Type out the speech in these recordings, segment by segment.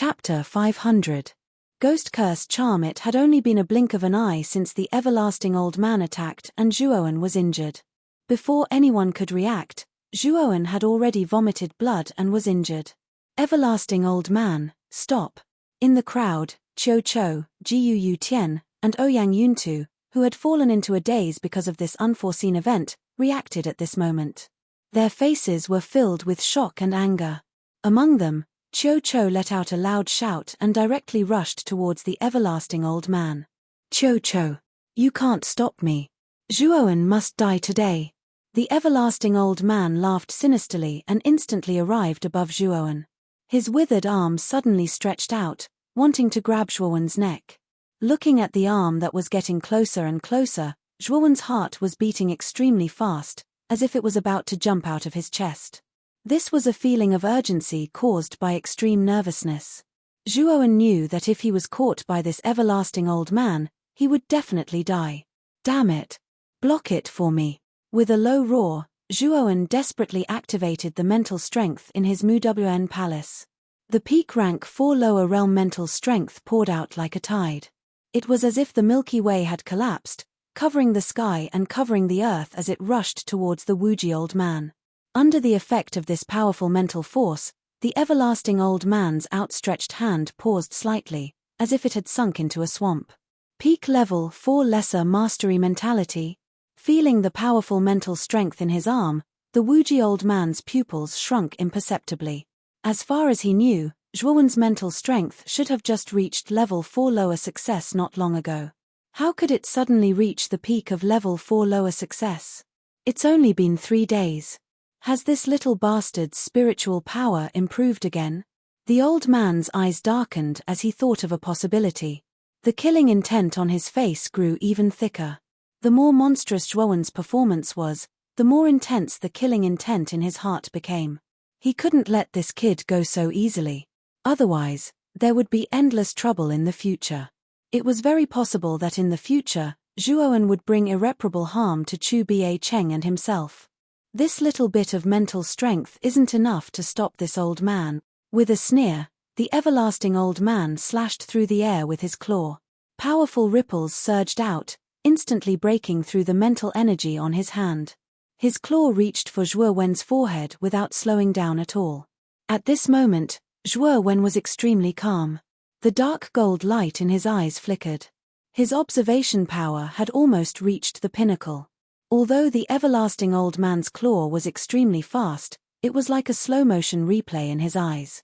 Chapter 500. Ghost Curse Charm. It had only been a blink of an eye since the everlasting old man attacked and Zhuowen was injured. Before anyone could react, Zhuowen had already vomited blood and was injured. Everlasting old man, stop. In the crowd, Qiu Chou, Jiu Tian, and Ouyang Yuntu, who had fallen into a daze because of this unforeseen event, reacted at this moment. Their faces were filled with shock and anger. Among them, Qiu Chou let out a loud shout and directly rushed towards the everlasting old man. Qiu Chou, you can't stop me. Zhuowen must die today. The everlasting old man laughed sinisterly and instantly arrived above Zhuowen. His withered arm suddenly stretched out, wanting to grab Zhuowen's neck. Looking at the arm that was getting closer and closer, Zhuowen's heart was beating extremely fast, as if it was about to jump out of his chest. This was a feeling of urgency caused by extreme nervousness. Zhuowen knew that if he was caught by this everlasting old man, he would definitely die. Damn it! Block it for me. With a low roar, Zhuowen desperately activated the mental strength in his Muwn palace. The peak rank 4 lower realm mental strength poured out like a tide. It was as if the Milky Way had collapsed, covering the sky and covering the earth as it rushed towards the Wuji old man. Under the effect of this powerful mental force, the everlasting old man's outstretched hand paused slightly, as if it had sunk into a swamp. Peak level 4 lesser mastery mentality. Feeling the powerful mental strength in his arm, the Wuji old man's pupils shrunk imperceptibly. As far as he knew, Zhuowen's mental strength should have just reached level 4 lower success not long ago. How could it suddenly reach the peak of level 4 lower success? It's only been 3 days. Has this little bastard's spiritual power improved again? The old man's eyes darkened as he thought of a possibility. The killing intent on his face grew even thicker. The more monstrous Zhuowen's performance was, the more intense the killing intent in his heart became. He couldn't let this kid go so easily. Otherwise, there would be endless trouble in the future. It was very possible that in the future, Zhuowen would bring irreparable harm to Chu Ba Cheng and himself. This little bit of mental strength isn't enough to stop this old man. With a sneer, the everlasting old man slashed through the air with his claw. Powerful ripples surged out, instantly breaking through the mental energy on his hand. His claw reached for Zhuowen's forehead without slowing down at all. At this moment, Zhuowen was extremely calm. The dark gold light in his eyes flickered. His observation power had almost reached the pinnacle. Although the everlasting old man's claw was extremely fast, it was like a slow-motion replay in his eyes.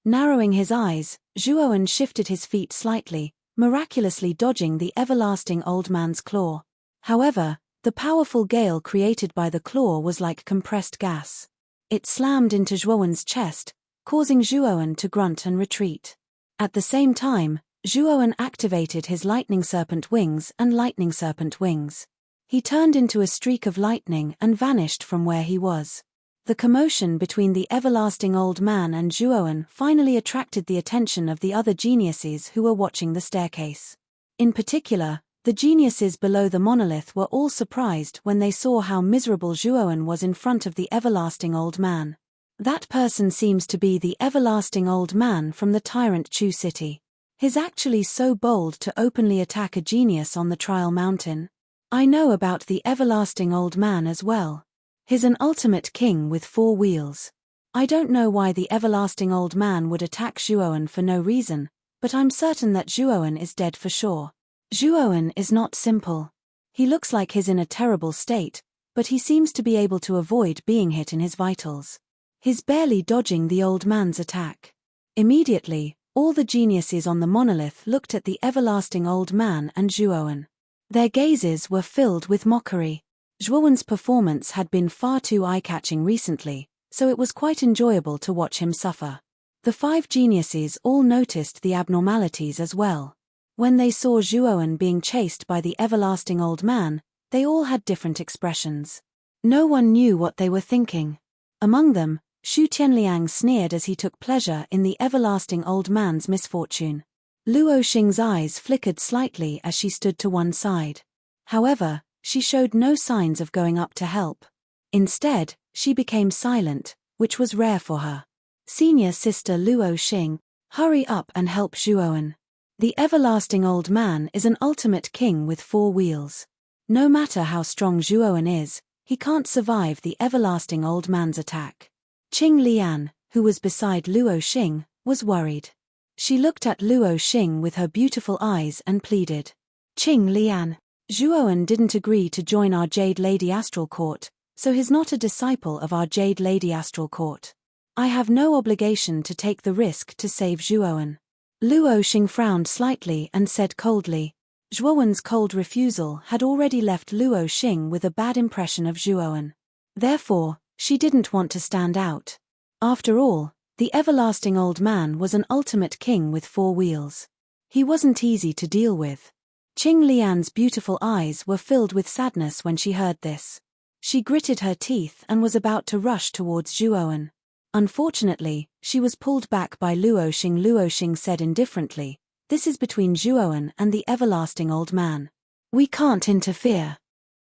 Narrowing his eyes, Zhuowen shifted his feet slightly, miraculously dodging the everlasting old man's claw. However, the powerful gale created by the claw was like compressed gas. It slammed into Zhuowen's chest, causing Zhuowen to grunt and retreat. At the same time, Zhuowen activated his lightning serpent wings and lightning serpent wings. He turned into a streak of lightning and vanished from where he was. The commotion between the everlasting old man and Zhuowen finally attracted the attention of the other geniuses who were watching the staircase. In particular, the geniuses below the monolith were all surprised when they saw how miserable Zhuowen was in front of the everlasting old man. That person seems to be the everlasting old man from the tyrant Chu city. He's actually so bold to openly attack a genius on the trial mountain. I know about the everlasting old man as well. He's an ultimate king with 4 wheels. I don't know why the everlasting old man would attack Zhuowen for no reason, but I'm certain that Zhuowen is dead for sure. Zhuowen is not simple. He looks like he's in a terrible state, but he seems to be able to avoid being hit in his vitals. He's barely dodging the old man's attack. Immediately, all the geniuses on the monolith looked at the everlasting old man and Zhuowen. Their gazes were filled with mockery. Zhuowen's performance had been far too eye-catching recently, so it was quite enjoyable to watch him suffer. The 5 geniuses all noticed the abnormalities as well. When they saw Zhuowen being chased by the everlasting old man, they all had different expressions. No one knew what they were thinking. Among them, Xu Tianliang sneered as he took pleasure in the everlasting old man's misfortune. Luo Xing's eyes flickered slightly as she stood to one side. However, she showed no signs of going up to help. Instead, she became silent, which was rare for her. Senior sister Luo Xing, Hurry up and help Zhuowen. The everlasting old man is an ultimate king with 4 wheels. No matter how strong Zhuowen is, he can't survive the everlasting old man's attack. Qing Lian, who was beside Luo Xing, was worried. She looked at Luo Xing with her beautiful eyes and pleaded. Qing Lian, Zhuowen didn't agree to join our Jade Lady Astral Court, so he's not a disciple of our Jade Lady Astral Court. I have no obligation to take the risk to save Zhuowen. Luo Xing frowned slightly and said coldly. Zhuowen's cold refusal had already left Luo Xing with a bad impression of Zhuowen. Therefore, she didn't want to stand out. After all, the everlasting old man was an ultimate king with 4 wheels. He wasn't easy to deal with. Qing Lian's beautiful eyes were filled with sadness when she heard this. She gritted her teeth and was about to rush towards Zhuowen. Unfortunately, she was pulled back by Luo Xing. Luo Xing said indifferently, "This is between Zhuowen and the everlasting old man. We can't interfere."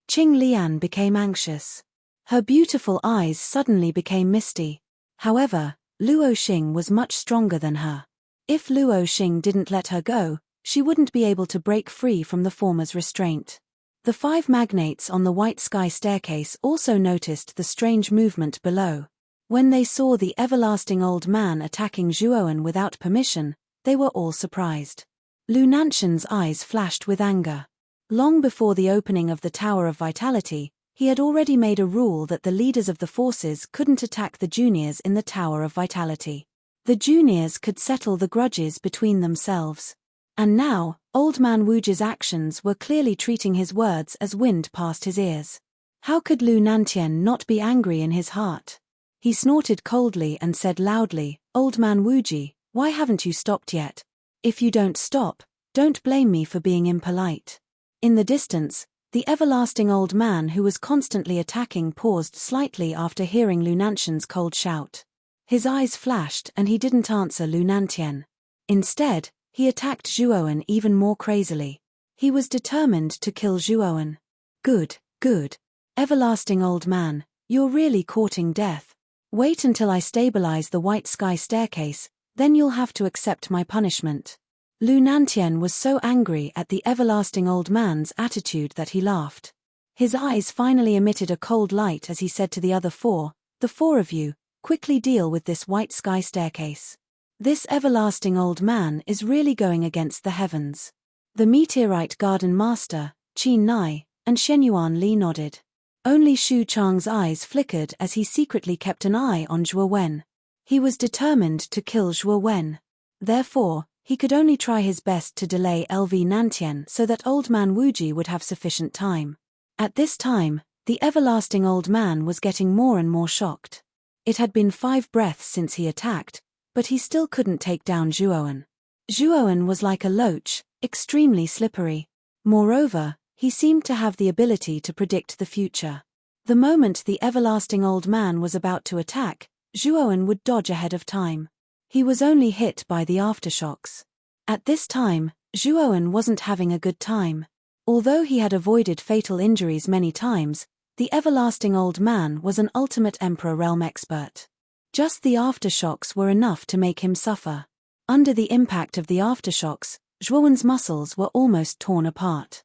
Qing Lian became anxious. Her beautiful eyes suddenly became misty. However, Luo Xing was much stronger than her. If Luo Xing didn't let her go, she wouldn't be able to break free from the former's restraint. The 5 magnates on the white sky staircase also noticed the strange movement below. When they saw the everlasting old man attacking Zhuowen without permission, they were all surprised. Lu Nanxian's eyes flashed with anger. Long before the opening of the Tower of Vitality, he had already made a rule that the leaders of the forces couldn't attack the juniors in the Tower of Vitality. The juniors could settle the grudges between themselves. And now, Old Man Wuji's actions were clearly treating his words as wind past his ears. How could Lu Nantian not be angry in his heart? He snorted coldly and said loudly, "Old Man Wuji, why haven't you stopped yet? If you don't stop, don't blame me for being impolite." In the distance, the everlasting old man who was constantly attacking paused slightly after hearing Lu Nantian's cold shout. His eyes flashed and he didn't answer Lu Nantian. Instead, he attacked Zhuowen even more crazily. He was determined to kill Zhuowen. Good, good. Everlasting old man, you're really courting death. Wait until I stabilize the white sky staircase, then you'll have to accept my punishment. Lu Nantian was so angry at the everlasting old man's attitude that he laughed. His eyes finally emitted a cold light as he said to the other 4, "The 4 of you, quickly deal with this white sky staircase. This everlasting old man is really going against the heavens." The meteorite garden master, Qin Nai, and Shenyuan Li nodded. Only Xu Chang's eyes flickered as he secretly kept an eye on Zhuowen. He was determined to kill Zhuowen. Therefore, he could only try his best to delay LV Nantian so that Old Man Wuji would have sufficient time. At this time, the everlasting old man was getting more and more shocked. It had been 5 breaths since he attacked, but he still couldn't take down Zhuowen. Zhuowen was like a loach, extremely slippery. Moreover, he seemed to have the ability to predict the future. The moment the everlasting old man was about to attack, Zhuowen would dodge ahead of time. He was only hit by the aftershocks. At this time, Zhuowen wasn't having a good time. Although he had avoided fatal injuries many times, the everlasting old man was an ultimate Emperor realm expert. Just the aftershocks were enough to make him suffer. Under the impact of the aftershocks, Zhuowen's muscles were almost torn apart.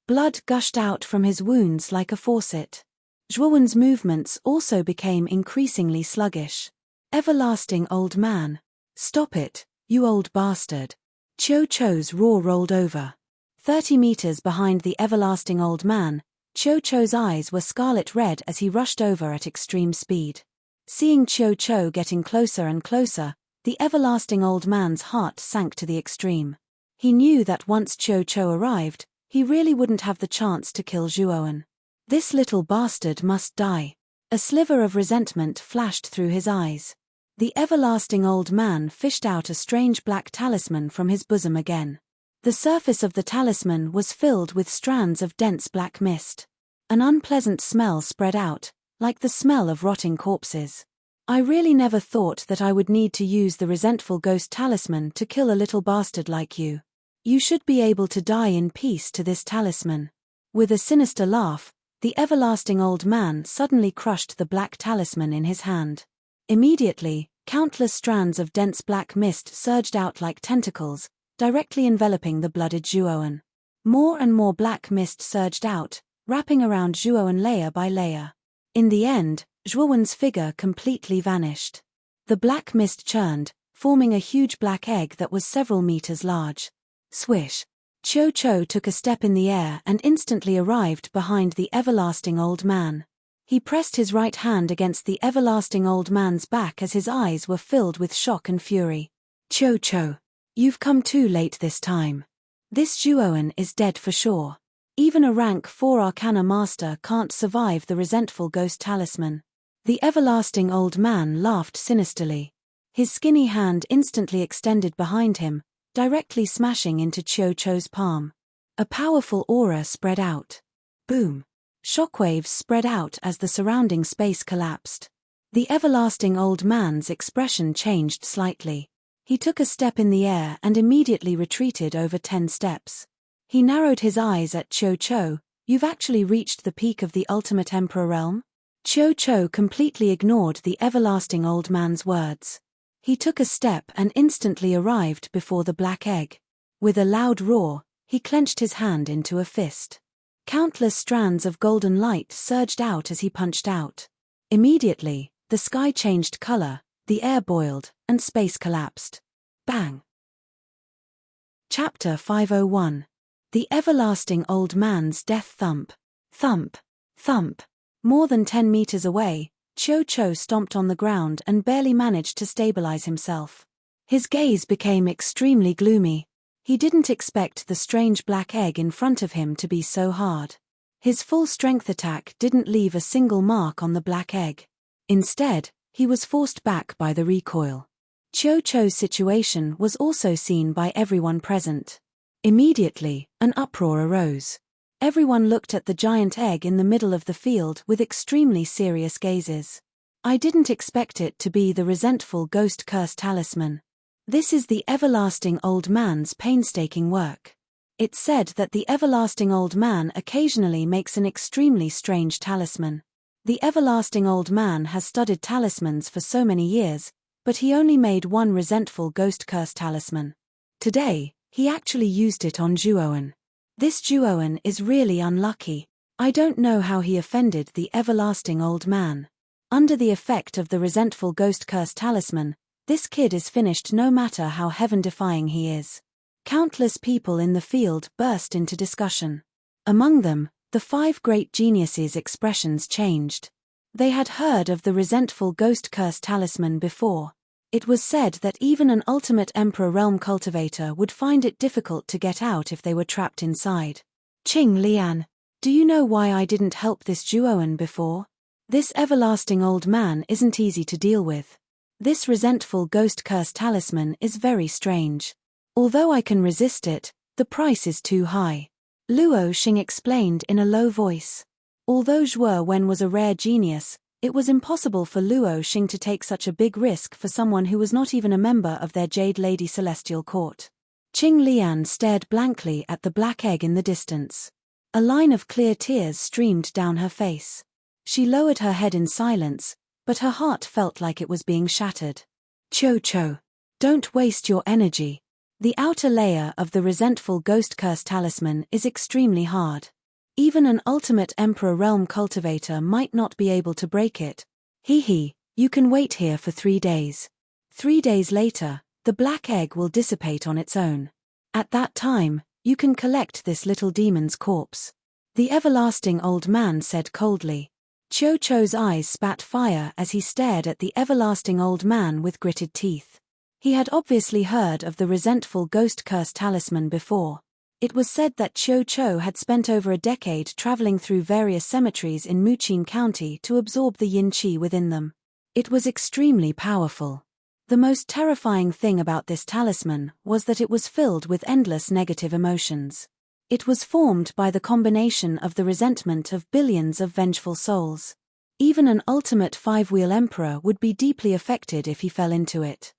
Blood gushed out from his wounds like a faucet. Zhuowen's movements also became increasingly sluggish. Everlasting old man. Stop it, you old bastard. Qiu Chou's roar rolled over. 30 meters behind the everlasting old man, Qiu Chou's eyes were scarlet red as he rushed over at extreme speed. Seeing Qiu Chou getting closer and closer, the everlasting old man's heart sank to the extreme. He knew that once Qiu Chou arrived, he really wouldn't have the chance to kill Zhuowen. This little bastard must die. A sliver of resentment flashed through his eyes. The everlasting old man fished out a strange black talisman from his bosom again. The surface of the talisman was filled with strands of dense black mist. An unpleasant smell spread out, like the smell of rotting corpses. I really never thought that I would need to use the resentful ghost talisman to kill a little bastard like you. You should be able to die in peace to this talisman. With a sinister laugh, the everlasting old man suddenly crushed the black talisman in his hand. Immediately, Countless strands of dense black mist surged out like tentacles, directly enveloping the blooded Zhuowen. More and more black mist surged out, wrapping around Zhuowen layer by layer. In the end, Zhuowen's figure completely vanished. The black mist churned, forming a huge black egg that was several meters large. Swish! Cho took a step in the air and instantly arrived behind the everlasting old man. He pressed his right hand against the everlasting old man's back as his eyes were filled with shock and fury. Cho, you've come too late this time. This Zhuowen is dead for sure. Even a rank 4 Arcana Master can't survive the resentful ghost talisman. The everlasting old man laughed sinisterly. His skinny hand instantly extended behind him, directly smashing into Cho's palm. A powerful aura spread out. Boom! Shockwaves spread out as the surrounding space collapsed. The everlasting old man's expression changed slightly. He took a step in the air and immediately retreated over 10 steps. He narrowed his eyes at Cho. You've actually reached the peak of the ultimate Emperor realm? Cho completely ignored the everlasting old man's words. He took a step and instantly arrived before the black egg. With a loud roar, he clenched his hand into a fist. Countless strands of golden light surged out as he punched out. Immediately, the sky changed color, the air boiled, and space collapsed. Bang! Chapter 501. The Everlasting Old Man's Death Thump. Thump, thump. More than 10 meters away, Cho stomped on the ground and barely managed to stabilize himself. His gaze became extremely gloomy. He didn't expect the strange black egg in front of him to be so hard. His full strength attack didn't leave a single mark on the black egg. Instead, he was forced back by the recoil. Cho's situation was also seen by everyone present. Immediately, an uproar arose. Everyone looked at the giant egg in the middle of the field with extremely serious gazes. I didn't expect it to be the resentful ghost curse talisman. This is the everlasting old man's painstaking work. It's said that the everlasting old man occasionally makes an extremely strange talisman. The everlasting old man has studied talismans for so many years, but he only made one resentful ghost curse talisman. Today, he actually used it on Zhuowen. This Zhuowen is really unlucky. I don't know how he offended the everlasting old man. Under the effect of the resentful ghost curse talisman, this kid is finished no matter how heaven-defying he is. Countless people in the field burst into discussion. Among them, the 5 great geniuses' expressions changed. They had heard of the resentful ghost curse talisman before. It was said that even an ultimate Emperor realm cultivator would find it difficult to get out if they were trapped inside. Qing Lian, do you know why I didn't help this Zhuowen before? This everlasting old man isn't easy to deal with. This resentful ghost curse talisman is very strange. Although I can resist it, the price is too high. Luo Xing explained in a low voice. Although Zhuowen was a rare genius, it was impossible for Luo Xing to take such a big risk for someone who was not even a member of their Jade Lady Celestial Court. Qing Lian stared blankly at the black egg in the distance. A line of clear tears streamed down her face. She lowered her head in silence, but her heart felt like it was being shattered. Cho, don't waste your energy. The outer layer of the resentful ghost curse talisman is extremely hard. Even an ultimate Emperor realm cultivator might not be able to break it. You can wait here for 3 days. 3 days later, the black egg will dissipate on its own. At that time, you can collect this little demon's corpse. The everlasting old man said coldly. Cho's eyes spat fire as he stared at the everlasting old man with gritted teeth. He had obviously heard of the resentful ghost curse talisman before. It was said that Cho had spent over a decade traveling through various cemeteries in Muqin County to absorb the yin qi within them. It was extremely powerful. The most terrifying thing about this talisman was that it was filled with endless negative emotions. It was formed by the combination of the resentment of billions of vengeful souls. Even an ultimate 5-wheel emperor would be deeply affected if he fell into it.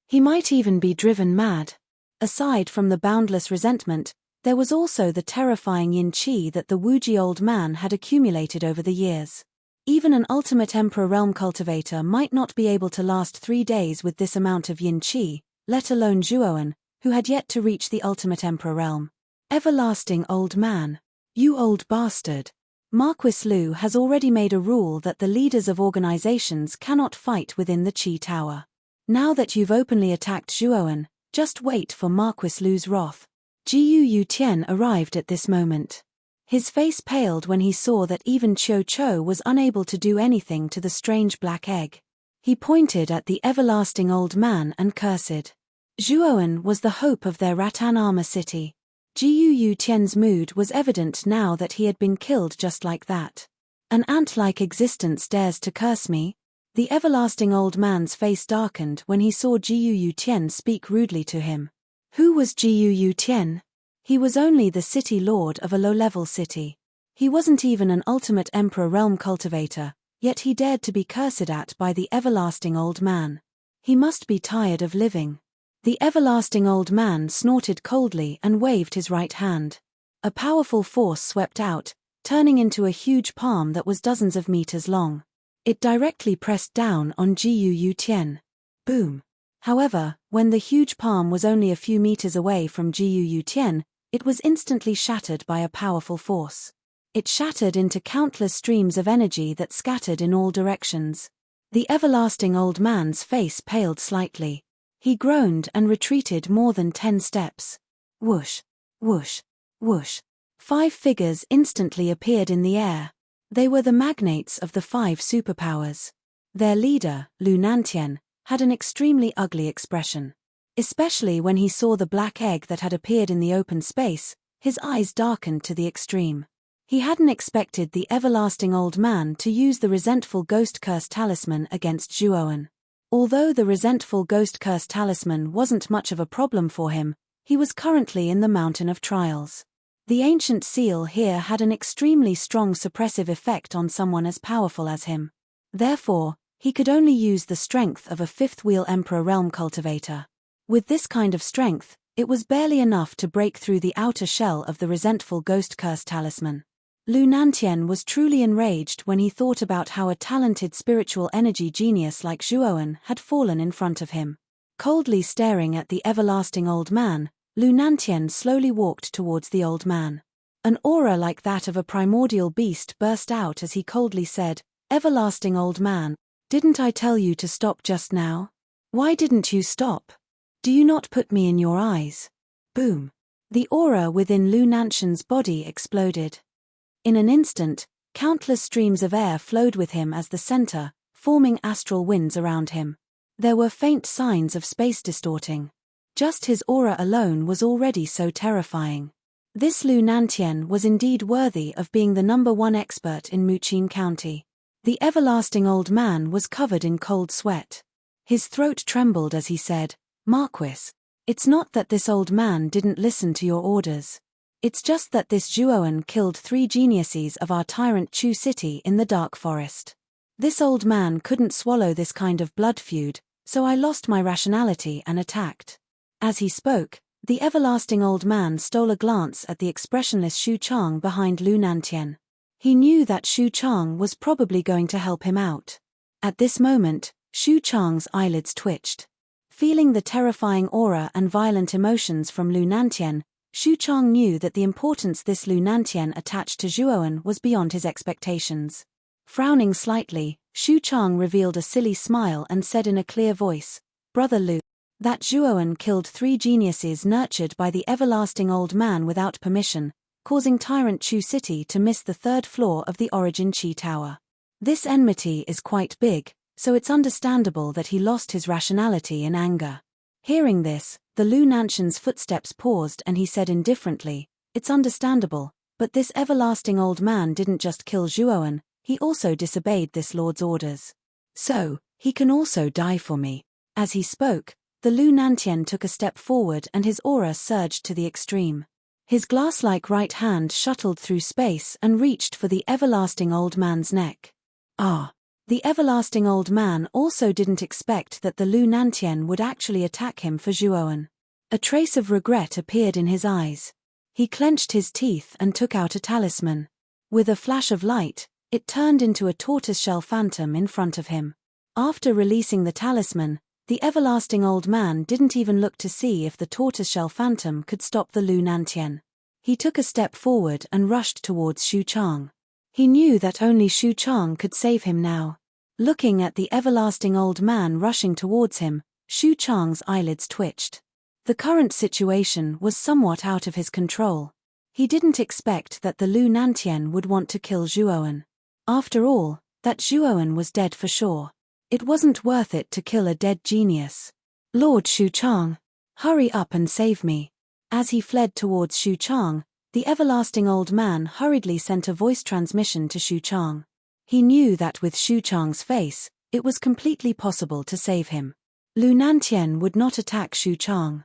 He might even be driven mad. Aside from the boundless resentment, there was also the terrifying yin qi that the Wuji old man had accumulated over the years. Even an ultimate Emperor Realm cultivator might not be able to last 3 days with this amount of yin qi, let alone Zhuowen, who had yet to reach the ultimate Emperor Realm. Everlasting old man. You old bastard. Marquis Lu has already made a rule that the leaders of organizations cannot fight within the Qi Tower. Now that you've openly attacked Zhuowen, just wait for Marquis Lu's wrath. Jiu Tian arrived at this moment. His face paled when he saw that even Qiu Chou was unable to do anything to the strange black egg. He pointed at the everlasting old man and cursed. Zhuowen was the hope of their rattan armor city. Jiu Tian's mood was evident now that he had been killed just like that. An ant-like existence dares to curse me? The everlasting old man's face darkened when he saw Jiu Tian speak rudely to him. Who was Jiu Tian? He was only the city lord of a low-level city. He wasn't even an ultimate Emperor Realm cultivator, yet he dared to be cursed at by the everlasting old man. He must be tired of living. The everlasting old man snorted coldly and waved his right hand. A powerful force swept out, turning into a huge palm that was dozens of meters long. It directly pressed down on Jiu Tian. Boom. However, when the huge palm was only a few meters away from Jiu Tian, it was instantly shattered by a powerful force. It shattered into countless streams of energy that scattered in all directions. The everlasting old man's face paled slightly. He groaned and retreated more than 10 steps. Whoosh, whoosh, whoosh. 5 figures instantly appeared in the air. They were the magnates of the 5 superpowers. Their leader, Lu Nantian, had an extremely ugly expression. Especially when he saw the black egg that had appeared in the open space, his eyes darkened to the extreme. He hadn't expected the everlasting old man to use the resentful ghost curse talisman against Zhuowen. Although the resentful ghost curse talisman wasn't much of a problem for him, he was currently in the mountain of trials. The ancient seal here had an extremely strong suppressive effect on someone as powerful as him. Therefore, he could only use the strength of a 5th wheel Emperor Realm cultivator. With this kind of strength, it was barely enough to break through the outer shell of the resentful ghost curse talisman. Lu Nantian was truly enraged when he thought about how a talented spiritual energy genius like Zhuowen had fallen in front of him. Coldly staring at the everlasting old man, Lu Nantian slowly walked towards the old man. An aura like that of a primordial beast burst out as he coldly said, "Everlasting old man, didn't I tell you to stop just now? Why didn't you stop? Do you not put me in your eyes?" Boom. The aura within Lu Nantian's body exploded. In an instant, countless streams of air flowed with him as the center, forming astral winds around him. There were faint signs of space distorting. Just his aura alone was already so terrifying. This Lu Nantian was indeed worthy of being the #1 expert in Muqin County. The everlasting old man was covered in cold sweat. His throat trembled as he said, "Marquis, it's not that this old man didn't listen to your orders. It's just that this Zhuowen killed 3 geniuses of our tyrant Chu city in the dark forest. This old man couldn't swallow this kind of blood feud, so I lost my rationality and attacked." As he spoke, the everlasting old man stole a glance at the expressionless Xu Chang behind Lu Nantian. He knew that Xu Chang was probably going to help him out. At this moment, Xu Chang's eyelids twitched. Feeling the terrifying aura and violent emotions from Lu Nantian, Xu Chang knew that the importance this Lu Nantian attached to Zhuowen was beyond his expectations. Frowning slightly, Xu Chang revealed a silly smile and said in a clear voice, "Brother Lu, that Zhuowen killed 3 geniuses nurtured by the everlasting old man without permission, causing tyrant Chu city to miss the 3rd floor of the Origin Qi Tower. This enmity is quite big, so it's understandable that he lost his rationality in anger." Hearing this, the Lu Nantian's footsteps paused and he said indifferently, "It's understandable, but this everlasting old man didn't just kill Zhuowen, he also disobeyed this lord's orders. So, he can also die for me." As he spoke, the Lu Nantian took a step forward and his aura surged to the extreme. His glass-like right hand shuttled through space and reached for the everlasting old man's neck. Ah! The everlasting old man also didn't expect that the Lu Nantian would actually attack him for Zhuowen. A trace of regret appeared in his eyes. He clenched his teeth and took out a talisman. With a flash of light, it turned into a tortoiseshell phantom in front of him. After releasing the talisman, the everlasting old man didn't even look to see if the tortoiseshell phantom could stop the Lu Nantian. He took a step forward and rushed towards Xu Chang. He knew that only Xu Chang could save him now. Looking at the everlasting old man rushing towards him, Xu Chang's eyelids twitched. The current situation was somewhat out of his control. He didn't expect that the Lu Nantian would want to kill Zhuowen. After all, that Zhuowen was dead for sure. It wasn't worth it to kill a dead genius. Lord Xu Chang, hurry up and save me. As he fled towards Xu Chang, the everlasting old man hurriedly sent a voice transmission to Xu Chang. He knew that with Xu Chang's face, it was completely possible to save him. Lu Nantian would not attack Xu Chang.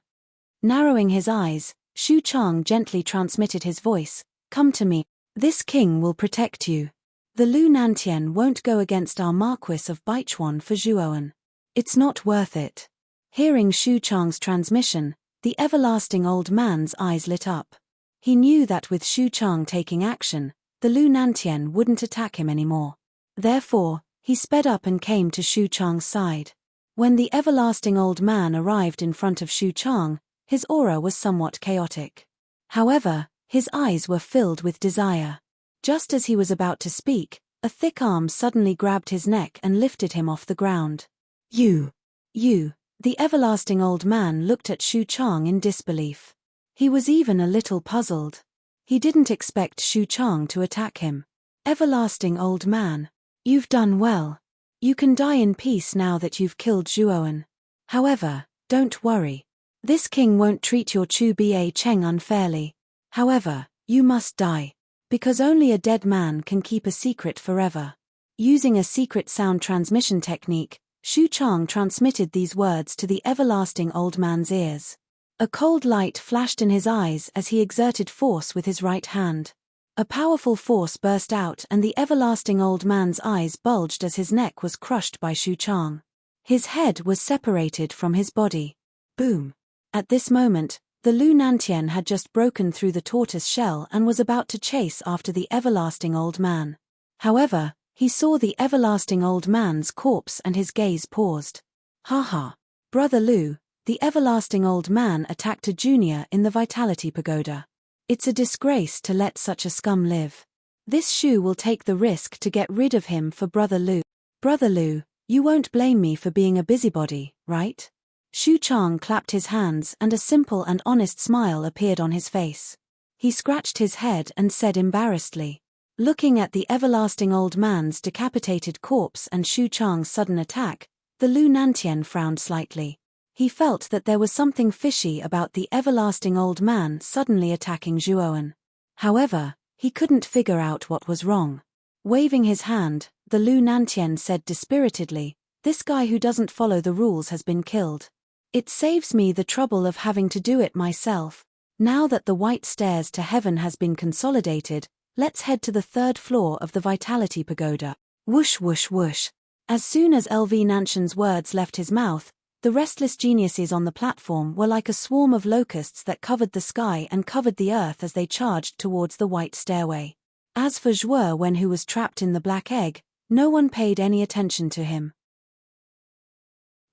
Narrowing his eyes, Xu Chang gently transmitted his voice, "Come to me. This king will protect you. The Lu Nantian won't go against our Marquis of Baichuan for Zhuowen. It's not worth it." Hearing Xu Chang's transmission, the everlasting old man's eyes lit up. He knew that with Xu Chang taking action, the Lu Nantian wouldn't attack him anymore. Therefore, he sped up and came to Xu Chang's side. When the everlasting old man arrived in front of Xu Chang, his aura was somewhat chaotic. However, his eyes were filled with desire. Just as he was about to speak, a thick arm suddenly grabbed his neck and lifted him off the ground. You. The everlasting old man looked at Xu Chang in disbelief. He was even a little puzzled. He didn't expect Xu Chang to attack him. Everlasting old man. You've done well. You can die in peace now that you've killed Zhuowen. However, don't worry. This king won't treat your Chu Ba Cheng unfairly. However, you must die. Because only a dead man can keep a secret forever. Using a secret sound transmission technique, Xu Chang transmitted these words to the everlasting old man's ears. A cold light flashed in his eyes as he exerted force with his right hand. A powerful force burst out and the everlasting old man's eyes bulged as his neck was crushed by Xu Chang. His head was separated from his body. Boom! At this moment, the Lu Nantian had just broken through the tortoise shell and was about to chase after the everlasting old man. However, he saw the everlasting old man's corpse and his gaze paused. "Ha! Brother Lu, the everlasting old man attacked a junior in the Vitality Pagoda. It's a disgrace to let such a scum live. This Shu will take the risk to get rid of him for Brother Lu. Brother Lu, you won't blame me for being a busybody, right?" Xu Chang clapped his hands and a simple and honest smile appeared on his face. He scratched his head and said embarrassedly. Looking at the everlasting old man's decapitated corpse and Xu Chang's sudden attack, the Lu Nantian frowned slightly. He felt that there was something fishy about the everlasting old man suddenly attacking Zhuowen. However, he couldn't figure out what was wrong. Waving his hand, the Lu Nantian said dispiritedly, "This guy who doesn't follow the rules has been killed. It saves me the trouble of having to do it myself. Now that the white stairs to heaven has been consolidated, let's head to the 3rd floor of the Vitality Pagoda." Whoosh whoosh whoosh. As soon as LV Nanshan's words left his mouth, the restless geniuses on the platform were like a swarm of locusts that covered the sky and covered the earth as they charged towards the white stairway. As for Zhuowen, who was trapped in the black egg, no one paid any attention to him.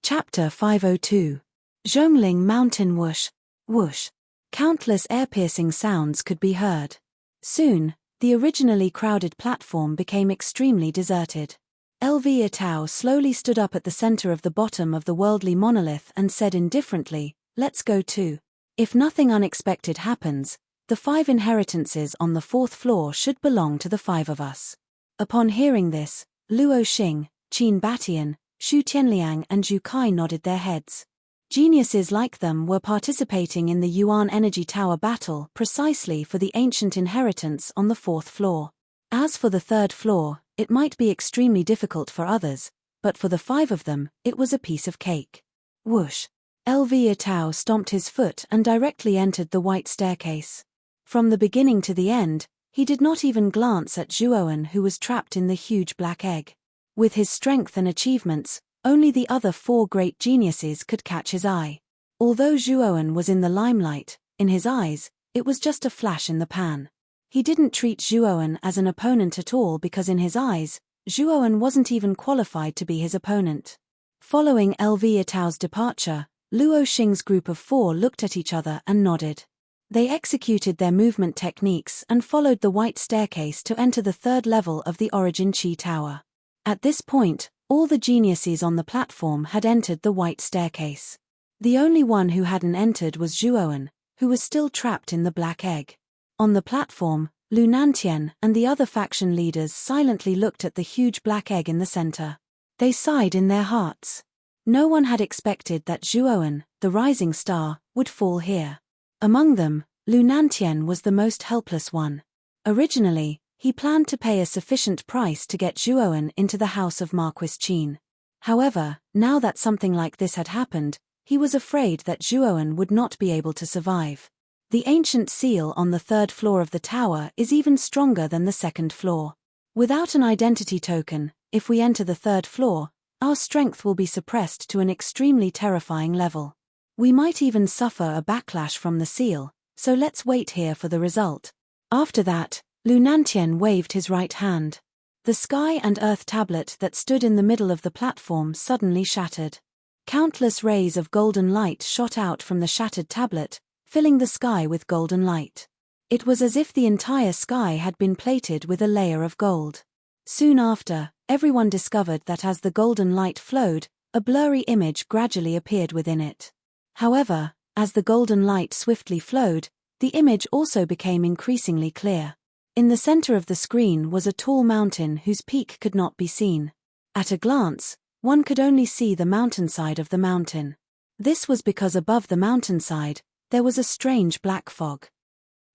Chapter 502. Zhongling Mountain. Whoosh, whoosh. Countless air-piercing sounds could be heard. Soon, the originally crowded platform became extremely deserted. LV Itao slowly stood up at the center of the bottom of the worldly monolith and said indifferently, "Let's go too. If nothing unexpected happens, the 5 inheritances on the 4th floor should belong to the 5 of us." Upon hearing this, Luo Xing, Qin Batian, Xu Tianliang and Zhu Kai nodded their heads. Geniuses like them were participating in the Yuan Energy Tower battle precisely for the ancient inheritance on the 4th floor. As for the 3rd floor, it might be extremely difficult for others, but for the 5 of them, it was a piece of cake. Whoosh! LV Itao stomped his foot and directly entered the white staircase. From the beginning to the end, he did not even glance at Zhuowen, who was trapped in the huge black egg. With his strength and achievements, only the other 4 great geniuses could catch his eye. Although Zhuowen was in the limelight, in his eyes, it was just a flash in the pan. He didn't treat Zhuowen as an opponent at all because in his eyes, Zhuowen wasn't even qualified to be his opponent. Following LV Yitao's departure, Luo Xing's group of 4 looked at each other and nodded. They executed their movement techniques and followed the white staircase to enter the 3rd level of the Origin Qi Tower. At this point, all the geniuses on the platform had entered the white staircase. The only one who hadn't entered was Zhuowen, who was still trapped in the black egg. On the platform, Lu Nantian and the other faction leaders silently looked at the huge black egg in the center. They sighed in their hearts. No one had expected that Zhuowen, the rising star, would fall here. Among them, Lu Nantian was the most helpless one. Originally, he planned to pay a sufficient price to get Zhuowen into the house of Marquis Qin. However, now that something like this had happened, he was afraid that Zhuowen would not be able to survive. The ancient seal on the 3rd floor of the tower is even stronger than the 2nd floor. Without an identity token, if we enter the 3rd floor, our strength will be suppressed to an extremely terrifying level. We might even suffer a backlash from the seal, so let's wait here for the result. After that, Lu Nantian waved his right hand. The sky and earth tablet that stood in the middle of the platform suddenly shattered. Countless rays of golden light shot out from the shattered tablet, filling the sky with golden light. It was as if the entire sky had been plated with a layer of gold. Soon after, everyone discovered that as the golden light flowed, a blurry image gradually appeared within it. However, as the golden light swiftly flowed, the image also became increasingly clear. In the center of the screen was a tall mountain whose peak could not be seen. At a glance, one could only see the mountainside of the mountain. This was because above the mountainside, there was a strange black fog.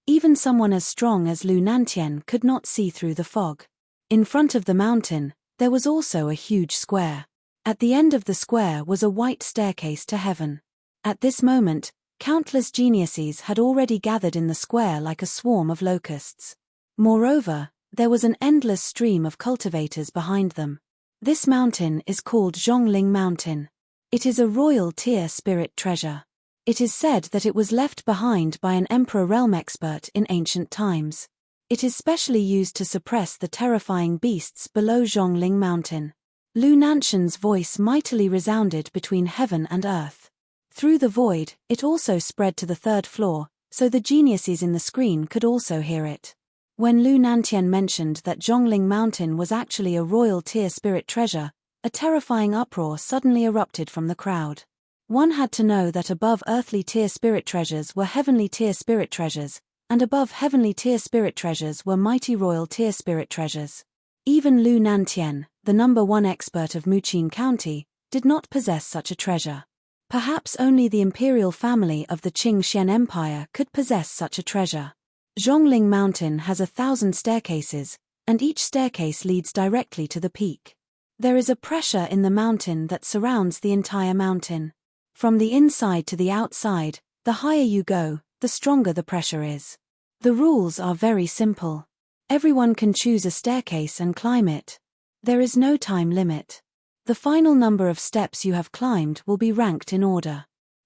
Even someone as strong as Lu Nantian could not see through the fog. In front of the mountain, there was also a huge square. At the end of the square was a white staircase to heaven. At this moment, countless geniuses had already gathered in the square like a swarm of locusts. Moreover, there was an endless stream of cultivators behind them. This mountain is called Zhongling Mountain. It is a royal tier spirit treasure. It is said that it was left behind by an emperor realm expert in ancient times. It is specially used to suppress the terrifying beasts below Zhongling Mountain. Lu Nantian's voice mightily resounded between heaven and earth. Through the void, it also spread to the 3rd floor, so the geniuses in the screen could also hear it. When Lu Nantian mentioned that Zhongling Mountain was actually a royal tier spirit treasure, a terrifying uproar suddenly erupted from the crowd. One had to know that above earthly tier spirit treasures were heavenly tier spirit treasures, and above heavenly tier spirit treasures were mighty royal tier spirit treasures. Even Lu Nantian, the #1 expert of Muqin County, did not possess such a treasure. Perhaps only the imperial family of the Qing Xian Empire could possess such a treasure. Zhongling Mountain has 1,000 staircases, and each staircase leads directly to the peak. There is a pressure in the mountain that surrounds the entire mountain. From the inside to the outside, the higher you go, the stronger the pressure is. The rules are very simple. Everyone can choose a staircase and climb it. There is no time limit. The final number of steps you have climbed will be ranked in order.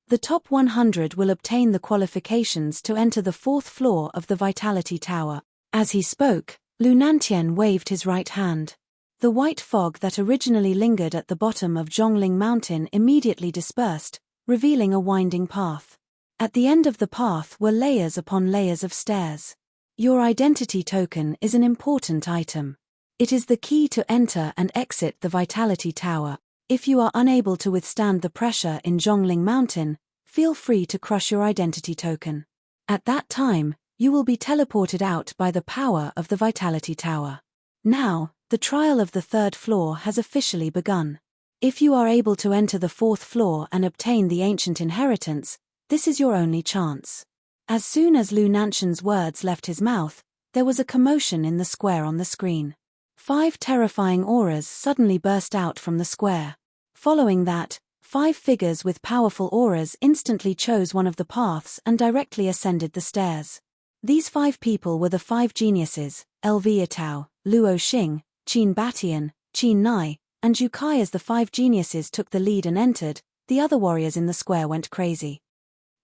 The top 100 will obtain the qualifications to enter the 4th floor of the Vitality Tower. As he spoke, Lu Nantian waved his right hand. The white fog that originally lingered at the bottom of Zhongling Mountain immediately dispersed, revealing a winding path. At the end of the path were layers upon layers of stairs. Your identity token is an important item. It is the key to enter and exit the Vitality Tower. If you are unable to withstand the pressure in Zhongling Mountain, feel free to crush your identity token. At that time, you will be teleported out by the power of the Vitality Tower. Now, the trial of the 3rd floor has officially begun. If you are able to enter the 4th floor and obtain the ancient inheritance, this is your only chance. As soon as Lu Nantian's words left his mouth, there was a commotion in the square on the screen. 5 terrifying auras suddenly burst out from the square. Following that, 5 figures with powerful auras instantly chose one of the paths and directly ascended the stairs. These 5 people were the 5 geniuses, LV Yitao, Luo Xing, Qin Batian, Qin Nai, and Zhu Kai. As the 5 geniuses took the lead and entered, the other warriors in the square went crazy.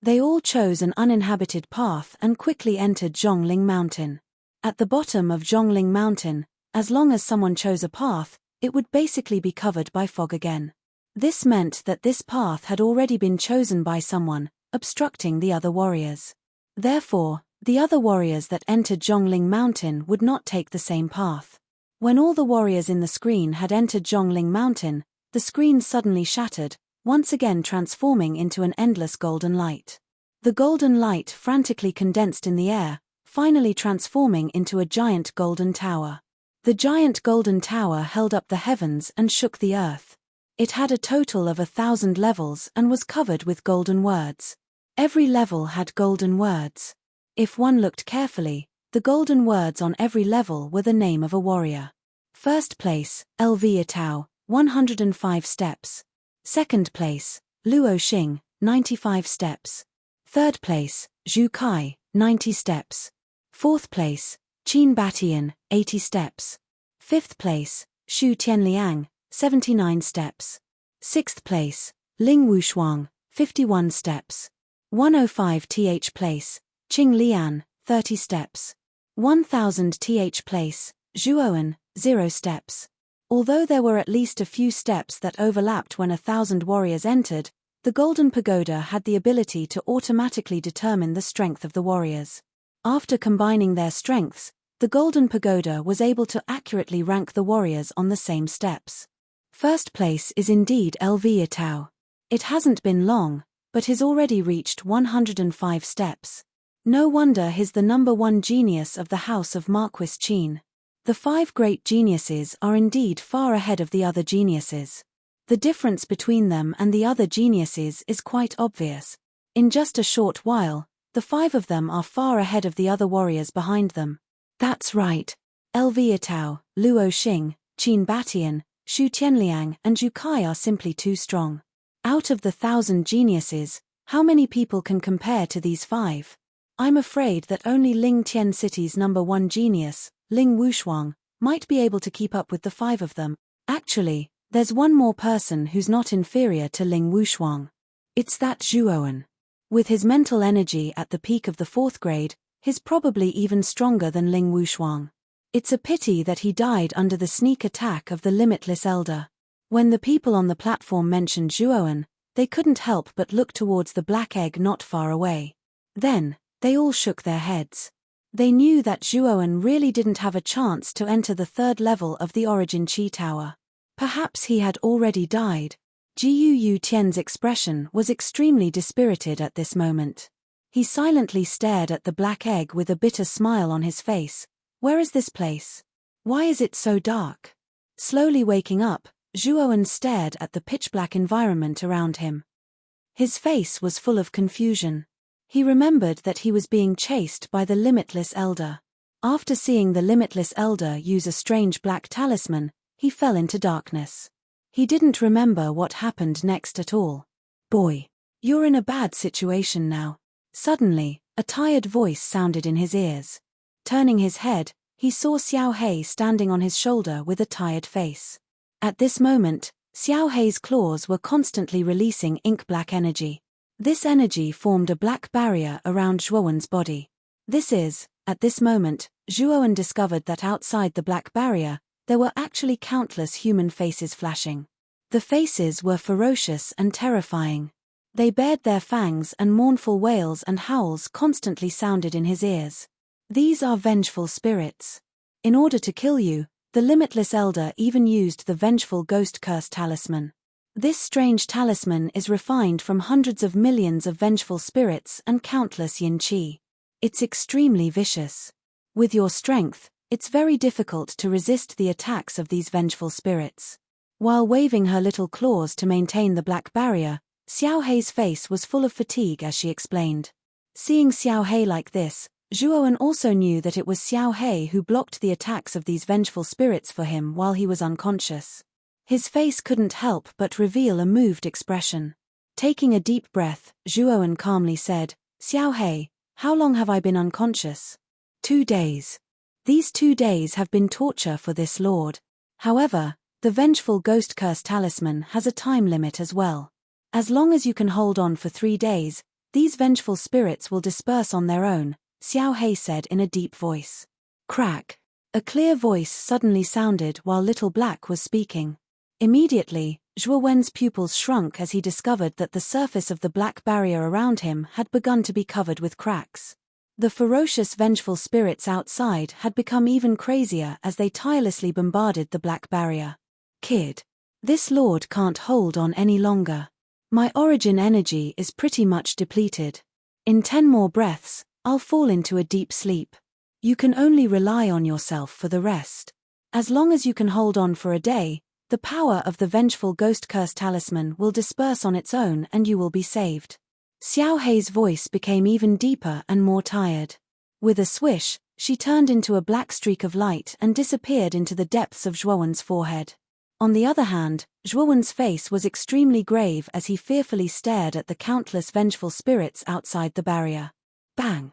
They all chose an uninhabited path and quickly entered Zhongling Mountain. At the bottom of Zhongling Mountain, as long as someone chose a path, it would basically be covered by fog again. This meant that this path had already been chosen by someone, obstructing the other warriors. Therefore, the other warriors that entered Zhongling Mountain would not take the same path. When all the warriors in the screen had entered Zhongling Mountain, the screen suddenly shattered, once again transforming into an endless golden light. The golden light frantically condensed in the air, finally transforming into a giant golden tower. The giant golden tower held up the heavens and shook the earth. It had a total of 1,000 levels and was covered with golden words. Every level had golden words. If one looked carefully, the golden words on every level were the name of a warrior. First place, Lv Tao, 105 steps. Second place, Luo Xing, 95 steps. Third place, Zhu Kai, 90 steps. Fourth place, Qin Batian, 80 steps. Fifth place, Xu Tianliang, 79 steps. Sixth place, Ling Wushuang, 51 steps. 105th place, Qing Lian, 30 steps. 1000th place, Zhuoan, 0 steps. Although there were at least a few steps that overlapped when 1,000 warriors entered, the Golden Pagoda had the ability to automatically determine the strength of the warriors. After combining their strengths, the Golden Pagoda was able to accurately rank the warriors on the same steps. First place is indeed Lv Tao. It hasn't been long, but he's already reached 105 steps. No wonder he's the number one genius of the House of Marquis Qin. The 5 great geniuses are indeed far ahead of the other geniuses. The difference between them and the other geniuses is quite obvious. In just a short while, the 5 of them are far ahead of the other warriors behind them. That's right. Lv Tao, Luo Xing, Qin Batian, Xu Tianliang and Zhu Kai are simply too strong. Out of the 1,000 geniuses, how many people can compare to these 5? I'm afraid that only Ling Tian City's number one genius, Ling Wushuang, might be able to keep up with the 5 of them. Actually, there's one more person who's not inferior to Ling Wushuang. It's that Zhuoan. With his mental energy at the peak of the 4th grade, he's probably even stronger than Ling Wushuang. It's a pity that he died under the sneak attack of the Limitless Elder. When the people on the platform mentioned Zhuoan, they couldn't help but look towards the black egg not far away. Then, they all shook their heads. They knew that Zhuoan really didn't have a chance to enter the 3rd level of the Origin Qi Tower. Perhaps he had already died. Jiu Tian's expression was extremely dispirited at this moment. He silently stared at the black egg with a bitter smile on his face. Where is this place? Why is it so dark? Slowly waking up, Zhuoan stared at the pitch-black environment around him. His face was full of confusion. He remembered that he was being chased by the Limitless Elder. After seeing the Limitless Elder use a strange black talisman, he fell into darkness. He didn't remember what happened next at all. Boy, you're in a bad situation now. Suddenly, a tired voice sounded in his ears. Turning his head, he saw Xiao Hei standing on his shoulder with a tired face. At this moment, Xiao Hei's claws were constantly releasing ink-black energy. This energy formed a black barrier around Zhuoan's body. At this moment, Zhuoan discovered that outside the black barrier, there were actually countless human faces flashing. The faces were ferocious and terrifying. They bared their fangs and mournful wails and howls constantly sounded in his ears. These are vengeful spirits. In order to kill you, the Limitless Elder even used the vengeful ghost curse talisman. This strange talisman is refined from hundreds of millions of vengeful spirits and countless yin qi. It's extremely vicious. With your strength, it's very difficult to resist the attacks of these vengeful spirits. While waving her little claws to maintain the black barrier, Xiao Hei's face was full of fatigue as she explained. Seeing Xiao Hei like this, Zhuoan also knew that it was Xiao Hei who blocked the attacks of these vengeful spirits for him while he was unconscious. His face couldn't help but reveal a moved expression. Taking a deep breath, Zhuoan calmly said, "Xiao Hei, how long have I been unconscious?" 2 days. These 2 days have been torture for this lord. However, the vengeful ghost curse talisman has a time limit as well. As long as you can hold on for 3 days, these vengeful spirits will disperse on their own, Xiao Hei said in a deep voice. Crack. A clear voice suddenly sounded while Little Black was speaking. Immediately, Zhuo Wen's pupils shrunk as he discovered that the surface of the black barrier around him had begun to be covered with cracks. The ferocious, vengeful spirits outside had become even crazier as they tirelessly bombarded the black barrier. Kid. This lord can't hold on any longer. My origin energy is pretty much depleted. In 10 more breaths, I'll fall into a deep sleep. You can only rely on yourself for the rest. As long as you can hold on for a day, the power of the vengeful ghost curse talisman will disperse on its own and you will be saved. Xiao Hei's voice became even deeper and more tired. With a swish, she turned into a black streak of light and disappeared into the depths of Zhuowen's forehead. On the other hand, Zhuowen's face was extremely grave as he fearfully stared at the countless vengeful spirits outside the barrier. Bang!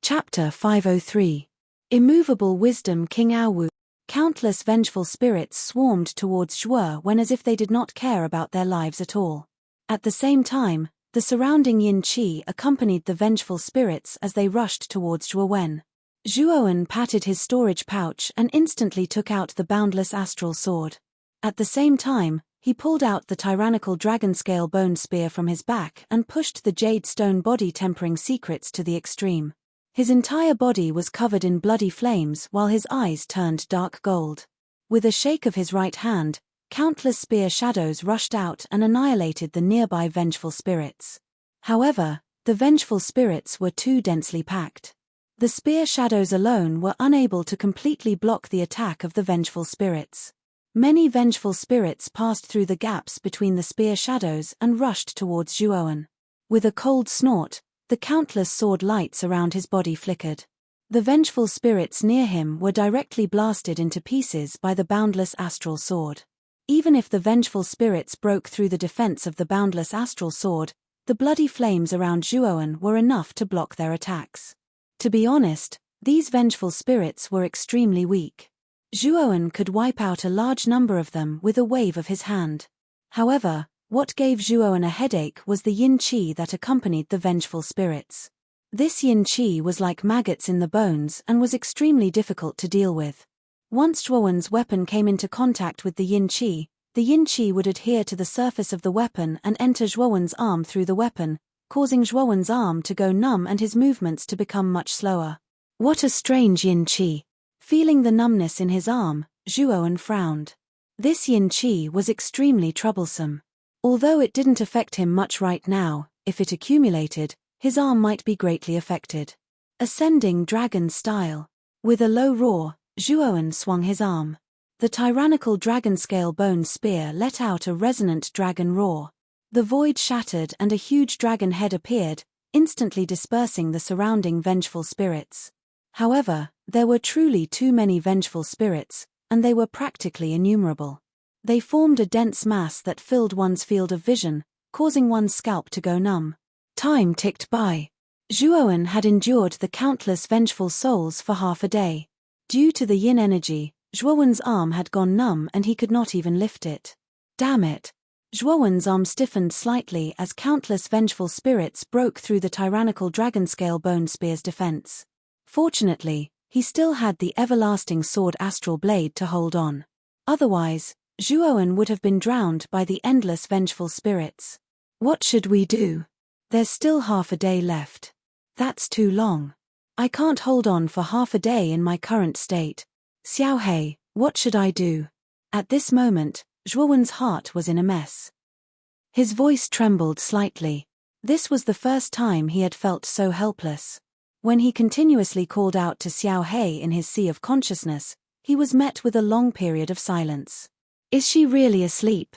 Chapter 503. Immovable Wisdom. King Aowu. Countless vengeful spirits swarmed towards Zhuo Wen as if they did not care about their lives at all. At the same time, the surrounding yin qi accompanied the vengeful spirits as they rushed towards Zhuo Wen. Zhuo Wen patted his storage pouch and instantly took out the boundless astral sword. At the same time, he pulled out the tyrannical dragon-scale bone spear from his back and pushed the jade stone body tempering secrets to the extreme. His entire body was covered in bloody flames while his eyes turned dark gold. With a shake of his right hand, countless spear shadows rushed out and annihilated the nearby vengeful spirits. However, the vengeful spirits were too densely packed. The spear shadows alone were unable to completely block the attack of the vengeful spirits. Many vengeful spirits passed through the gaps between the spear shadows and rushed towards Zhuo Wen. With a cold snort, the countless sword lights around his body flickered. The vengeful spirits near him were directly blasted into pieces by the boundless astral sword. Even if the vengeful spirits broke through the defense of the boundless astral sword, the bloody flames around Zhuo Wen were enough to block their attacks. To be honest, these vengeful spirits were extremely weak. Zhuo Wen could wipe out a large number of them with a wave of his hand. However, what gave Zhuo Wen a headache was the yin qi that accompanied the vengeful spirits. This yin qi was like maggots in the bones and was extremely difficult to deal with. Once Zhuo Wen's weapon came into contact with the yin qi would adhere to the surface of the weapon and enter Zhuo Wen's arm through the weapon, causing Zhuo Wen's arm to go numb and his movements to become much slower. What a strange yin qi! Feeling the numbness in his arm, Zhuo Wen frowned. This yin qi was extremely troublesome. Although it didn't affect him much right now, if it accumulated, his arm might be greatly affected. Ascending dragon style. With a low roar, Zhuo Wen swung his arm. The tyrannical dragon-scale bone spear let out a resonant dragon roar. The void shattered and a huge dragon head appeared, instantly dispersing the surrounding vengeful spirits. However, there were truly too many vengeful spirits, and they were practically innumerable. They formed a dense mass that filled one's field of vision, causing one's scalp to go numb. Time ticked by. Zhuo Wen had endured the countless vengeful souls for half a day. Due to the yin energy, Zhuo Wen's arm had gone numb and he could not even lift it. Damn it! Zhuo Wen's arm stiffened slightly as countless vengeful spirits broke through the tyrannical dragon-scale bone spear's defense. Fortunately, he still had the everlasting sword astral blade to hold on. Otherwise, Zhuo Wen would have been drowned by the endless vengeful spirits. What should we do? There's still half a day left. That's too long. I can't hold on for half a day in my current state. Xiao Hei, what should I do? At this moment, Zhuo Wen's heart was in a mess. His voice trembled slightly. This was the first time he had felt so helpless. When he continuously called out to Xiao Hei in his sea of consciousness, he was met with a long period of silence. Is she really asleep?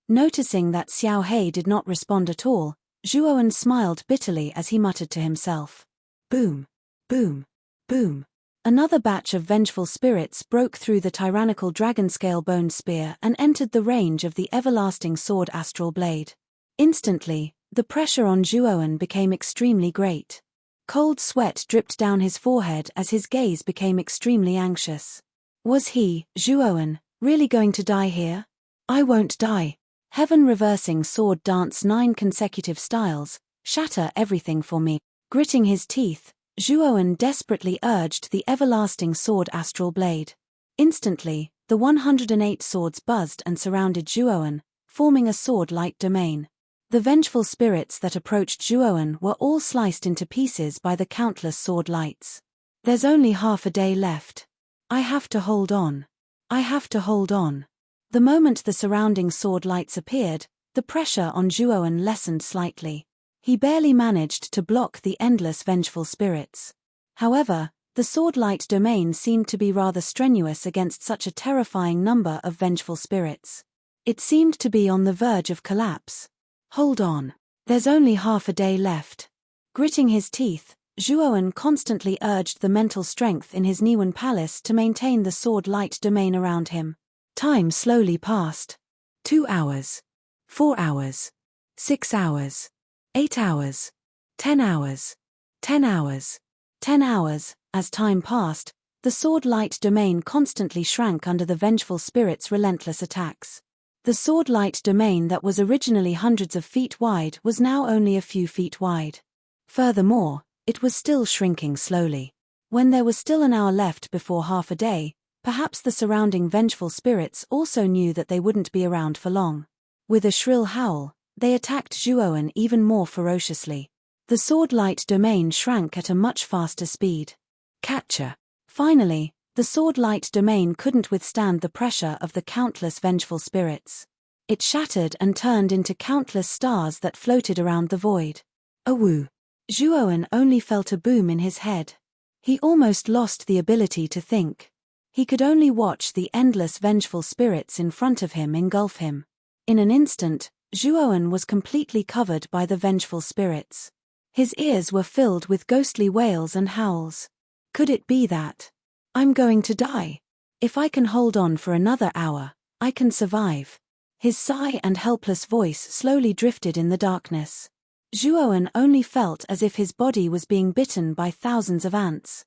Noticing that Xiao Hei did not respond at all, Zhuo Wen smiled bitterly as he muttered to himself. Boom! Boom! Boom! Another batch of vengeful spirits broke through the tyrannical dragon-scale bone spear and entered the range of the everlasting sword astral blade. Instantly, the pressure on Zhuo Wen became extremely great. Cold sweat dripped down his forehead as his gaze became extremely anxious. Was he, Zhuo Wen, really going to die here? I won't die. Heaven reversing sword dance 9 consecutive styles, shatter everything for me. Gritting his teeth, Zhuowen desperately urged the everlasting sword astral blade. Instantly, the 108 swords buzzed and surrounded Zhuowen, forming a sword-light domain. The vengeful spirits that approached Zhuowen were all sliced into pieces by the countless sword lights. There's only half a day left. I have to hold on. I have to hold on. The moment the surrounding sword lights appeared, the pressure on Zhuowen lessened slightly. He barely managed to block the endless vengeful spirits. However, the sword-light domain seemed to be rather strenuous against such a terrifying number of vengeful spirits. It seemed to be on the verge of collapse. Hold on. There's only half a day left. Gritting his teeth, Zhuowen constantly urged the mental strength in his Niwen palace to maintain the sword-light domain around him. Time slowly passed. 2 hours. 4 hours. 6 hours. 8 hours. 10 hours. 10 hours. 10 hours. As time passed, the sword-light domain constantly shrank under the vengeful spirit's relentless attacks. The sword-light domain that was originally hundreds of feet wide was now only a few feet wide. Furthermore, it was still shrinking slowly. When there was still an hour left before half a day, perhaps the surrounding vengeful spirits also knew that they wouldn't be around for long. With a shrill howl, they attacked Zhuowen even more ferociously. The sword-light domain shrank at a much faster speed. Catcher. Finally, the sword-light domain couldn't withstand the pressure of the countless vengeful spirits. It shattered and turned into countless stars that floated around the void. Awoo! Zhuowen only felt a boom in his head. He almost lost the ability to think. He could only watch the endless vengeful spirits in front of him engulf him. In an instant, Zhuowen was completely covered by the vengeful spirits. His ears were filled with ghostly wails and howls. Could it be that? I'm going to die. If I can hold on for another hour, I can survive. His sigh and helpless voice slowly drifted in the darkness. Zhuowen only felt as if his body was being bitten by thousands of ants.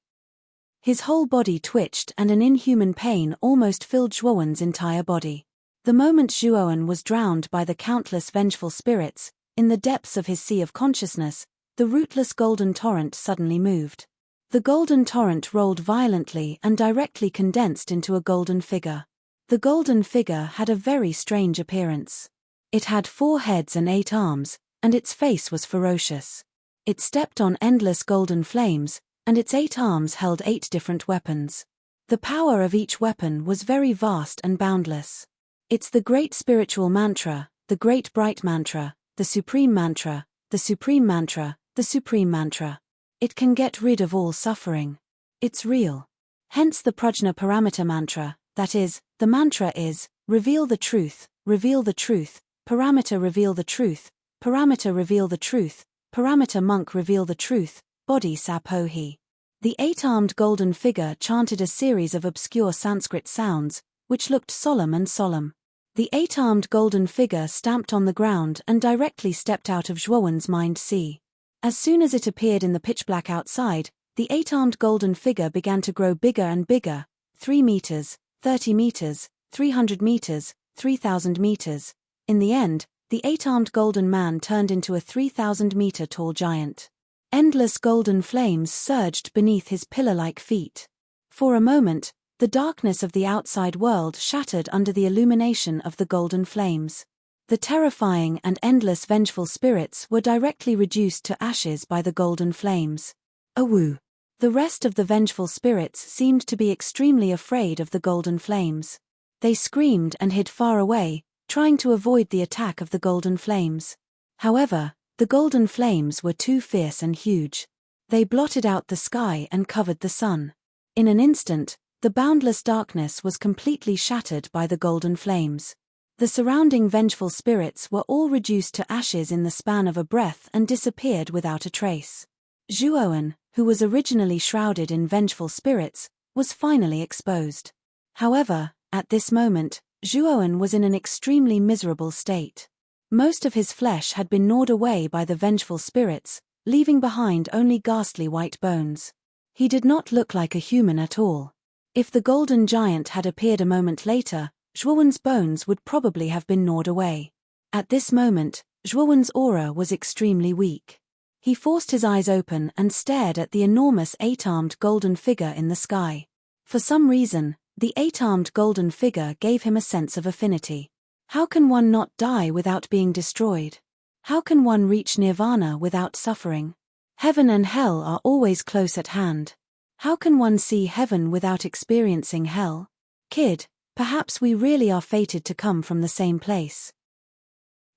His whole body twitched and an inhuman pain almost filled Zhuowen's entire body. The moment Zhuowen was drowned by the countless vengeful spirits, in the depths of his sea of consciousness, the rootless golden torrent suddenly moved. The golden torrent rolled violently and directly condensed into a golden figure. The golden figure had a very strange appearance. It had 4 heads and 8 arms, and its face was ferocious. It stepped on endless golden flames, and its 8 arms held 8 different weapons. The power of each weapon was very vast and boundless. It's the great spiritual mantra, the great bright mantra, the supreme mantra, the supreme mantra, the supreme mantra. It can get rid of all suffering. It's real. Hence the Prajna Parameter mantra, that is, the mantra is, reveal the truth, parameter reveal the truth, parameter reveal the truth, parameter monk reveal the truth, body sapohi. The 8-armed golden figure chanted a series of obscure Sanskrit sounds, which looked solemn and solemn. The 8-armed golden figure stamped on the ground and directly stepped out of Zhuowen's mind sea. As soon as it appeared in the pitch black outside, the 8-armed golden figure began to grow bigger and bigger, 3 meters, 30 meters, 300 meters, 3,000 meters. In the end, the 8-armed golden man turned into a 3,000-meter tall giant. Endless golden flames surged beneath his pillar-like feet. For a moment, the darkness of the outside world shattered under the illumination of the golden flames. The terrifying and endless vengeful spirits were directly reduced to ashes by the golden flames. Awoo! The rest of the vengeful spirits seemed to be extremely afraid of the golden flames. They screamed and hid far away, trying to avoid the attack of the golden flames. However, the golden flames were too fierce and huge. They blotted out the sky and covered the sun. In an instant, the boundless darkness was completely shattered by the golden flames. The surrounding vengeful spirits were all reduced to ashes in the span of a breath and disappeared without a trace. Zhuowen, who was originally shrouded in vengeful spirits, was finally exposed. However, at this moment, Zhuowen was in an extremely miserable state. Most of his flesh had been gnawed away by the vengeful spirits, leaving behind only ghastly white bones. He did not look like a human at all. If the golden giant had appeared a moment later, Zhuowen's bones would probably have been gnawed away. At this moment, Zhuowen's aura was extremely weak. He forced his eyes open and stared at the enormous eight-armed golden figure in the sky. For some reason, the eight-armed golden figure gave him a sense of affinity. How can one not die without being destroyed? How can one reach nirvana without suffering? Heaven and hell are always close at hand. How can one see heaven without experiencing hell? Kid, perhaps we really are fated to come from the same place.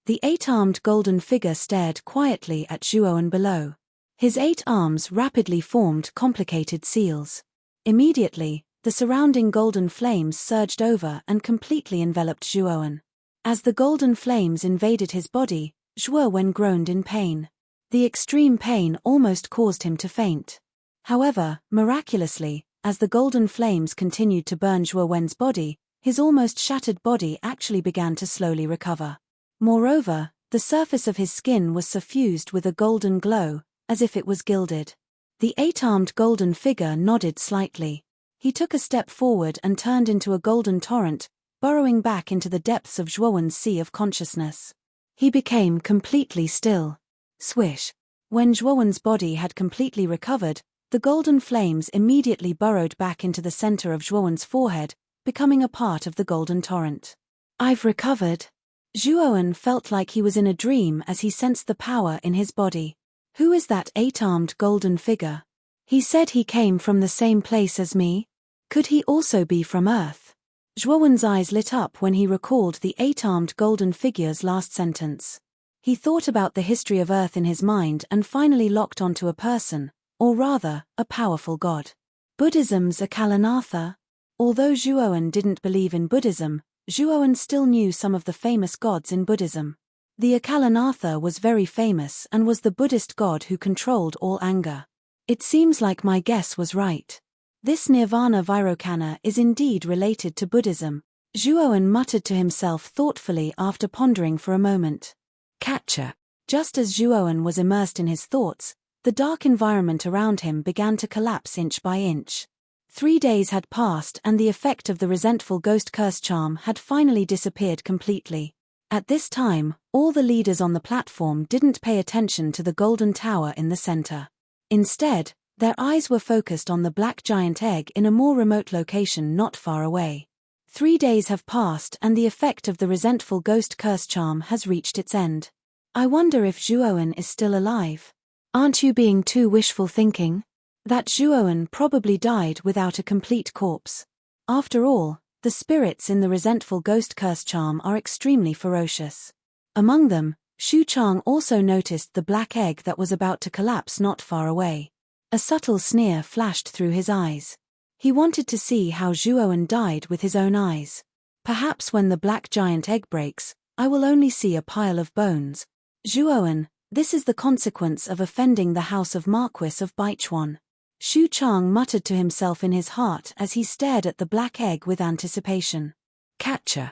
The eight-armed golden figure stared quietly at Zhuowen below. His 8 arms rapidly formed complicated seals. Immediately, the surrounding golden flames surged over and completely enveloped Zhuowen. As the golden flames invaded his body, Zhuowen groaned in pain. The extreme pain almost caused him to faint. However, miraculously, as the golden flames continued to burn Zhuowen's body, his almost shattered body actually began to slowly recover. Moreover, the surface of his skin was suffused with a golden glow, as if it was gilded. The 8-armed golden figure nodded slightly. He took a step forward and turned into a golden torrent, burrowing back into the depths of Zhuowen's sea of consciousness. He became completely still. Swish. When Zhuowen's body had completely recovered, the golden flames immediately burrowed back into the center of Zhuowen's forehead, becoming a part of the golden torrent. I've recovered. Zhuowen felt like he was in a dream as he sensed the power in his body. Who is that 8-armed golden figure? He said he came from the same place as me. Could he also be from Earth? Zhuowen's eyes lit up when he recalled the 8-armed golden figure's last sentence. He thought about the history of Earth in his mind and finally locked onto a person, or rather, a powerful god. Buddhism's Akalanatha. Although Zhuowen didn't believe in Buddhism, Zhuowen still knew some of the famous gods in Buddhism. The Akalanatha was very famous and was the Buddhist god who controlled all anger. It seems like my guess was right. This Nirvana Vairocana is indeed related to Buddhism, Zhuowen muttered to himself thoughtfully after pondering for a moment. Catcher. Just as Zhuowen was immersed in his thoughts, the dark environment around him began to collapse inch by inch. 3 days had passed and the effect of the resentful ghost curse charm had finally disappeared completely. At this time, all the leaders on the platform didn't pay attention to the golden tower in the center. Instead, their eyes were focused on the black giant egg in a more remote location not far away. 3 days have passed and the effect of the resentful ghost curse charm has reached its end. I wonder if Zhuowen is still alive. Aren't you being too wishful thinking? That Zhuowen probably died without a complete corpse. After all, the spirits in the resentful ghost curse charm are extremely ferocious. Among them, Xu Chang also noticed the black egg that was about to collapse not far away. A subtle sneer flashed through his eyes. He wanted to see how Zhuowen died with his own eyes. Perhaps when the black giant egg breaks, I will only see a pile of bones. Zhuowen, this is the consequence of offending the house of Marquis of Baichuan. Xu Chang muttered to himself in his heart as he stared at the black egg with anticipation. Catcher.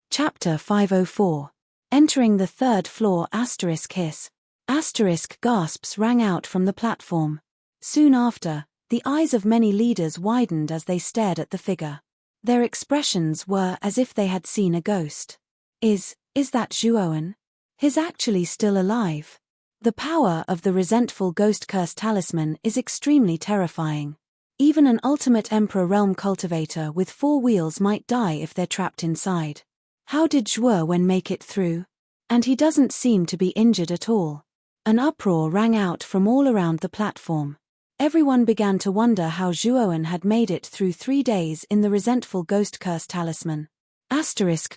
Chapter 504. Entering the 3rd floor hiss. Gasps rang out from the platform. Soon after, the eyes of many leaders widened as they stared at the figure. Their expressions were as if they had seen a ghost. Is that Zhuowen? He's actually still alive. The power of the resentful ghost curse talisman is extremely terrifying. Even an ultimate Emperor realm cultivator with 4 wheels might die if they're trapped inside. How did Zhuowen make it through? And he doesn't seem to be injured at all. An uproar rang out from all around the platform. Everyone began to wonder how Zhuowen had made it through 3 days in the resentful ghost curse talisman.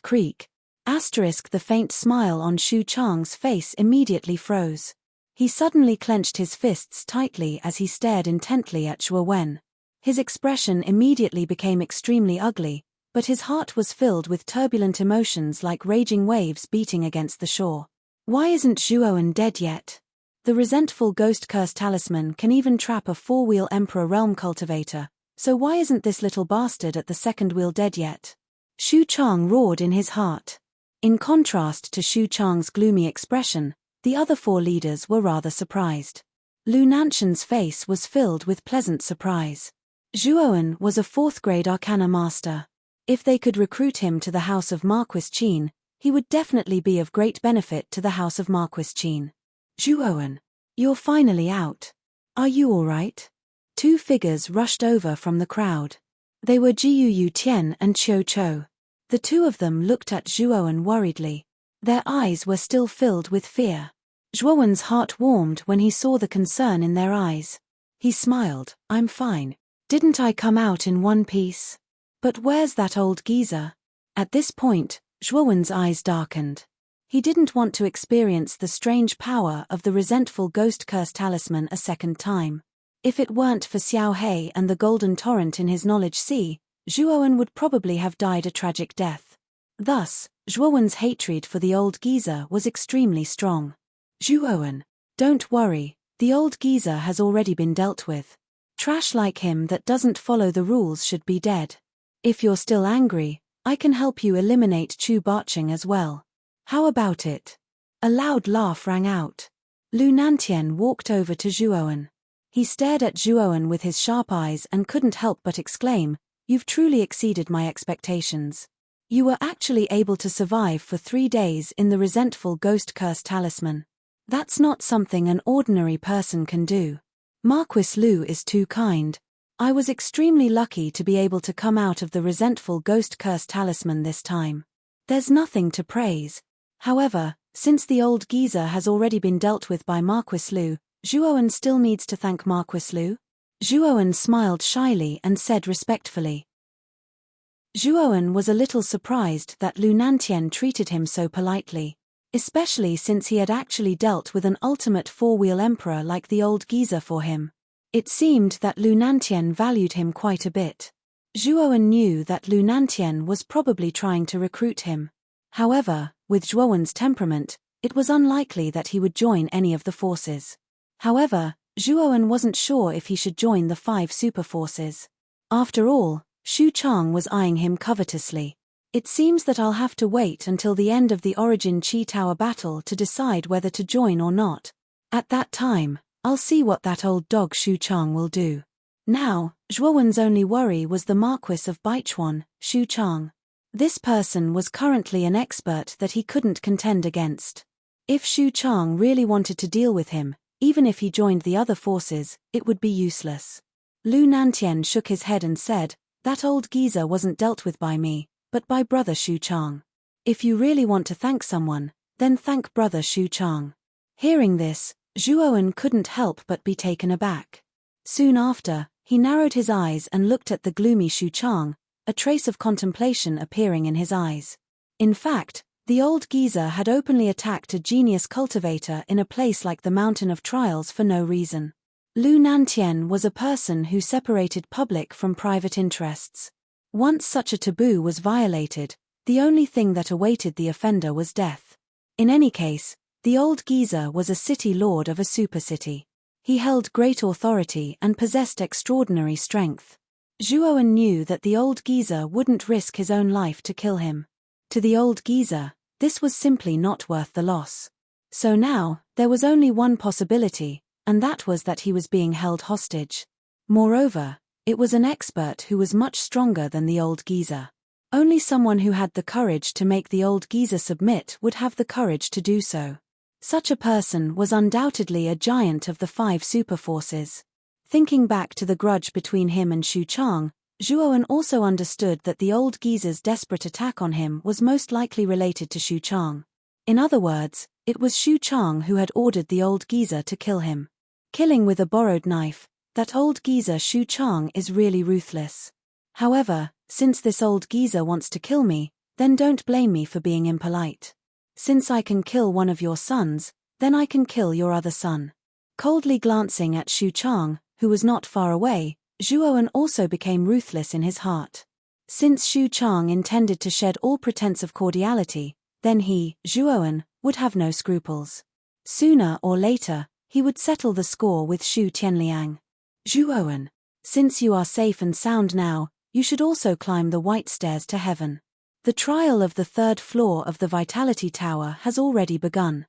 Creak. The faint smile on Xu Chang's face immediately froze. He suddenly clenched his fists tightly as he stared intently at Zhuowen. His expression immediately became extremely ugly, but his heart was filled with turbulent emotions like raging waves beating against the shore. Why isn't Zhuowen dead yet? The resentful ghost curse talisman can even trap a 4-wheel Emperor realm cultivator, so why isn't this little bastard at the 2nd wheel dead yet? Xu Chang roared in his heart. In contrast to Xu Chang's gloomy expression, the other 4 leaders were rather surprised. Lu Nanshan's face was filled with pleasant surprise. Zhuowen was a 4th-grade arcana master. If they could recruit him to the house of Marquis Qin, he would definitely be of great benefit to the house of Marquis Qin. Zhuowen, you're finally out. Are you all right? Two figures rushed over from the crowd. They were Jiu Tian and Qiu Chou. The two of them looked at Zhuowen worriedly. Their eyes were still filled with fear. Zhuowen's heart warmed when he saw the concern in their eyes. He smiled. I'm fine. Didn't I come out in one piece? But where's that old geezer? At this point, Zhuowen's eyes darkened. He didn't want to experience the strange power of the resentful ghost curse talisman a second time. If it weren't for Xiao He and the golden torrent in his knowledge sea, Zhuowen would probably have died a tragic death. Thus, Zhuowen's hatred for the old geezer was extremely strong. Zhuowen, don't worry, the old geezer has already been dealt with. Trash like him that doesn't follow the rules should be dead. If you're still angry, I can help you eliminate Chu Barching as well. How about it? A loud laugh rang out. Lu Nantian walked over to Zhuowen. He stared at Zhuowen with his sharp eyes and couldn't help but exclaim, "You've truly exceeded my expectations. You were actually able to survive for 3 days in the resentful ghost curse talisman. That's not something an ordinary person can do. Marquis Lu is too kind. I was extremely lucky to be able to come out of the resentful ghost curse talisman this time. There's nothing to praise. However, since the old geezer has already been dealt with by Marquis Lu, Zhuowen still needs to thank Marquis Lu." Zhuowen smiled shyly and said respectfully. Zhuowen was a little surprised that Lu Nantian treated him so politely, especially since he had actually dealt with an ultimate four-wheel emperor like the old geezer for him. It seemed that Lu Nantian valued him quite a bit. Zhuowen knew that Lu Nantian was probably trying to recruit him. However, with Zhuowen's temperament, it was unlikely that he would join any of the forces. However, Zhuowen wasn't sure if he should join the 5 super forces. After all, Xu Chang was eyeing him covetously. It seems that I'll have to wait until the end of the Origin Qi Tower battle to decide whether to join or not. At that time, I'll see what that old dog Xu Chang will do. Now, Zhuowen's only worry was the Marquis of Baichuan, Xu Chang. This person was currently an expert that he couldn't contend against. If Xu Chang really wanted to deal with him, even if he joined the other forces, it would be useless. Lu Nantian shook his head and said, "That old geezer wasn't dealt with by me, but by brother Xu Chang. If you really want to thank someone, then thank brother Xu Chang." Hearing this, Zhuowen couldn't help but be taken aback. Soon after, he narrowed his eyes and looked at the gloomy Xu Chang, a trace of contemplation appearing in his eyes. In fact, the old geezer had openly attacked a genius cultivator in a place like the Mountain of Trials for no reason. Lu Nantian was a person who separated public from private interests. Once such a taboo was violated, the only thing that awaited the offender was death. In any case, the old geezer was a city lord of a supercity. He held great authority and possessed extraordinary strength. Zhuowen knew that the old geezer wouldn't risk his own life to kill him. To the old geezer, this was simply not worth the loss. So now, there was only one possibility, and that was that he was being held hostage. Moreover, it was an expert who was much stronger than the old geezer. Only someone who had the courage to make the old geezer submit would have the courage to do so. Such a person was undoubtedly a giant of the 5 superforces. Thinking back to the grudge between him and Xu Chang, Zhuowen also understood that the old geezer's desperate attack on him was most likely related to Xu Chang. In other words, it was Xu Chang who had ordered the old geezer to kill him. Killing with a borrowed knife, that old geezer Xu Chang is really ruthless. However, since this old geezer wants to kill me, then don't blame me for being impolite. Since I can kill one of your sons, then I can kill your other son. Coldly glancing at Xu Chang, who was not far away, Zhuowen also became ruthless in his heart. Since Xu Chang intended to shed all pretense of cordiality, then he, Zhuowen, would have no scruples. Sooner or later, he would settle the score with Xu Tianliang. Zhuowen, since you are safe and sound now, you should also climb the white stairs to heaven. The trial of the 3rd floor of the Vitality Tower has already begun.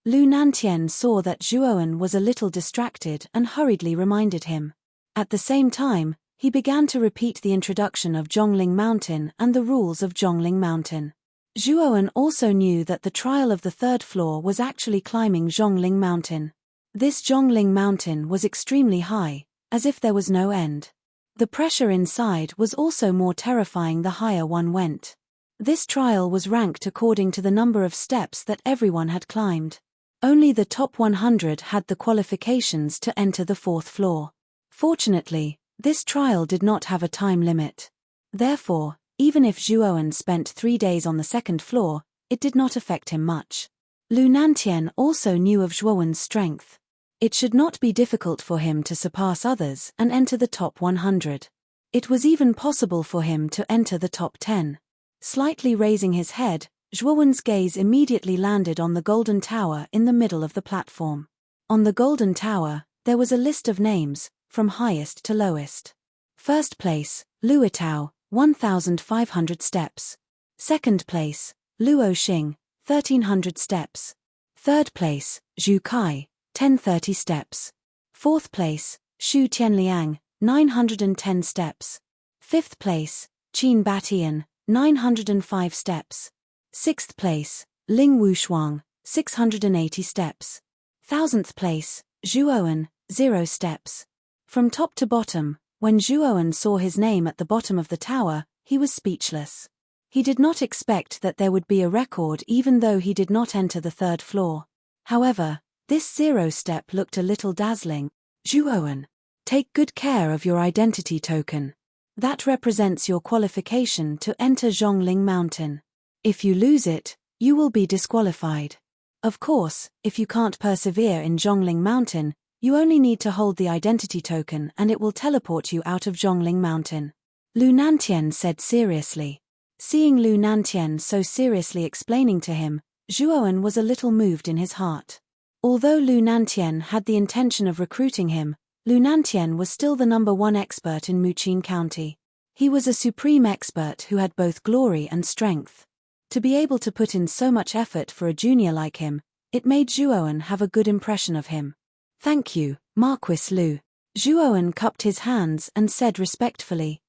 Lu Nantian saw that Zhuowen was a little distracted and hurriedly reminded him. At the same time, he began to repeat the introduction of Zhongling Mountain and the rules of Zhongling Mountain. Zhuowen also knew that the trial of the third floor was actually climbing Zhongling Mountain. This Zhongling Mountain was extremely high, as if there was no end. The pressure inside was also more terrifying the higher one went. This trial was ranked according to the number of steps that everyone had climbed. Only the top 100 had the qualifications to enter the fourth floor. Fortunately, this trial did not have a time limit. Therefore, even if Zhuowen spent 3 days on the second floor, it did not affect him much. Lu Nantian also knew of Zhuowen's strength. It should not be difficult for him to surpass others and enter the top 100. It was even possible for him to enter the top 10. Slightly raising his head, Zhuowen's gaze immediately landed on the golden tower in the middle of the platform. On the golden tower, there was a list of names, from highest to lowest. First place, Luitao, 1,500 steps. Second place, Luo Xing, 1,300 steps. Third place, Zhu Kai, 1,030 steps. Fourth place, Xu Tianliang, 910 steps. Fifth place, Qin Batian, 905 steps. Sixth place, Ling Wushuang, 680 steps. 1000th place, Zhuowen, 0 steps. From top to bottom, when Zhuowen saw his name at the bottom of the tower, he was speechless. He did not expect that there would be a record even though he did not enter the third floor. However, this 0 step looked a little dazzling. Zhuowen, take good care of your identity token. That represents your qualification to enter Zhongling Mountain. If you lose it, you will be disqualified. Of course, if you can't persevere in Zhongling Mountain, you only need to hold the identity token and it will teleport you out of Zhongling Mountain. Lu Nantian said seriously. Seeing Lu Nantian so seriously explaining to him, Zhuowen was a little moved in his heart. Although Lu Nantian had the intention of recruiting him, Lu Nantian was still the #1 expert in Muqin County. He was a supreme expert who had both glory and strength. To be able to put in so much effort for a junior like him, it made Zhuowen have a good impression of him. Thank you, Marquis Lu. Zhuowen cupped his hands and said respectfully.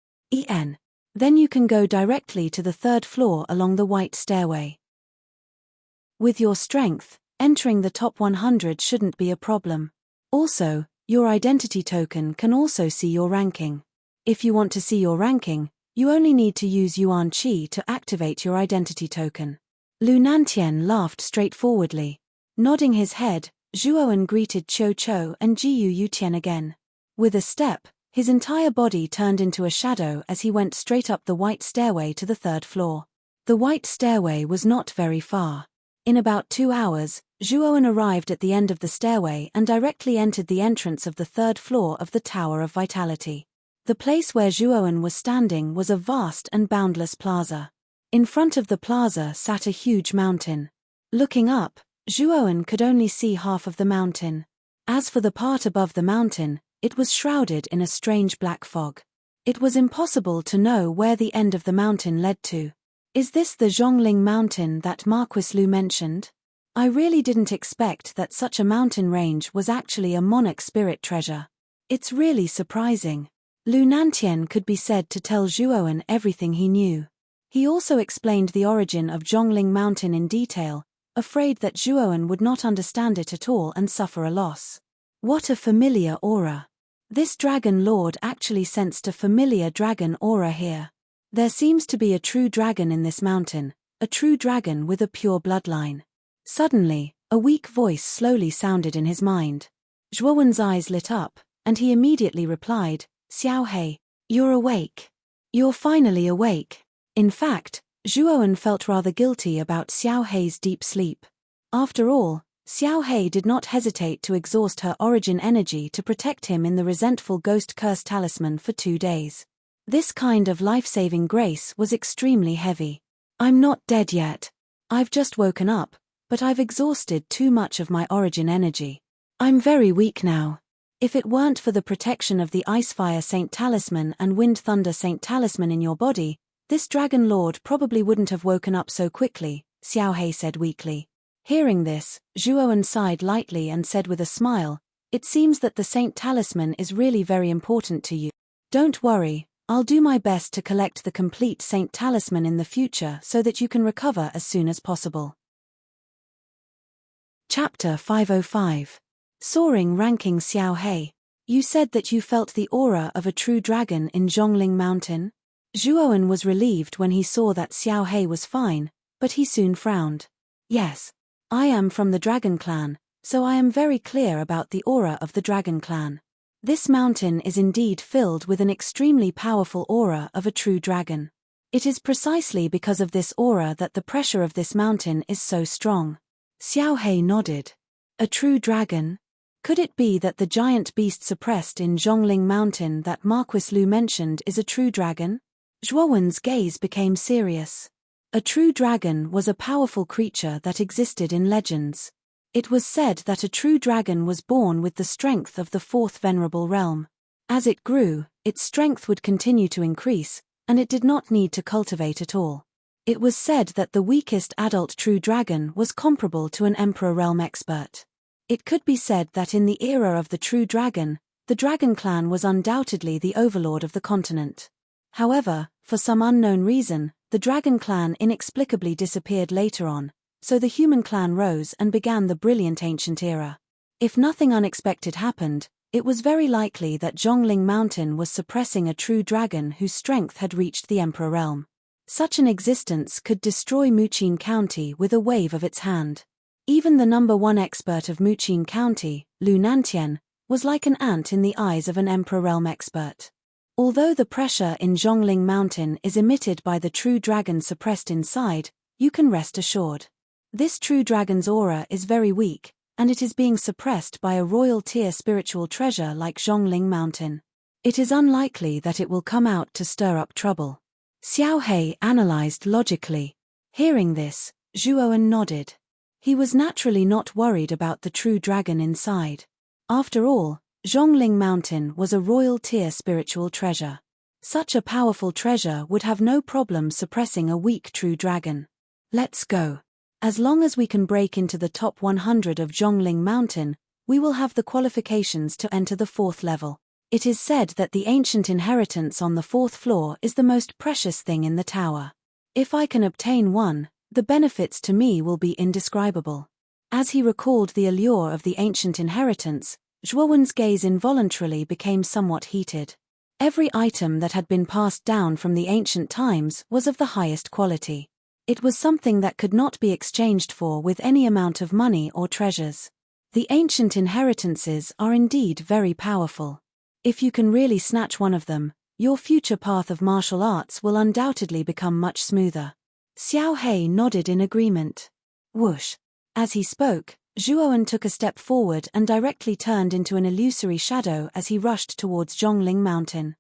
Then you can go directly to the third floor along the white stairway. With your strength, entering the top 100 shouldn't be a problem. Also, your identity token can also see your ranking. If you want to see your ranking, you only need to use Yuan Qi to activate your identity token. Lu Nantian laughed straightforwardly. Nodding his head, Zhuowen greeted Qiu Chou and Jiyu Yutian again. With a step, his entire body turned into a shadow as he went straight up the white stairway to the third floor. The white stairway was not very far. In about 2 hours, Zhuowen arrived at the end of the stairway and directly entered the entrance of the third floor of the Tower of Vitality. The place where Zhuowen was standing was a vast and boundless plaza. In front of the plaza sat a huge mountain. Looking up, Zhuowen could only see half of the mountain. As for the part above the mountain, it was shrouded in a strange black fog. It was impossible to know where the end of the mountain led to. Is this the Zhongling Mountain that Marquis Lu mentioned? I really didn't expect that such a mountain range was actually a monarch spirit treasure. It's really surprising. Lu Nantian could be said to tell Zhuowen everything he knew. He also explained the origin of Zhongling Mountain in detail, afraid that Zhuowen would not understand it at all and suffer a loss. What a familiar aura. This dragon lord actually sensed a familiar dragon aura here. There seems to be a true dragon in this mountain, a true dragon with a pure bloodline. Suddenly, a weak voice slowly sounded in his mind. Zhuowen's eyes lit up, and he immediately replied, Xiao Hei, you're awake. You're finally awake. In fact, Zhuowen felt rather guilty about Xiao Hei's deep sleep. After all, Xiao Hei did not hesitate to exhaust her origin energy to protect him in the resentful ghost curse talisman for 2 days. This kind of life-saving grace was extremely heavy. I'm not dead yet. I've just woken up, but I've exhausted too much of my origin energy. I'm very weak now. If it weren't for the protection of the Icefire Saint Talisman and Wind Thunder Saint Talisman in your body, this Dragon Lord probably wouldn't have woken up so quickly, Xiao Hei said weakly. Hearing this, Zhuowen sighed lightly and said with a smile, it seems that the Saint Talisman is really very important to you. Don't worry, I'll do my best to collect the complete Saint Talisman in the future so that you can recover as soon as possible. Chapter 505. Soaring Ranking Xiao Hei. You said that you felt the aura of a true dragon in Zhongling Mountain? Zhuowen was relieved when he saw that Xiao Hei was fine, but he soon frowned. Yes. I am from the Dragon Clan, so I am very clear about the aura of the Dragon Clan. This mountain is indeed filled with an extremely powerful aura of a true dragon. It is precisely because of this aura that the pressure of this mountain is so strong. Xiao Hei nodded. A true dragon? Could it be that the giant beast suppressed in Zhongling Mountain that Marquis Lu mentioned is a true dragon? Zhuowen's gaze became serious. A true dragon was a powerful creature that existed in legends. It was said that a true dragon was born with the strength of the fourth venerable realm. As it grew, its strength would continue to increase, and it did not need to cultivate at all. It was said that the weakest adult true dragon was comparable to an emperor realm expert. It could be said that in the era of the true dragon, the Dragon Clan was undoubtedly the overlord of the continent. However, for some unknown reason, the Dragon Clan inexplicably disappeared later on, so the human clan rose and began the brilliant ancient era. If nothing unexpected happened, it was very likely that Zhongling Mountain was suppressing a true dragon whose strength had reached the emperor realm. Such an existence could destroy Muqin County with a wave of its hand. Even the number one expert of Muqin County, Lu Nantian, was like an ant in the eyes of an emperor realm expert. Although the pressure in Zhongling Mountain is emitted by the true dragon suppressed inside, you can rest assured. This true dragon's aura is very weak, and it is being suppressed by a royal tier spiritual treasure like Zhongling Mountain. It is unlikely that it will come out to stir up trouble. Xiao Hei analyzed logically. Hearing this, Zhuowen nodded. He was naturally not worried about the true dragon inside. After all, Zhongling Mountain was a royal tier spiritual treasure. Such a powerful treasure would have no problem suppressing a weak true dragon. Let's go. As long as we can break into the top 100 of Zhongling Mountain, we will have the qualifications to enter the 4th level. It is said that the ancient inheritance on the 4th floor is the most precious thing in the tower. If I can obtain one, the benefits to me will be indescribable. As he recalled the allure of the ancient inheritance, Zhuowen's gaze involuntarily became somewhat heated. Every item that had been passed down from the ancient times was of the highest quality. It was something that could not be exchanged for with any amount of money or treasures. The ancient inheritances are indeed very powerful. If you can really snatch one of them, your future path of martial arts will undoubtedly become much smoother. Xiao Hei nodded in agreement. Whoosh! As he spoke, Zhuowen took a step forward and directly turned into an illusory shadow as he rushed towards Zhongling Mountain.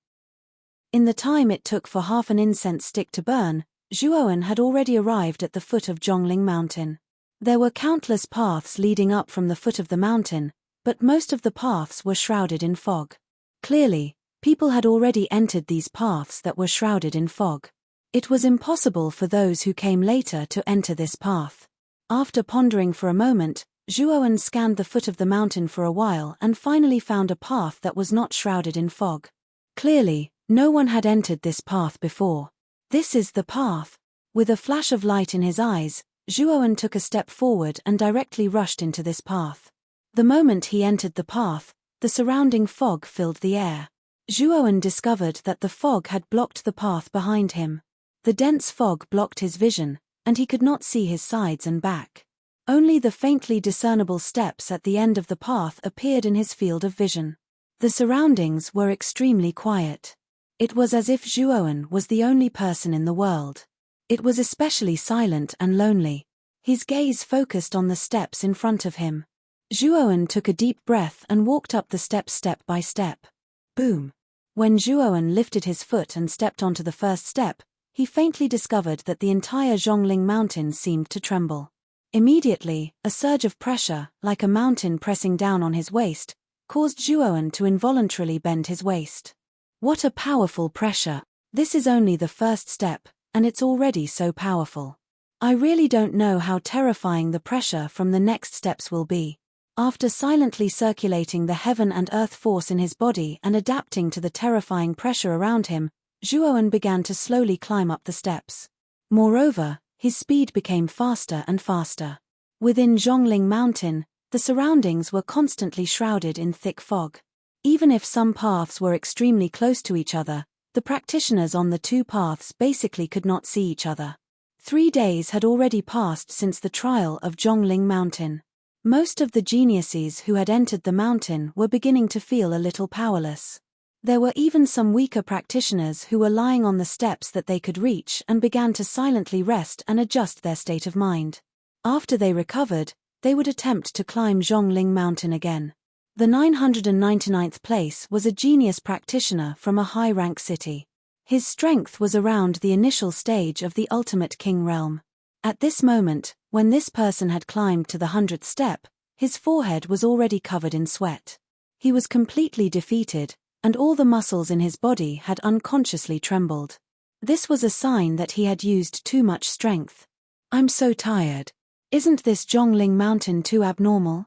In the time it took for half an incense stick to burn, Zhuowen had already arrived at the foot of Zhongling Mountain. There were countless paths leading up from the foot of the mountain, but most of the paths were shrouded in fog. Clearly, people had already entered these paths that were shrouded in fog. It was impossible for those who came later to enter this path. After pondering for a moment, Zhuowen scanned the foot of the mountain for a while and finally found a path that was not shrouded in fog. Clearly, no one had entered this path before. This is the path. With a flash of light in his eyes, Zhuowen took a step forward and directly rushed into this path. The moment he entered the path, the surrounding fog filled the air. Zhuowen discovered that the fog had blocked the path behind him. The dense fog blocked his vision, and he could not see his sides and back. Only the faintly discernible steps at the end of the path appeared in his field of vision. The surroundings were extremely quiet. It was as if Zhuowen was the only person in the world. It was especially silent and lonely. His gaze focused on the steps in front of him. Zhuowen took a deep breath and walked up the steps step by step. Boom! When Zhuowen lifted his foot and stepped onto the first step, he faintly discovered that the entire Zhongling Mountain seemed to tremble. Immediately, a surge of pressure, like a mountain pressing down on his waist, caused Zhuowen to involuntarily bend his waist. What a powerful pressure! This is only the first step, and it's already so powerful. I really don't know how terrifying the pressure from the next steps will be. After silently circulating the heaven and earth force in his body and adapting to the terrifying pressure around him, Zhuoan began to slowly climb up the steps. Moreover, his speed became faster and faster. Within Zhongling Mountain, the surroundings were constantly shrouded in thick fog. Even if some paths were extremely close to each other, the practitioners on the two paths basically could not see each other. 3 days had already passed since the trial of Zhongling Mountain. Most of the geniuses who had entered the mountain were beginning to feel a little powerless. There were even some weaker practitioners who were lying on the steps that they could reach and began to silently rest and adjust their state of mind. After they recovered, they would attempt to climb Zhongling Mountain again. The 999th place was a genius practitioner from a high-rank city. His strength was around the initial stage of the ultimate king realm. At this moment, when this person had climbed to the 100th step, his forehead was already covered in sweat. He was completely defeated, and all the muscles in his body had unconsciously trembled. This was a sign that he had used too much strength. "I'm so tired. Isn't this Zhongling Mountain too abnormal?"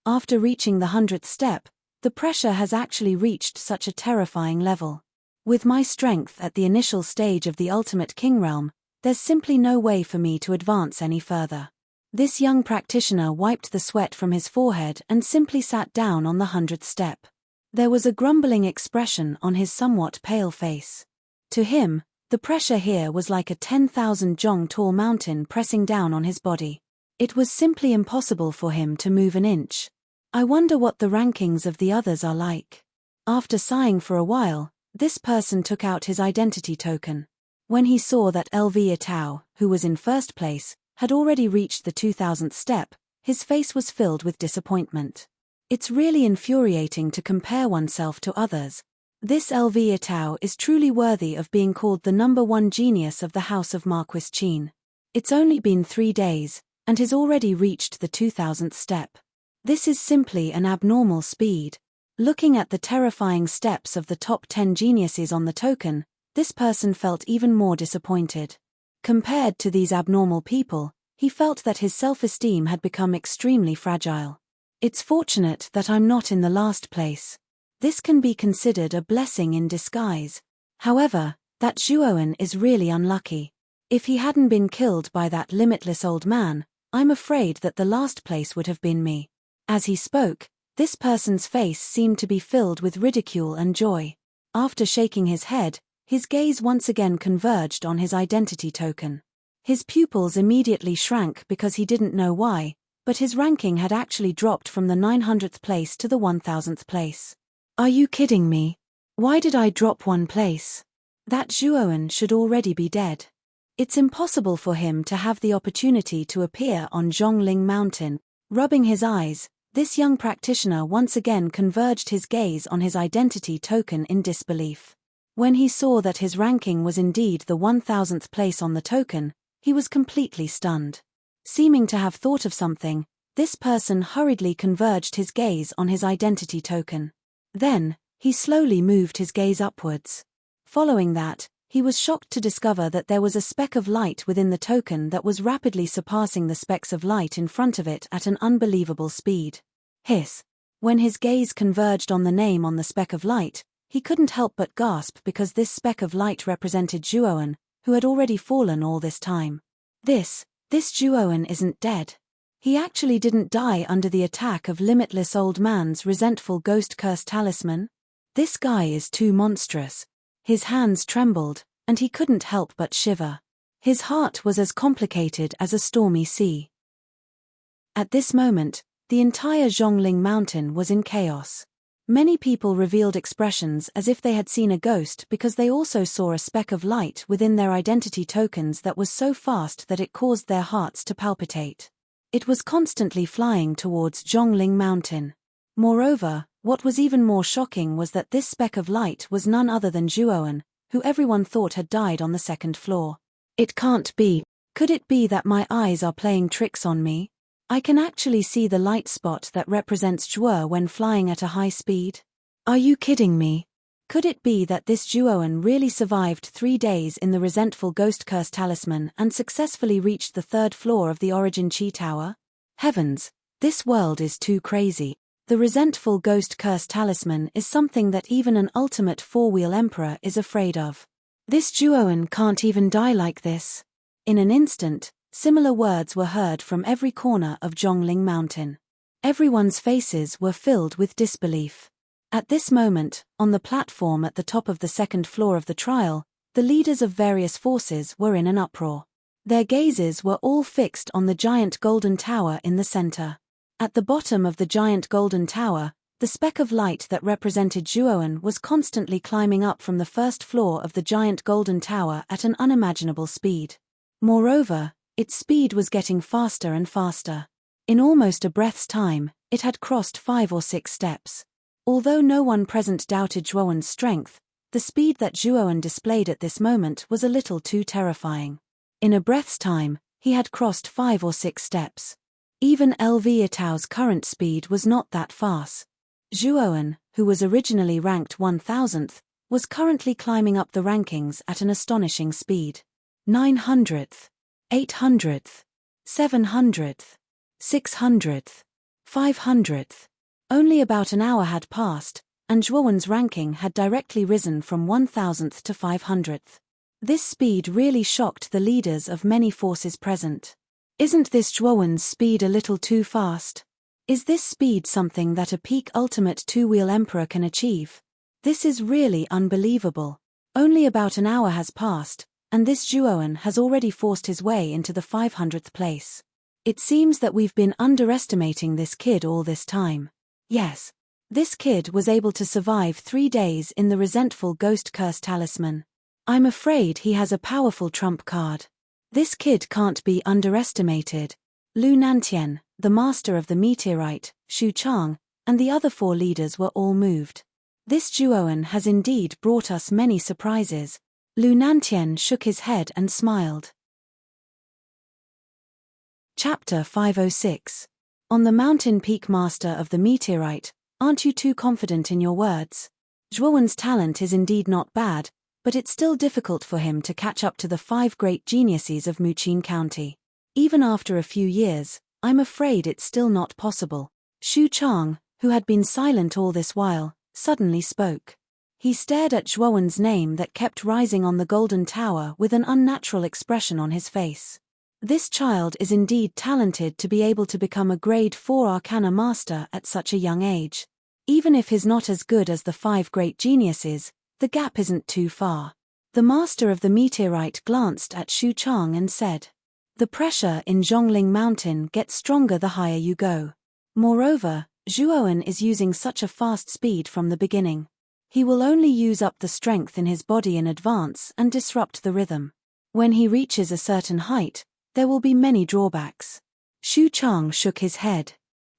After reaching the 100th step, the pressure has actually reached such a terrifying level. With my strength at the initial stage of the ultimate king realm, there's simply no way for me to advance any further. This young practitioner wiped the sweat from his forehead and simply sat down on the 100th step. There was a grumbling expression on his somewhat pale face. To him, the pressure here was like a 10,000 zhong tall mountain pressing down on his body. It was simply impossible for him to move an inch. I wonder what the rankings of the others are like. After sighing for a while, this person took out his identity token. When he saw that LV Itao, who was in first place, had already reached the 2000th step, his face was filled with disappointment. It's really infuriating to compare oneself to others. This LV Itao is truly worthy of being called the #1 genius of the House of Marquis Qin. It's only been 3 days, and has already reached the 2000th step. This is simply an abnormal speed. Looking at the terrifying steps of the top 10 geniuses on the token, this person felt even more disappointed. Compared to these abnormal people, he felt that his self-esteem had become extremely fragile. It's fortunate that I'm not in the last place. This can be considered a blessing in disguise. However, that Zhuoan is really unlucky. If he hadn't been killed by that limitless old man, I'm afraid that the last place would have been me. As he spoke, this person's face seemed to be filled with ridicule and joy. After shaking his head, his gaze once again converged on his identity token. His pupils immediately shrank because he didn't know why, but his ranking had actually dropped from the 900th place to the 1000th place. Are you kidding me? Why did I drop 1 place? That Zhuoan should already be dead. It's impossible for him to have the opportunity to appear on Zhongling Mountain. Rubbing his eyes, this young practitioner once again converged his gaze on his identity token in disbelief. When he saw that his ranking was indeed the 1000th place on the token, he was completely stunned. Seeming to have thought of something, this person hurriedly converged his gaze on his identity token. Then, he slowly moved his gaze upwards. Following that, he was shocked to discover that there was a speck of light within the token that was rapidly surpassing the specks of light in front of it at an unbelievable speed. Hiss. When his gaze converged on the name on the speck of light, he couldn't help but gasp because this speck of light represented Zhuoan, who had already fallen all this time. This Zhuoan isn't dead. He actually didn't die under the attack of limitless old man's resentful ghost curse talisman. This guy is too monstrous. His hands trembled, and he couldn't help but shiver. His heart was as complicated as a stormy sea. At this moment, the entire Zhongling Mountain was in chaos. Many people revealed expressions as if they had seen a ghost because they also saw a speck of light within their identity tokens that was so fast that it caused their hearts to palpitate. It was constantly flying towards Zhongling Mountain. Moreover, what was even more shocking was that this speck of light was none other than Zhuoan, who everyone thought had died on the 2nd floor. It can't be. Could it be that my eyes are playing tricks on me? I can actually see the light spot that represents Zhuo when flying at a high speed. Are you kidding me? Could it be that this Zhuoan really survived 3 days in the resentful ghost curse talisman and successfully reached the 3rd floor of the Origin Chi Tower? Heavens, this world is too crazy. The resentful ghost curse talisman is something that even an ultimate four-wheel emperor is afraid of. This Zhuoan can't even die like this. In an instant, similar words were heard from every corner of Zhongling Mountain. Everyone's faces were filled with disbelief. At this moment, on the platform at the top of the second floor of the trial, the leaders of various forces were in an uproar. Their gazes were all fixed on the giant golden tower in the center. At the bottom of the giant golden tower, the speck of light that represented Zhuoan was constantly climbing up from the first floor of the giant golden tower at an unimaginable speed. Moreover, its speed was getting faster and faster. In almost a breath's time, it had crossed 5 or 6 steps. Although no one present doubted Zhuoan's strength, the speed that Zhuoan displayed at this moment was a little too terrifying. In a breath's time, he had crossed 5 or 6 steps. Even Yatao's current speed was not that fast. Zhuoan, who was originally ranked 1000th, was currently climbing up the rankings at an astonishing speed. 900th, 800th, 700th, 600th, 500th. Only about an hour had passed, and Zhuoan's ranking had directly risen from 1000th to 500th. This speed really shocked the leaders of many forces present. Isn't this Zhuoan's speed a little too fast? Is this speed something that a peak ultimate two-wheel emperor can achieve? This is really unbelievable. Only about an hour has passed, and this Zhuoan has already forced his way into the 500th place. It seems that we've been underestimating this kid all this time. Yes. This kid was able to survive 3 days in the resentful ghost curse talisman. I'm afraid he has a powerful trump card. This kid can't be underestimated. Lu Nantian, the master of the meteorite, Xu Chang, and the other 4 leaders were all moved. This Zhuoan has indeed brought us many surprises. Lu Nantian shook his head and smiled. Chapter 506. On the mountain peak, master of the meteorite, aren't you too confident in your words? Zhuoan's talent is indeed not bad, but it's still difficult for him to catch up to the 5 great geniuses of Muqin County. Even after a few years, I'm afraid it's still not possible. Xu Chang, who had been silent all this while, suddenly spoke. He stared at Zhuoan's name that kept rising on the golden tower with an unnatural expression on his face. This child is indeed talented to be able to become a grade 4 arcana master at such a young age. Even if he's not as good as the 5 great geniuses, the gap isn't too far. The master of the meteorite glanced at Xu Chang and said, "The pressure in Zhongling Mountain gets stronger the higher you go. Moreover, Zhuoan is using such a fast speed from the beginning. He will only use up the strength in his body in advance and disrupt the rhythm. When he reaches a certain height, there will be many drawbacks." Xu Chang shook his head.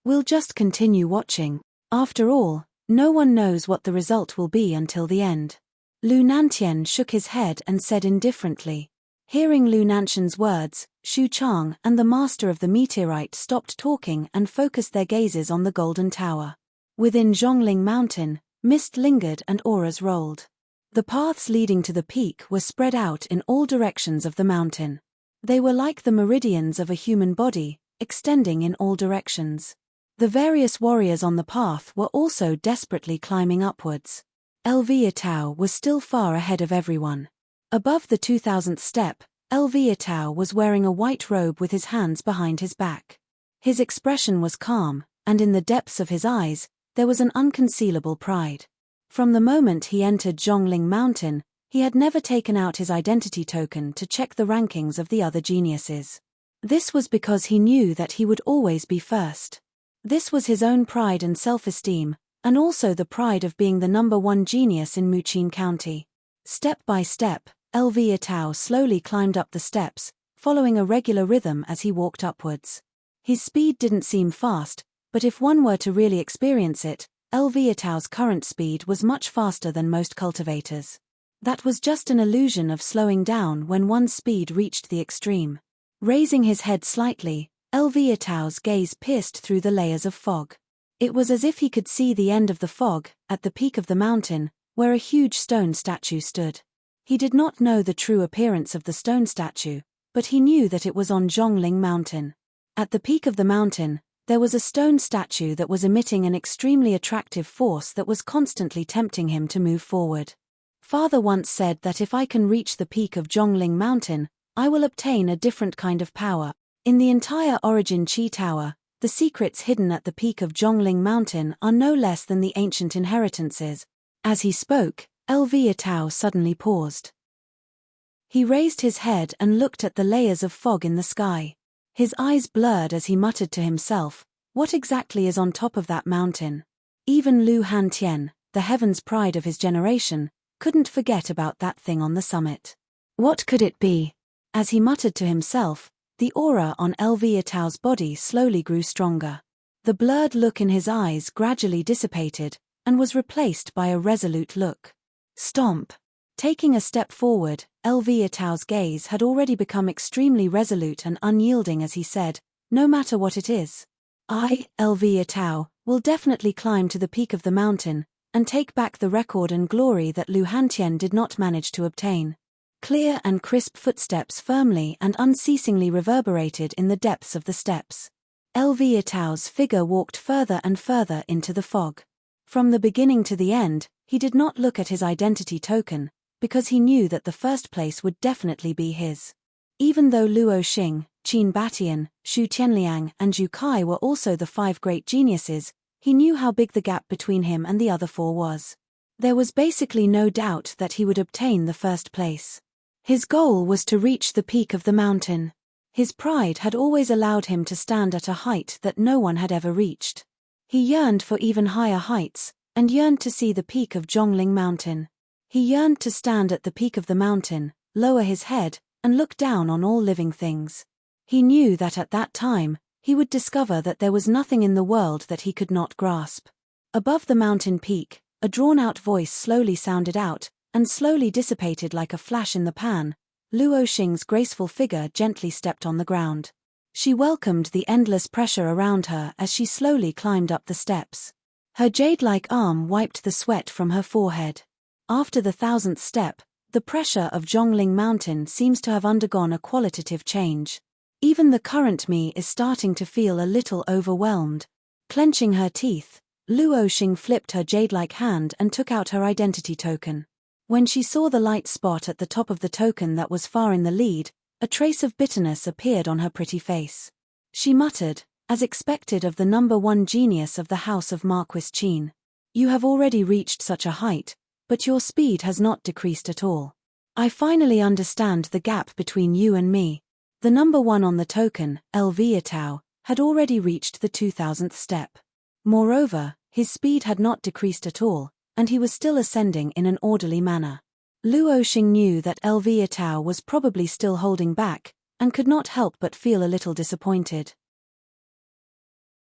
"We'll just continue watching. After all, no one knows what the result will be until the end." Lu Nantian shook his head and said indifferently. Hearing Lu Nantian's words, Xu Chang and the master of the meteorite stopped talking and focused their gazes on the golden tower. Within Zhongling Mountain, mist lingered and auras rolled. The paths leading to the peak were spread out in all directions of the mountain. They were like the meridians of a human body, extending in all directions. The various warriors on the path were also desperately climbing upwards. Yatao was still far ahead of everyone. Above the 2000th step, Yatao was wearing a white robe with his hands behind his back. His expression was calm, and in the depths of his eyes, there was an unconcealable pride. From the moment he entered Zhongling Mountain, he had never taken out his identity token to check the rankings of the other geniuses. This was because he knew that he would always be first. This was his own pride and self-esteem, and also the pride of being the number 1 genius in Muqin County. Step by step, Yatao slowly climbed up the steps, following a regular rhythm as he walked upwards. His speed didn't seem fast, but if one were to really experience it, Yatao's current speed was much faster than most cultivators. That was just an illusion of slowing down when one's speed reached the extreme. Raising his head slightly, Yatao's gaze pierced through the layers of fog. It was as if he could see the end of the fog, at the peak of the mountain, where a huge stone statue stood. He did not know the true appearance of the stone statue, but he knew that it was on Zhongling Mountain. At the peak of the mountain, There was a stone statue that was emitting an extremely attractive force that was constantly tempting him to move forward. Father once said that if I can reach the peak of Zhongling Mountain, I will obtain a different kind of power. In the entire Origin Chi Tower, the secrets hidden at the peak of Zhongling Mountain are no less than the ancient inheritances. As he spoke, Elviatao suddenly paused. He raised his head and looked at the layers of fog in the sky. His eyes blurred as he muttered to himself, "What exactly is on top of that mountain?" Even Lu Hantian, the heaven's pride of his generation, couldn't forget about that thing on the summit. What could it be? As he muttered to himself, the aura on Elviatao's body slowly grew stronger. The blurred look in his eyes gradually dissipated, and was replaced by a resolute look. Stomp! Taking a step forward, Elviatao's gaze had already become extremely resolute and unyielding as he said, "No matter what it is. I, Elviatao, will definitely climb to the peak of the mountain, and take back the record and glory that Lu Hantian did not manage to obtain." Clear and crisp footsteps firmly and unceasingly reverberated in the depths of the steps. Elviatao's figure walked further and further into the fog. From the beginning to the end, he did not look at his identity token, because he knew that the first place would definitely be his. Even though Luo Xing, Qin Batian, Xu Tianliang and Zhu Kai were also the 5 great geniuses, he knew how big the gap between him and the other 4 was. There was basically no doubt that he would obtain the first place. His goal was to reach the peak of the mountain. His pride had always allowed him to stand at a height that no one had ever reached. He yearned for even higher heights, and yearned to see the peak of Zhongling Mountain. He yearned to stand at the peak of the mountain, lower his head, and look down on all living things. He knew that at that time, he would discover that there was nothing in the world that he could not grasp. Above the mountain peak, a drawn-out voice slowly sounded out, and slowly dissipated like a flash in the pan. Luo Xing's graceful figure gently stepped on the ground. She welcomed the endless pressure around her as she slowly climbed up the steps. Her jade-like arm wiped the sweat from her forehead. After the 1000th step, the pressure of Zhongling Mountain seems to have undergone a qualitative change. Even the current me is starting to feel a little overwhelmed. Clenching her teeth, Luo Xing flipped her jade-like hand and took out her identity token. When she saw the light spot at the top of the token that was far in the lead, a trace of bitterness appeared on her pretty face. She muttered, as expected of the number 1 genius of the House of Marquis Qin. "You have already reached such a height, but your speed has not decreased at all. I finally understand the gap between you and me." The number 1 on the token, Elviatao, had already reached the 2000th step. Moreover, his speed had not decreased at all, and he was still ascending in an orderly manner. Luo Xing knew that Elviatao was probably still holding back, and could not help but feel a little disappointed.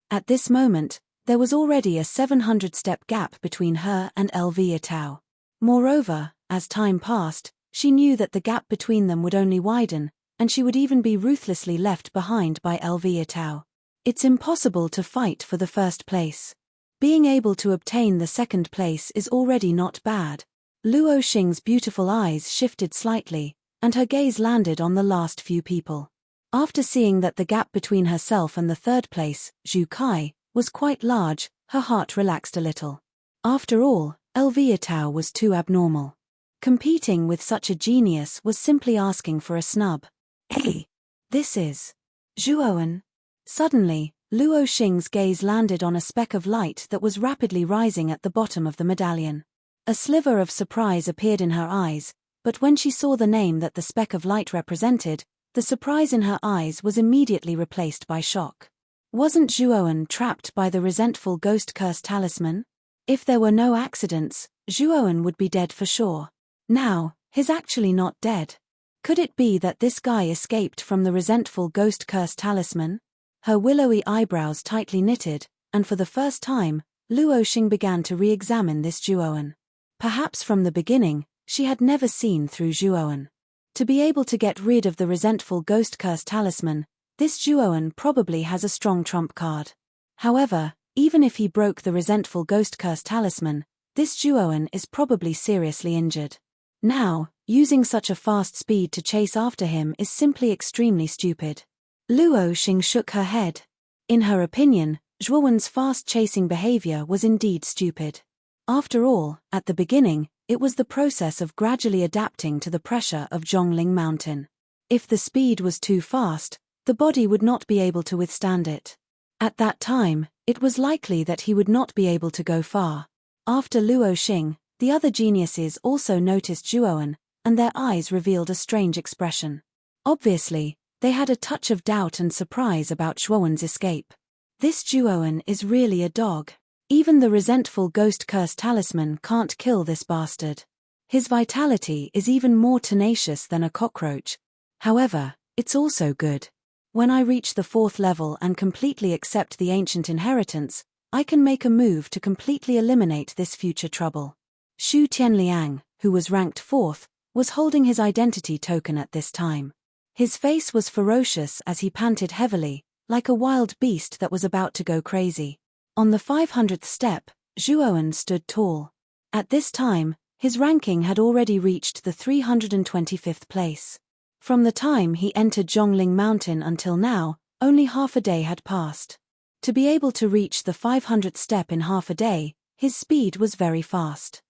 At this moment, there was already a 700-step gap between her and Elviatao. Moreover, as time passed, she knew that the gap between them would only widen, and she would even be ruthlessly left behind by Elviatao. It's impossible to fight for the first place. Being able to obtain the second place is already not bad. Luo Xing's beautiful eyes shifted slightly, and her gaze landed on the last few people. After seeing that the gap between herself and the third place, Zhu Kai, was quite large, her heart relaxed a little. After all, Elviatao was too abnormal. Competing with such a genius was simply asking for a snub. Hey! This is Zhuowen. Suddenly, Luo Xing's gaze landed on a speck of light that was rapidly rising at the bottom of the medallion. A sliver of surprise appeared in her eyes, but when she saw the name that the speck of light represented, the surprise in her eyes was immediately replaced by shock. Wasn't Zhuowen trapped by the resentful ghost curse talisman? If there were no accidents, Zhuowen would be dead for sure. Now, he's actually not dead. Could it be that this guy escaped from the resentful ghost curse talisman? Her willowy eyebrows tightly knitted, and for the first time, Luo Xing began to re-examine this Zhuowen. Perhaps from the beginning, she had never seen through Zhuowen. To be able to get rid of the resentful ghost curse talisman, this Zhuowen probably has a strong trump card. However, even if he broke the resentful ghost curse talisman, this Zhuowen is probably seriously injured. Now, using such a fast speed to chase after him is simply extremely stupid. Luo Xing shook her head. In her opinion, Zhuowen's fast-chasing behavior was indeed stupid. After all, at the beginning, it was the process of gradually adapting to the pressure of Zhongling Mountain. If the speed was too fast, the body would not be able to withstand it. At that time, it was likely that he would not be able to go far. After Luo Xing, the other geniuses also noticed Zhuowen, and their eyes revealed a strange expression. Obviously, they had a touch of doubt and surprise about Zhuowen's escape. This Zhuowen is really a dog. Even the resentful ghost curse talisman can't kill this bastard. His vitality is even more tenacious than a cockroach. However, it's also good. When I reach the 4th level and completely accept the ancient inheritance, I can make a move to completely eliminate this future trouble. Xu Tianliang, who was ranked 4th, was holding his identity token at this time. His face was ferocious as he panted heavily, like a wild beast that was about to go crazy. On the 500th step, Zhuowen stood tall. At this time, his ranking had already reached the 325th place. From the time he entered Zhongling Mountain until now, only half a day had passed. To be able to reach the 500th step in half a day, his speed was very fast.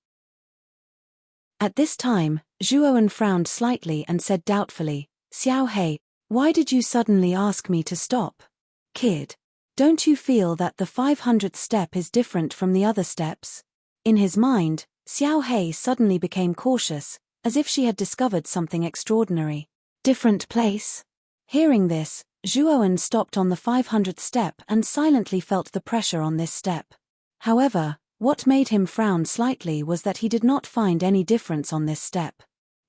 At this time, Zhuowen frowned slightly and said doubtfully, "Xiao Hei, why did you suddenly ask me to stop? Kid, don't you feel that the 500th step is different from the other steps?" In his mind, Xiao Hei suddenly became cautious, as if she had discovered something extraordinary. Different place? Hearing this, Zhuowen stopped on the 500th step and silently felt the pressure on this step. However, what made him frown slightly was that he did not find any difference on this step.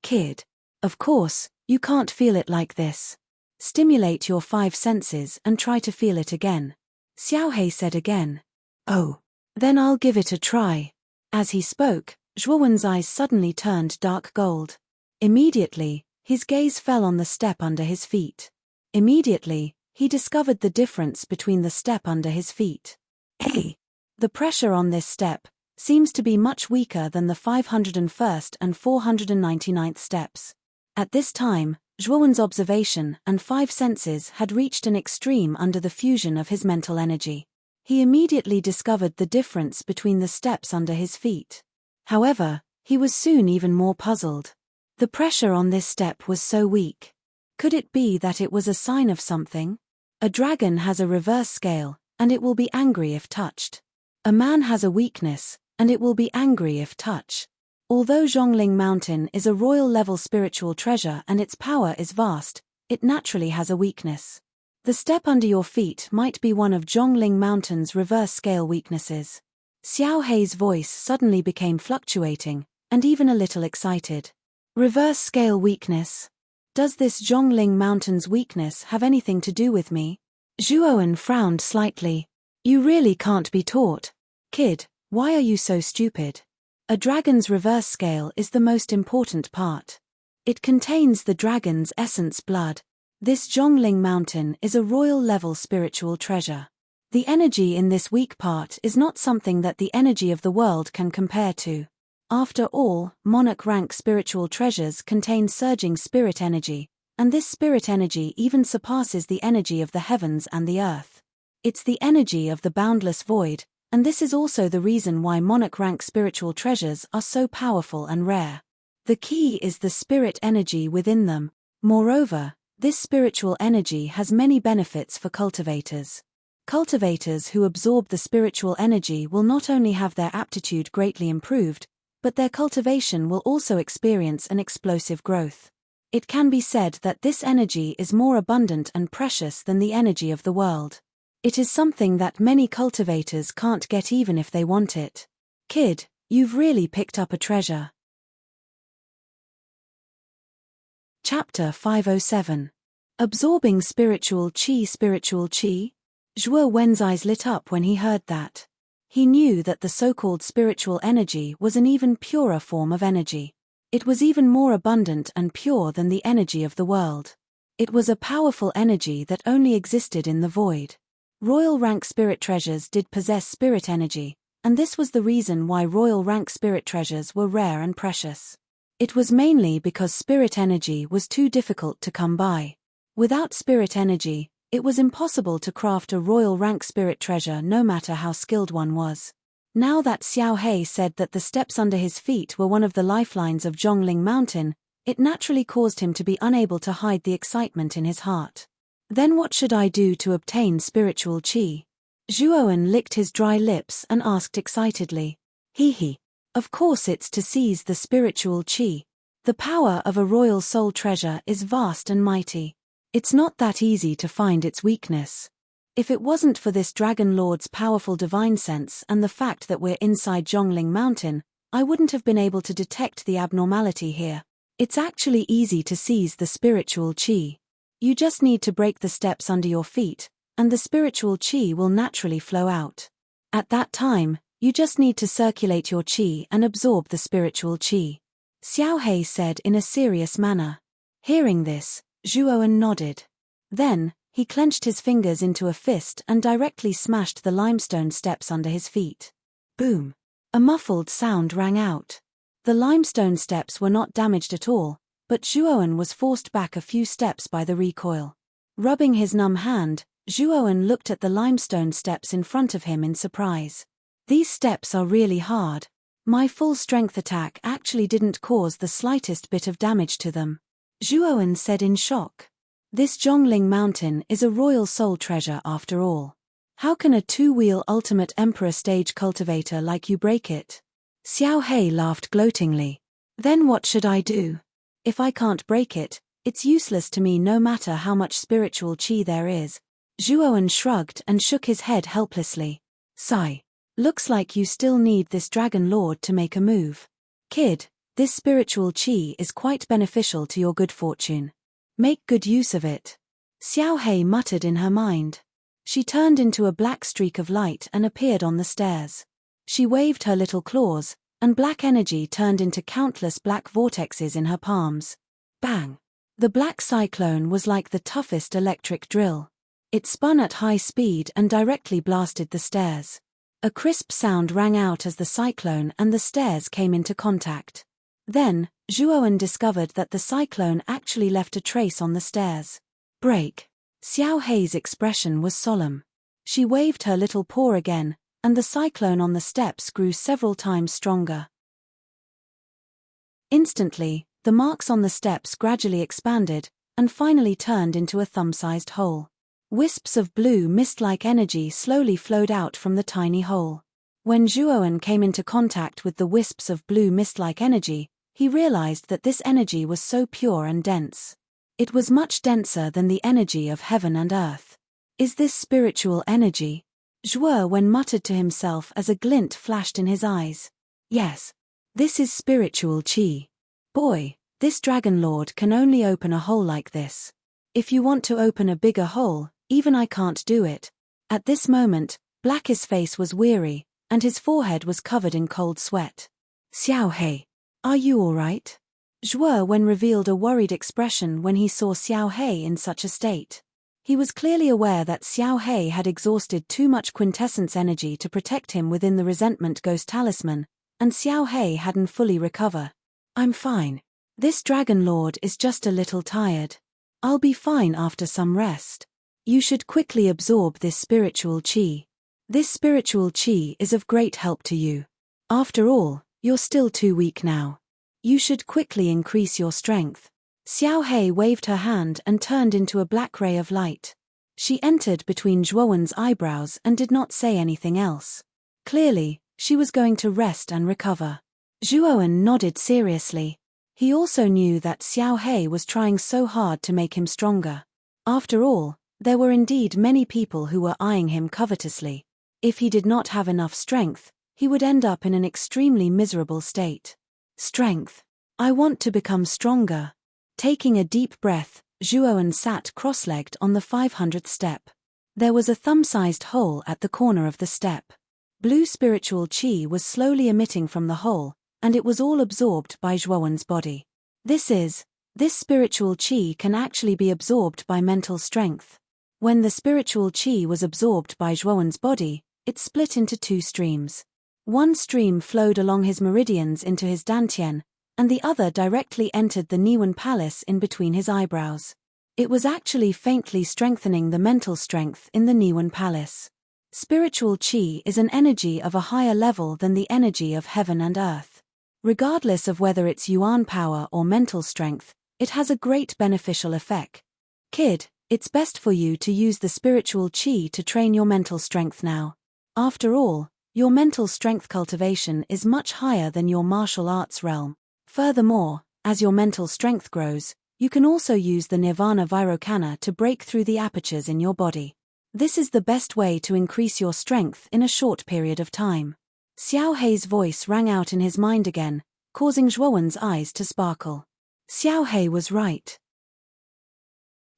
"Kid, of course, you can't feel it like this. Stimulate your 5 senses and try to feel it again," Xiao Hei said again. "Oh, then I'll give it a try." As he spoke, Zhuowen's eyes suddenly turned dark gold. Immediately, his gaze fell on the step under his feet. Immediately, he discovered the difference between the step under his feet. Hey! The pressure on this step seems to be much weaker than the 501st and 499th steps. At this time, Zhuowen's observation and 5 senses had reached an extreme under the fusion of his mental energy. He immediately discovered the difference between the steps under his feet. However, he was soon even more puzzled. The pressure on this step was so weak. Could it be that it was a sign of something? A dragon has a reverse scale, and it will be angry if touched. A man has a weakness, and it will be angry if touched. Although Zhongling Mountain is a royal-level spiritual treasure and its power is vast, it naturally has a weakness. The step under your feet might be one of Zhongling Mountain's reverse-scale weaknesses. Xiao Hei's voice suddenly became fluctuating, and even a little excited. Reverse-scale weakness? Does this Zhongling Mountain's weakness have anything to do with me? Zhuowen frowned slightly. You really can't be taught. Kid, why are you so stupid? A dragon's reverse scale is the most important part. It contains the dragon's essence blood. This Zhongling Mountain is a royal-level spiritual treasure. The energy in this weak part is not something that the energy of the world can compare to. After all, monarch rank spiritual treasures contain surging spirit energy, and this spirit energy even surpasses the energy of the heavens and the earth. It's the energy of the boundless void, and this is also the reason why monarch rank spiritual treasures are so powerful and rare. The key is the spirit energy within them. Moreover, this spiritual energy has many benefits for cultivators. Cultivators who absorb the spiritual energy will not only have their aptitude greatly improved, but their cultivation will also experience an explosive growth. It can be said that this energy is more abundant and precious than the energy of the world. It is something that many cultivators can't get even if they want it. Kid, you've really picked up a treasure. Chapter 507. Absorbing spiritual qi. Zhuo Wen's eyes lit up when he heard that. He knew that the so-called spiritual energy was an even purer form of energy. It was even more abundant and pure than the energy of the world. It was a powerful energy that only existed in the void. Royal rank spirit treasures did possess spirit energy, and this was the reason why royal rank spirit treasures were rare and precious. It was mainly because spirit energy was too difficult to come by. Without spirit energy, It was impossible to craft a royal rank spirit treasure no matter how skilled one was. Now that Xiao He said that the steps under his feet were one of the lifelines of Zhongling Mountain, it naturally caused him to be unable to hide the excitement in his heart. Then what should I do to obtain spiritual qi? Zhuowen licked his dry lips and asked excitedly. He. Of course it's to seize the spiritual qi. The power of a royal soul treasure is vast and mighty. It's not that easy to find its weakness. If it wasn't for this Dragon Lord's powerful divine sense and the fact that we're inside Zhongling Mountain, I wouldn't have been able to detect the abnormality here. It's actually easy to seize the spiritual qi. You just need to break the steps under your feet, and the spiritual qi will naturally flow out. At that time, you just need to circulate your qi and absorb the spiritual qi. Xiao He said in a serious manner. Hearing this, Zhuowen nodded. Then, he clenched his fingers into a fist and directly smashed the limestone steps under his feet. Boom! A muffled sound rang out. The limestone steps were not damaged at all, but Zhuowen was forced back a few steps by the recoil. Rubbing his numb hand, Zhuowen looked at the limestone steps in front of him in surprise. These steps are really hard. My full strength attack actually didn't cause the slightest bit of damage to them. Zhuowen said in shock. This Zhongling Mountain is a royal soul treasure after all. How can a two-wheel ultimate emperor stage cultivator like you break it? Xiao He laughed gloatingly. Then what should I do? If I can't break it, it's useless to me no matter how much spiritual qi there is. Zhuowen shrugged and shook his head helplessly. Sigh. Looks like you still need this Dragon Lord to make a move. Kid, this spiritual qi is quite beneficial to your good fortune. Make good use of it. Xiao He muttered in her mind. She turned into a black streak of light and appeared on the stairs. She waved her little claws, and black energy turned into countless black vortexes in her palms. Bang! The black cyclone was like the toughest electric drill. It spun at high speed and directly blasted the stairs. A crisp sound rang out as the cyclone and the stairs came into contact. Then, Zhuowen discovered that the cyclone actually left a trace on the stairs. Break! Xiao He's expression was solemn. She waved her little paw again, and the cyclone on the steps grew several times stronger. Instantly, the marks on the steps gradually expanded, and finally turned into a thumb-sized hole. Wisps of blue mist-like energy slowly flowed out from the tiny hole. When Zhuowen came into contact with the wisps of blue mist-like energy, he realized that this energy was so pure and dense. It was much denser than the energy of heaven and earth. Is this spiritual energy? Zhuowen muttered to himself as a glint flashed in his eyes. Yes. This is spiritual qi. Boy, this Dragon Lord can only open a hole like this. If you want to open a bigger hole, even I can't do it. At this moment, Black's face was weary, and his forehead was covered in cold sweat. Xiao He, are you all right? Zhuowen revealed a worried expression when he saw Xiao He in such a state. He was clearly aware that Xiao He had exhausted too much quintessence energy to protect him within the resentment ghost talisman, and Xiao He hadn't fully recovered. I'm fine. This Dragon Lord is just a little tired. I'll be fine after some rest. You should quickly absorb this spiritual qi. This spiritual qi is of great help to you. After all, you're still too weak now. You should quickly increase your strength. Xiao He waved her hand and turned into a black ray of light. She entered between Zhuowen's eyebrows and did not say anything else. Clearly, she was going to rest and recover. Zhuowen nodded seriously. He also knew that Xiao He was trying so hard to make him stronger. After all, there were indeed many people who were eyeing him covetously. If he did not have enough strength, he would end up in an extremely miserable state. Strength. I want to become stronger. Taking a deep breath, Zhuowen sat cross-legged on the 500th step. There was a thumb-sized hole at the corner of the step. Blue spiritual qi was slowly emitting from the hole, and it was all absorbed by Zhuowen's body. This spiritual qi can actually be absorbed by mental strength. When the spiritual qi was absorbed by Zhuowen's body, it split into two streams. One stream flowed along his meridians into his dantian, and the other directly entered the Niwen Palace in between his eyebrows. It was actually faintly strengthening the mental strength in the Niwen Palace. Spiritual qi is an energy of a higher level than the energy of heaven and earth. Regardless of whether it's yuan power or mental strength, it has a great beneficial effect. Kid, it's best for you to use the spiritual qi to train your mental strength now. After all, your mental strength cultivation is much higher than your martial arts realm. Furthermore, as your mental strength grows, you can also use the Nirvana Vairocana to break through the apertures in your body. This is the best way to increase your strength in a short period of time. Xiao Hei's voice rang out in his mind again, causing Zhuowen's eyes to sparkle. Xiao Hei was right.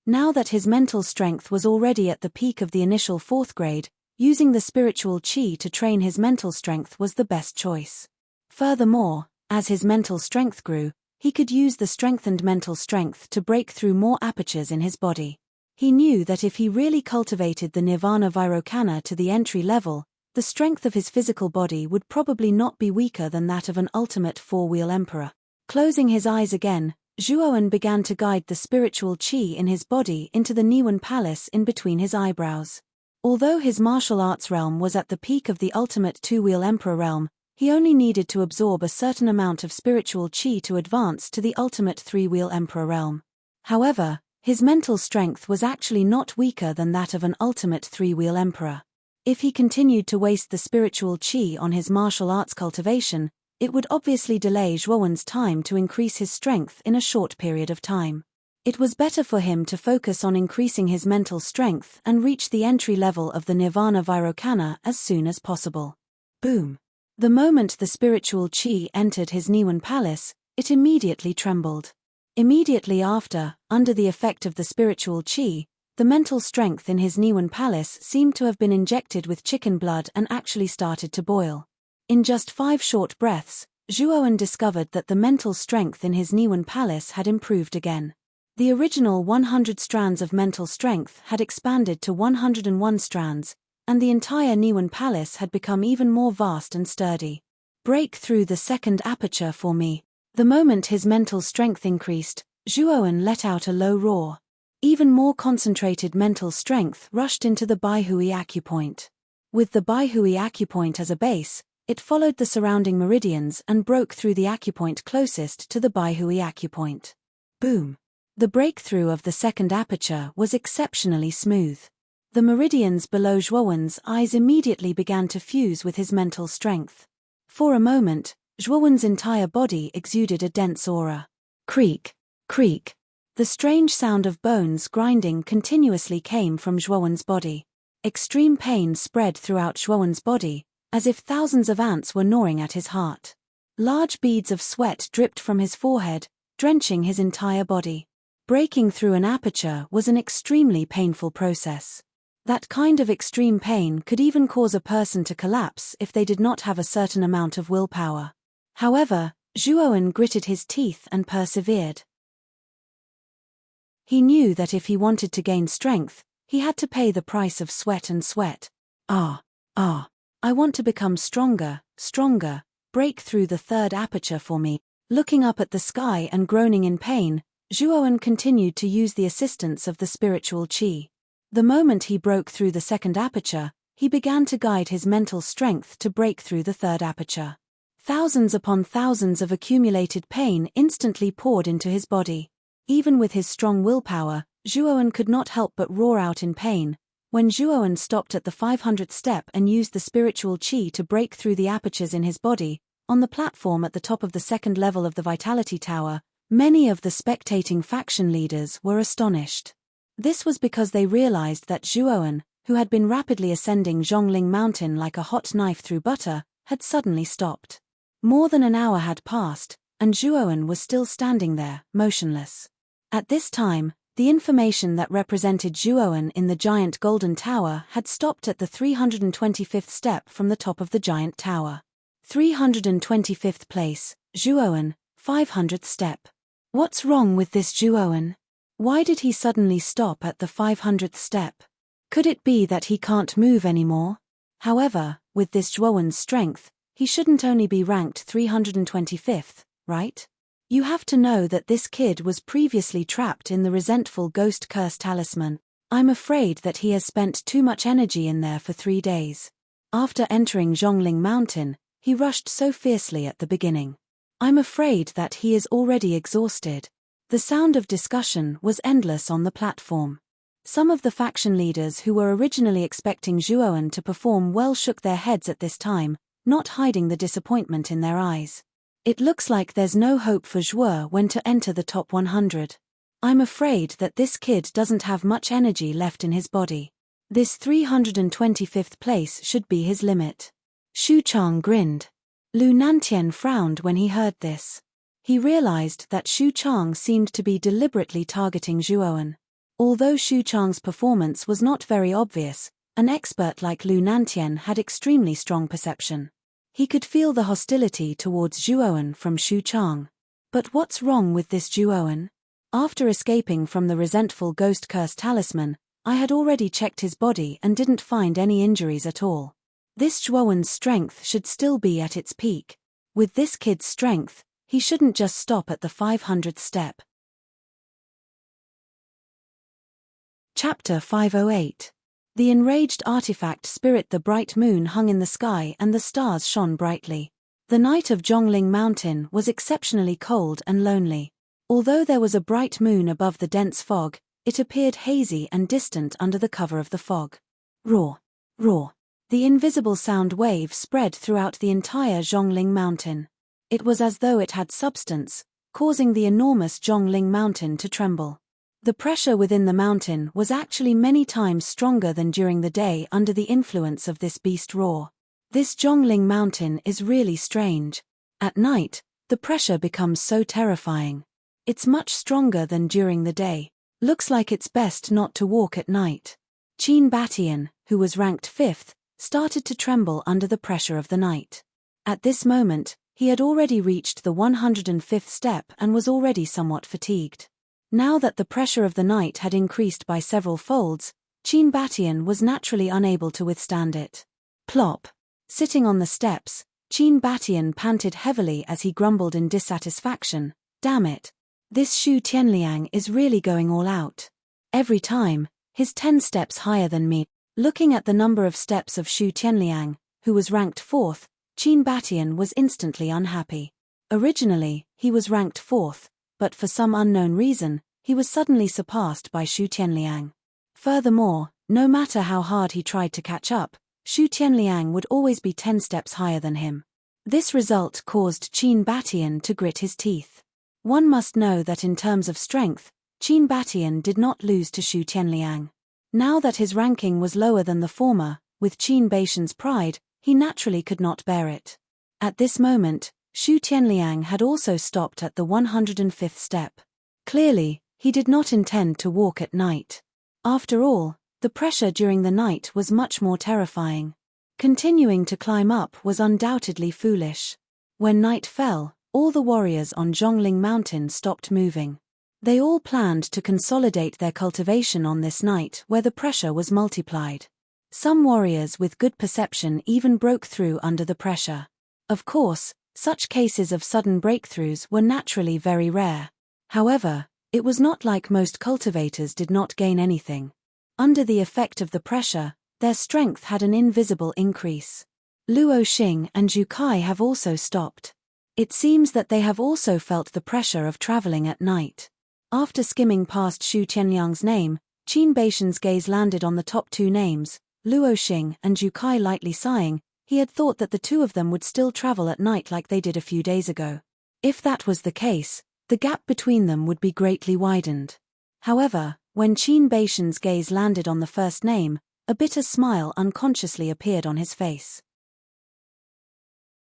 Now that his mental strength was already at the peak of the initial 4th grade, using the spiritual qi to train his mental strength was the best choice. Furthermore, as his mental strength grew, he could use the strengthened mental strength to break through more apertures in his body. He knew that if he really cultivated the Nirvana Vairocana to the entry level, the strength of his physical body would probably not be weaker than that of an ultimate 4-wheel emperor. Closing his eyes again, Zhuowen began to guide the spiritual qi in his body into the Niwen Palace in between his eyebrows. Although his martial arts realm was at the peak of the ultimate 2-wheel emperor realm, he only needed to absorb a certain amount of spiritual qi to advance to the ultimate 3-wheel emperor realm. However, his mental strength was actually not weaker than that of an ultimate 3-wheel emperor. If he continued to waste the spiritual qi on his martial arts cultivation, it would obviously delay Zhuowen's time to increase his strength in a short period of time. It was better for him to focus on increasing his mental strength and reach the entry level of the Nirvana Vairocana as soon as possible. Boom! The moment the spiritual qi entered his Niwen Palace, it immediately trembled. Immediately after, under the effect of the spiritual qi, the mental strength in his Niwen Palace seemed to have been injected with chicken blood and actually started to boil. In just 5 short breaths, Zhuowen discovered that the mental strength in his Niwen Palace had improved again. The original 100 strands of mental strength had expanded to 101 strands, and the entire Niwen Palace had become even more vast and sturdy. Break through the 2nd aperture for me. The moment his mental strength increased, Zhuowen let out a low roar. Even more concentrated mental strength rushed into the Baihui acupoint. With the Baihui acupoint as a base, it followed the surrounding meridians and broke through the acupoint closest to the Baihui acupoint. Boom! The breakthrough of the 2nd aperture was exceptionally smooth. The meridians below Zhuowen's eyes immediately began to fuse with his mental strength. For a moment, Zhuowen's entire body exuded a dense aura. Creak, creak. The strange sound of bones grinding continuously came from Zhuowen's body. Extreme pain spread throughout Zhuowen's body, as if thousands of ants were gnawing at his heart. Large beads of sweat dripped from his forehead, drenching his entire body. Breaking through an aperture was an extremely painful process. That kind of extreme pain could even cause a person to collapse if they did not have a certain amount of willpower. However, Zhuowen gritted his teeth and persevered. He knew that if he wanted to gain strength, he had to pay the price of sweat and sweat. I want to become stronger, stronger, break through the 3rd aperture for me. Looking up at the sky and groaning in pain, Zhuowen continued to use the assistance of the spiritual qi. The moment he broke through the 2nd aperture, he began to guide his mental strength to break through the 3rd aperture. Thousands upon thousands of accumulated pain instantly poured into his body. Even with his strong willpower, Zhuowen could not help but roar out in pain. When Zhuowen stopped at the 500th step and used the spiritual qi to break through the apertures in his body, on the platform at the top of the 2nd level of the Vitality Tower, many of the spectating faction leaders were astonished. This was because they realized that Zhuowen, who had been rapidly ascending Zhongling Mountain like a hot knife through butter, had suddenly stopped. More than an hour had passed, and Zhuowen was still standing there, motionless. At this time, the information that represented Zhuowen in the giant golden tower had stopped at the 325th step from the top of the giant tower. 325th place, Zhuowen, 500th step. What's wrong with this Zhuowen? Why did he suddenly stop at the 500th step? Could it be that he can't move anymore? However, with this Zhuowen's strength, he shouldn't only be ranked 325th, right? You have to know that this kid was previously trapped in the resentful ghost curse talisman. I'm afraid that he has spent too much energy in there for 3 days. After entering Zhongling Mountain, he rushed so fiercely at the beginning. I'm afraid that he is already exhausted. The sound of discussion was endless on the platform. Some of the faction leaders who were originally expecting Zhuoan to perform well shook their heads at this time, not hiding the disappointment in their eyes. It looks like there's no hope for Zhuoan to enter the top 100. I'm afraid that this kid doesn't have much energy left in his body. This 325th place should be his limit. Xu Chang grinned. Lu Nantian frowned when he heard this. He realized that Xu Chang seemed to be deliberately targeting Zhuoan. Although Xu Chang's performance was not very obvious, an expert like Lu Nantian had extremely strong perception. He could feel the hostility towards Zhuoan from Xu Chang. But what's wrong with this Zhuoan? After escaping from the resentful ghost curse talisman, I had already checked his body and didn't find any injuries at all. This Zhuoan's strength should still be at its peak. With this kid's strength, he shouldn't just stop at the 500th step. Chapter 508. The enraged artifact spirit. The bright moon hung in the sky and the stars shone brightly. The night of Zhongling Mountain was exceptionally cold and lonely. Although there was a bright moon above the dense fog, it appeared hazy and distant under the cover of the fog. Roar! Roar! The invisible sound wave spread throughout the entire Zhongling Mountain. It was as though it had substance, causing the enormous Zhongling Mountain to tremble. The pressure within the mountain was actually many times stronger than during the day under the influence of this beast roar. This Zhongling Mountain is really strange. At night, the pressure becomes so terrifying. It's much stronger than during the day. Looks like it's best not to walk at night. Qin Batian, who was ranked 5th, started to tremble under the pressure of the night. At this moment, he had already reached the 105th step and was already somewhat fatigued. Now that the pressure of the night had increased by several folds, Qin Batian was naturally unable to withstand it. Plop! Sitting on the steps, Qin Batian panted heavily as he grumbled in dissatisfaction. Damn it! This Xu Tianliang is really going all out. Every time, he's 10 steps higher than me. Looking at the number of steps of Xu Tianliang, who was ranked 4th, Qin Batian was instantly unhappy. Originally, he was ranked 4th, but for some unknown reason, he was suddenly surpassed by Xu Tianliang. Furthermore, no matter how hard he tried to catch up, Xu Tianliang would always be 10 steps higher than him. This result caused Qin Batian to grit his teeth. One must know that in terms of strength, Qin Batian did not lose to Xu Tianliang. Now that his ranking was lower than the former, with Qin Baishan's pride, he naturally could not bear it. At this moment, Xu Tianliang had also stopped at the 105th step. Clearly, he did not intend to walk at night. After all, the pressure during the night was much more terrifying. Continuing to climb up was undoubtedly foolish. When night fell, all the warriors on Zhongling Mountain stopped moving. They all planned to consolidate their cultivation on this night where the pressure was multiplied. Some warriors with good perception even broke through under the pressure. Of course, such cases of sudden breakthroughs were naturally very rare. However, it was not like most cultivators did not gain anything. Under the effect of the pressure, their strength had an invisible increase. Luo Xing and Zhu Kai have also stopped. It seems that they have also felt the pressure of traveling at night. After skimming past Xu Tianliang's name, Qin Baishan's gaze landed on the top 2 names, Luo Xing and Zhu Kai. Lightly sighing, he had thought that the 2 of them would still travel at night like they did a few days ago. If that was the case, the gap between them would be greatly widened. However, when Qin Baishan's gaze landed on the first name, a bitter smile unconsciously appeared on his face.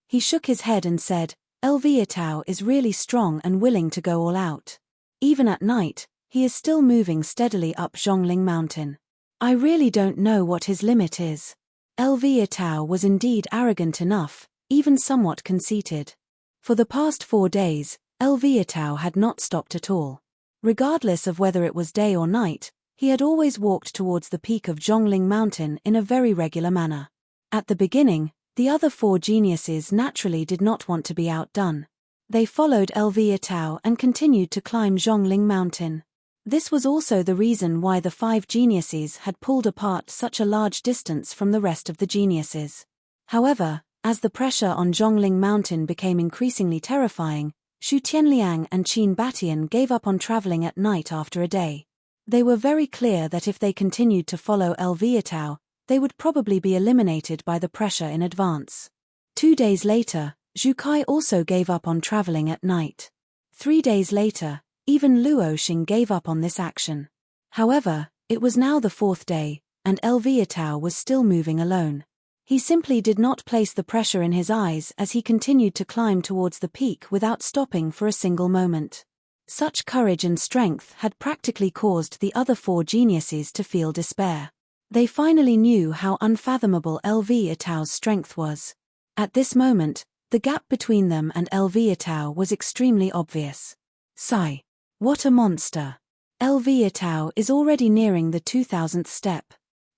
He shook his head and said, Elviatao is really strong and willing to go all out. Even at night, he is still moving steadily up Zhongling Mountain. I really don't know what his limit is. Elviatao was indeed arrogant enough, even somewhat conceited. For the past 4 days, Elviatao had not stopped at all. Regardless of whether it was day or night, he had always walked towards the peak of Zhongling Mountain in a very regular manner. At the beginning, the other 4 geniuses naturally did not want to be outdone. They followed Elviatao and continued to climb Zhongling Mountain. This was also the reason why the 5 geniuses had pulled apart such a large distance from the rest of the geniuses. However, as the pressure on Zhongling Mountain became increasingly terrifying, Xu Tianliang and Qin Batian gave up on traveling at night after a day. They were very clear that if they continued to follow Elviatao, they would probably be eliminated by the pressure in advance. 2 days later, Zhu Kai also gave up on traveling at night. 3 days later, even Luo Xing gave up on this action. However, it was now the 4th day, and Elviatao was still moving alone. He simply did not place the pressure in his eyes as he continued to climb towards the peak without stopping for a single moment. Such courage and strength had practically caused the other 4 geniuses to feel despair. They finally knew how unfathomable Elviatao's strength was. At this moment, the gap between them and Elviatao was extremely obvious. Sigh. What a monster. Elviatao is already nearing the 2000th step.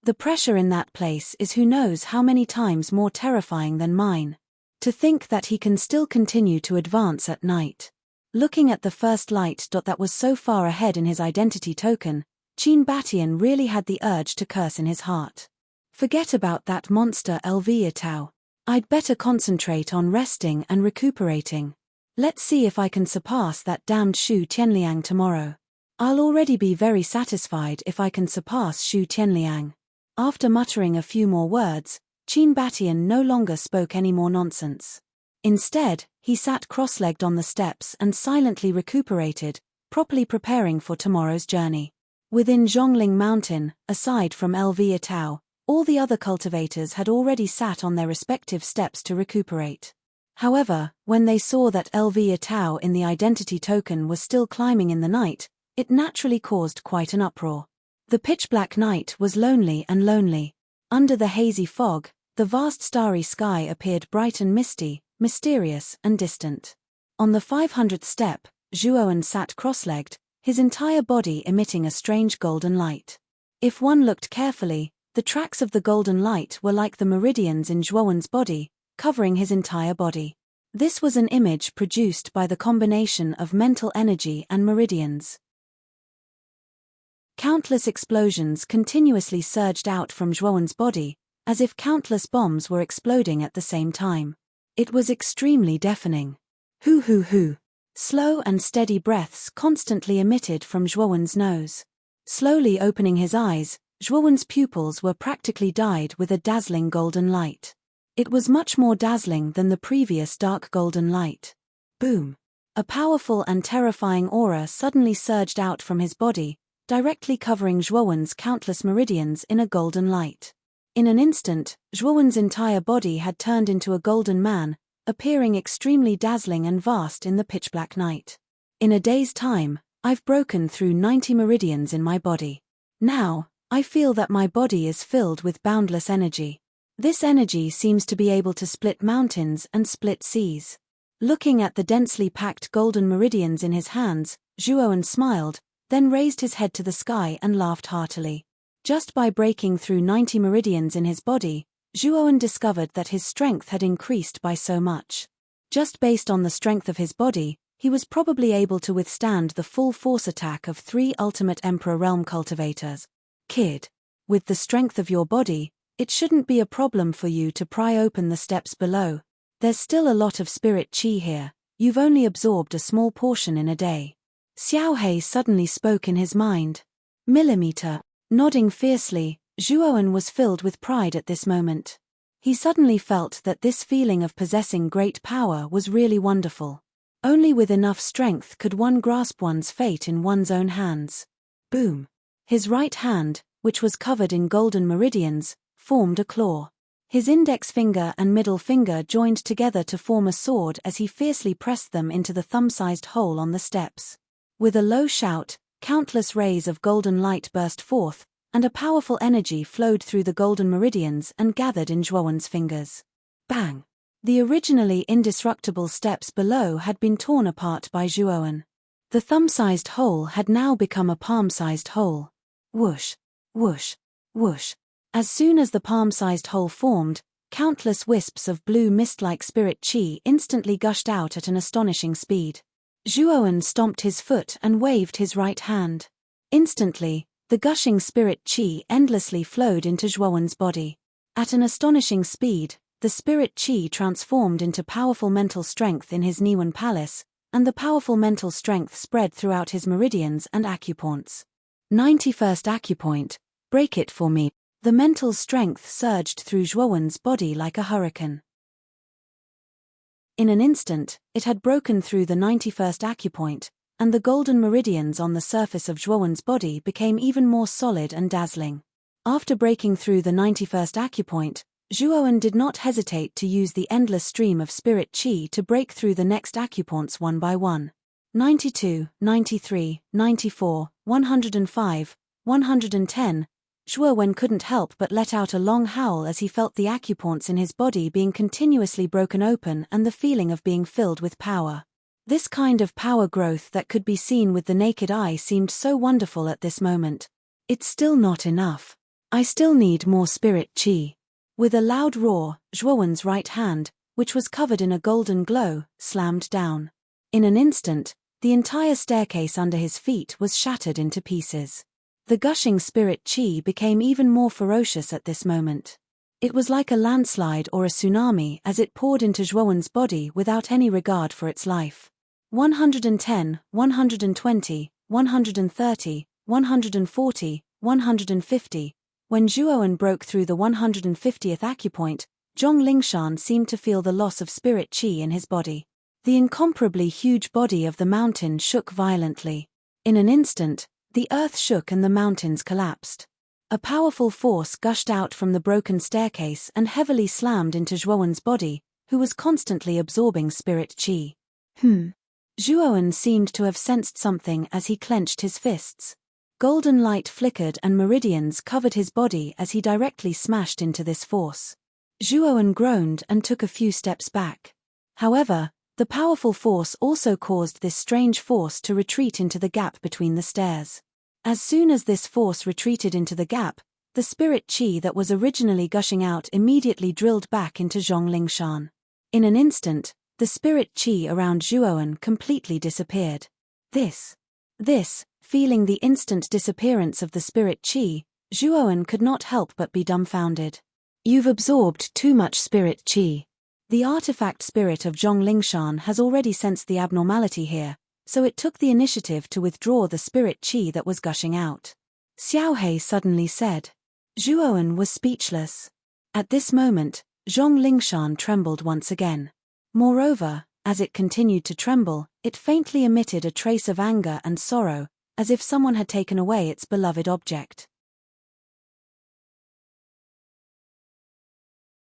The pressure in that place is who knows how many times more terrifying than mine. To think that he can still continue to advance at night. Looking at the first light dot that was so far ahead in his identity token, Qin Batian really had the urge to curse in his heart. Forget about that monster Elviatao. I'd better concentrate on resting and recuperating. Let's see if I can surpass that damned Xu Tianliang tomorrow. I'll already be very satisfied if I can surpass Xu Tianliang. After muttering a few more words, Qin Batian no longer spoke any more nonsense. Instead, he sat cross-legged on the steps and silently recuperated, properly preparing for tomorrow's journey. Within Zhongling Mountain, aside from Elviatao, all the other cultivators had already sat on their respective steps to recuperate. However, when they saw that Elviatao in the identity token was still climbing in the night, it naturally caused quite an uproar. The pitch-black night was lonely and lonely. Under the hazy fog, the vast starry sky appeared bright and misty, mysterious and distant. On the 500th step, Zhuowen sat cross-legged, his entire body emitting a strange golden light. If one looked carefully, the tracks of the golden light were like the meridians in Zhuowen's body, covering his entire body. This was an image produced by the combination of mental energy and meridians. Countless explosions continuously surged out from Zhuowen's body, as if countless bombs were exploding at the same time. It was extremely deafening. Hoo hoo hoo. Slow and steady breaths constantly emitted from Zhuowen's nose. Slowly opening his eyes, Zhuowen's pupils were practically dyed with a dazzling golden light. It was much more dazzling than the previous dark golden light. Boom! A powerful and terrifying aura suddenly surged out from his body, directly covering Zhuowen's countless meridians in a golden light. In an instant, Zhuowen's entire body had turned into a golden man, appearing extremely dazzling and vast in the pitch-black night. In a day's time, I've broken through 90 meridians in my body. Now, I feel that my body is filled with boundless energy. This energy seems to be able to split mountains and split seas. Looking at the densely packed golden meridians in his hands, Zhuowen smiled, then raised his head to the sky and laughed heartily. Just by breaking through 90 meridians in his body, Zhuowen discovered that his strength had increased by so much. Just based on the strength of his body, he was probably able to withstand the full force attack of 3 ultimate Emperor Realm cultivators. Kid, with the strength of your body, it shouldn't be a problem for you to pry open the steps below. There's still a lot of spirit chi here, you've only absorbed a small portion in a day. Xiaohei suddenly spoke in his mind. Millimeter. Nodding fiercely, Zhuowen was filled with pride at this moment. He suddenly felt that this feeling of possessing great power was really wonderful. Only with enough strength could one grasp one's fate in one's own hands. Boom. His right hand, which was covered in golden meridians, formed a claw. His index finger and middle finger joined together to form a sword as he fiercely pressed them into the thumb-sized hole on the steps. With a low shout, countless rays of golden light burst forth, and a powerful energy flowed through the golden meridians and gathered in Zhuowen's fingers. Bang! The originally indestructible steps below had been torn apart by Zhuowen. The thumb-sized hole had now become a palm-sized hole. Whoosh! Whoosh! Whoosh! As soon as the palm-sized hole formed, Countless wisps of blue mist-like spirit chi instantly gushed out at an astonishing speed. Zhuowen stomped his foot and waved his right hand. Instantly, the gushing spirit chi endlessly flowed into Zhuowen's body. At an astonishing speed, the spirit chi transformed into powerful mental strength in his Niwen palace, and the powerful mental strength spread throughout his meridians and acupoints. 91st acupoint, break it for me. The mental strength surged through Zhuowen's body like a hurricane. In an instant, it had broken through the 91st acupoint, and the golden meridians on the surface of Zhuowen's body became even more solid and dazzling. After breaking through the 91st acupoint, Zhuowen did not hesitate to use the endless stream of spirit chi to break through the next acupoints one by one. 92, 93, 94, 105, 110. Zhuowen couldn't help but let out a long howl as he felt the acupoints in his body being continuously broken open and the feeling of being filled with power. This kind of power growth that could be seen with the naked eye seemed so wonderful at this moment. It's still not enough. I still need more spirit chi. With a loud roar, Zhuowen's right hand, which was covered in a golden glow, slammed down. In an instant, the entire staircase under his feet was shattered into pieces. The gushing spirit chi became even more ferocious at this moment. It was like a landslide or a tsunami as it poured into Zhuowen's body without any regard for its life. 110, 120, 130, 140, 150. When Zhuowen broke through the 150th acupoint, Zhong Lingshan seemed to feel the loss of spirit chi in his body. The incomparably huge body of the mountain shook violently. In an instant, the earth shook and the mountains collapsed. A powerful force gushed out from the broken staircase and heavily slammed into Zhuowen's body, who was constantly absorbing spirit chi. Zhuowen seemed to have sensed something as he clenched his fists. Golden light flickered and meridians covered his body as he directly smashed into this force. Zhuowen groaned and took a few steps back. However, the powerful force also caused this strange force to retreat into the gap between the stairs. As soon as this force retreated into the gap, the spirit chi that was originally gushing out immediately drilled back into Zhong Lingshan. In an instant, the spirit chi around Zhuowen completely disappeared. Feeling the instant disappearance of the spirit chi, Zhuowen could not help but be dumbfounded. You've absorbed too much spirit chi. The artifact spirit of Zhong Lingshan has already sensed the abnormality here, so it took the initiative to withdraw the spirit chi that was gushing out. Xiaohei suddenly said. Zhuowen was speechless. At this moment, Zhong Lingshan trembled once again. Moreover, as it continued to tremble, it faintly emitted a trace of anger and sorrow, as if someone had taken away its beloved object.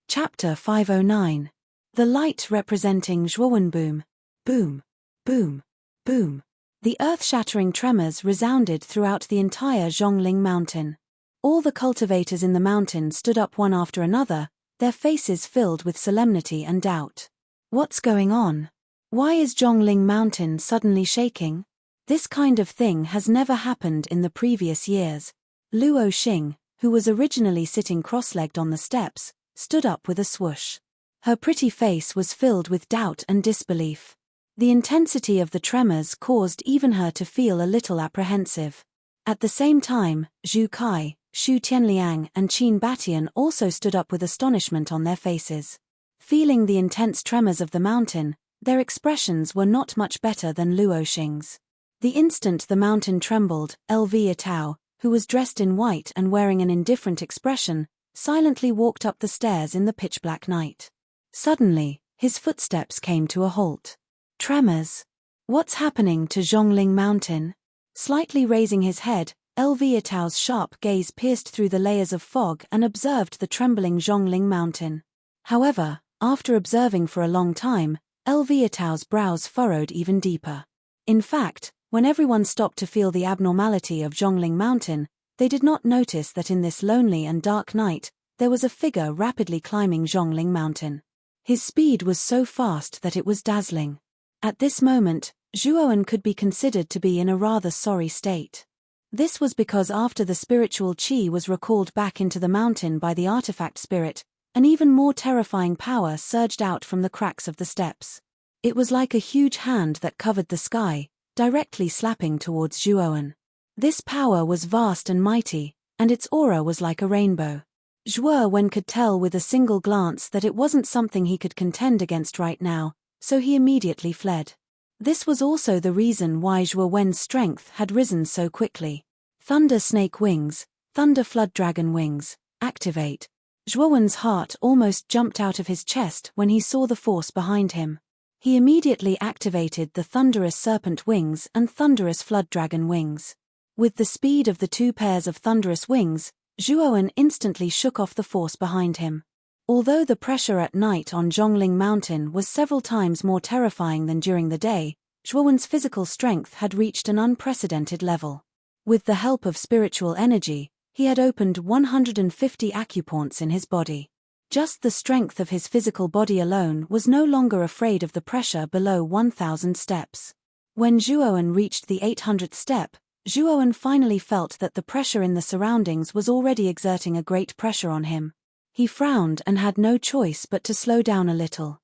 Chapter 509. The light representing Zhuowen boom. Boom. Boom. Boom. The earth-shattering tremors resounded throughout the entire Zhongling mountain. All the cultivators in the mountain stood up one after another, their faces filled with solemnity and doubt. What's going on? Why is Zhongling mountain suddenly shaking? This kind of thing has never happened in the previous years. Luo Xing, who was originally sitting cross-legged on the steps, stood up with a swoosh. Her pretty face was filled with doubt and disbelief. The intensity of the tremors caused even her to feel a little apprehensive. At the same time, Zhu Kai, Xu Tianliang and Qin Batian also stood up with astonishment on their faces. Feeling the intense tremors of the mountain, their expressions were not much better than Luo Xing's. The instant the mountain trembled, Lv Tao, who was dressed in white and wearing an indifferent expression, silently walked up the stairs in the pitch-black night. Suddenly, his footsteps came to a halt. Tremors. What's happening to Zhongling Mountain? Slightly raising his head, Lv Tao's sharp gaze pierced through the layers of fog and observed the trembling Zhongling Mountain. However, after observing for a long time, Lv Tao's brows furrowed even deeper. In fact, when everyone stopped to feel the abnormality of Zhongling Mountain, they did not notice that in this lonely and dark night, there was a figure rapidly climbing Zhongling Mountain. His speed was so fast that it was dazzling. At this moment, Zhuowen could be considered to be in a rather sorry state. This was because after the spiritual qi was recalled back into the mountain by the artifact spirit, An even more terrifying power surged out from the cracks of the steps. It was like a huge hand that covered the sky, directly slapping towards Zhuowen. This power was vast and mighty, and its aura was like a rainbow. Zhuowen could tell with a single glance that it wasn't something he could contend against right now, so he immediately fled. This was also the reason why Zhuowen's strength had risen so quickly. Thunder Snake Wings, Thunder Flood Dragon Wings, activate. Zhuowen's heart almost jumped out of his chest when he saw the force behind him. He immediately activated the Thunderous Serpent Wings and Thunderous Flood Dragon Wings. With the speed of the two pairs of thunderous wings, Zhuowen instantly shook off the force behind him. Although the pressure at night on Zhongling Mountain was several times more terrifying than during the day, Zhuowen's physical strength had reached an unprecedented level. With the help of spiritual energy, he had opened 150 acupoints in his body. Just the strength of his physical body alone was no longer afraid of the pressure below 1,000 steps. When Zhuowen reached the 800th step, Zhuowen finally felt that the pressure in the surroundings was already exerting a great pressure on him. He frowned and had no choice but to slow down a little.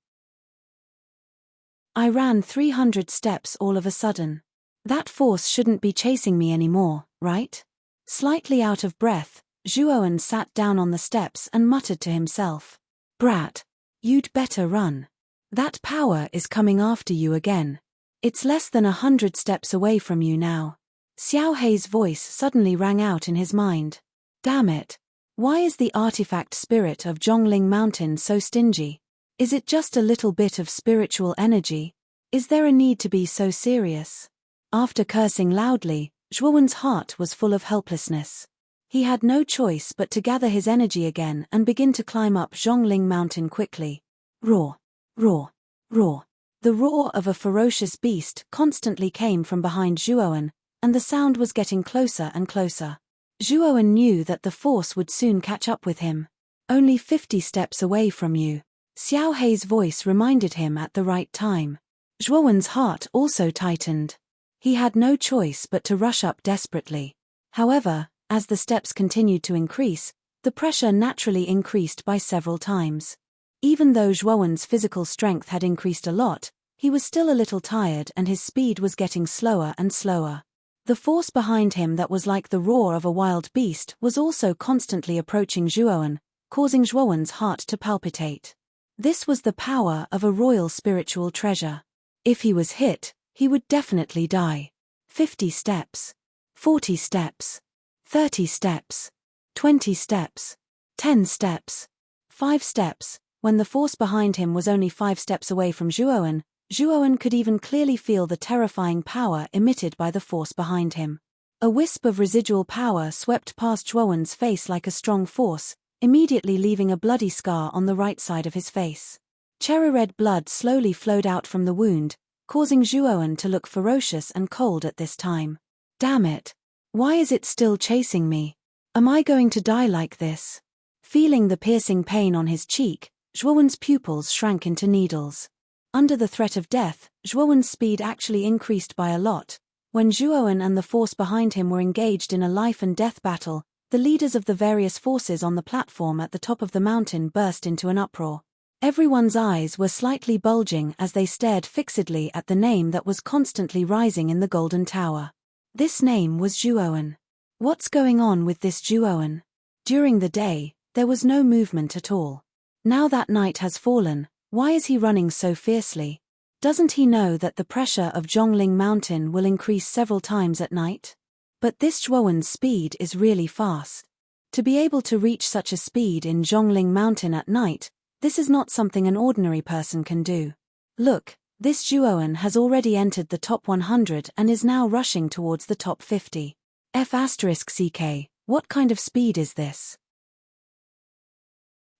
I ran 300 steps all of a sudden. That force shouldn't be chasing me anymore, right? Slightly out of breath, Zhuowen sat down on the steps and muttered to himself. Brat, you'd better run. That power is coming after you again. It's less than 100 steps away from you now. Xiao Hei's voice suddenly rang out in his mind. Damn it. Why is the artifact spirit of Zhongling Mountain so stingy? Is it just a little bit of spiritual energy? Is there a need to be so serious? After cursing loudly, Zhuowen's heart was full of helplessness. He had no choice but to gather his energy again and begin to climb up Zhongling Mountain quickly. Roar, roar, roar. The roar of a ferocious beast constantly came from behind Zhuowen, and the sound was getting closer and closer. Zhuowen knew that the force would soon catch up with him. Only 50 steps away from you. Xiao Hei's voice reminded him at the right time. Zhuowen's heart also tightened. He had no choice but to rush up desperately. However, as the steps continued to increase, the pressure naturally increased by several times. Even though Zhuowen's physical strength had increased a lot, he was still a little tired and his speed was getting slower and slower. The force behind him that was like the roar of a wild beast was also constantly approaching Zhuowen, causing Zhuowen's heart to palpitate. This was the power of a royal spiritual treasure. If he was hit, he would definitely die. 50 steps. 40 steps. 30 steps. 20 steps. 10 steps. 5 steps. When the force behind him was only 5 steps away from Zhuowen, Zhuowen could even clearly feel the terrifying power emitted by the force behind him. A wisp of residual power swept past Zhuowen's face like a strong force, immediately leaving a bloody scar on the right side of his face. Cherry-red blood slowly flowed out from the wound, causing Zhuowen to look ferocious and cold at this time. Damn it! Why is it still chasing me? Am I going to die like this? Feeling the piercing pain on his cheek, Zhuowen's pupils shrank into needles. Under the threat of death, Zhuowen's speed actually increased by a lot. When Zhuowen and the force behind him were engaged in a life-and-death battle, the leaders of the various forces on the platform at the top of the mountain burst into an uproar. Everyone's eyes were slightly bulging as they stared fixedly at the name that was constantly rising in the Golden Tower. This name was Zhuowen. What's going on with this Zhuowen? During the day, there was no movement at all. Now that night has fallen, why is he running so fiercely? Doesn't he know that the pressure of Zhongling Mountain will increase several times at night? But this Zhuowen's speed is really fast. To be able to reach such a speed in Zhongling Mountain at night, this is not something an ordinary person can do. Look, this Zhuowen has already entered the top 100 and is now rushing towards the top 50. F***CK, what kind of speed is this?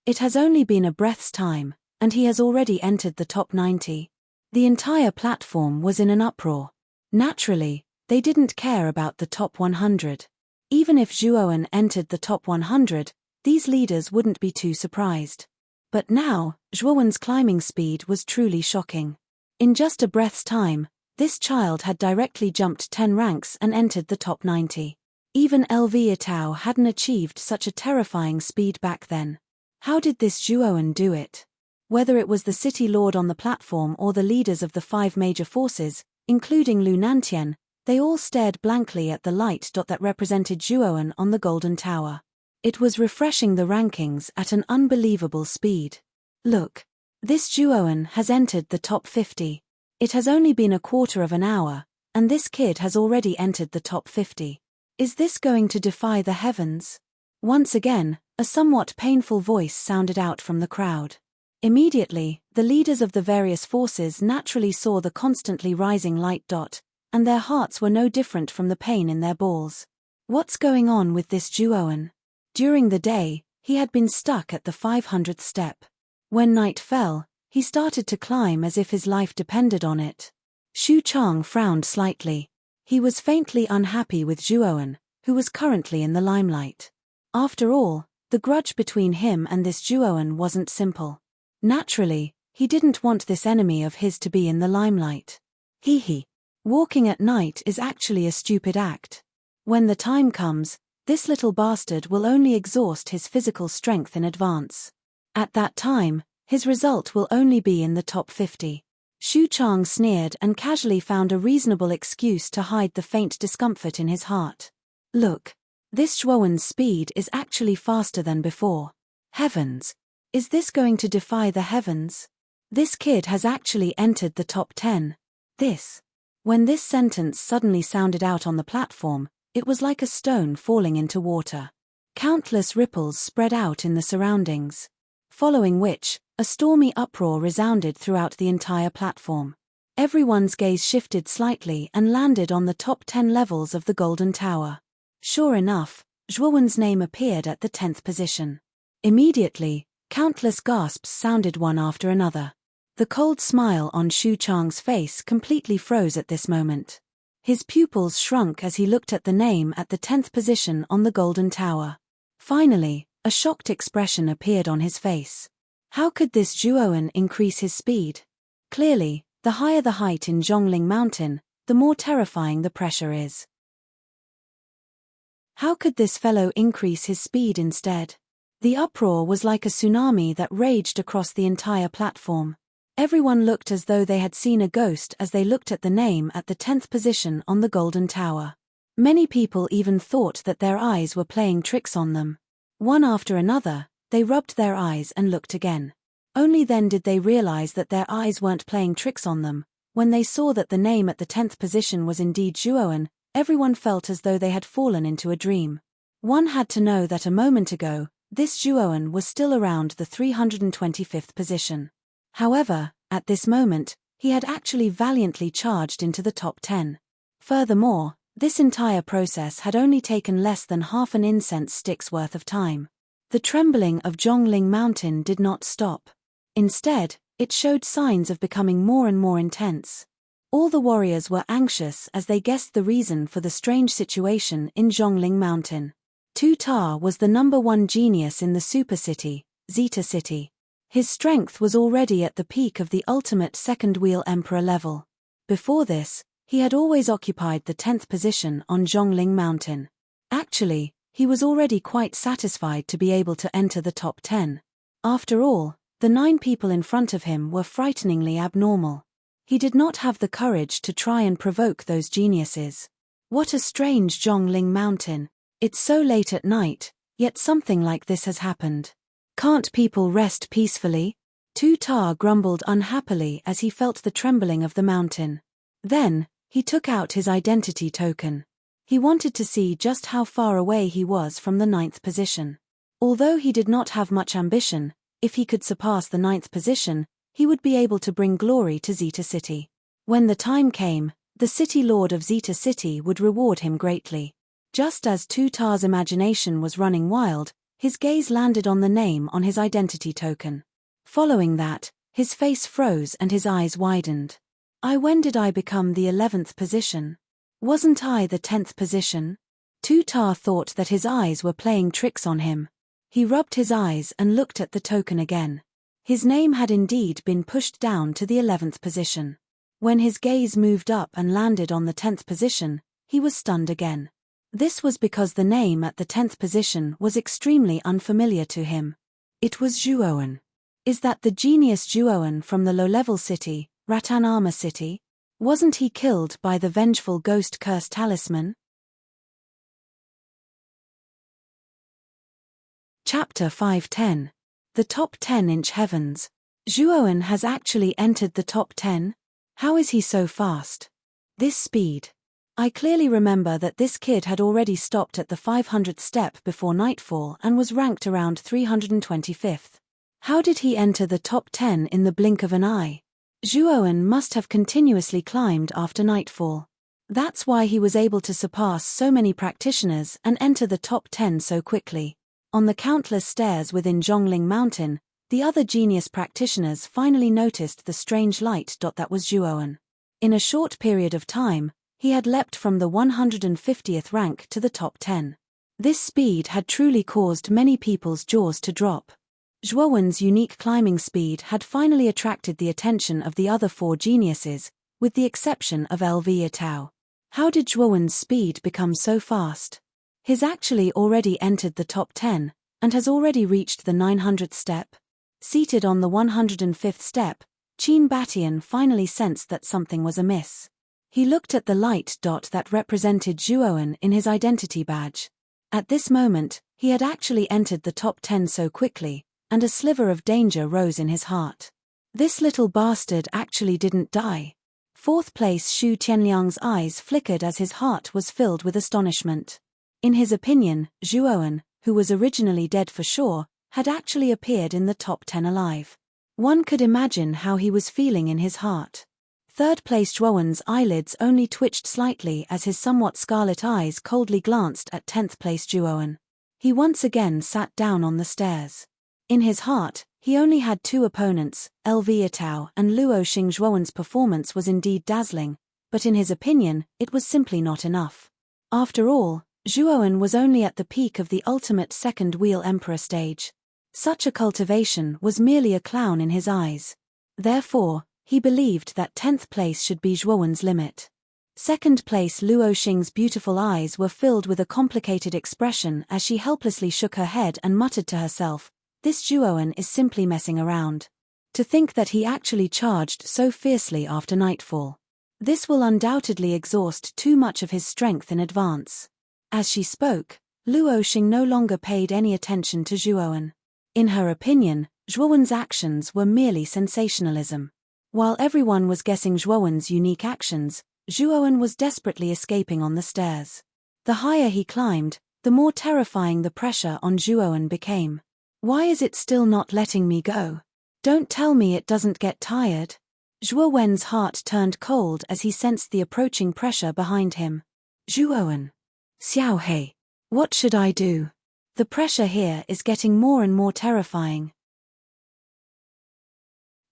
It has only been a breath's time, and he has already entered the top 90. The entire platform was in an uproar. Naturally, they didn't care about the top 100. Even if Zhuowen entered the top 100, these leaders wouldn't be too surprised. But now, Zhuowen's climbing speed was truly shocking. In just a breath's time, this child had directly jumped 10 ranks and entered the top 90. Even LV Itao hadn't achieved such a terrifying speed back then. How did this Zhuoan do it? Whether it was the city lord on the platform or the leaders of the 5 major forces, including Lu Nantian, they all stared blankly at the light dot that represented Zhuoan on the Golden Tower. It was refreshing the rankings at an unbelievable speed. Look. This Zhuoan has entered the top 50. It has only been a quarter of an hour, and this kid has already entered the top 50. Is this going to defy the heavens? Once again, a somewhat painful voice sounded out from the crowd. Immediately, the leaders of the various forces naturally saw the constantly rising light dot, and their hearts were no different from the pain in their balls. What's going on with this Zhuoan? During the day, he had been stuck at the 500th step. When night fell, he started to climb as if his life depended on it. Xu Chang frowned slightly. He was faintly unhappy with Zhuoan, who was currently in the limelight. After all, the grudge between him and this Zhuoan wasn't simple. Naturally, he didn't want this enemy of his to be in the limelight. Hee. Walking at night is actually a stupid act. When the time comes, this little bastard will only exhaust his physical strength in advance. At that time, his result will only be in the top 50. Xu Chang sneered and casually found a reasonable excuse to hide the faint discomfort in his heart. Look. This Zhuoan's speed is actually faster than before. Heavens! Is this going to defy the heavens? This kid has actually entered the top 10. When this sentence suddenly sounded out on the platform, it was like a stone falling into water. Countless ripples spread out in the surroundings. Following which, a stormy uproar resounded throughout the entire platform. Everyone's gaze shifted slightly and landed on the top 10 levels of the Golden Tower. Sure enough, Zhuoan's name appeared at the 10th position. Immediately, countless gasps sounded one after another. The cold smile on Xu Chang's face completely froze at this moment. His pupils shrunk as he looked at the name at the 10th position on the Golden Tower. Finally, a shocked expression appeared on his face. How could this Zhuoan increase his speed? Clearly, the higher the height in Zhongling Mountain, the more terrifying the pressure is. How could this fellow increase his speed instead? The uproar was like a tsunami that raged across the entire platform. Everyone looked as though they had seen a ghost as they looked at the name at the 10th position on the Golden Tower. Many people even thought that their eyes were playing tricks on them. One after another, they rubbed their eyes and looked again. Only then did they realize that their eyes weren't playing tricks on them. When they saw that the name at the 10th position was indeed Zhuoan, everyone felt as though they had fallen into a dream. One had to know that a moment ago, this Zhuoan was still around the 325th position. However, at this moment, he had actually valiantly charged into the top 10. Furthermore, this entire process had only taken less than half an incense stick's worth of time. The trembling of Zhongling Mountain did not stop. Instead, it showed signs of becoming more and more intense. All the warriors were anxious as they guessed the reason for the strange situation in Zhongling Mountain. Tu Ta was the #1 genius in the super city, Zeta City. His strength was already at the peak of the ultimate second wheel emperor level. Before this, he had always occupied the 10th position on Zhongling Mountain. Actually, he was already quite satisfied to be able to enter the top 10. After all, the 9 people in front of him were frighteningly abnormal. He did not have the courage to try and provoke those geniuses. What a strange Zhongling Mountain. It's so late at night, yet something like this has happened. Can't people rest peacefully? Tu Ta grumbled unhappily as he felt the trembling of the mountain. Then, he took out his identity token. He wanted to see just how far away he was from the 9th position. Although he did not have much ambition, if he could surpass the 9th position, he would be able to bring glory to Zeta City. When the time came, the city lord of Zeta City would reward him greatly. Just as Tu Ta's imagination was running wild, his gaze landed on the name on his identity token. Following that, his face froze and his eyes widened. When did I become the 11th position? Wasn't I the 10th position? Tu Ta thought that his eyes were playing tricks on him. He rubbed his eyes and looked at the token again. His name had indeed been pushed down to the 11th position. When his gaze moved up and landed on the 10th position, he was stunned again. This was because the name at the 10th position was extremely unfamiliar to him. It was Zhuowen. Is that the genius Zhuowen from the low-level city, Rattan Armor City? Wasn't he killed by the vengeful ghost curse talisman? Chapter 510. The Top 10-Inch Heavens. Zhuowen has actually entered the top 10? How is he so fast? This speed. I clearly remember that this kid had already stopped at the 500th step before nightfall and was ranked around 325th. How did he enter the top 10 in the blink of an eye? Zhuowen must have continuously climbed after nightfall. That's why he was able to surpass so many practitioners and enter the top 10 so quickly. On the countless stairs within Zhongling Mountain, the other genius practitioners finally noticed the strange light. That was Zhuowen. In a short period of time, he had leapt from the 150th rank to the top 10. This speed had truly caused many people's jaws to drop. Zhuowen's unique climbing speed had finally attracted the attention of the other four geniuses, with the exception of LV Yatao. How did Zhuowen's speed become so fast? He's actually already entered the top 10, and has already reached the 900th step. Seated on the 105th step, Qin Batian finally sensed that something was amiss. He looked at the light dot that represented Zhuowen in his identity badge. At this moment, he had actually entered the top 10 so quickly, and a sliver of danger rose in his heart. This little bastard actually didn't die. Fourth place Xu Tianliang's eyes flickered as his heart was filled with astonishment. In his opinion, Zhuowen, who was originally dead for sure, had actually appeared in the top 10 alive. One could imagine how he was feeling in his heart. Third place Zhuowen's eyelids only twitched slightly as his somewhat scarlet eyes coldly glanced at 10th place Zhuowen. He once again sat down on the stairs. In his heart, he only had two opponents, LV Yatao and Luo Xing. Zhuowen's performance was indeed dazzling, but in his opinion, it was simply not enough. After all, Zhuowen was only at the peak of the ultimate second-wheel emperor stage. Such a cultivation was merely a clown in his eyes. Therefore, he believed that 10th place should be Zhuowen's limit. Second place Luo Xing's beautiful eyes were filled with a complicated expression as she helplessly shook her head and muttered to herself, "This Zhuowen is simply messing around. To think that he actually charged so fiercely after nightfall. This will undoubtedly exhaust too much of his strength in advance." As she spoke, Luo Xing no longer paid any attention to Zhuowen. In her opinion, Zhuowen's actions were merely sensationalism. While everyone was guessing Zhuowen's unique actions, Zhuowen was desperately escaping on the stairs. The higher he climbed, the more terrifying the pressure on Zhuowen became. Why is it still not letting me go? Don't tell me it doesn't get tired. Zhuowen's heart turned cold as he sensed the approaching pressure behind him. Zhuowen. Xiaohei. What should I do? The pressure here is getting more and more terrifying.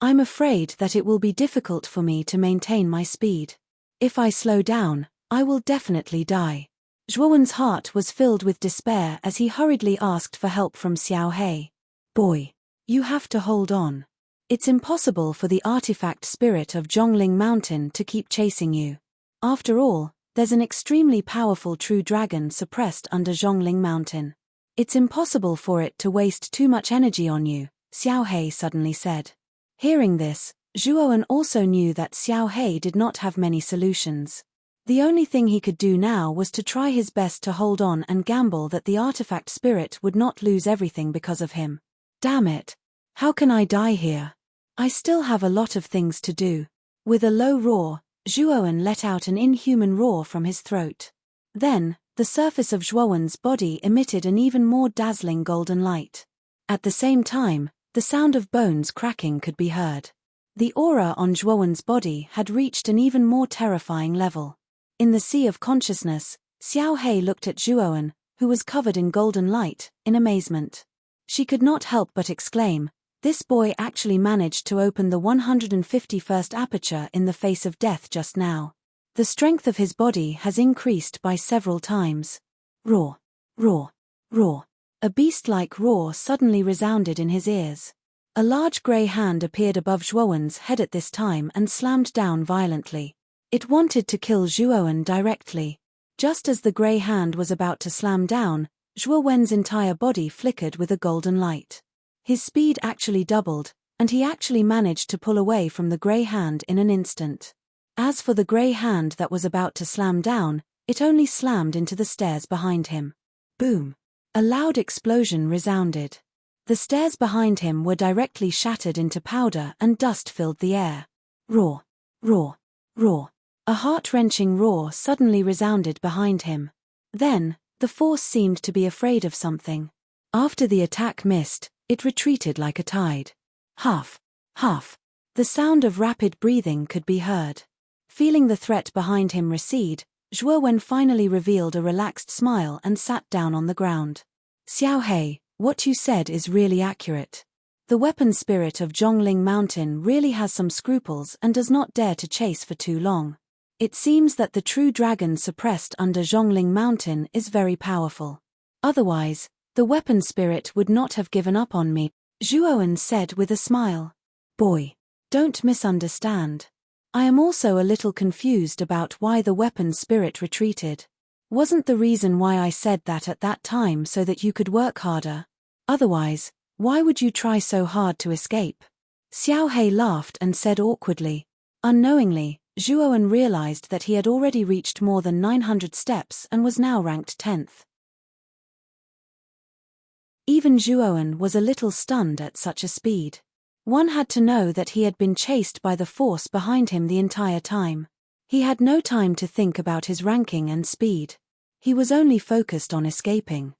I'm afraid that it will be difficult for me to maintain my speed. If I slow down, I will definitely die. Zhuowen's heart was filled with despair as he hurriedly asked for help from Xiaohei. Boy, you have to hold on. It's impossible for the artifact spirit of Zhongling Mountain to keep chasing you. After all, there's an extremely powerful true dragon suppressed under Zhongling Mountain. It's impossible for it to waste too much energy on you, Xiaohei suddenly said. Hearing this, Zhuowen also knew that Xiaohei did not have many solutions. The only thing he could do now was to try his best to hold on and gamble that the artifact spirit would not lose everything because of him. Damn it! How can I die here? I still have a lot of things to do. With a low roar, Zhuowen let out an inhuman roar from his throat. Then, the surface of Zhuowen's body emitted an even more dazzling golden light. At the same time, the sound of bones cracking could be heard. The aura on Zhuowen's body had reached an even more terrifying level. In the sea of consciousness, Xiaohei looked at Zhuowen, who was covered in golden light, in amazement. She could not help but exclaim, "This boy actually managed to open the 151st aperture in the face of death just now. The strength of his body has increased by several times." Roar, roar, roar. A beast-like roar suddenly resounded in his ears. A large grey hand appeared above Zhuowen's head at this time and slammed down violently. It wanted to kill Zhuowen directly. Just as the grey hand was about to slam down, Zhuowen's entire body flickered with a golden light. His speed actually doubled, and he actually managed to pull away from the grey hand in an instant. As for the grey hand that was about to slam down, it only slammed into the stairs behind him. Boom! A loud explosion resounded. The stairs behind him were directly shattered into powder and dust filled the air. Roar! Roar! Roar! A heart-wrenching roar suddenly resounded behind him. Then, the force seemed to be afraid of something. After the attack missed, it retreated like a tide. Huff! Huff! The sound of rapid breathing could be heard. Feeling the threat behind him recede, Zhuowen finally revealed a relaxed smile and sat down on the ground. Xiao He, what you said is really accurate. The weapon spirit of Zhongling Mountain really has some scruples and does not dare to chase for too long. It seems that the true dragon suppressed under Zhongling Mountain is very powerful. Otherwise, the weapon spirit would not have given up on me, Zhuowen said with a smile. Boy, don't misunderstand. I am also a little confused about why the weapon spirit retreated. Wasn't the reason why I said that at that time so that you could work harder? Otherwise, why would you try so hard to escape? Xiao He laughed and said awkwardly. Unknowingly, Zhuowen realized that he had already reached more than 900 steps and was now ranked 10th. Even Zhuowen was a little stunned at such a speed. One had to know that he had been chased by the force behind him the entire time. He had no time to think about his ranking and speed. He was only focused on escaping.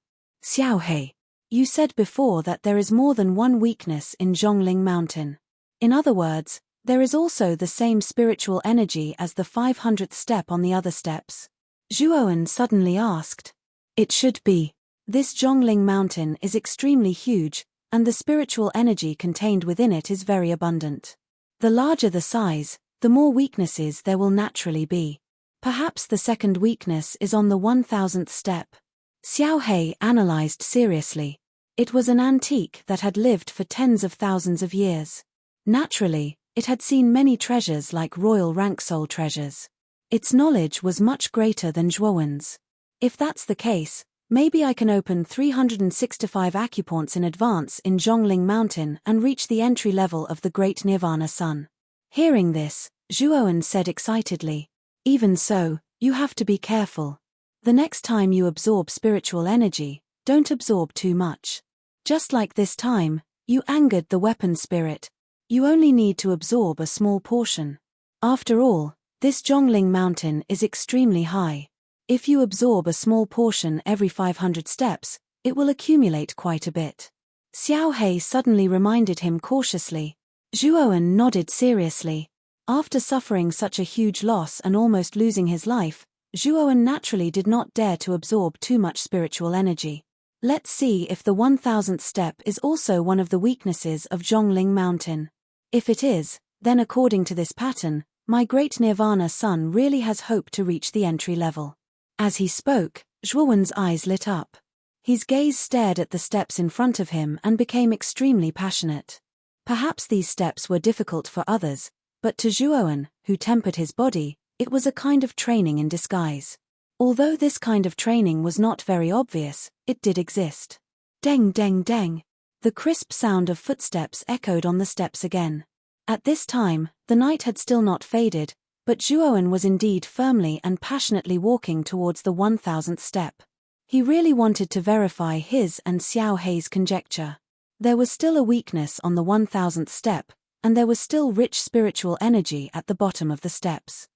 Xiao He, you said before that there is more than one weakness in Zhongling Mountain. In other words, there is also the same spiritual energy as the 500th step on the other steps. Zhuowen suddenly asked. It should be. This Zhongling Mountain is extremely huge, and the spiritual energy contained within it is very abundant. The larger the size, the more weaknesses there will naturally be. Perhaps the second weakness is on the 1000th step. Xiao He analyzed seriously. It was an antique that had lived for tens of thousands of years. Naturally, it had seen many treasures like royal rank soul treasures. Its knowledge was much greater than Zhuowen's. If that's the case, maybe I can open 365 acupoints in advance in Zhongling Mountain and reach the entry level of the Great Nirvana Sun. Hearing this, Zhuowen said excitedly. Even so, you have to be careful. The next time you absorb spiritual energy, don't absorb too much. Just like this time, you angered the weapon spirit. You only need to absorb a small portion. After all, this Zhongling Mountain is extremely high. If you absorb a small portion every 500 steps, it will accumulate quite a bit. Xiao He suddenly reminded him cautiously. Zhuowen nodded seriously. After suffering such a huge loss and almost losing his life, Zhuowen naturally did not dare to absorb too much spiritual energy. Let's see if the 1000th step is also one of the weaknesses of Zhongling Mountain. If it is, then according to this pattern, my Great Nirvana Sun really has hope to reach the entry level. As he spoke, Zhuowen's eyes lit up. His gaze stared at the steps in front of him and became extremely passionate. Perhaps these steps were difficult for others, but to Zhuowen, who tempered his body, it was a kind of training in disguise. Although this kind of training was not very obvious, it did exist. Deng deng deng. The crisp sound of footsteps echoed on the steps again. At this time, the night had still not faded, but Zhuowen was indeed firmly and passionately walking towards the 1000th step. He really wanted to verify his and Xiao He's conjecture. There was still a weakness on the 1000th step, and there was still rich spiritual energy at the bottom of the steps.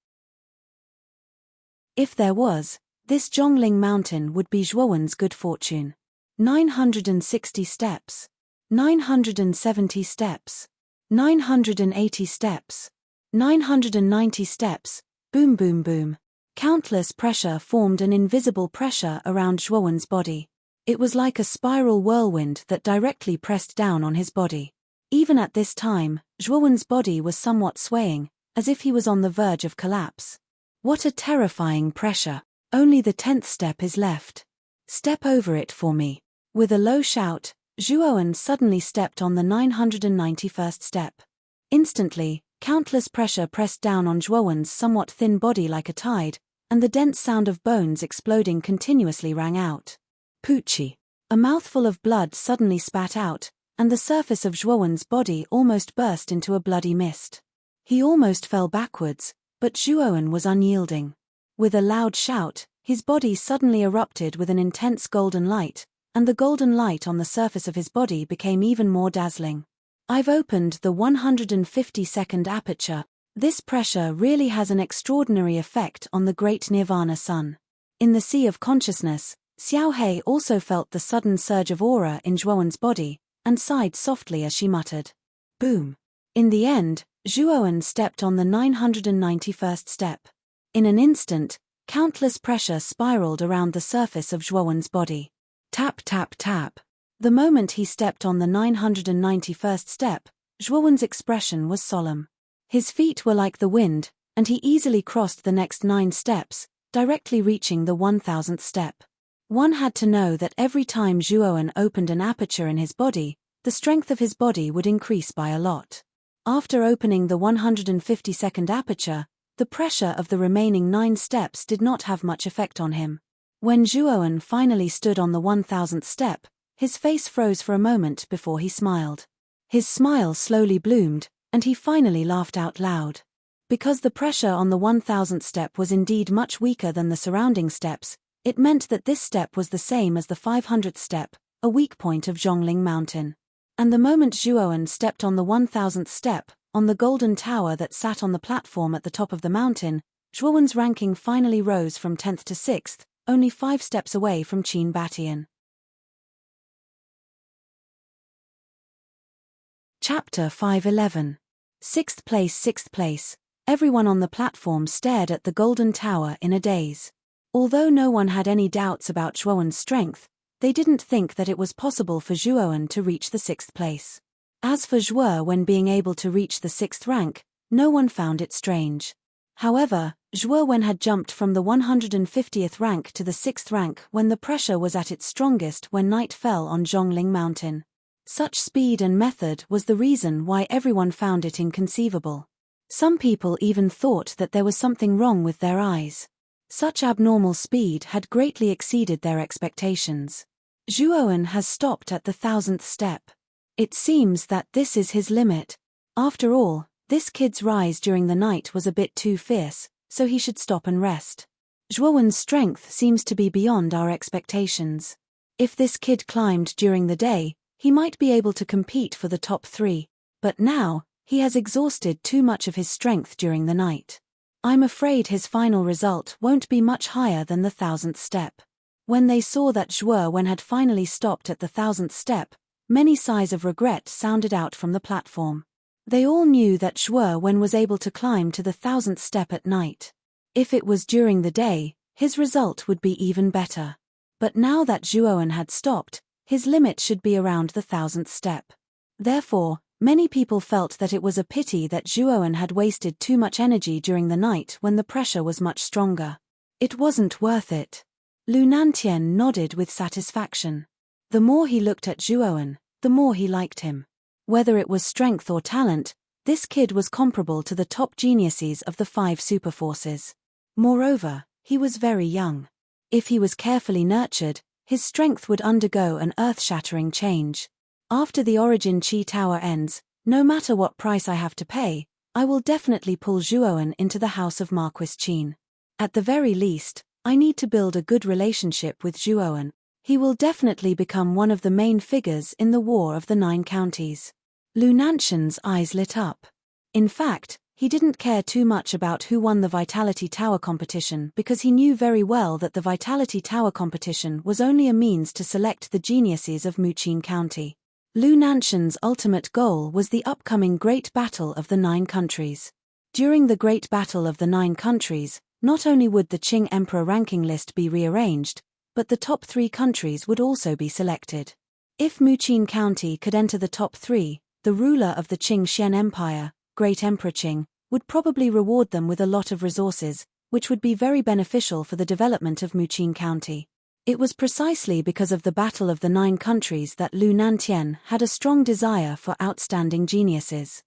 If there was, this Zhongling Mountain would be Zhuowen's good fortune. 960 steps. 970 steps. 980 steps. 990 steps. Boom boom boom. Countless pressure formed an invisible pressure around Zhuowen's body. It was like a spiral whirlwind that directly pressed down on his body. Even at this time, Zhuowen's body was somewhat swaying, as if he was on the verge of collapse. What a terrifying pressure. Only the 10th step is left. Step over it for me. With a low shout, Zhuowen suddenly stepped on the 991st step. Instantly, countless pressure pressed down on Zhuowen's somewhat thin body like a tide, and the dense sound of bones exploding continuously rang out. Poochie. A mouthful of blood suddenly spat out, and the surface of Zhuowen's body almost burst into a bloody mist. He almost fell backwards, but Zhuowen was unyielding. With a loud shout, his body suddenly erupted with an intense golden light, and the golden light on the surface of his body became even more dazzling. I've opened the 150-second aperture. This pressure really has an extraordinary effect on the great Nirvana sun. In the sea of consciousness, Xiao He also felt the sudden surge of aura in Zhuowen's body, and sighed softly as she muttered, "Boom." In the end, Zhuowen stepped on the 991st step. In an instant, countless pressure spiraled around the surface of Zhuowen's body. Tap tap tap. The moment he stepped on the 991st step, Zhuowen's expression was solemn. His feet were like the wind, and he easily crossed the next 9 steps, directly reaching the 1000th step. One had to know that every time Zhuowen opened an aperture in his body, the strength of his body would increase by a lot. After opening the 152nd aperture, the pressure of the remaining 9 steps did not have much effect on him. When Zhuowen finally stood on the 1000th step, his face froze for a moment before he smiled. His smile slowly bloomed, and he finally laughed out loud. Because the pressure on the 1000th step was indeed much weaker than the surrounding steps, it meant that this step was the same as the 500th step, a weak point of Zhongling Mountain. And the moment Zhuowen stepped on the 1000th step, on the golden tower that sat on the platform at the top of the mountain, Zhuowen's ranking finally rose from 10th to 6th, only 5 steps away from Qin Batian. Chapter 511. 6th place. Everyone on the platform stared at the golden tower in a daze. Although no one had any doubts about Zhuowen's strength, they didn't think that it was possible for Zhuowen to reach the 6th place. As for Zhuowen being able to reach the 6th rank, no one found it strange. However, Zhuowen had jumped from the 150th rank to the 6th rank when the pressure was at its strongest when night fell on Zhongling Mountain. Such speed and method was the reason why everyone found it inconceivable. Some people even thought that there was something wrong with their eyes. Such abnormal speed had greatly exceeded their expectations. Zhuowen has stopped at the 1000th step. It seems that this is his limit. After all, this kid's rise during the night was a bit too fierce, so he should stop and rest. Zhuowen's strength seems to be beyond our expectations. If this kid climbed during the day, he might be able to compete for the top 3, but now, he has exhausted too much of his strength during the night. I'm afraid his final result won't be much higher than the 1000th step. When they saw that Zhuowen had finally stopped at the 1000th step, many sighs of regret sounded out from the platform. They all knew that Zhuowen was able to climb to the 1000th step at night. If it was during the day, his result would be even better. But now that Zhuowen had stopped, his limit should be around the 1000th step. Therefore, many people felt that it was a pity that Zhuowen had wasted too much energy during the night when the pressure was much stronger. It wasn't worth it. Lu Nantian nodded with satisfaction. The more he looked at Zhuowen, the more he liked him. Whether it was strength or talent, this kid was comparable to the top geniuses of the 5 superforces. Moreover, he was very young. If he was carefully nurtured, his strength would undergo an earth-shattering change. After the Origin Qi Tower ends, no matter what price I have to pay, I will definitely pull Zhuowen into the house of Marquis Qin. At the very least, I need to build a good relationship with Zhuowen. He will definitely become one of the main figures in the War of the 9 Counties. Lu Nantian's eyes lit up. In fact, he didn't care too much about who won the Vitality Tower competition because he knew very well that the Vitality Tower competition was only a means to select the geniuses of Muqin County. Lu Nantian's ultimate goal was the upcoming Great Battle of the 9 Countries. During the Great Battle of the 9 Countries, not only would the Qing Emperor ranking list be rearranged, but the top 3 countries would also be selected. If Muqin County could enter the top 3, the ruler of the Qing Xian Empire, Great Emperor Qing, would probably reward them with a lot of resources, which would be very beneficial for the development of Muqin County. It was precisely because of the Battle of the 9 Countries that Lu Nantian had a strong desire for outstanding geniuses.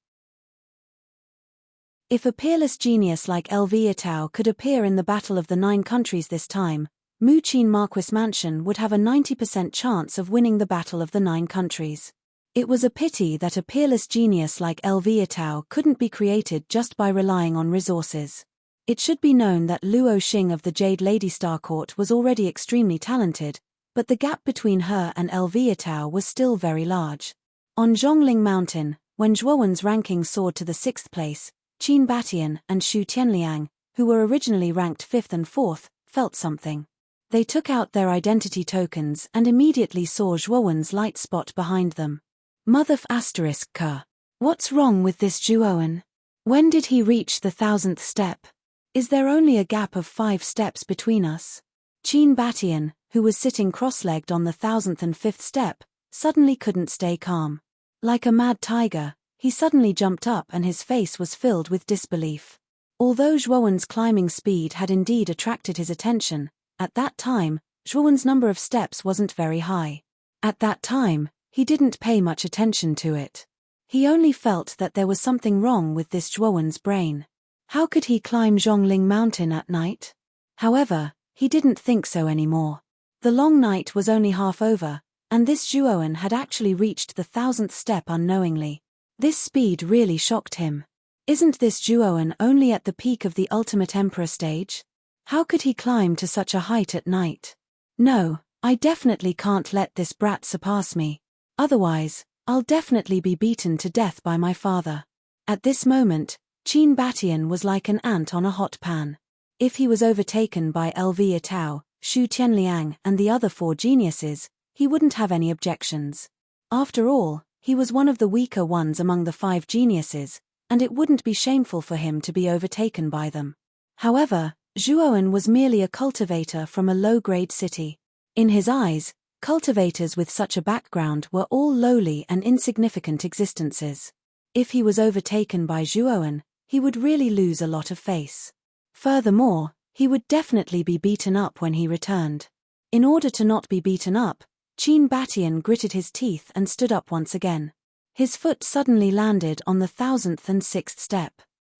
If a peerless genius like Lviatao could appear in the Battle of the 9 Countries this time, Muqin Marquis Mansion would have a 90% chance of winning the Battle of the 9 Countries. It was a pity that a peerless genius like Elviatao couldn't be created just by relying on resources. It should be known that Luo Xing of the Jade Lady Star Court was already extremely talented, but the gap between her and Elviatao was still very large. On Zhongling Mountain, when Zhuowen's ranking soared to the 6th place, Qin Batian and Xu Tianliang, who were originally ranked 5th and 4th, felt something. They took out their identity tokens and immediately saw Zhuowen's light spot behind them. Mother f***. What's wrong with this Zhuowen? When did he reach the 1000th step? Is there only a gap of 5 steps between us? Qin Batian, who was sitting cross-legged on the 1000th and 5th step, suddenly couldn't stay calm. Like a mad tiger, he suddenly jumped up and his face was filled with disbelief. Although Zhuowen's climbing speed had indeed attracted his attention, at that time, Zhuowen's number of steps wasn't very high. At that time, he didn't pay much attention to it. He only felt that there was something wrong with this Zhuowen's brain. How could he climb Zhongling Mountain at night? However, he didn't think so anymore. The long night was only half over, and this Zhuowen had actually reached the 1000th step unknowingly. This speed really shocked him. Isn't this Zhuowen only at the peak of the ultimate emperor stage? How could he climb to such a height at night? No, I definitely can't let this brat surpass me. Otherwise, I'll definitely be beaten to death by my father. At this moment, Qin Batian was like an ant on a hot pan. If he was overtaken by Elviatao, Xu Tianliang and the other 4 geniuses, he wouldn't have any objections. After all, he was one of the weaker ones among the 5 geniuses, and it wouldn't be shameful for him to be overtaken by them. However, Zhuowen was merely a cultivator from a low-grade city. In his eyes, cultivators with such a background were all lowly and insignificant existences. If he was overtaken by Zhuowen, he would really lose a lot of face. Furthermore, he would definitely be beaten up when he returned. In order to not be beaten up, Qin Batian gritted his teeth and stood up once again. His foot suddenly landed on the 1000th and 6th step.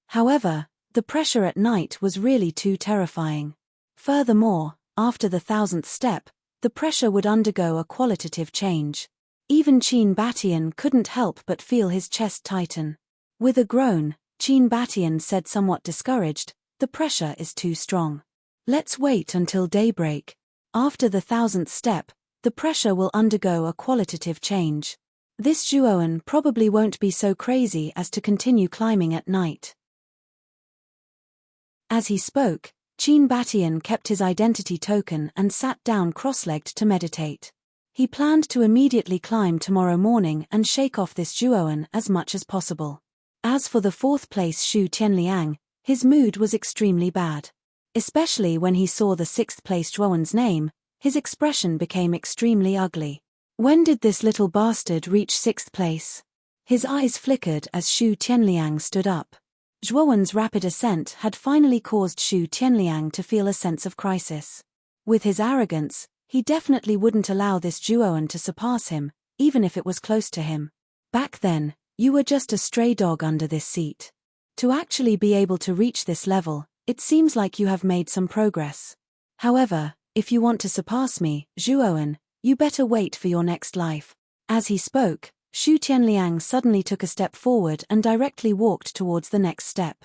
However, the pressure at night was really too terrifying. Furthermore, after the 1000th step, the pressure would undergo a qualitative change. Even Qin Batian couldn't help but feel his chest tighten. With a groan, Qin Batian said somewhat discouraged, "The pressure is too strong. Let's wait until daybreak. After the 1000th step, the pressure will undergo a qualitative change. This Zhuowen probably won't be so crazy as to continue climbing at night." As he spoke, Qin Batian kept his identity token and sat down cross-legged to meditate. He planned to immediately climb tomorrow morning and shake off this Zhuowen as much as possible. As for the 4th place Xu Tianliang, his mood was extremely bad. Especially when he saw the 6th place Zhuowen's name, his expression became extremely ugly. When did this little bastard reach 6th place? His eyes flickered as Xu Tianliang stood up. Zhuowen's rapid ascent had finally caused Xu Tianliang to feel a sense of crisis. With his arrogance, he definitely wouldn't allow this Zhuowen to surpass him, even if it was close to him. Back then, you were just a stray dog under this seat. To actually be able to reach this level, it seems like you have made some progress. However, if you want to surpass me, Zhuowen, you better wait for your next life. As he spoke, Xu Tianliang suddenly took a step forward and directly walked towards the next step.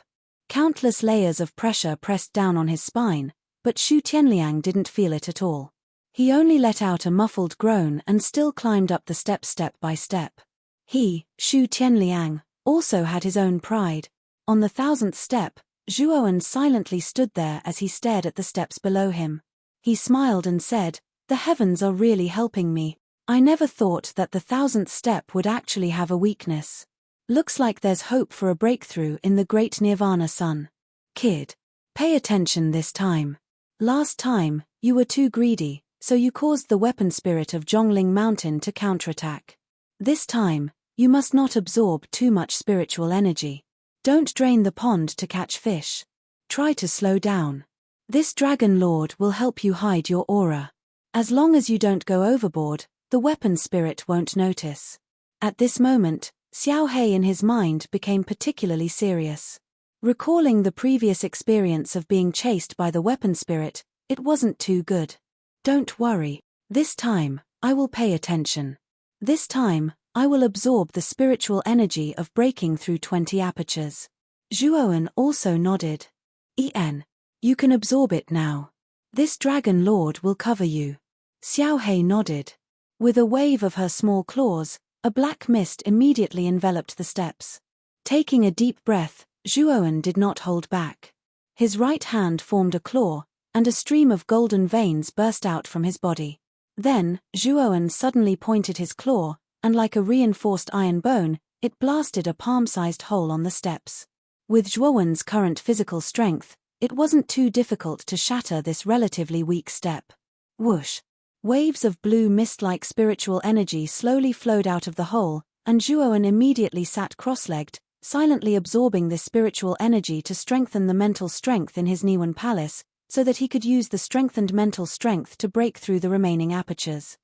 Countless layers of pressure pressed down on his spine, but Xu Tianliang didn't feel it at all. He only let out a muffled groan and still climbed up the steps step by step. He, Xu Tianliang, also had his own pride. On the 1000th step, Zhuowen silently stood there as he stared at the steps below him. He smiled and said, "The heavens are really helping me. I never thought that the 1000th step would actually have a weakness. Looks like there's hope for a breakthrough in the great Nirvana sun. Kid, pay attention this time. Last time, you were too greedy, so you caused the weapon spirit of Zhongling Mountain to counterattack. This time, you must not absorb too much spiritual energy. Don't drain the pond to catch fish. Try to slow down. This Dragon Lord will help you hide your aura. As long as you don't go overboard, the weapon spirit won't notice." At this moment, Xiao Hei in his mind became particularly serious. Recalling the previous experience of being chased by the weapon spirit, it wasn't too good. "Don't worry. This time, I will pay attention. This time, I will absorb the spiritual energy of breaking through 20 apertures. Zhuowen also nodded. You can absorb it now. This dragon lord will cover you. Xiaohei nodded. With a wave of her small claws, a black mist immediately enveloped the steps. Taking a deep breath, Zhuowen did not hold back. His right hand formed a claw, and a stream of golden veins burst out from his body. Then, Zhuowen suddenly pointed his claw, and like a reinforced iron bone, it blasted a palm-sized hole on the steps. With Zhuowen's current physical strength, it wasn't too difficult to shatter this relatively weak step. Whoosh! Waves of blue mist-like spiritual energy slowly flowed out of the hole, and Zhuowen immediately sat cross-legged, silently absorbing this spiritual energy to strengthen the mental strength in his Niwen palace, so that he could use the strengthened mental strength to break through the remaining apertures.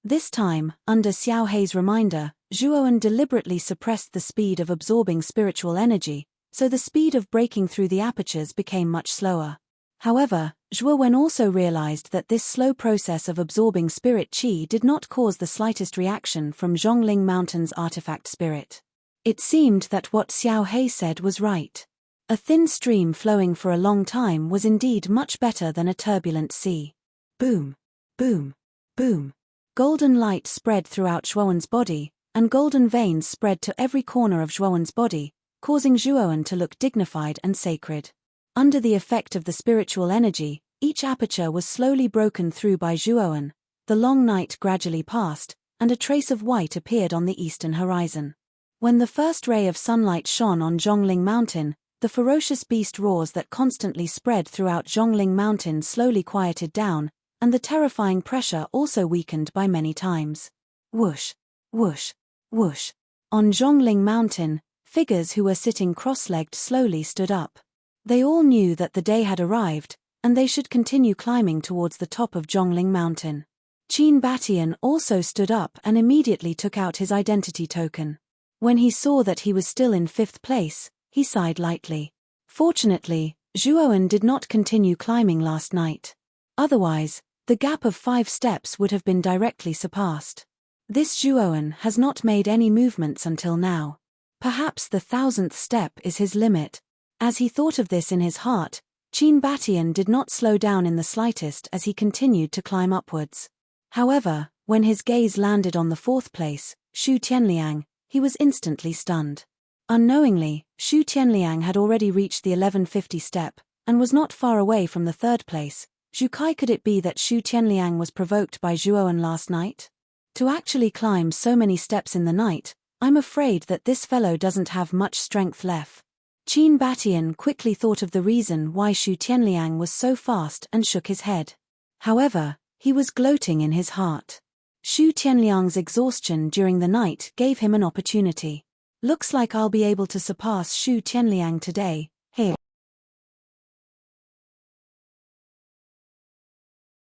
This time, under Xiaohei's reminder, Zhuowen deliberately suppressed the speed of absorbing spiritual energy, so the speed of breaking through the apertures became much slower. However, Zhuowen also realized that this slow process of absorbing spirit qi did not cause the slightest reaction from Zhongling Mountain's artifact spirit. It seemed that what Xiaohei said was right. A thin stream flowing for a long time was indeed much better than a turbulent sea. Boom! Boom! Boom! Golden light spread throughout Zhuowen's body, and golden veins spread to every corner of Zhuowen's body, causing Zhuowen to look dignified and sacred. Under the effect of the spiritual energy, each aperture was slowly broken through by Zhuowen. The long night gradually passed, and a trace of white appeared on the eastern horizon. When the first ray of sunlight shone on Zhongling Mountain, the ferocious beast roars that constantly spread throughout Zhongling Mountain slowly quieted down, and the terrifying pressure also weakened by many times. Whoosh! Whoosh! Whoosh! On Zhongling Mountain, figures who were sitting cross-legged slowly stood up. They all knew that the day had arrived, and they should continue climbing towards the top of Zhongling Mountain. Qin Batian also stood up and immediately took out his identity token. When he saw that he was still in 5th place, he sighed lightly. Fortunately, Zhuowen did not continue climbing last night. Otherwise, the gap of 5 steps would have been directly surpassed. This Zhuowen has not made any movements until now. Perhaps the 1000th step is his limit. As he thought of this in his heart, Qin Batian did not slow down in the slightest as he continued to climb upwards. However, when his gaze landed on the 4th place, Shu Tianliang, he was instantly stunned. Unknowingly, Shu Tianliang had already reached the 1150 step, and was not far away from the 3rd place. Zhukai, could it be that Shu Tianliang was provoked by Zhuowen last night? To actually climb so many steps in the night, I'm afraid that this fellow doesn't have much strength left. Qin Batian quickly thought of the reason why Shu Tianliang was so fast and shook his head. However, he was gloating in his heart. Shu Tianliang's exhaustion during the night gave him an opportunity. Looks like I'll be able to surpass Shu Tianliang today. Here.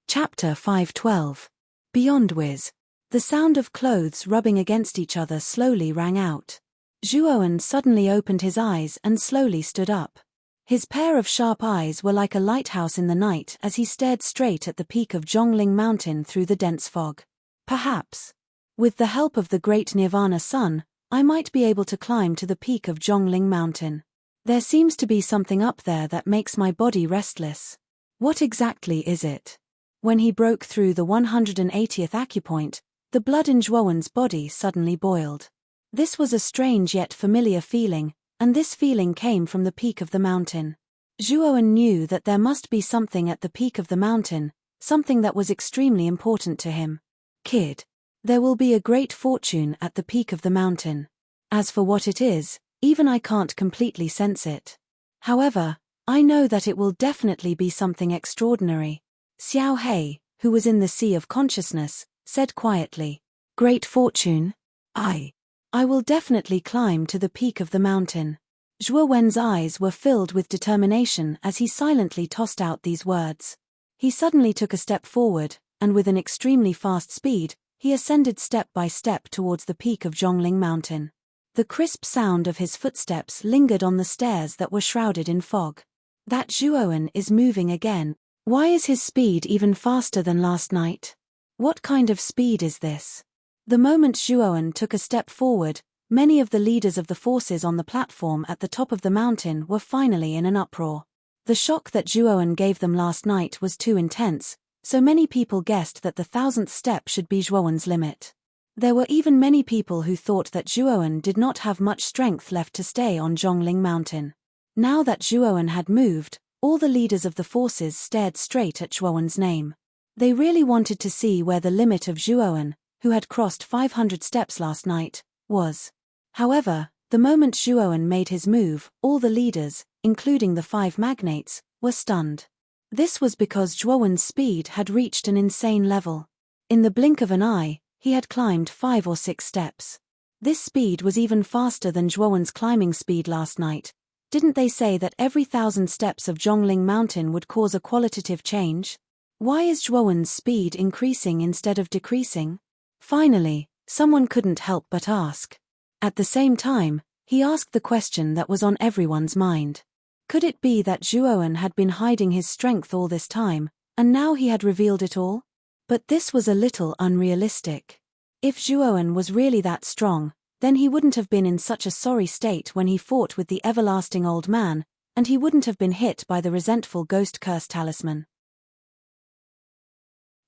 Chapter 512. Beyond Whiz. The sound of clothes rubbing against each other slowly rang out. Zhuowen suddenly opened his eyes and slowly stood up. His pair of sharp eyes were like a lighthouse in the night as he stared straight at the peak of Zhongling Mountain through the dense fog. Perhaps, with the help of the great Nirvana sun, I might be able to climb to the peak of Zhongling Mountain. There seems to be something up there that makes my body restless. What exactly is it? When he broke through the 180th acupoint, the blood in Zhuowen's body suddenly boiled. This was a strange yet familiar feeling, and this feeling came from the peak of the mountain. Zhuowen knew that there must be something at the peak of the mountain, something that was extremely important to him. Kid, there will be a great fortune at the peak of the mountain. As for what it is, even I can't completely sense it. However, I know that it will definitely be something extraordinary. Xiaohei, who was in the sea of consciousness, said quietly, "Great fortune? I will definitely climb to the peak of the mountain." Zhuowen's eyes were filled with determination as he silently tossed out these words. He suddenly took a step forward, and with an extremely fast speed, he ascended step by step towards the peak of Zhongling Mountain. The crisp sound of his footsteps lingered on the stairs that were shrouded in fog. That Zhuowen is moving again. Why is his speed even faster than last night? What kind of speed is this? The moment Zhuowen took a step forward, many of the leaders of the forces on the platform at the top of the mountain were finally in an uproar. The shock that Zhuowen gave them last night was too intense, so many people guessed that the 1000th step should be Zhuowen's limit. There were even many people who thought that Zhuowen did not have much strength left to stay on Zhongling Mountain. Now that Zhuowen had moved, all the leaders of the forces stared straight at Zhuowen's name. They really wanted to see where the limit of Zhuowen, who had crossed 500 steps last night, was. However, the moment Zhuowen made his move, all the leaders, including the 5 magnates, were stunned. This was because Zhuowen's speed had reached an insane level. In the blink of an eye, he had climbed 5 or 6 steps. This speed was even faster than Zhuowen's climbing speed last night. Didn't they say that every 1000 steps of Zhongling Mountain would cause a qualitative change? Why is Zhuowen's speed increasing instead of decreasing? Finally, someone couldn't help but ask. At the same time, he asked the question that was on everyone's mind. Could it be that Zhuowen had been hiding his strength all this time, and now he had revealed it all? But this was a little unrealistic. If Zhuowen was really that strong, then he wouldn't have been in such a sorry state when he fought with the everlasting old man, and he wouldn't have been hit by the resentful ghost curse talisman.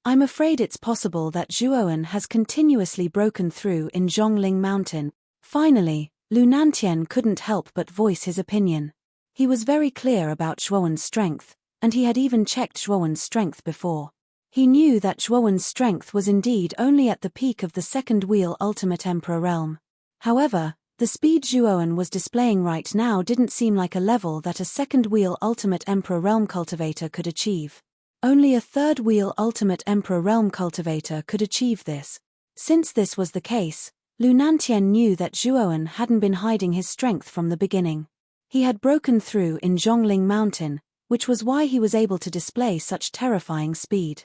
I'm afraid it's possible that Zhuowen has continuously broken through in Zhongling Mountain. Finally, Lu Nantian couldn't help but voice his opinion. He was very clear about Zhuowen's strength, and he had even checked Zhuowen's strength before. He knew that Zhuowen's strength was indeed only at the peak of the second wheel Ultimate Emperor realm. However, the speed Zhuowen was displaying right now didn't seem like a level that a second wheel Ultimate Emperor realm cultivator could achieve. Only a third wheel Ultimate Emperor realm cultivator could achieve this. Since this was the case, Lu Nantian knew that Zhuowen hadn't been hiding his strength from the beginning. He had broken through in Zhongling Mountain, which was why he was able to display such terrifying speed.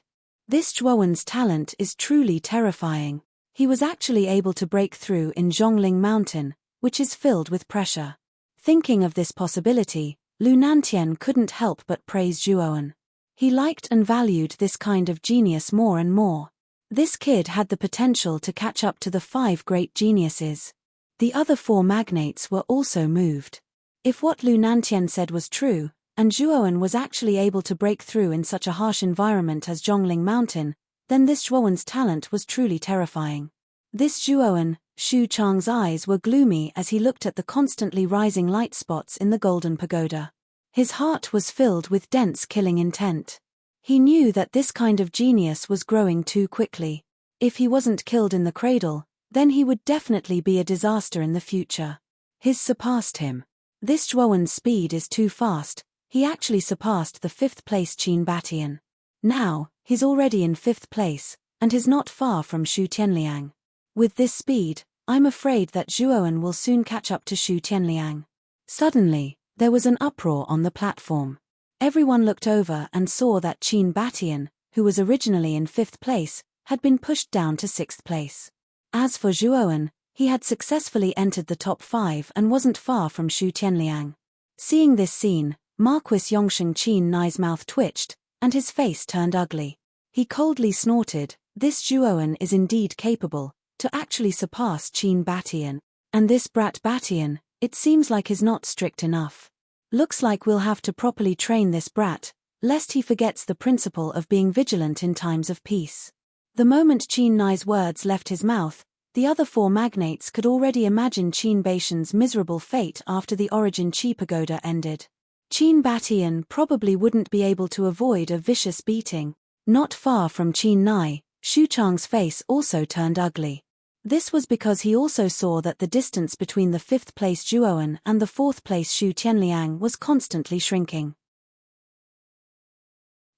This Zhuowen's talent is truly terrifying. He was actually able to break through in Zhongling Mountain, which is filled with pressure. Thinking of this possibility, Lu Nantian couldn't help but praise Zhuowen. He liked and valued this kind of genius more and more. This kid had the potential to catch up to the 5 great geniuses. The other 4 magnates were also moved. If what Lu Nantian said was true, and Zhuowen was actually able to break through in such a harsh environment as Zhongling Mountain, then this Zhuowen's talent was truly terrifying. This Zhuowen, Xu Chang's eyes were gloomy as he looked at the constantly rising light spots in the golden pagoda. His heart was filled with dense killing intent. He knew that this kind of genius was growing too quickly. If he wasn't killed in the cradle, then he would definitely be a disaster in the future. His surpassed him. This Zhuowen's speed is too fast. He actually surpassed the 5th place Qin Batian. Now, he's already in 5th place, and is not far from Xu Tianliang. With this speed, I'm afraid that Zhuowen will soon catch up to Xu Tianliang. Suddenly, there was an uproar on the platform. Everyone looked over and saw that Qin Batian, who was originally in 5th place, had been pushed down to 6th place. As for Zhuowen, he had successfully entered the top 5 and wasn't far from Xu Tianliang. Seeing this scene, Marquis Yongsheng Qin Nai's mouth twitched, and his face turned ugly. He coldly snorted, "This Zhuowen is indeed capable to actually surpass Qin Batian. And this brat Batian, it seems like is not strict enough. Looks like we'll have to properly train this brat, lest he forgets the principle of being vigilant in times of peace." The moment Qin Nai's words left his mouth, the other 4 magnates could already imagine Qin Baishan's miserable fate after the Origin Qi Pagoda ended. Qin Batian probably wouldn't be able to avoid a vicious beating. Not far from Qin Nai, Xu Chang's face also turned ugly. This was because he also saw that the distance between the 5th place Zhuowen and the 4th place Xu Tianliang was constantly shrinking.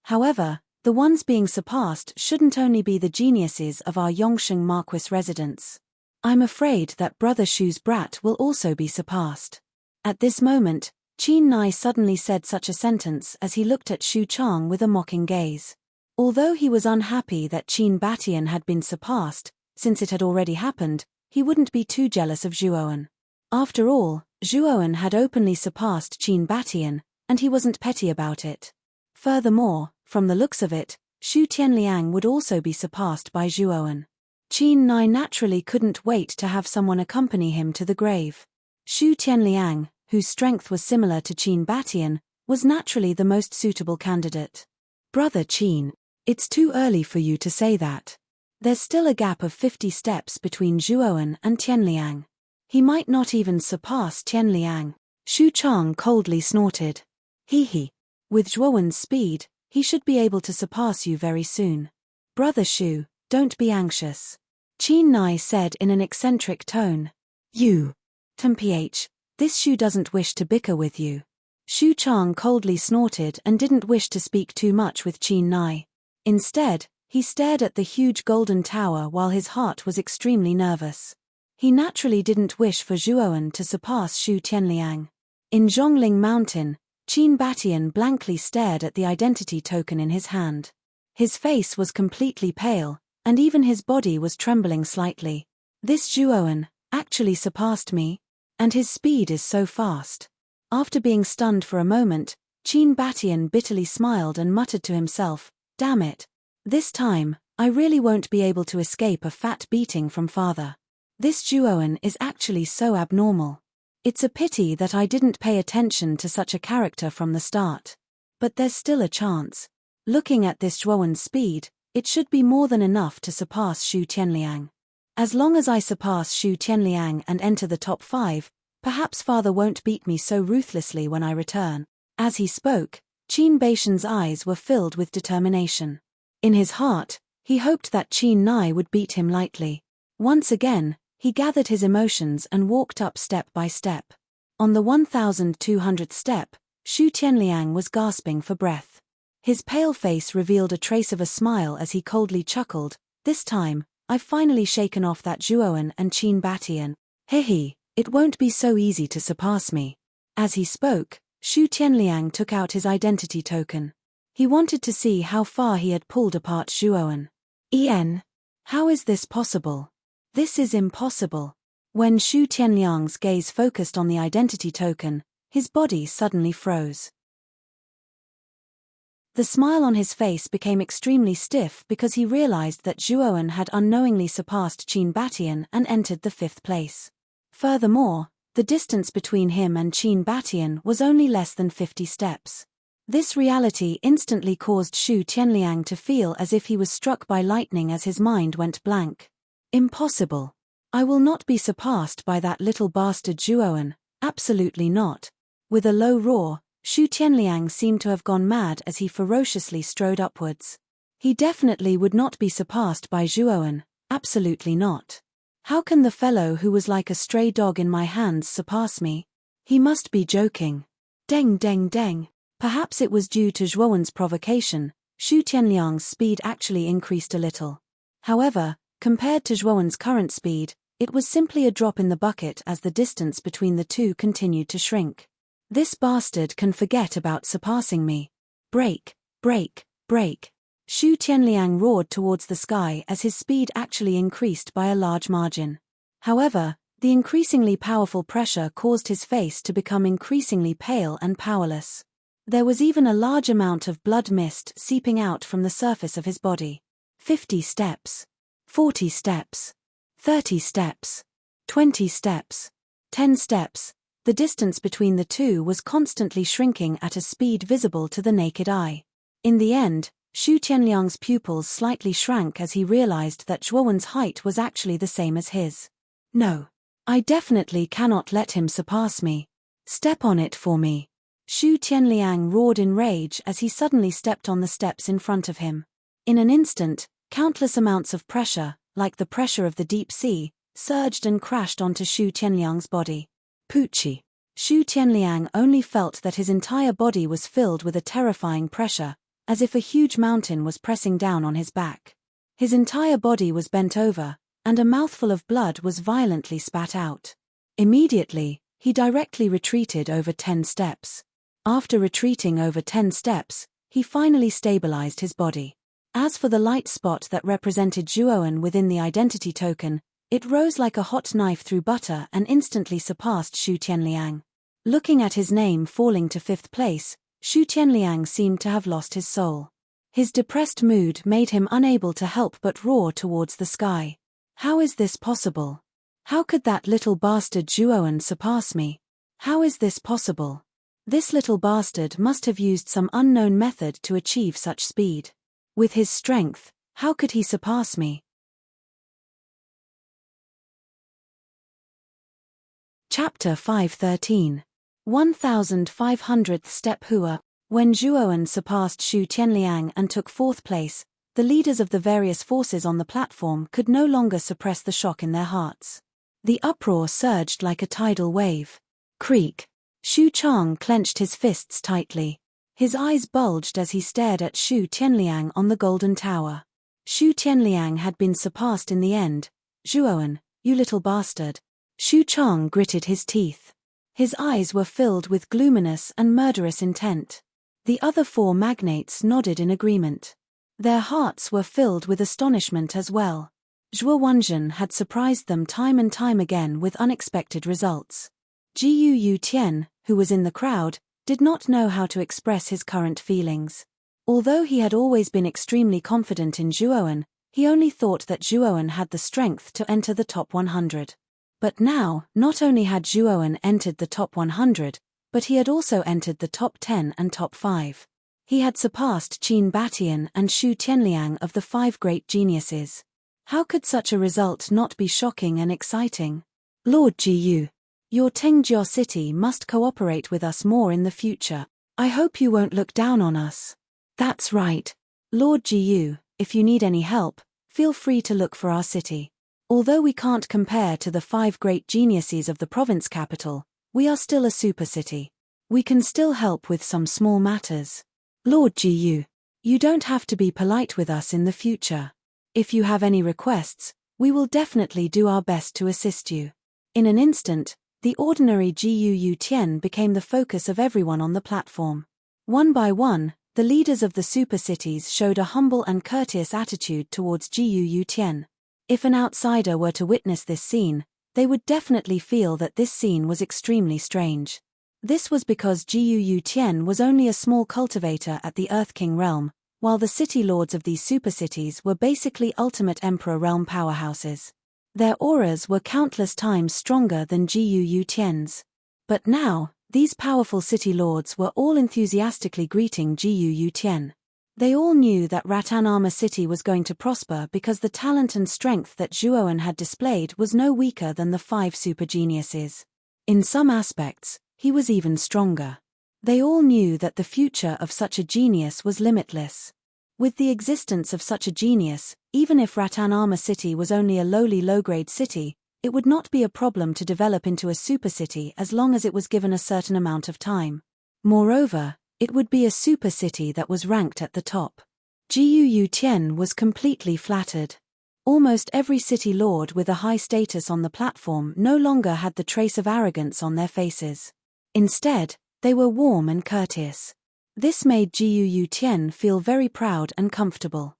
However, the ones being surpassed shouldn't only be the geniuses of our Yongsheng Marquis residence. I'm afraid that Brother Xu's brat will also be surpassed. At this moment, Qin Nai suddenly said such a sentence as he looked at Xu Chang with a mocking gaze. Although he was unhappy that Qin Batian had been surpassed, since it had already happened, he wouldn't be too jealous of Zhuowen. After all, Zhuowen had openly surpassed Qin Batian, and he wasn't petty about it. Furthermore, from the looks of it, Xu Tianliang would also be surpassed by Zhuowen. Qin Nai naturally couldn't wait to have someone accompany him to the grave. Xu Tianliang, whose strength was similar to Qin Batian, was naturally the most suitable candidate. Brother Qin, it's too early for you to say that. There's still a gap of 50 steps between Zhuowen and Tianliang. He might not even surpass Tianliang. Xu Chang coldly snorted. He. With Zhuowen's speed, he should be able to surpass you very soon. Brother Xu, don't be anxious. Qin Nai said in an eccentric tone. You. Temph, this Xu doesn't wish to bicker with you. Xu Chang coldly snorted and didn't wish to speak too much with Qin Nai. Instead, he stared at the huge golden tower while his heart was extremely nervous. He naturally didn't wish for Zhuowen to surpass Xu Tianliang. In Zhongling Mountain, Qin Batian blankly stared at the identity token in his hand. His face was completely pale, and even his body was trembling slightly. This Zhuowen actually surpassed me, and his speed is so fast. After being stunned for a moment, Qin Batian bitterly smiled and muttered to himself, damn it. This time, I really won't be able to escape a fat beating from father. This Zhuowen is actually so abnormal. It's a pity that I didn't pay attention to such a character from the start. But there's still a chance. Looking at this Zhuowen's speed, it should be more than enough to surpass Xu Tianliang. As long as I surpass Xu Tianliang and enter the top 5, perhaps father won't beat me so ruthlessly when I return. As he spoke, Qin Baishan's eyes were filled with determination. In his heart, he hoped that Qin Nai would beat him lightly. Once again, he gathered his emotions and walked up step by step. On the 1200th step, Xu Tianliang was gasping for breath. His pale face revealed a trace of a smile as he coldly chuckled, this time, I've finally shaken off that Zhuowen and Qin Batian. Hehe, it won't be so easy to surpass me. As he spoke, Xu Tianliang took out his identity token. He wanted to see how far he had pulled apart Zhuowen. How is this possible? This is impossible. When Xu Tianliang's gaze focused on the identity token, his body suddenly froze. The smile on his face became extremely stiff because he realized that Zhuowen had unknowingly surpassed Qin Batian and entered the 5th place. Furthermore, the distance between him and Qin Batian was only less than 50 steps. This reality instantly caused Xu Tianliang to feel as if he was struck by lightning as his mind went blank. Impossible. I will not be surpassed by that little bastard Zhuowen, absolutely not. With a low roar, Xu Tianliang seemed to have gone mad as he ferociously strode upwards. He definitely would not be surpassed by Zhuowen, absolutely not. How can the fellow who was like a stray dog in my hands surpass me? He must be joking. Deng deng deng. Perhaps it was due to Zhuowen's provocation, Xu Tianliang's speed actually increased a little. However, compared to Zhuowen's current speed, it was simply a drop in the bucket as the distance between the two continued to shrink. This bastard can forget about surpassing me. Break, break, break. Xu Tianliang roared towards the sky as his speed actually increased by a large margin. However, the increasingly powerful pressure caused his face to become increasingly pale and powerless. There was even a large amount of blood mist seeping out from the surface of his body. 50 steps. 40 steps. 30 steps. 20 steps. 10 steps. The distance between the two was constantly shrinking at a speed visible to the naked eye. In the end, Xu Tianliang's pupils slightly shrank as he realized that Zhuowen's height was actually the same as his. No. I definitely cannot let him surpass me. Step on it for me. Xu Tianliang roared in rage as he suddenly stepped on the steps in front of him. In an instant, countless amounts of pressure, like the pressure of the deep sea, surged and crashed onto Xu Tianliang's body. Poochie. Xu Tianliang only felt that his entire body was filled with a terrifying pressure, as if a huge mountain was pressing down on his back. His entire body was bent over, and a mouthful of blood was violently spat out. Immediately, he directly retreated over 10 steps. After retreating over 10 steps, he finally stabilized his body. As for the light spot that represented Zhuowen within the identity token, it rose like a hot knife through butter and instantly surpassed Xu Tianliang. Looking at his name falling to 5th place, Xu Tianliang seemed to have lost his soul. His depressed mood made him unable to help but roar towards the sky. How is this possible? How could that little bastard Zhuoan surpass me? How is this possible? This little bastard must have used some unknown method to achieve such speed. With his strength, how could he surpass me? Chapter 5:13. 1500th Step Hua. When Zhuoan surpassed Xu Tianliang and took fourth place, the leaders of the various forces on the platform could no longer suppress the shock in their hearts. The uproar surged like a tidal wave. Creak. Xu Chang clenched his fists tightly. His eyes bulged as he stared at Xu Tianliang on the golden tower. Xu Tianliang had been surpassed in the end. Zhuoan, you little bastard. Xu Chang gritted his teeth. His eyes were filled with gloominess and murderous intent. The other four magnates nodded in agreement. Their hearts were filled with astonishment as well. Zhuo Wanzhen had surprised them time and time again with unexpected results. Jiu Yu Tian, who was in the crowd, did not know how to express his current feelings. Although he had always been extremely confident in Zhuoan, he only thought that Zhuoan had the strength to enter the top 100. But now, not only had Zhuoan entered the top 100, but he had also entered the top 10 and top 5. He had surpassed Qin Batian and Xu Tianliang of the 5 great geniuses. How could such a result not be shocking and exciting? Lord Jiu, your Tengjiao city must cooperate with us more in the future. I hope you won't look down on us. That's right. Lord Jiu, if you need any help, feel free to look for our city. Although we can't compare to the 5 great geniuses of the province capital, we are still a super city. We can still help with some small matters. Lord Jiu, you don't have to be polite with us in the future. If you have any requests, we will definitely do our best to assist you. In an instant, the ordinary Jiu Yu Tian became the focus of everyone on the platform. One by one, the leaders of the super cities showed a humble and courteous attitude towards Jiu Yu Tian. If an outsider were to witness this scene, they would definitely feel that this scene was extremely strange. This was because Jiu Yu Tian was only a small cultivator at the Earth King realm, while the city lords of these super cities were basically ultimate emperor realm powerhouses. Their auras were countless times stronger than Jiu Yu Tian's. But now, these powerful city lords were all enthusiastically greeting Jiu Yu Tian. They all knew that Rattan Armor City was going to prosper because the talent and strength that Zhuoan had displayed was no weaker than the 5 super geniuses. In some aspects, he was even stronger. They all knew that the future of such a genius was limitless. With the existence of such a genius, even if Rattan Armor City was only a lowly low-grade city, it would not be a problem to develop into a super city as long as it was given a certain amount of time. Moreover, it would be a super city that was ranked at the top. Jiu Yu Tian was completely flattered. Almost every city lord with a high status on the platform no longer had the trace of arrogance on their faces. Instead, they were warm and courteous. This made Jiu Yu Tian feel very proud and comfortable.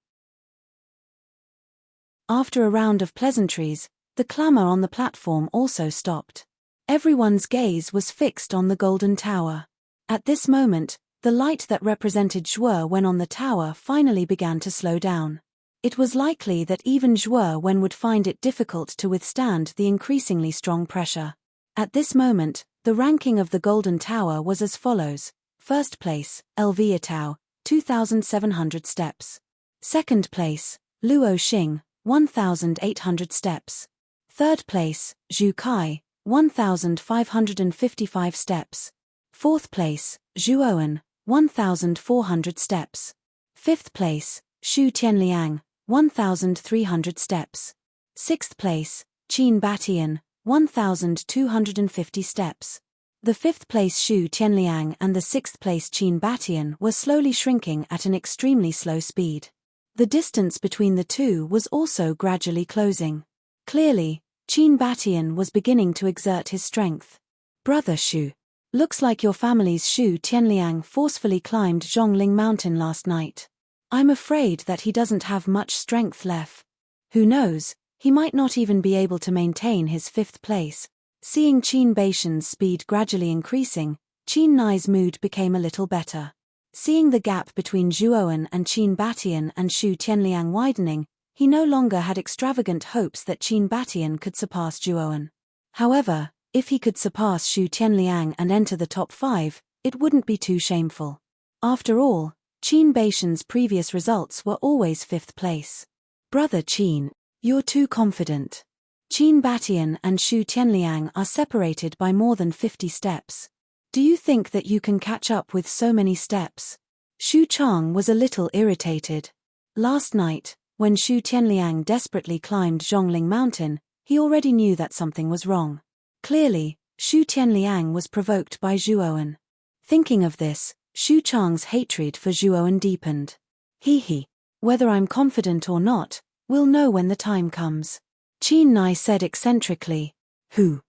After a round of pleasantries, the clamor on the platform also stopped. Everyone's gaze was fixed on the golden tower. At this moment, the light that represented Zhuowen on the tower finally began to slow down. It was likely that even Zhuowen would find it difficult to withstand the increasingly strong pressure. At this moment, the ranking of the Golden Tower was as follows. First place, Elvia Tao, 2,700 steps. Second place, Luo Xing, 1,800 steps. Third place, Zhu Kai, 1,555 steps. Fourth place, Zhuowen, 1,400 steps. Fifth place, Xu Tianliang, 1,300 steps. Sixth place, Qin Batian, 1,250 steps. The fifth place Xu Tianliang and the sixth place Qin Batian were slowly shrinking at an extremely slow speed. The distance between the two was also gradually closing. Clearly, Qin Batian was beginning to exert his strength. Brother Xu. Looks like your family's Xu Tianliang forcefully climbed Zhongling Mountain last night. I'm afraid that he doesn't have much strength left. Who knows, he might not even be able to maintain his fifth place. Seeing Qin Baishan's speed gradually increasing, Qin Nai's mood became a little better. Seeing the gap between Zhuowen and Qin Batian and Xu Tianliang widening, he He no longer had extravagant hopes that Qin Batian could surpass Zhuowen. However, if he could surpass Xu Tianliang and enter the top 5, it wouldn't be too shameful. After all, Qin Batian's previous results were always 5th place. Brother Qin, you're too confident. Qin Batian and Xu Tianliang are separated by more than 50 steps. Do you think that you can catch up with so many steps? Xu Chang was a little irritated. Last night, when Xu Tianliang desperately climbed Zhongling Mountain, he already knew that something was wrong. Clearly, Xu Tianliang was provoked by Zhuowen. Thinking of this, Xu Chang's hatred for Zhuowen deepened. He. Whether I'm confident or not, we'll know when the time comes. Qin Nai said eccentrically. Who?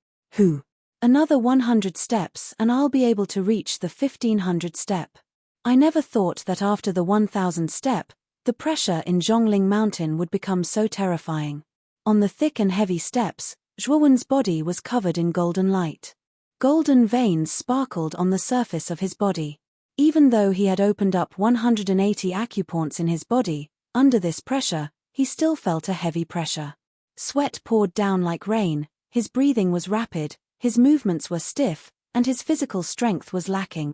Another 100 steps and I'll be able to reach the 1500 step. I never thought that after the 1000 step, the pressure in Zhongling Mountain would become so terrifying. On the thick and heavy steps, Zhuowen's body was covered in golden light. Golden veins sparkled on the surface of his body. Even though he had opened up 180 acupoints in his body, under this pressure, he still felt a heavy pressure. Sweat poured down like rain, his breathing was rapid, his movements were stiff, and his physical strength was lacking.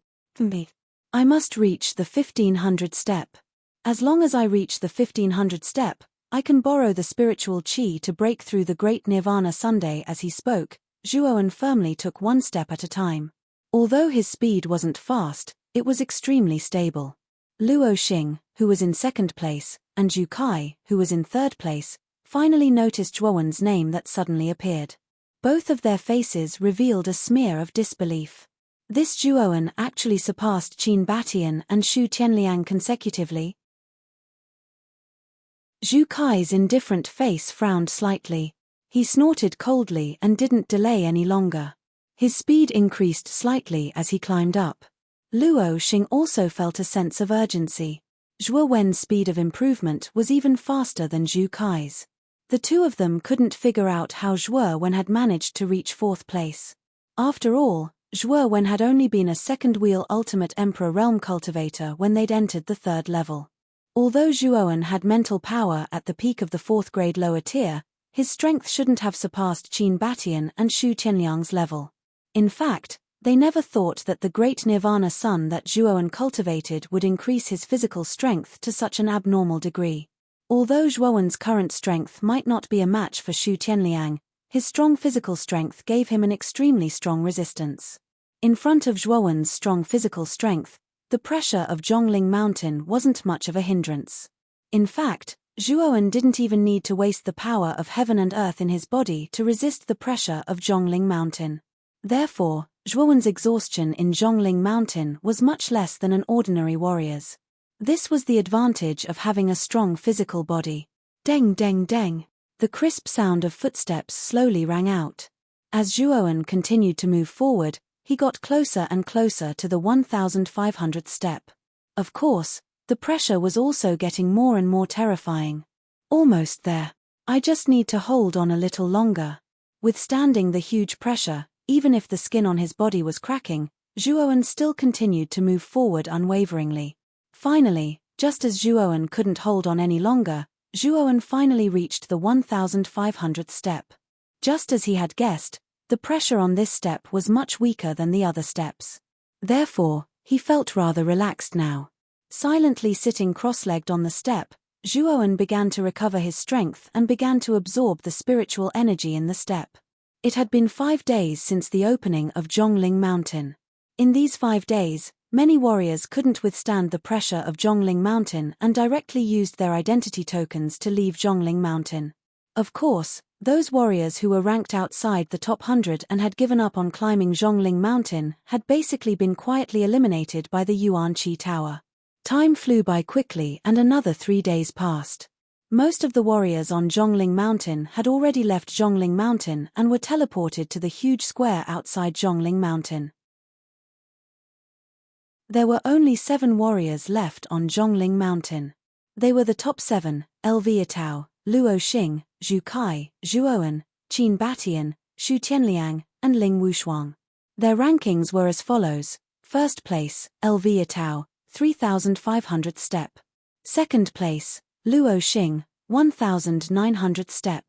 I must reach the 1500 step. As long as I reach the 1500 step, I can borrow the spiritual qi to break through the great nirvana Sunday. As he spoke, Zhuowen firmly took one step at a time. Although his speed wasn't fast, it was extremely stable. Luo Xing, who was in 2nd place, and Zhu Kai, who was in 3rd place, finally noticed Zhuowen's name that suddenly appeared. Both of their faces revealed a smear of disbelief. This Zhuowen actually surpassed Qin Batian and Xu Tianliang consecutively. Zhu Kai's indifferent face frowned slightly. He snorted coldly and didn't delay any longer. His speed increased slightly as he climbed up. Luo Xing also felt a sense of urgency. Zhuowen's speed of improvement was even faster than Zhu Kai's. The two of them couldn't figure out how Zhuowen had managed to reach 4th place. After all, Zhuowen had only been a second-wheel Ultimate Emperor Realm cultivator when they'd entered the 3rd level. Although Zhuowen had mental power at the peak of the 4th grade lower tier, his strength shouldn't have surpassed Qin Batian and Xu Tianliang's level. In fact, they never thought that the great nirvana sun that Zhuowen cultivated would increase his physical strength to such an abnormal degree. Although Zhuowen's current strength might not be a match for Xu Tianliang, his strong physical strength gave him an extremely strong resistance. In front of Zhuowen's strong physical strength, the pressure of Zhongling Mountain wasn't much of a hindrance. In fact, Zhuowen didn't even need to waste the power of heaven and earth in his body to resist the pressure of Zhongling Mountain. Therefore, Zhuowen's exhaustion in Zhongling Mountain was much less than an ordinary warrior's. This was the advantage of having a strong physical body. Deng deng deng. The crisp sound of footsteps slowly rang out. As Zhuowen continued to move forward, he got closer and closer to the 1500th step. Of course, the pressure was also getting more and more terrifying. Almost there. I just need to hold on a little longer. Withstanding the huge pressure, even if the skin on his body was cracking, Zhuowen still continued to move forward unwaveringly. Finally, just as Zhuowen couldn't hold on any longer, Zhuowen finally reached the 1500th step. Just as he had guessed, the pressure on this step was much weaker than the other steps. Therefore, he felt rather relaxed now. Silently sitting cross-legged on the step, Zhuowen began to recover his strength and began to absorb the spiritual energy in the step. It had been 5 days since the opening of Zhongling Mountain. In these 5 days, many warriors couldn't withstand the pressure of Zhongling Mountain and directly used their identity tokens to leave Zhongling Mountain. Of course, those warriors who were ranked outside the top 100 and had given up on climbing Zhongling Mountain had basically been quietly eliminated by the Yuan Qi Tower. Time flew by quickly and another 3 days passed. Most of the warriors on Zhongling Mountain had already left Zhongling Mountain and were teleported to the huge square outside Zhongling Mountain. There were only 7 warriors left on Zhongling Mountain. They were the top 7, Elviatao, Luo Xing, Zhu Kai, Zhuowen, Qin Batian, Xu Tianliang, and Ling Wushuang. Their rankings were as follows: 1st place, Elviatao, 3500th step. 2nd place, Luo Xing, 1,900 step.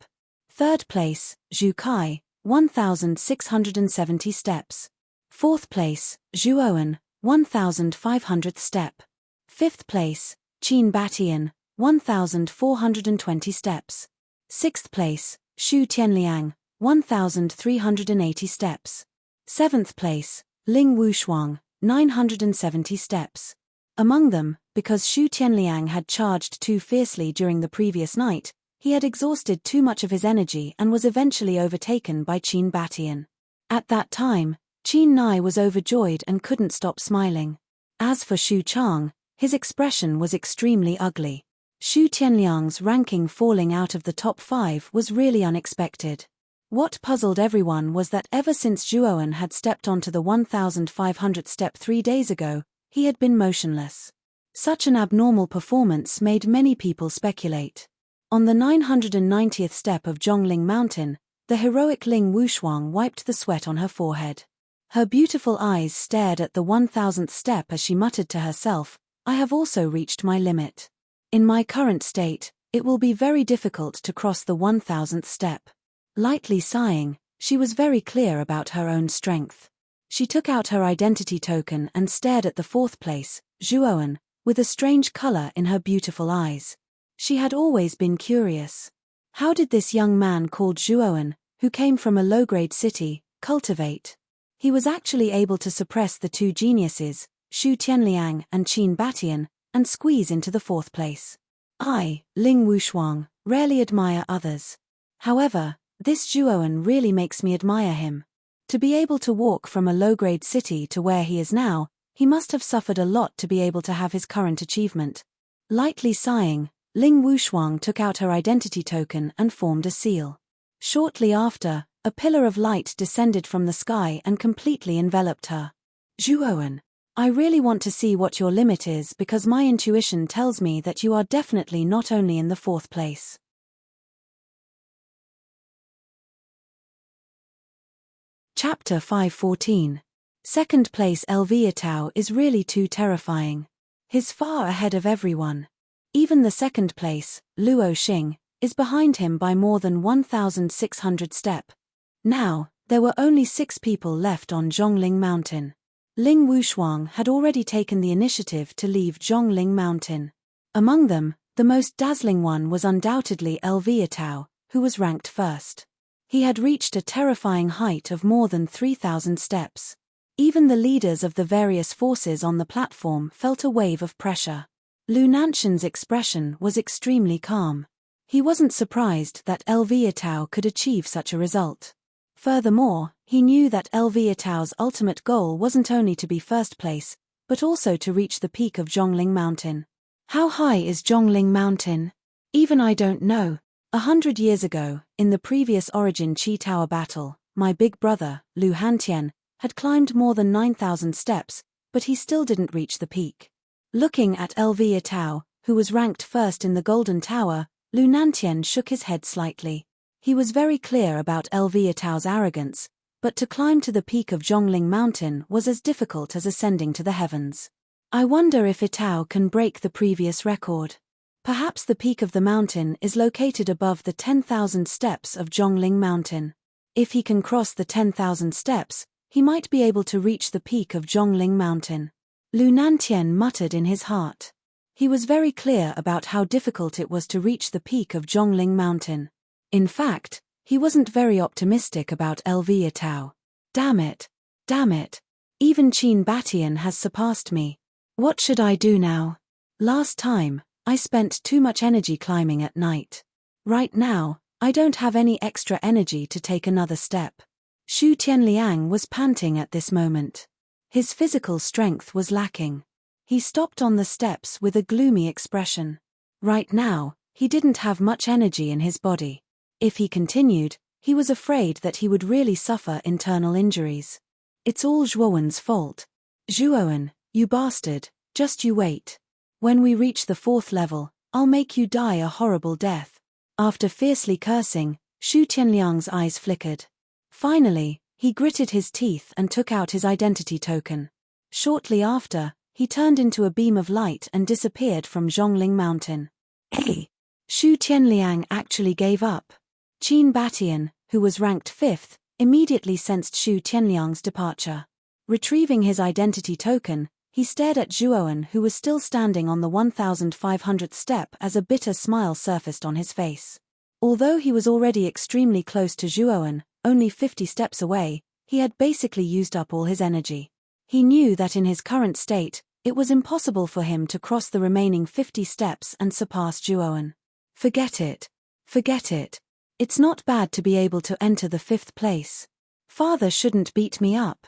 Third place, Zhu Kai, 1,670 steps. Fourth place, Zhuoan, 1,500 step. Fifth place, Qin Batian, 1,420 steps. Sixth place, Xu Tianliang, 1,380 steps. Seventh place, Ling Wushuang, 970 steps. Among them, because Xu Tianliang had charged too fiercely during the previous night, he had exhausted too much of his energy and was eventually overtaken by Qin Batian. At that time, Qin Nai was overjoyed and couldn't stop smiling. As for Xu Chang, his expression was extremely ugly. Xu Tianliang's ranking falling out of the top 5 was really unexpected. What puzzled everyone was that ever since Zhuoan had stepped onto the 1,500 step 3 days ago, he had been motionless. Such an abnormal performance made many people speculate. On the 990th step of Zhongling Mountain, the heroic Ling Wushuang wiped the sweat on her forehead. Her beautiful eyes stared at the 1,000th step as she muttered to herself, "I have also reached my limit. In my current state, it will be very difficult to cross the 1,000th step." Lightly sighing, she was very clear about her own strength. She took out her identity token and stared at the fourth place, Zhuoan, with a strange color in her beautiful eyes. She had always been curious. How did this young man called Zhuoan, who came from a low-grade city, cultivate? He was actually able to suppress the two geniuses, Xu Tianliang and Qin Batian, and squeeze into the fourth place. I, Ling Wushuang, rarely admire others. However, this Zhuoan really makes me admire him. To be able to walk from a low-grade city to where he is now, he must have suffered a lot to be able to have his current achievement. Lightly sighing, Ling Wushuang took out her identity token and formed a seal. Shortly after, a pillar of light descended from the sky and completely enveloped her. Zhuoan, I really want to see what your limit is because my intuition tells me that you are definitely not only in the fourth place. Chapter 514. Second place Elviatao is really too terrifying. He's far ahead of everyone. Even the second place, Luo Xing, is behind him by more than 1,600 step. Now, there were only 6 people left on Zhongling Mountain. Ling Wushuang had already taken the initiative to leave Zhongling Mountain. Among them, the most dazzling one was undoubtedly Elviatao, who was ranked first. He had reached a terrifying height of more than 3,000 steps. Even the leaders of the various forces on the platform felt a wave of pressure. Lu Nanshan's expression was extremely calm. He wasn't surprised that Elviatao could achieve such a result. Furthermore, he knew that Elviatao's ultimate goal wasn't only to be first place, but also to reach the peak of Zhongling Mountain. How high is Zhongling Mountain? Even I don't know. 100 years ago, in the previous Origin Qi Tower battle, my big brother, Lu Hantian, had climbed more than 9,000 steps, but he still didn't reach the peak. Looking at Elviatao, who was ranked first in the Golden Tower, Lu Nantian shook his head slightly. He was very clear about Elviatao's arrogance, but to climb to the peak of Zhongling Mountain was as difficult as ascending to the heavens. I wonder if Itao can break the previous record. Perhaps the peak of the mountain is located above the 10,000 steps of Zhongling Mountain. If he can cross the 10,000 steps, he might be able to reach the peak of Zhongling Mountain. Lu Nantian muttered in his heart. He was very clear about how difficult it was to reach the peak of Zhongling Mountain. In fact, he wasn't very optimistic about Elviatao. Damn it. Even Qin Batian has surpassed me. What should I do now? Last time, I spent too much energy climbing at night. Right now, I don't have any extra energy to take another step. Xu Tianliang was panting at this moment. His physical strength was lacking. He stopped on the steps with a gloomy expression. Right now, he didn't have much energy in his body. If he continued, he was afraid that he would really suffer internal injuries. It's all Zhuoan's fault. Zhuoan, you bastard, just you wait. When we reach the 4th level, I'll make you die a horrible death. After fiercely cursing, Xu Tianliang's eyes flickered. Finally, he gritted his teeth and took out his identity token. Shortly after, he turned into a beam of light and disappeared from Zhongling Mountain. Hey! Xu Tianliang actually gave up. Qin Batian, who was ranked 5th, immediately sensed Xu Tianliang's departure. Retrieving his identity token, he stared at Zhuowen, who was still standing on the 1,500th step, as a bitter smile surfaced on his face. Although he was already extremely close to Zhuowen, only 50 steps away, he had basically used up all his energy. He knew that in his current state, it was impossible for him to cross the remaining 50 steps and surpass Zhuowen. Forget it. Forget it. It's not bad to be able to enter the 5th place. Father shouldn't beat me up.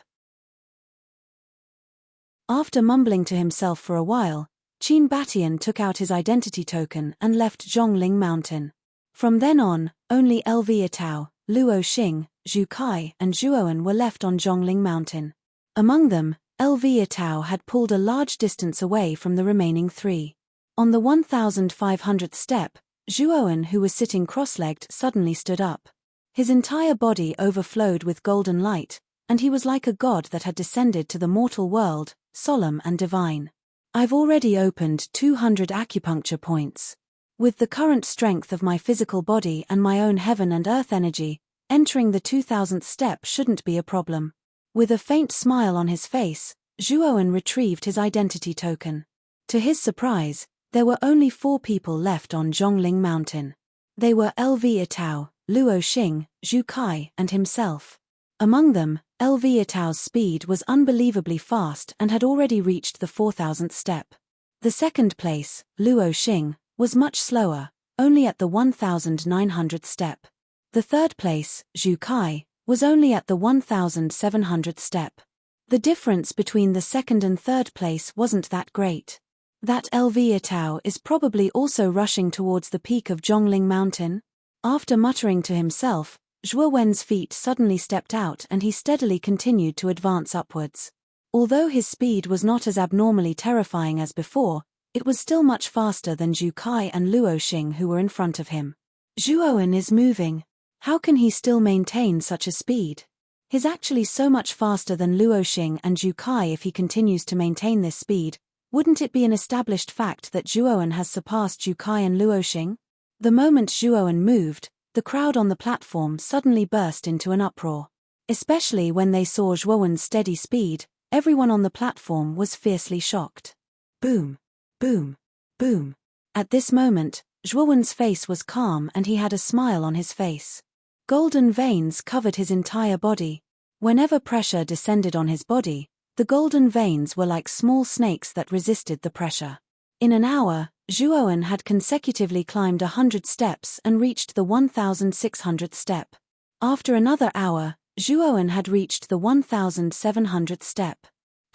After mumbling to himself for a while, Qin Batian took out his identity token and left Zhongling Mountain. From then on, only LV Atao, Luo Xing, Zhu Kai and Zhuowen were left on Zhongling Mountain. Among them, LV Atao had pulled a large distance away from the remaining 3. On the 1,500th step, Zhuowen, who was sitting cross-legged, suddenly stood up. His entire body overflowed with golden light, and he was like a god that had descended to the mortal world, solemn and divine. I've already opened 200 acupuncture points. With the current strength of my physical body and my own heaven and earth energy, entering the 2,000th step shouldn't be a problem. With a faint smile on his face, Zhuowen retrieved his identity token. To his surprise, there were only 4 people left on Zhongling Mountain. They were LV Atao, Luo Xing, Zhu Kai, and himself. Among them, LV Atao's speed was unbelievably fast and had already reached the 4,000th step. The second place, Luo Xing, was much slower, only at the 1,900th step. The third place, Zhu Kai, was only at the 1,700th step. The difference between the second and third place wasn't that great. That LV Atao is probably also rushing towards the peak of Zhongling Mountain. After muttering to himself, Zhuowen's feet suddenly stepped out and he steadily continued to advance upwards. Although his speed was not as abnormally terrifying as before, it was still much faster than Zhu Kai and Luo Xing, who were in front of him. Zhuowen is moving. How can he still maintain such a speed? He's actually so much faster than Luo Xing and Zhu Kai. If he continues to maintain this speed, wouldn't it be an established fact that Zhuowen has surpassed Zhu Kai and Luo Xing? The moment Zhuowen moved, the crowd on the platform suddenly burst into an uproar. Especially when they saw Zhuowen's steady speed, everyone on the platform was fiercely shocked. Boom. Boom. Boom. At this moment, Zhuowen's face was calm and he had a smile on his face. Golden veins covered his entire body. Whenever pressure descended on his body, the golden veins were like small snakes that resisted the pressure. In an hour, Zhuowen had consecutively climbed 100 steps and reached the 1,600th step. After another hour, Zhuowen had reached the 1,700th step.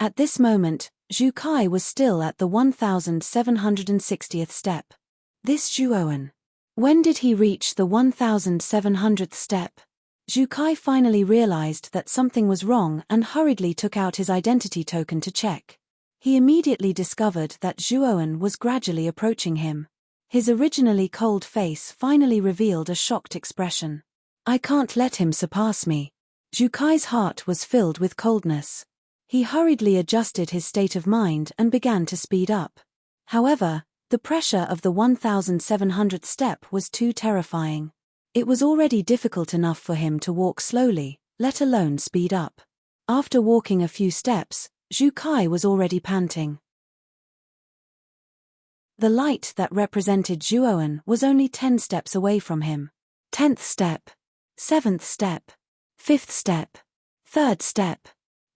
At this moment, Zhu Kai was still at the 1,760th step. This Zhuowen. When did he reach the 1,700th step? Zhu Kai finally realized that something was wrong and hurriedly took out his identity token to check. He immediately discovered that Zhuowen was gradually approaching him. His originally cold face finally revealed a shocked expression. I can't let him surpass me. Zhu Kai's heart was filled with coldness. He hurriedly adjusted his state of mind and began to speed up. However, the pressure of the 1,700th step was too terrifying. It was already difficult enough for him to walk slowly, let alone speed up. After walking a few steps, Zhu Kai was already panting. The light that represented Zhuowen was only 10 steps away from him. 10th step. 7th step. 5th step. 3rd step.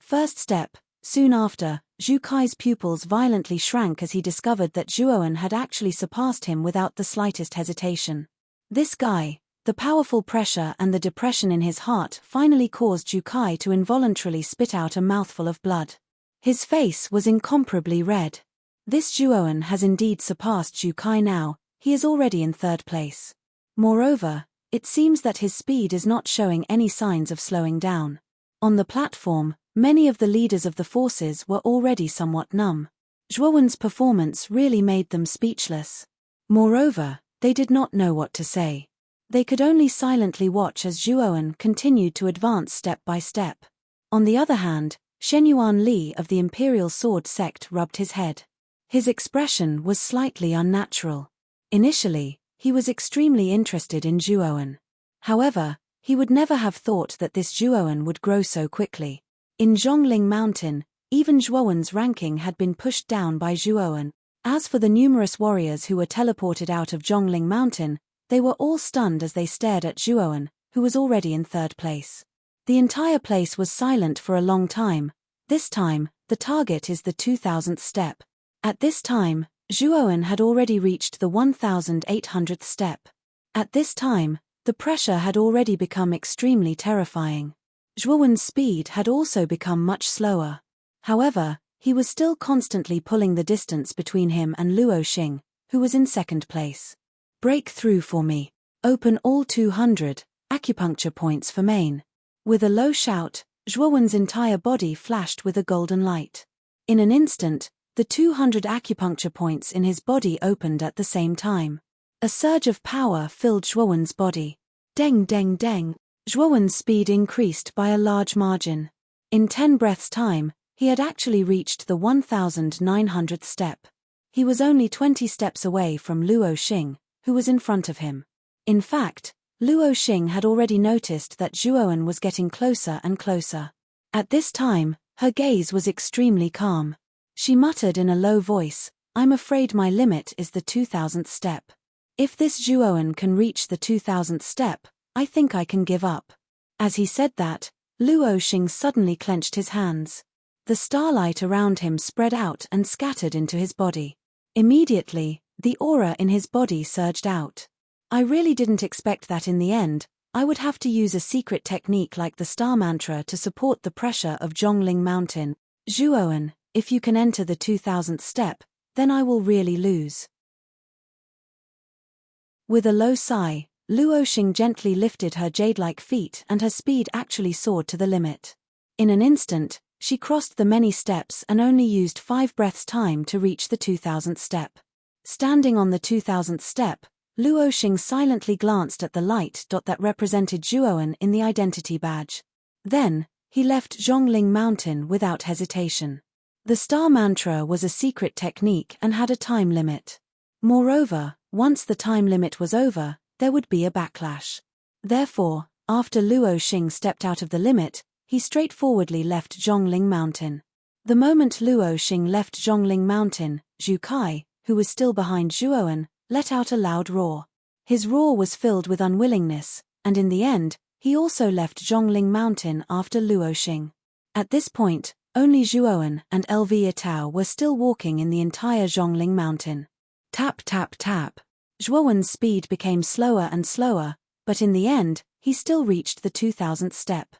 1st step. Soon after, Zhu Kai's pupils violently shrank as he discovered that Zhuowen had actually surpassed him without the slightest hesitation. This guy, the powerful pressure and the depression in his heart finally caused Zhu Kai to involuntarily spit out a mouthful of blood. His face was incomparably red. This Zhuowen has indeed surpassed Zhu Kai now, he is already in 3rd place. Moreover, it seems that his speed is not showing any signs of slowing down. On the platform, many of the leaders of the forces were already somewhat numb. Zhuowen's performance really made them speechless. Moreover, they did not know what to say. They could only silently watch as Zhuowen continued to advance step by step. On the other hand, Shenyuan Li of the Imperial Sword sect rubbed his head. His expression was slightly unnatural. Initially, He was extremely interested in Zhuowen. However, he would never have thought that this Zhuowen would grow so quickly. In Zhongling Mountain, even Zhuowen's ranking had been pushed down by Zhuowen. As for the numerous warriors who were teleported out of Zhongling Mountain, they were all stunned as they stared at Zhuowen, who was already in third place. The entire place was silent for a long time. This time, the target is the 2000th step. At this time, Zhuowen had already reached the 1800th step. At this time, the pressure had already become extremely terrifying. Zhuowen's speed had also become much slower. However, he was still constantly pulling the distance between him and Luo Xing, who was in second place. Break through for me. Open all 200 acupuncture points for main. With a low shout, Zhuowen's entire body flashed with a golden light. In an instant, the 200 acupuncture points in his body opened at the same time. A surge of power filled Zhuowen's body. Deng deng deng. Zhuowen's speed increased by a large margin. In 10 breaths' time, he had actually reached the 1900th step. He was only 20 steps away from Luo Xing, who was in front of him. In fact, Luo Xing had already noticed that Zhuowen was getting closer and closer. At this time, her gaze was extremely calm. She muttered in a low voice, "I'm afraid my limit is the 2000th step. If this Zhuowen can reach the 2000th step, I think I can give up." As he said that, Luo Xing suddenly clenched his hands. The starlight around him spread out and scattered into his body. Immediately, the aura in his body surged out. I really didn't expect that in the end, I would have to use a secret technique like the star mantra to support the pressure of Zhongling Mountain. Zhuowen, if you can enter the 2000th step, then I will really lose. With a low sigh, Luo Xing gently lifted her jade-like feet and her speed actually soared to the limit. In an instant, she crossed the many steps and only used 5 breaths' time to reach the 2000th step. Standing on the 2000th step, Luo Xing silently glanced at the light dot that represented Zhuowen in the identity badge. Then, he left Zhongling Mountain without hesitation. The star mantra was a secret technique and had a time limit. Moreover, once the time limit was over, there would be a backlash. Therefore, after Luo Xing stepped out of the limit, he straightforwardly left Zhongling Mountain. The moment Luo Xing left Zhongling Mountain, Zhu Kai, who was still behind Zhuowen, let out a loud roar. His roar was filled with unwillingness, and in the end, he also left Zhongling Mountain after Luo Xing. At this point, only Zhuowen and LV Atao were still walking in the entire Zhongling Mountain. Tap tap tap. Zhuowen's speed became slower and slower, but in the end, he still reached the 2000th step.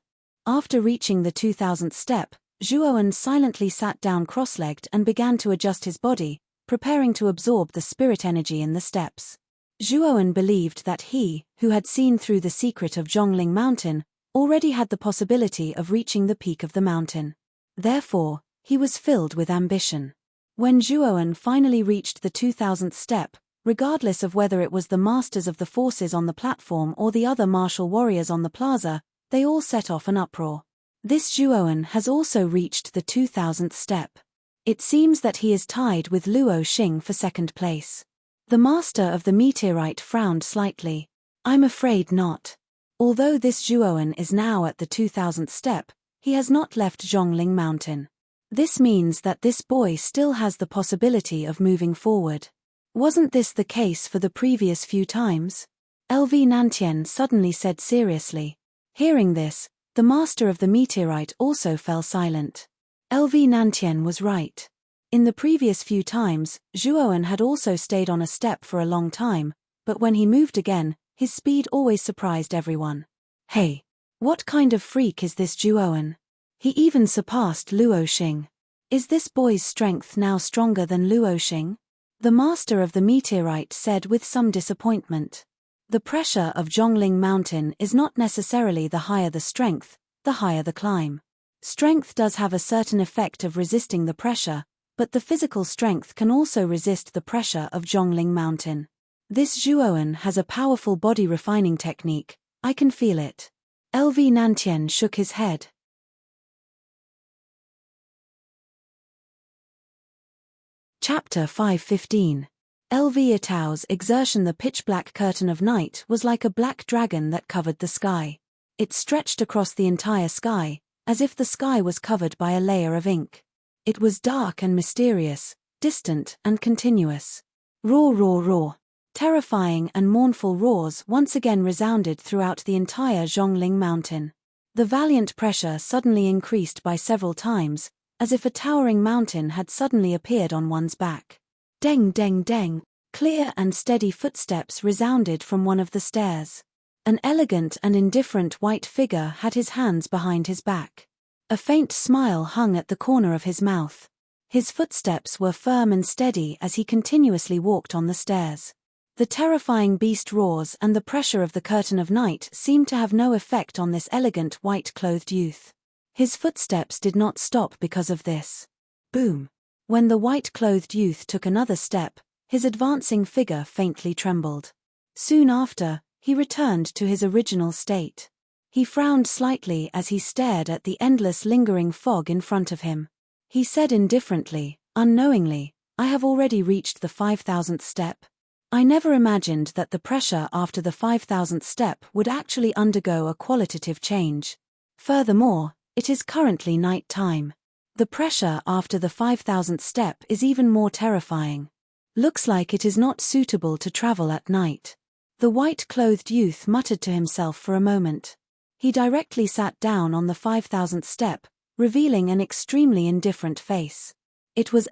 After reaching the 2000th step, Zhuowen silently sat down cross-legged and began to adjust his body, preparing to absorb the spirit energy in the steps. Zhuowen believed that he, who had seen through the secret of Zhongling Mountain, already had the possibility of reaching the peak of the mountain. Therefore, he was filled with ambition. When Zhuowen finally reached the 2000th step, regardless of whether it was the masters of the forces on the platform or the other martial warriors on the plaza, they all set off an uproar. This Zhuowen has also reached the 2000th step. It seems that he is tied with Luo Xing for second place. The master of the meteorite frowned slightly. I'm afraid not. Although this Zhuowen is now at the 2000th step, he has not left Zhongling Mountain. This means that this boy still has the possibility of moving forward. Wasn't this the case for the previous few times? LV Nantian suddenly said seriously. Hearing this, the master of the meteorite also fell silent. LV Nantian was right. In the previous few times, Zhuowen had also stayed on a step for a long time, but when he moved again, his speed always surprised everyone. Hey! What kind of freak is this Zhuowen? He even surpassed Luo Xing. Is this boy's strength now stronger than Luo Xing? The master of the meteorite said with some disappointment. The pressure of Zhongling Mountain is not necessarily the higher the strength, the higher the climb. Strength does have a certain effect of resisting the pressure, but the physical strength can also resist the pressure of Zhongling Mountain. This Zhuowen has a powerful body refining technique, I can feel it. LV Nantian shook his head. Chapter 5:15. Tao's exertion. The pitch-black curtain of night was like a black dragon that covered the sky. It stretched across the entire sky, as if the sky was covered by a layer of ink. It was dark and mysterious, distant and continuous. Roar, roar, roar. Terrifying and mournful roars once again resounded throughout the entire Zhongling mountain. The valiant pressure suddenly increased by several times, as if a towering mountain had suddenly appeared on one's back. Deng, deng, deng. Clear and steady footsteps resounded from one of the stairs. An elegant and indifferent white figure had his hands behind his back. A faint smile hung at the corner of his mouth. His footsteps were firm and steady as he continuously walked on the stairs. The terrifying beast roars and the pressure of the curtain of night seemed to have no effect on this elegant white-clothed youth. His footsteps did not stop because of this. Boom! When the white-clothed youth took another step, his advancing figure faintly trembled. Soon after, he returned to his original state. He frowned slightly as he stared at the endless lingering fog in front of him. He said indifferently, unknowingly, "I have already reached the 5,000th step. I never imagined that the pressure after the 5,000th step would actually undergo a qualitative change. Furthermore, it is currently night time. The pressure after the 5,000th step is even more terrifying. Looks like it is not suitable to travel at night." The white-clothed youth muttered to himself for a moment. He directly sat down on the 5,000th step, revealing an extremely indifferent face. It was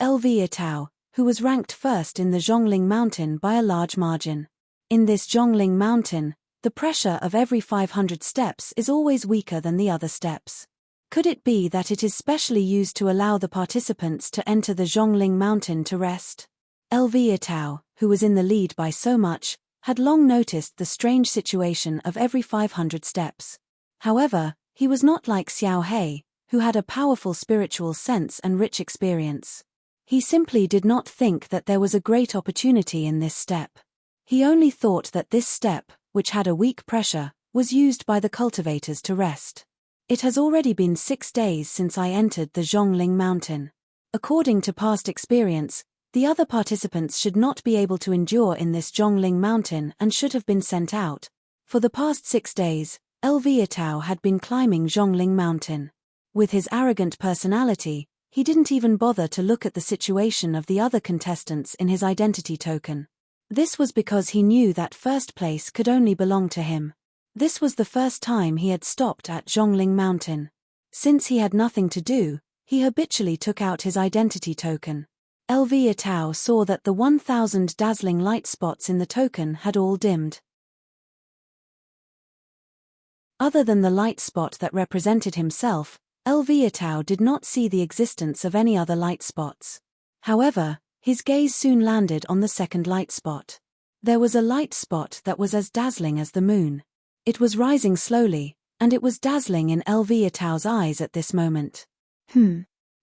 Tao, who was ranked first in the Zhongling mountain by a large margin. In this Zhongling mountain, the pressure of every 500 steps is always weaker than the other steps. Could it be that it is specially used to allow the participants to enter the Zhongling mountain to rest? Tao, who was in the lead by so much, had long noticed the strange situation of every 500 steps. However, he was not like Xiao He, who had a powerful spiritual sense and rich experience. He simply did not think that there was a great opportunity in this step. He only thought that this step, which had a weak pressure, was used by the cultivators to rest. It has already been 6 days since I entered the Zhongling mountain. According to past experience, the other participants should not be able to endure in this Zhongling mountain and should have been sent out. For the past 6 days, Tao had been climbing Zhongling mountain. With his arrogant personality, he didn't even bother to look at the situation of the other contestants in his identity token. This was because he knew that first place could only belong to him. This was the first time he had stopped at Zhongling mountain. Since he had nothing to do, he habitually took out his identity token. Tao saw that the 1,000 dazzling light spots in the token had all dimmed. Other than the light spot that represented himself, Tao did not see the existence of any other light spots. However, his gaze soon landed on the second light spot. There was a light spot that was as dazzling as the moon. It was rising slowly, and it was dazzling in Tao's eyes at this moment.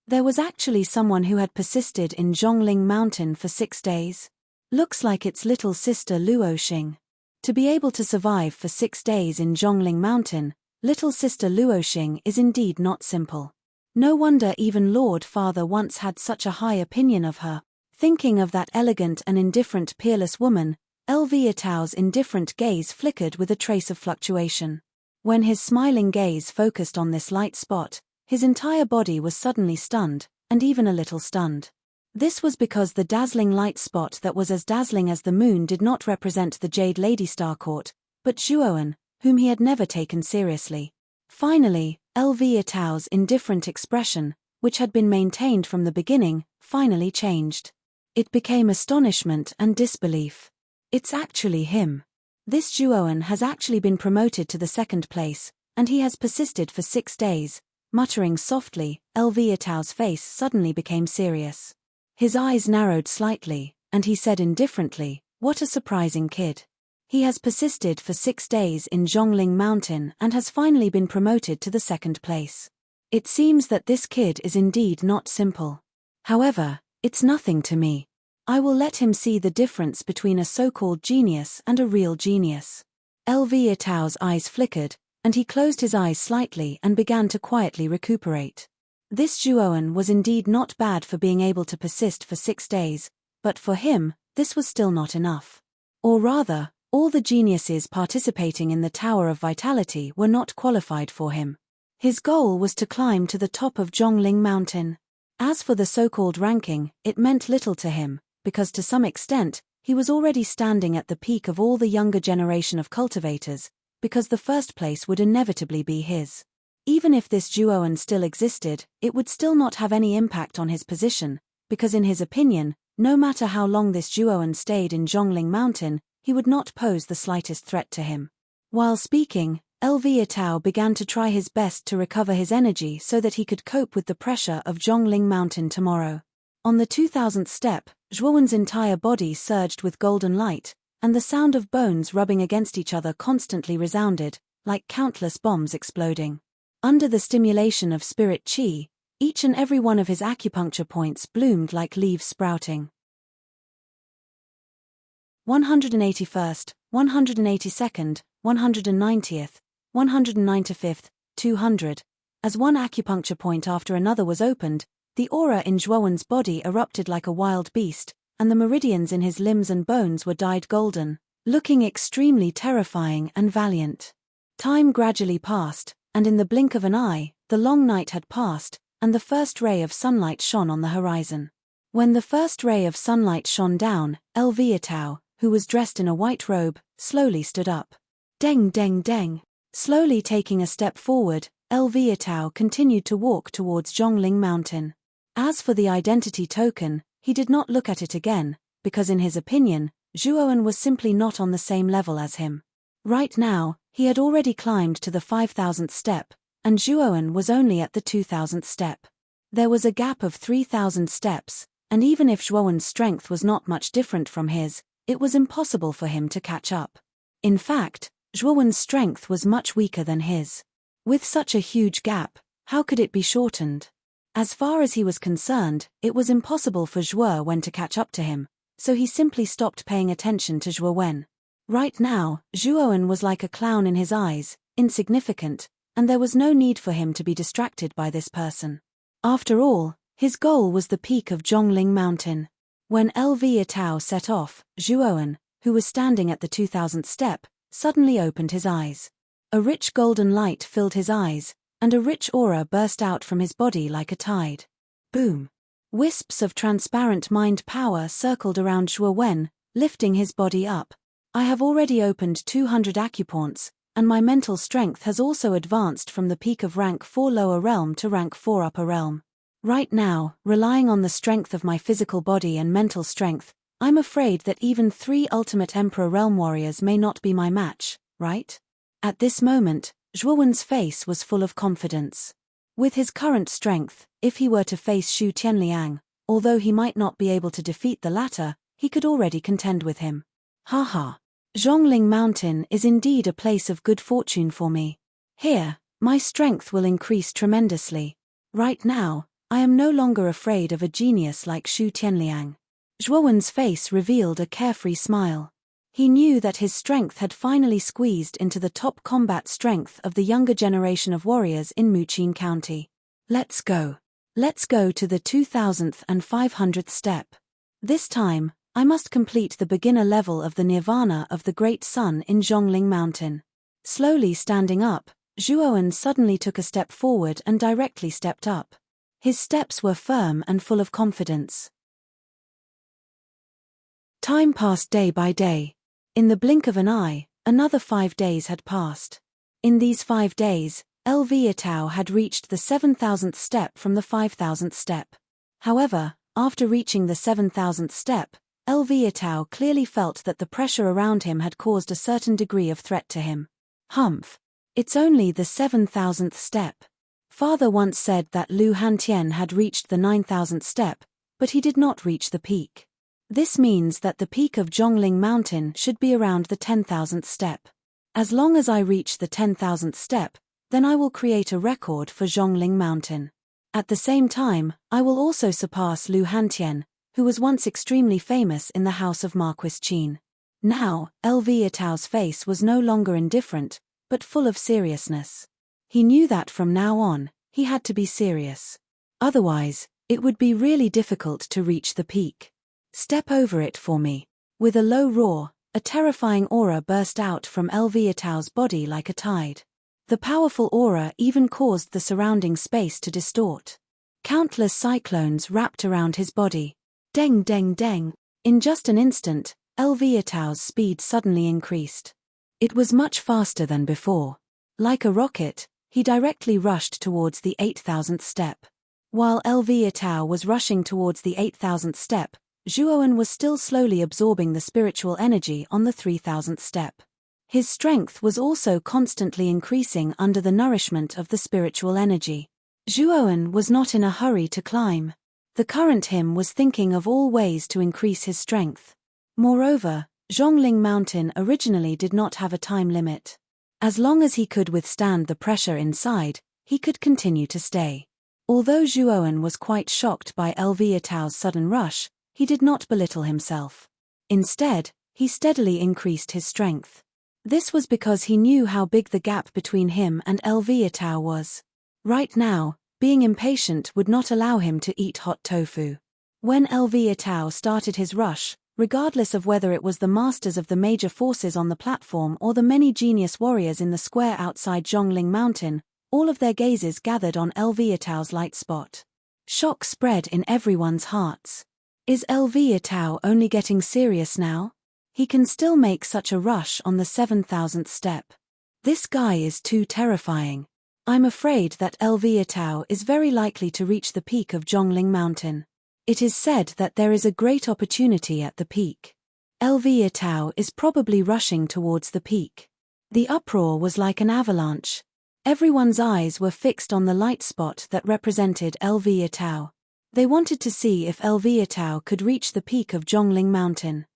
There was actually someone who had persisted in Zhongling mountain for 6 days. Looks like it's little sister Luoxing. To be able to survive for 6 days in Zhongling mountain, little sister Luoxing is indeed not simple. No wonder even Lord Father once had such a high opinion of her. Thinking of that elegant and indifferent peerless woman, Tao's indifferent gaze flickered with a trace of fluctuation. When his smiling gaze focused on this light spot, his entire body was suddenly stunned, and even a little stunned. This was because the dazzling light spot that was as dazzling as the moon did not represent the Jade Lady Starcourt, but Zhuoan, whom he had never taken seriously. Finally, Tao's indifferent expression, which had been maintained from the beginning, finally changed. It became astonishment and disbelief. It's actually him. This Zhuoan has actually been promoted to the second place, and he has persisted for 6 days. Muttering softly, Tao's face suddenly became serious. His eyes narrowed slightly, and he said indifferently, "What a surprising kid. He has persisted for 6 days in Zhongling mountain and has finally been promoted to the second place. It seems that this kid is indeed not simple. However, it's nothing to me. I will let him see the difference between a so-called genius and a real genius." Tao's eyes flickered, and he closed his eyes slightly and began to quietly recuperate. This Zhuoan was indeed not bad for being able to persist for 6 days, but for him, this was still not enough. Or rather, all the geniuses participating in the Tower of Vitality were not qualified for him. His goal was to climb to the top of Zhongling Mountain. As for the so-called ranking, it meant little to him, because to some extent, he was already standing at the peak of all the younger generation of cultivators, because the first place would inevitably be his. Even if this Zhuowen still existed, it would still not have any impact on his position, because in his opinion, no matter how long this Zhuowen stayed in Zhongling Mountain, he would not pose the slightest threat to him. While speaking, Tao began to try his best to recover his energy so that he could cope with the pressure of Zhongling Mountain tomorrow. On the 2000th step, Zhuowen's entire body surged with golden light, and the sound of bones rubbing against each other constantly resounded, like countless bombs exploding. Under the stimulation of spirit qi, each and every one of his acupuncture points bloomed like leaves sprouting. 181st, 182nd, 190th, 195th, 200. As one acupuncture point after another was opened, the aura in Zhuowen's body erupted like a wild beast, and the meridians in his limbs and bones were dyed golden, looking extremely terrifying and valiant. Time gradually passed, and in the blink of an eye, the long night had passed, and the first ray of sunlight shone on the horizon. When the first ray of sunlight shone down, Tao, who was dressed in a white robe, slowly stood up. Deng deng deng. Slowly taking a step forward, Tao continued to walk towards Zhongling Mountain. As for the identity token, he did not look at it again, because in his opinion, Zhuowen was simply not on the same level as him. Right now, he had already climbed to the 5000th step, and Zhuowen was only at the 2000th step. There was a gap of 3000 steps, and even if Zhuowen's strength was not much different from his, it was impossible for him to catch up. In fact, Zhuowen's strength was much weaker than his. With such a huge gap, how could it be shortened? As far as he was concerned, it was impossible for Zhuowen to catch up to him, so he simply stopped paying attention to Zhuowen. Right now, Zhuowen was like a clown in his eyes, insignificant, and there was no need for him to be distracted by this person. After all, his goal was the peak of Zhongling Mountain. When Tao set off, Zhuowen, who was standing at the 2000th step, suddenly opened his eyes. A rich golden light filled his eyes, and a rich aura burst out from his body like a tide. Boom! Wisps of transparent mind power circled around Zhuowen, lifting his body up. I have already opened 200 acupoints, and my mental strength has also advanced from the peak of rank 4 lower realm to rank 4 upper realm. Right now, relying on the strength of my physical body and mental strength, I'm afraid that even 3 ultimate Emperor Realm warriors may not be my match, right? At this moment, Zhuowen's face was full of confidence. With his current strength, if he were to face Xu Tianliang, although he might not be able to defeat the latter, he could already contend with him. Haha. Zhongling Mountain is indeed a place of good fortune for me. Here, my strength will increase tremendously. Right now, I am no longer afraid of a genius like Xu Tianliang. Zhuowen's face revealed a carefree smile. He knew that his strength had finally squeezed into the top combat strength of the younger generation of warriors in Muqin County. Let's go. Let's go to the 2000th and 500th step. This time, I must complete the beginner level of the Nirvana of the Great Sun in Zhongling Mountain. Slowly standing up, Zhuowen suddenly took a step forward and directly stepped up. His steps were firm and full of confidence. Time passed day by day. In the blink of an eye, another 5 days had passed. In these 5 days, Tao had reached the 7000th step from the 5000th step. However, after reaching the 7000th step, Tao clearly felt that the pressure around him had caused a certain degree of threat to him. Humph! It's only the 7000th step. Father once said that Lu Hantian had reached the 9000th step, but he did not reach the peak. This means that the peak of Zhongling Mountain should be around the 10,000th step. As long as I reach the 10,000th step, then I will create a record for Zhongling Mountain. At the same time, I will also surpass Lu Hantian, who was once extremely famous in the house of Marquis Qin. Now, Tao's face was no longer indifferent, but full of seriousness. He knew that from now on, he had to be serious. Otherwise, it would be really difficult to reach the peak. Step over it for me. With a low roar, a terrifying aura burst out from Elviatao's body like a tide. The powerful aura even caused the surrounding space to distort. Countless cyclones wrapped around his body. Deng deng deng. In just an instant, Elviatao's speed suddenly increased. It was much faster than before. Like a rocket, he directly rushed towards the 8,000th step. While Elviatao was rushing towards the 8,000th step, Zhuowen was still slowly absorbing the spiritual energy on the 3,000th step. His strength was also constantly increasing under the nourishment of the spiritual energy. Zhuowen was not in a hurry to climb. The current him was thinking of all ways to increase his strength. Moreover, Zhongling Mountain originally did not have a time limit. As long as he could withstand the pressure inside, he could continue to stay. Although Zhuowen was quite shocked by Elviatao's sudden rush, he did not belittle himself. Instead, he steadily increased his strength. This was because he knew how big the gap between him and Elviatao was. Right now, being impatient would not allow him to eat hot tofu. When Elviatao started his rush, regardless of whether it was the masters of the major forces on the platform or the many genius warriors in the square outside Zhongling Mountain, all of their gazes gathered on Elviatao's light spot. Shock spread in everyone's hearts. Is Elviatao only getting serious now? He can still make such a rush on the 7,000th step. This guy is too terrifying. I'm afraid that Elviatao is very likely to reach the peak of Zhongling Mountain. It is said that there is a great opportunity at the peak. Elviatao is probably rushing towards the peak. The uproar was like an avalanche. Everyone's eyes were fixed on the light spot that represented Elviatao. They wanted to see if Elviatao could reach the peak of Zhongling Mountain.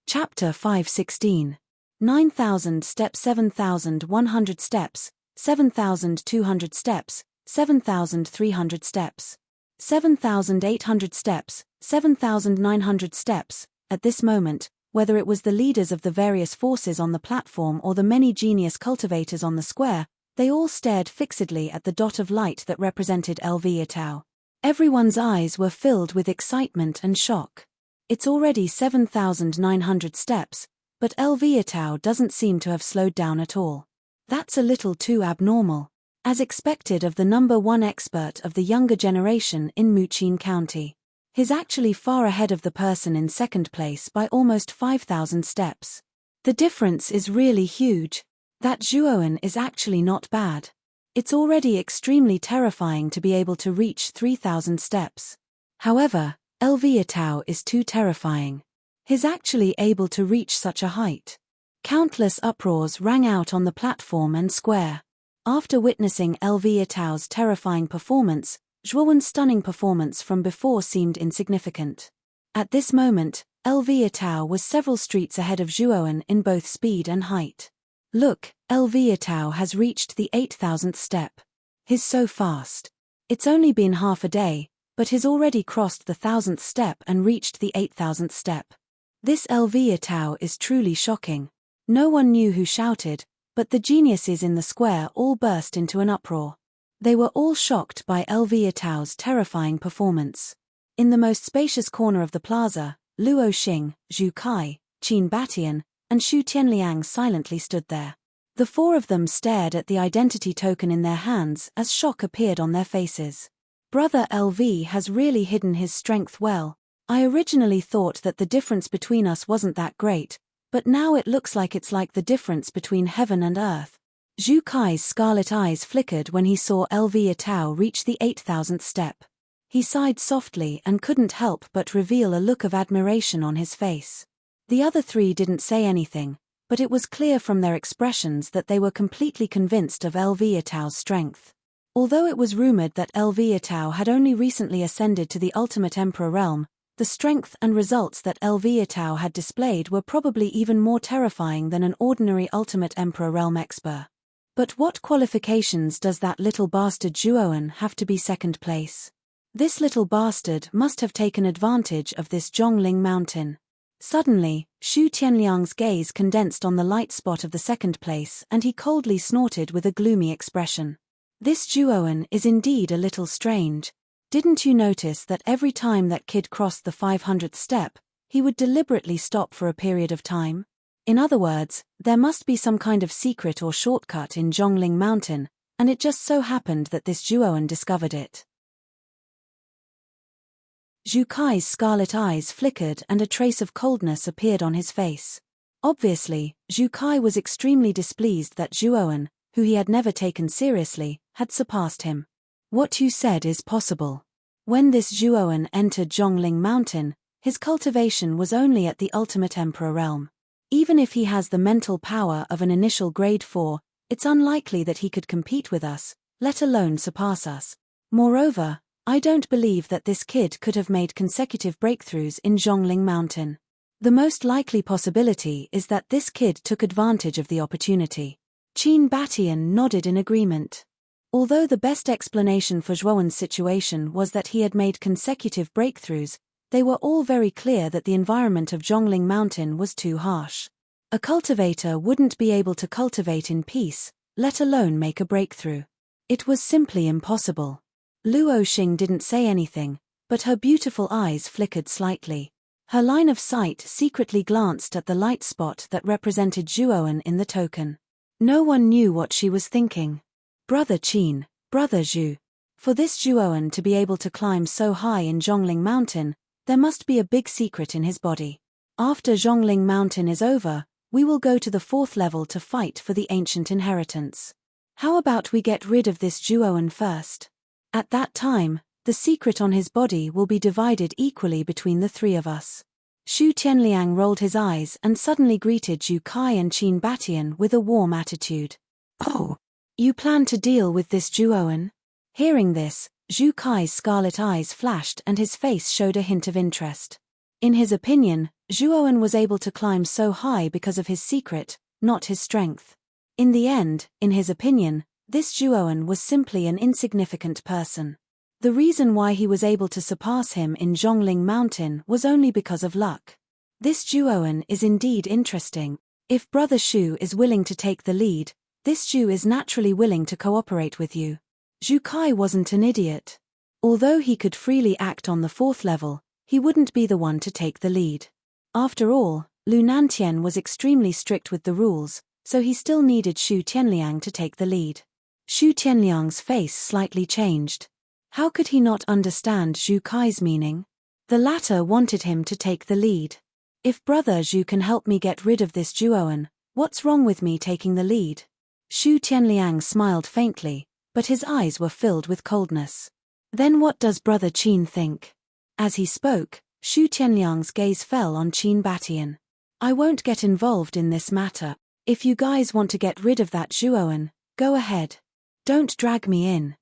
Chapter 5:16. 9,000 steps, 7,100 steps, 7,200 steps, 7,300 steps, 7,800 steps, 7,900 steps. At this moment, whether it was the leaders of the various forces on the platform or the many genius cultivators on the square, they all stared fixedly at the dot of light that represented Elviatao. Everyone's eyes were filled with excitement and shock. It's already 7,900 steps, but Elviatao doesn't seem to have slowed down at all. That's a little too abnormal. As expected of the #1 expert of the younger generation in Muqin County. He's actually far ahead of the person in second place by almost 5,000 steps. The difference is really huge. That Zhuowen is actually not bad. It's already extremely terrifying to be able to reach 3,000 steps. However, Elviatao is too terrifying. He's actually able to reach such a height. Countless uproars rang out on the platform and square. After witnessing Elviatao's terrifying performance, Zhuowen's stunning performance from before seemed insignificant. At this moment, Elviatao was several streets ahead of Zhuowen in both speed and height. Look, Elviatao has reached the 8,000th step. He's so fast. It's only been half a day, but he's already crossed the 1,000th step and reached the 8,000th step. This Elviatao is truly shocking. No one knew who shouted, but the geniuses in the square all burst into an uproar. They were all shocked by Elviatao's terrifying performance. In the most spacious corner of the plaza, Luo Xing, Zhu Kai, Qin Batian, and Xu Tianliang silently stood there. The four of them stared at the identity token in their hands as shock appeared on their faces. Brother LV has really hidden his strength well. I originally thought that the difference between us wasn't that great, but now it looks like it's like the difference between heaven and earth. Zhu Kai's scarlet eyes flickered when he saw Elviatao reach the 8,000th step. He sighed softly and couldn't help but reveal a look of admiration on his face. The other three didn't say anything, but it was clear from their expressions that they were completely convinced of Elviatao's strength. Although it was rumored that Elviatao had only recently ascended to the ultimate emperor realm, the strength and results that Elviatao had displayed were probably even more terrifying than an ordinary ultimate emperor realm expert. But what qualifications does that little bastard Zhuowen have to be second place? This little bastard must have taken advantage of this Zhongling Mountain. Suddenly, Xu Tianliang's gaze condensed on the light spot of the second place and he coldly snorted with a gloomy expression. This Juoan is indeed a little strange. Didn't you notice that every time that kid crossed the 500th step, he would deliberately stop for a period of time? In other words, there must be some kind of secret or shortcut in Zhongling Mountain, and it just so happened that this Juoan discovered it. Zhu Kai's scarlet eyes flickered and a trace of coldness appeared on his face. Obviously, Zhu Kai was extremely displeased that Juoan, who he had never taken seriously, had surpassed him. What you said is possible. When this Juoan entered Zhongling Mountain, his cultivation was only at the ultimate emperor realm. Even if he has the mental power of an initial grade 4, it's unlikely that he could compete with us, let alone surpass us. Moreover, I don't believe that this kid could have made consecutive breakthroughs in Zhongling Mountain. The most likely possibility is that this kid took advantage of the opportunity. Qin Batian nodded in agreement. Although the best explanation for Zhuoan's situation was that he had made consecutive breakthroughs, they were all very clear that the environment of Zhongling Mountain was too harsh. A cultivator wouldn't be able to cultivate in peace, let alone make a breakthrough. It was simply impossible. Luo Xing didn't say anything, but her beautiful eyes flickered slightly. Her line of sight secretly glanced at the light spot that represented Juoan in the token. No one knew what she was thinking. Brother Qin, Brother Zhu. For this Juoan to be able to climb so high in Zhongling Mountain, there must be a big secret in his body. After Zhongling Mountain is over, we will go to the 4th level to fight for the ancient inheritance. How about we get rid of this Juoan first? At that time, the secret on his body will be divided equally between the 3 of us. Xu Tianliang rolled his eyes and suddenly greeted Zhu Kai and Qin Batian with a warm attitude. Oh, you plan to deal with this Juoan? Hearing this, Zhu Kai's scarlet eyes flashed and his face showed a hint of interest. In his opinion, Juoan was able to climb so high because of his secret, not his strength. In the end, in his opinion, this Juoan was simply an insignificant person. The reason why he was able to surpass him in Zhongling Mountain was only because of luck. This Juoan is indeed interesting. If Brother Xu is willing to take the lead, this Zhu is naturally willing to cooperate with you. Zhu Kai wasn't an idiot. Although he could freely act on the 4th level, he wouldn't be the one to take the lead. After all, Lu Nantian was extremely strict with the rules, so he still needed Xu Tianliang to take the lead. Xu Tianliang's face slightly changed. How could he not understand Zhu Kai's meaning? The latter wanted him to take the lead. If Brother Zhu can help me get rid of this Juoan, what's wrong with me taking the lead? Xu Tianliang smiled faintly, but his eyes were filled with coldness. Then what does Brother Qin think? As he spoke, Xu Tianliang's gaze fell on Qin Batian. I won't get involved in this matter. If you guys want to get rid of that Juoan, go ahead. Don't drag me in.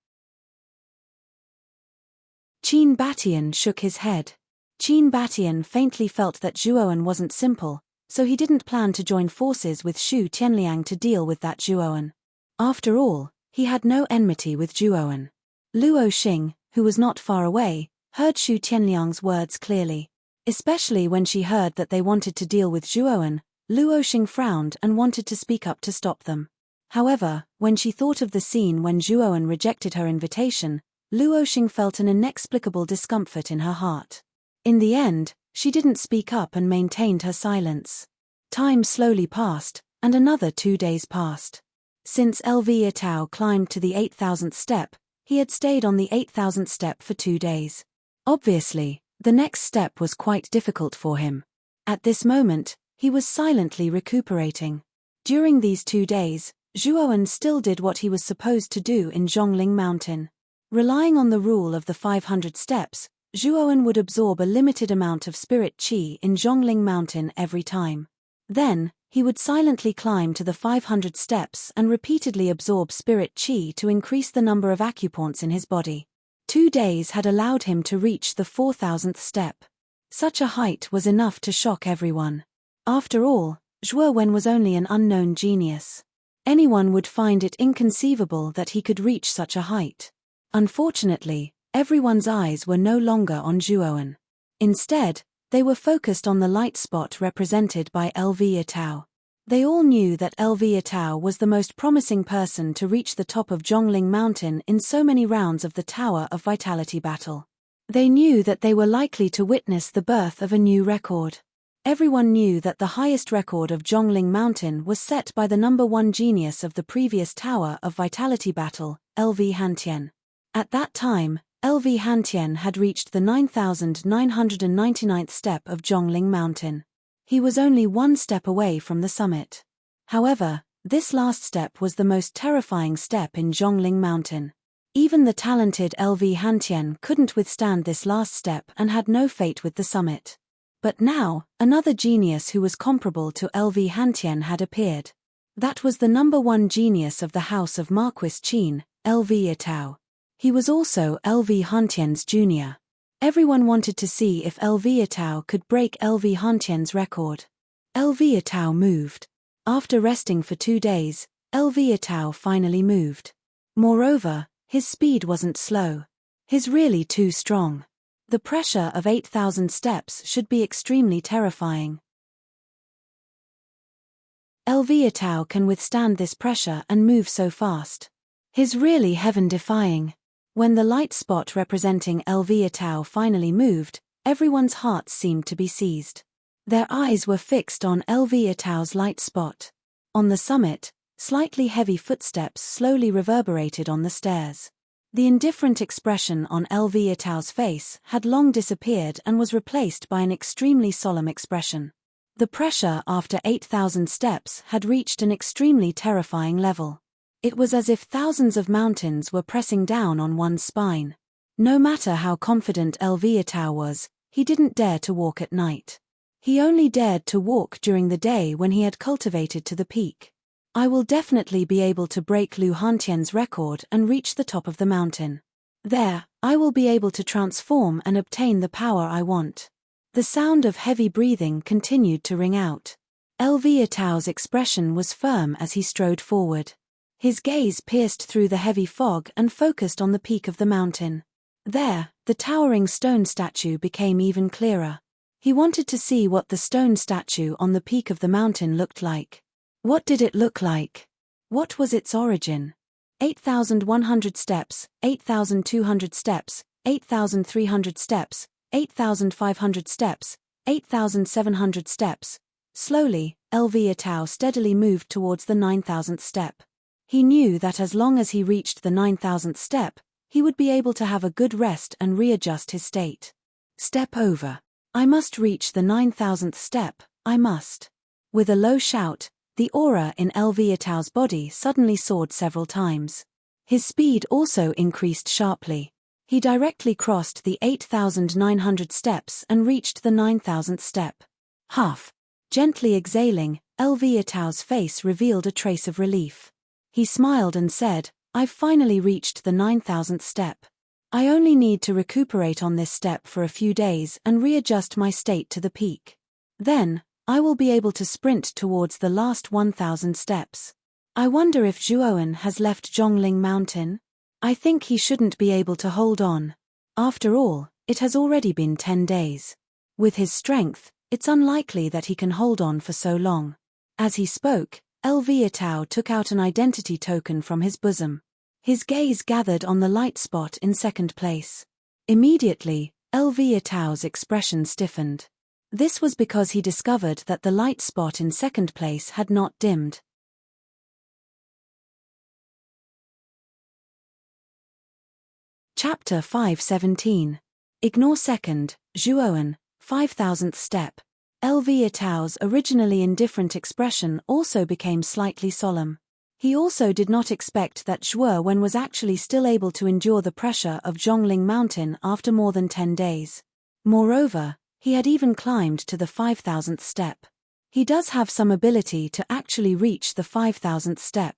Qin Batian shook his head. Qin Batian faintly felt that Juoan wasn't simple, so he didn't plan to join forces with Xu Tianliang to deal with that Juoan. After all, he had no enmity with Juoan. Luo Xing, who was not far away, heard Xu Tianliang's words clearly. Especially when she heard that they wanted to deal with Juoan, Luo Xing frowned and wanted to speak up to stop them. However, when she thought of the scene when Juoan rejected her invitation, Luo Xing felt an inexplicable discomfort in her heart. In the end, she didn't speak up and maintained her silence. Time slowly passed, and another 2 days passed. Since LV Yatao climbed to the 8,000th step, he had stayed on the 8,000th step for 2 days. Obviously, the next step was quite difficult for him. At this moment, he was silently recuperating. During these 2 days, Juoan still did what he was supposed to do in Zhongling Mountain. Relying on the rule of the 500 steps, Juoan would absorb a limited amount of spirit qi in Zhongling Mountain every time. Then, he would silently climb to the 500 steps and repeatedly absorb spirit qi to increase the number of acupoints in his body. 2 days had allowed him to reach the 4,000th step. Such a height was enough to shock everyone. After all, Juoan was only an unknown genius. Anyone would find it inconceivable that he could reach such a height. Unfortunately, everyone's eyes were no longer on Juoan. Instead, they were focused on the light spot represented by LV Yatao. They all knew that LV Atao was the most promising person to reach the top of Zhongling Mountain in so many rounds of the Tower of Vitality battle. They knew that they were likely to witness the birth of a new record. Everyone knew that the highest record of Zhongling Mountain was set by the number 1 genius of the previous Tower of Vitality battle, LV Hantian. At that time, LV Hantian had reached the 9,999th step of Zhongling Mountain. He was only one step away from the summit. However, this last step was the most terrifying step in Zhongling Mountain. Even the talented LV Hantian couldn't withstand this last step and had no fate with the summit. But now, another genius who was comparable to LV Hantian had appeared. That was the number 1 genius of the House of Marquis Qin, LV Atao. He was also LV Hantian's junior. Everyone wanted to see if LV Atao could break LV Hantian's record. LV Atao moved. After resting for 2 days, LV Atao finally moved. Moreover, his speed wasn't slow. He's really too strong. The pressure of 8,000 steps should be extremely terrifying. LV Atao can withstand this pressure and move so fast. He's really heaven-defying. When the light spot representing LV Atao finally moved, everyone's hearts seemed to be seized. Their eyes were fixed on LV Atao's light spot. On the summit, slightly heavy footsteps slowly reverberated on the stairs. The indifferent expression on LV Atao's face had long disappeared and was replaced by an extremely solemn expression. The pressure after 8,000 steps had reached an extremely terrifying level. It was as if thousands of mountains were pressing down on one's spine. No matter how confident LV Atao was, he didn't dare to walk at night. He only dared to walk during the day when he had cultivated to the peak. I will definitely be able to break Lu Hantian's record and reach the top of the mountain. There, I will be able to transform and obtain the power I want. The sound of heavy breathing continued to ring out. LV Atao's expression was firm as he strode forward. His gaze pierced through the heavy fog and focused on the peak of the mountain. There, the towering stone statue became even clearer. He wanted to see what the stone statue on the peak of the mountain looked like. What did it look like? What was its origin? 8,100 steps, 8,200 steps, 8,300 steps, 8,500 steps, 8,700 steps. Slowly, LV Atao steadily moved towards the 9,000th step. He knew that as long as he reached the 9,000th step, he would be able to have a good rest and readjust his state. Step over. I must reach the 9,000th step, I must. With a low shout, the aura in LV Atao's body suddenly soared several times. His speed also increased sharply. He directly crossed the 8,900 steps and reached the 9,000th step. Huff. Gently exhaling, LV Atao's face revealed a trace of relief. He smiled and said, I've finally reached the 9,000th step. I only need to recuperate on this step for a few days and readjust my state to the peak. Then, I will be able to sprint towards the last 1,000 steps. I wonder if Zhuowen has left Zhongling Mountain? I think he shouldn't be able to hold on. After all, it has already been 10 days. With his strength, it's unlikely that he can hold on for so long. As he spoke, LV Atao took out an identity token from his bosom. His gaze gathered on the light spot in second place. Immediately, LV Atao's expression stiffened. This was because he discovered that the light spot in second place had not dimmed. Chapter 517. Ignore second, Zhuowen, 5,000th step. LV Atao's originally indifferent expression also became slightly solemn. He also did not expect that Zhuowen was actually still able to endure the pressure of Zhongling Mountain after more than 10 days. Moreover, he had even climbed to the 5,000th step. He does have some ability to actually reach the 5,000th step.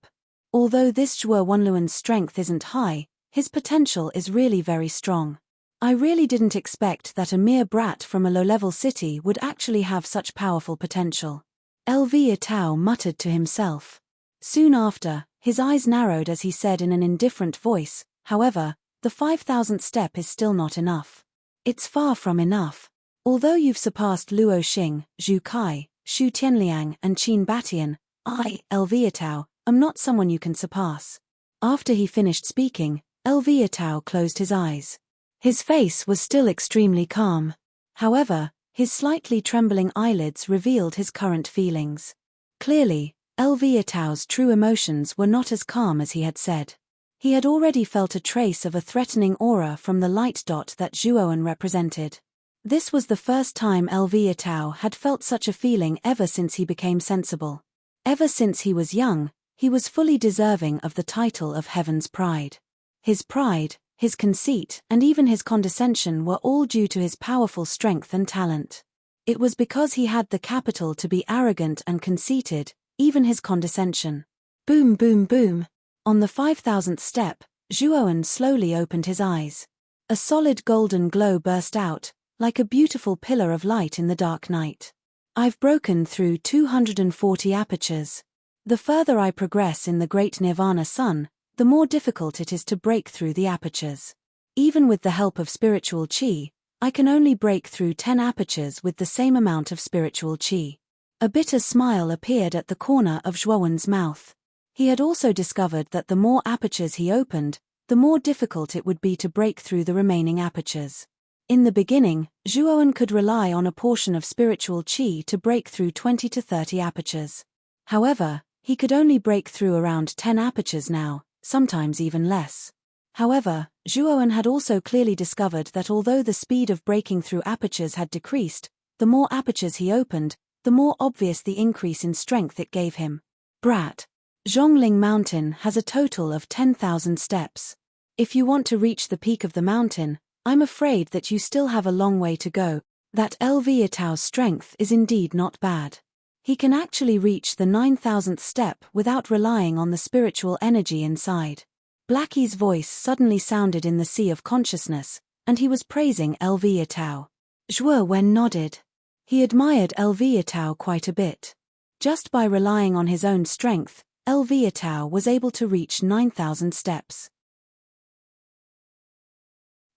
Although this Zhuowenluan's strength isn't high, his potential is really very strong. I really didn't expect that a mere brat from a low-level city would actually have such powerful potential. LV Atao muttered to himself. Soon after, his eyes narrowed as he said in an indifferent voice, however, the 5,000th step is still not enough. It's far from enough. Although you've surpassed Luo Xing, Zhu Kai, Shu Tianliang and Qin Batian, I, Elviatao, am not someone you can surpass. After he finished speaking, Elviatao closed his eyes. His face was still extremely calm. However, his slightly trembling eyelids revealed his current feelings. Clearly, Elviatao's true emotions were not as calm as he had said. He had already felt a trace of a threatening aura from the light dot that Zhuowen represented. This was the first time Elviatao had felt such a feeling ever since he became sensible. Ever since he was young, he was fully deserving of the title of Heaven's Pride. His pride, his conceit, and even his condescension were all due to his powerful strength and talent. It was because he had the capital to be arrogant and conceited, even his condescension. Boom, boom, boom. On the 5,000th step, Zhuowen slowly opened his eyes. A solid golden glow burst out, like a beautiful pillar of light in the dark night. I've broken through 240 apertures. The further I progress in the great Nirvana Sun, the more difficult it is to break through the apertures. Even with the help of spiritual qi, I can only break through 10 apertures with the same amount of spiritual qi. A bitter smile appeared at the corner of Zhuowen's mouth. He had also discovered that the more apertures he opened, the more difficult it would be to break through the remaining apertures. In the beginning, Zhuowen could rely on a portion of spiritual qi to break through 20 to 30 apertures. However, he could only break through around 10 apertures now, sometimes even less. However, Zhuowen had also clearly discovered that although the speed of breaking through apertures had decreased, the more apertures he opened, the more obvious the increase in strength it gave him. Brat. Zhongling Mountain has a total of 10,000 steps. If you want to reach the peak of the mountain, I'm afraid that you still have a long way to go. That Elviatao's strength is indeed not bad. He can actually reach the 9,000th step without relying on the spiritual energy inside. Blackie's voice suddenly sounded in the sea of consciousness, and he was praising Elviatao. Zhuowen nodded. He admired Elviatao quite a bit. Just by relying on his own strength, Elviatao was able to reach 9,000 steps.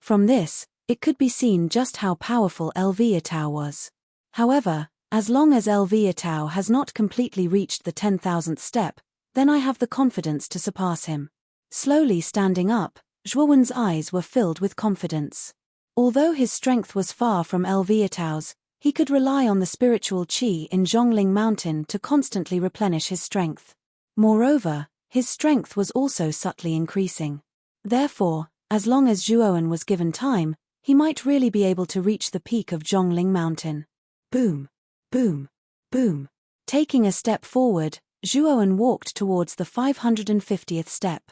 From this, it could be seen just how powerful Elviatao was. However, as long as Elviatao has not completely reached the 10,000th step, then I have the confidence to surpass him. Slowly standing up, Zhuowen's eyes were filled with confidence. Although his strength was far from Elviatao's, he could rely on the spiritual qi in Zhongling Mountain to constantly replenish his strength. Moreover, his strength was also subtly increasing. Therefore, as long as Zhuowen was given time, he might really be able to reach the peak of Zhongling Mountain. Boom, boom, boom. Taking a step forward, Zhuowen walked towards the 550th step.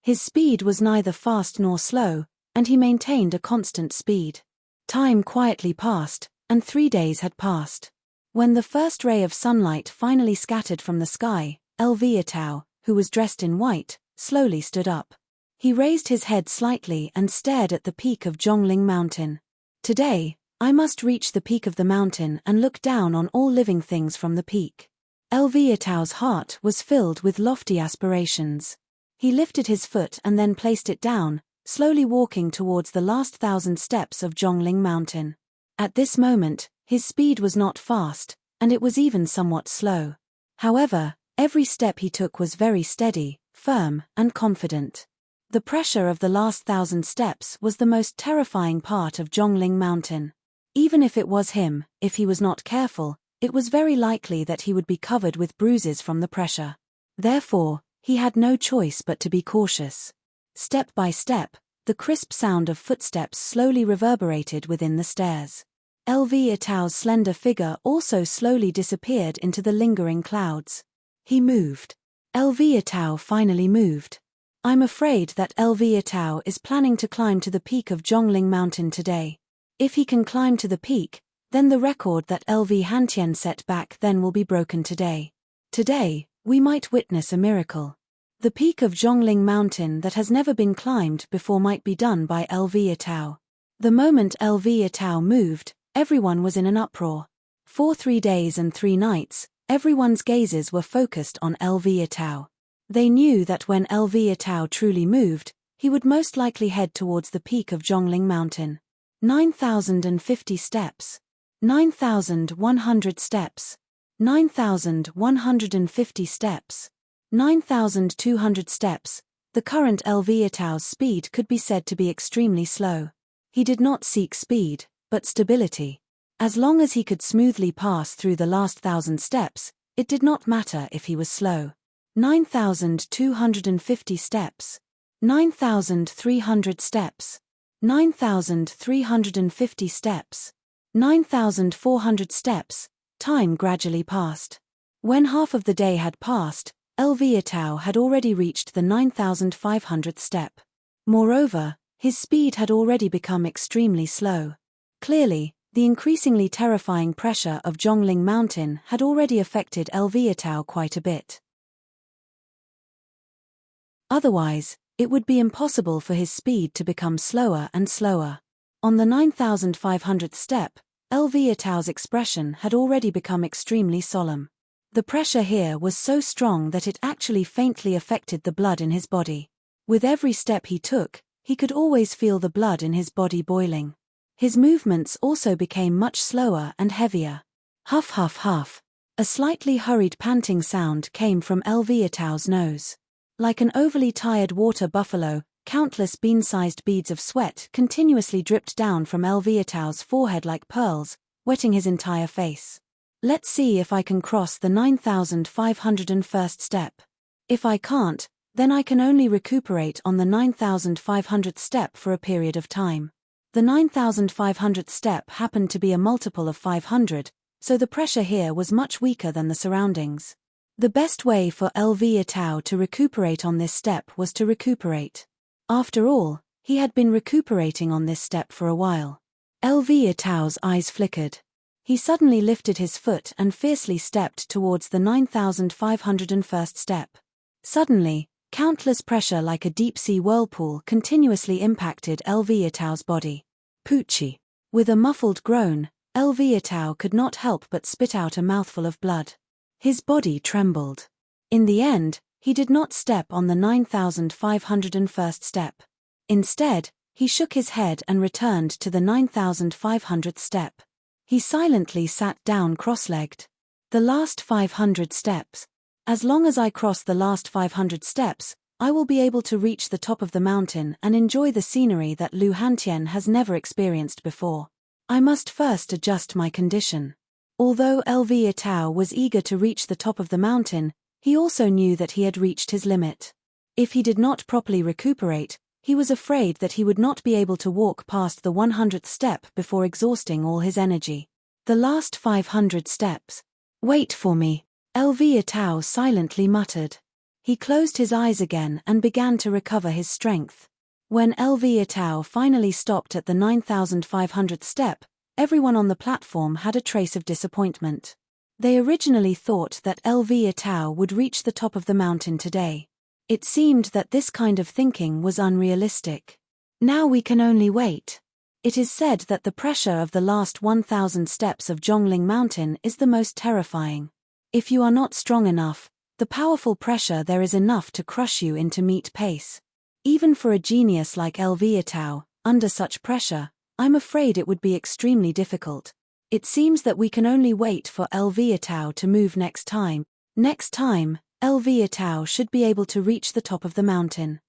His speed was neither fast nor slow, and he maintained a constant speed. Time quietly passed, and 3 days had passed. When the first ray of sunlight finally scattered from the sky, Elviatao, who was dressed in white, slowly stood up. He raised his head slightly and stared at the peak of Zhongling Mountain. Today, I must reach the peak of the mountain and look down on all living things from the peak. Elviatao's heart was filled with lofty aspirations. He lifted his foot and then placed it down, slowly walking towards the last 1,000 steps of Zhongling Mountain. At this moment, his speed was not fast, and it was even somewhat slow. However, every step he took was very steady, firm, and confident. The pressure of the last 1,000 steps was the most terrifying part of Zhongling Mountain. Even if it was him, if he was not careful, it was very likely that he would be covered with bruises from the pressure. Therefore, he had no choice but to be cautious. Step by step, the crisp sound of footsteps slowly reverberated within the stairs. Elviatao's slender figure also slowly disappeared into the lingering clouds. He moved. Elviatao finally moved. I'm afraid that Elviatao is planning to climb to the peak of Zhongling Mountain today. If he can climb to the peak, then the record that LV Hantian set back then will be broken today. Today, we might witness a miracle. The peak of Zhongling Mountain that has never been climbed before might be done by Elviatao. The moment Elviatao moved, everyone was in an uproar. For 3 days and 3 nights, everyone's gazes were focused on Elviatao. They knew that when Elviatao truly moved, he would most likely head towards the peak of Zhongling Mountain. 9,050 steps. 9,100 steps. 9,150 steps. 9,200 steps. The current Elviatau's speed could be said to be extremely slow. He did not seek speed, but stability. As long as he could smoothly pass through the last 1,000 steps, it did not matter if he was slow. 9,250 steps. 9,300 steps. 9,350 steps. 9,400 steps. Time gradually passed. When half of the day had passed, Elviatau had already reached the 9,500th step. Moreover, his speed had already become extremely slow. Clearly, the increasingly terrifying pressure of Zhongling Mountain had already affected Elviatau quite a bit. Otherwise, it would be impossible for his speed to become slower and slower. On the 9,500th step, Elviatau's expression had already become extremely solemn. The pressure here was so strong that it actually faintly affected the blood in his body. With every step he took, he could always feel the blood in his body boiling. His movements also became much slower and heavier. Huff huff huff. A slightly hurried panting sound came from Elviatau's nose. Like an overly tired water buffalo, countless bean-sized beads of sweat continuously dripped down from Elviatau's forehead like pearls, wetting his entire face. Let's see if I can cross the 9,501st step. If I can't, then I can only recuperate on the 9,500th step for a period of time. The 9,500th step happened to be a multiple of 500, so the pressure here was much weaker than the surroundings. The best way for Elviatau to recuperate on this step was to recuperate. After all, he had been recuperating on this step for a while. Elviatau's eyes flickered. He suddenly lifted his foot and fiercely stepped towards the 9,501st step. Suddenly, countless pressure like a deep-sea whirlpool continuously impacted Elviatau's body. Poochie. With a muffled groan, Elviatau could not help but spit out a mouthful of blood. His body trembled. In the end, he did not step on the 9,501st step. Instead, he shook his head and returned to the 9,500th step. He silently sat down cross-legged. The last 500 steps. As long as I cross the last 500 steps, I will be able to reach the top of the mountain and enjoy the scenery that Lu Hantian has never experienced before. I must first adjust my condition. Although Elviatau was eager to reach the top of the mountain, he also knew that he had reached his limit. If he did not properly recuperate, he was afraid that he would not be able to walk past the 100th step before exhausting all his energy. The last 500 steps. Wait for me, Elviatau silently muttered. He closed his eyes again and began to recover his strength. When Elviatau finally stopped at the 9,500th step, everyone on the platform had a trace of disappointment. They originally thought that Elviatau would reach the top of the mountain today. It seemed that this kind of thinking was unrealistic. Now we can only wait. It is said that the pressure of the last 1,000 steps of Zhongling Mountain is the most terrifying. If you are not strong enough, the powerful pressure there is enough to crush you into meat paste. Even for a genius like Elviatau, under such pressure, I'm afraid it would be extremely difficult. It seems that we can only wait for Elviatau to move next time. Next time, Elviatau should be able to reach the top of the mountain.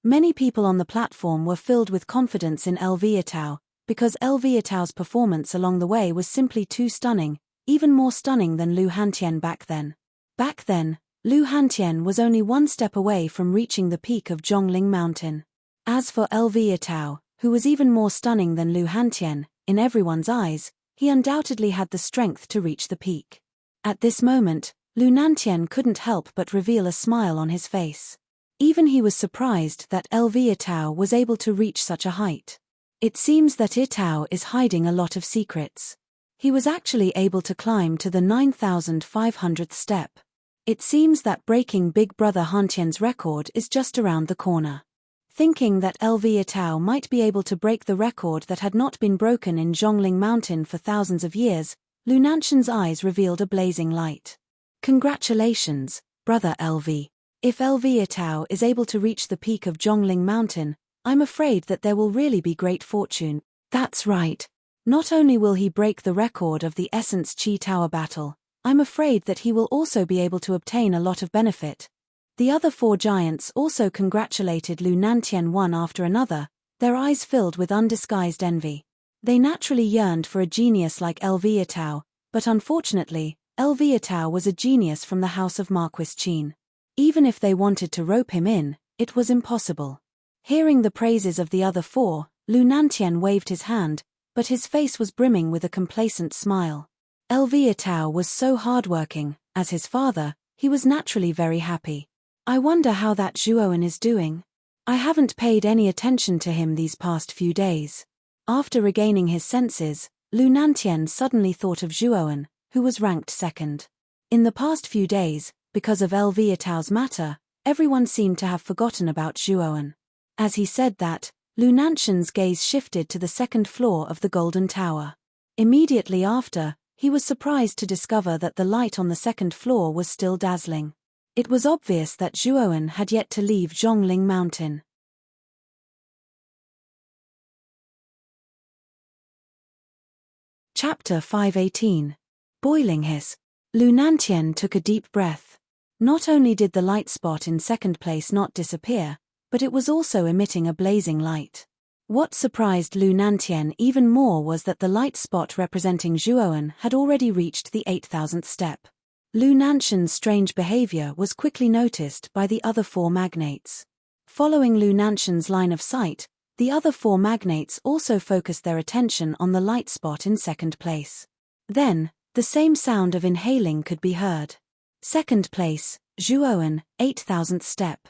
Many people on the platform were filled with confidence in Elviatau, because Elviatau's performance along the way was simply too stunning, even more stunning than Lu Hantian back then. Back then, Lu Hantian was only one step away from reaching the peak of Zhongling Mountain. As for Elviatau, who was even more stunning than Lu Hantian, in everyone's eyes, he undoubtedly had the strength to reach the peak. At this moment, Lu Hantian couldn't help but reveal a smile on his face. Even he was surprised that Elviatau was able to reach such a height. It seems that Itau is hiding a lot of secrets. He was actually able to climb to the 9,500th step. It seems that breaking Big Brother Hantian's record is just around the corner. Thinking that Elviatau might be able to break the record that had not been broken in Zhongling Mountain for thousands of years, Lu Nanshan's eyes revealed a blazing light. Congratulations, Brother Elvi. If Elviatau is able to reach the peak of Zhongling Mountain, I'm afraid that there will really be great fortune. That's right. Not only will he break the record of the Essence Chi Tower battle, I'm afraid that he will also be able to obtain a lot of benefit. The other 4 giants also congratulated Lu Nantian one after another, their eyes filled with undisguised envy. They naturally yearned for a genius like El Viatao, but unfortunately, El Viatao was a genius from the house of Marquis Qin. Even if they wanted to rope him in, it was impossible. Hearing the praises of the other 4, Lu Nantian waved his hand, but his face was brimming with a complacent smile. El Viatao was so hardworking, as his father, he was naturally very happy. I wonder how that Zhuowen is doing. I haven't paid any attention to him these past few days. After regaining his senses, Lu Nantian suddenly thought of Zhuowen, who was ranked 2nd. In the past few days, because of El Viatao's matter, everyone seemed to have forgotten about Zhuowen. As he said that, Lu Nantian's gaze shifted to the 2nd floor of the Golden Tower. Immediately after, he was surprised to discover that the light on the 2nd floor was still dazzling. It was obvious that Zhuowen had yet to leave Zhongling Mountain. Chapter 518. Boiling Hiss. Lu Nantian took a deep breath. Not only did the light spot in 2nd place not disappear, but it was also emitting a blazing light. What surprised Lu Nantian even more was that the light spot representing Zhuowen had already reached the 8,000th step. Lu Nantian's strange behavior was quickly noticed by the other 4 magnates. Following Lu Nantian's line of sight, the other 4 magnates also focused their attention on the light spot in 2nd place. Then, the same sound of inhaling could be heard. 2nd place, Zhuowen, 8,000th step.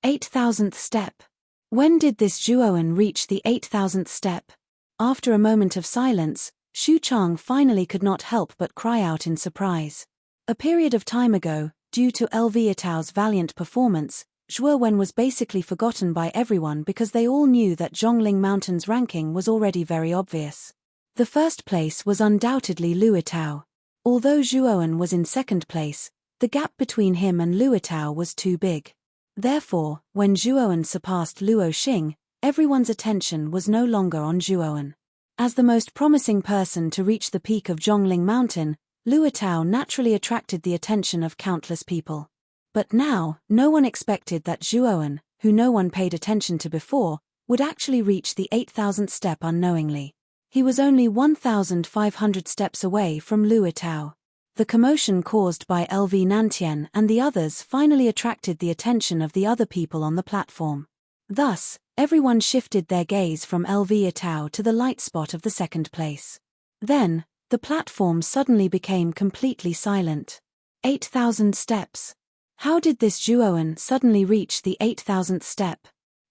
8,000th step. When did this Zhuowen reach the 8,000th step? After a moment of silence, Xu Chang finally could not help but cry out in surprise. A period of time ago, due to El Viatao's valiant performance, Zhuowen was basically forgotten by everyone because they all knew that Zhongling Mountain's ranking was already very obvious. The 1st place was undoubtedly Luitao. Although Zhuowen was in 2nd place, the gap between him and Luitao was too big. Therefore, when Zhuowen surpassed Luo Xing, everyone's attention was no longer on Zhuowen. As the most promising person to reach the peak of Zhongling Mountain, Luitao naturally attracted the attention of countless people. But now, no one expected that Zhuowen, who no one paid attention to before, would actually reach the 8,000th step unknowingly. He was only 1,500 steps away from Luitao. The commotion caused by LV Nantian and the others finally attracted the attention of the other people on the platform. Thus, everyone shifted their gaze from El Viatao to the light spot of the 2nd place. Then, the platform suddenly became completely silent. 8,000 steps. How did this Zhuowen suddenly reach the 8,000th step?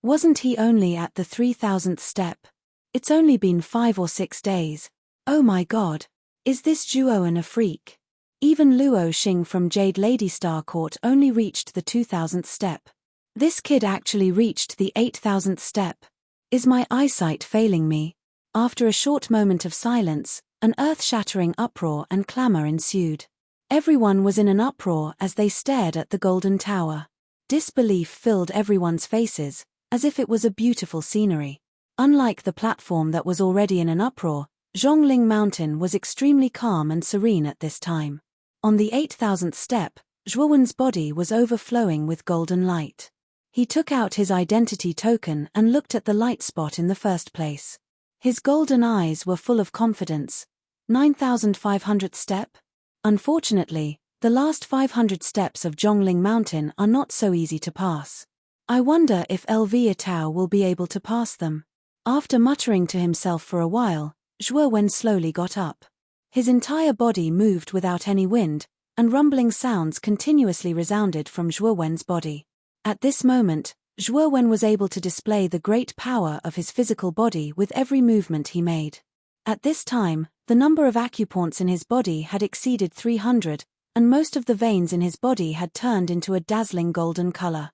Wasn't he only at the 3,000th step? It's only been 5 or 6 days. Oh my god. Is this Zhuowen a freak? Even Luo Xing from Jade Lady Star Court only reached the 2,000th step. This kid actually reached the 8,000th step. Is my eyesight failing me? After a short moment of silence, an earth-shattering uproar and clamor ensued. Everyone was in an uproar as they stared at the Golden Tower. Disbelief filled everyone's faces, as if it was a beautiful scenery. Unlike the platform that was already in an uproar, Zhongling Mountain was extremely calm and serene at this time. On the 8,000th step, Zhuowen's body was overflowing with golden light. He took out his identity token and looked at the light spot in the 1st place. His golden eyes were full of confidence. 9,500th step? Unfortunately, the last 500 steps of Zhongling Mountain are not so easy to pass. I wonder if El Viatao will be able to pass them. After muttering to himself for a while, Zhuowen slowly got up. His entire body moved without any wind, and rumbling sounds continuously resounded from Zhuowen's body. At this moment, Zhuowen was able to display the great power of his physical body with every movement he made. At this time, the number of acupoints in his body had exceeded 300, and most of the veins in his body had turned into a dazzling golden color.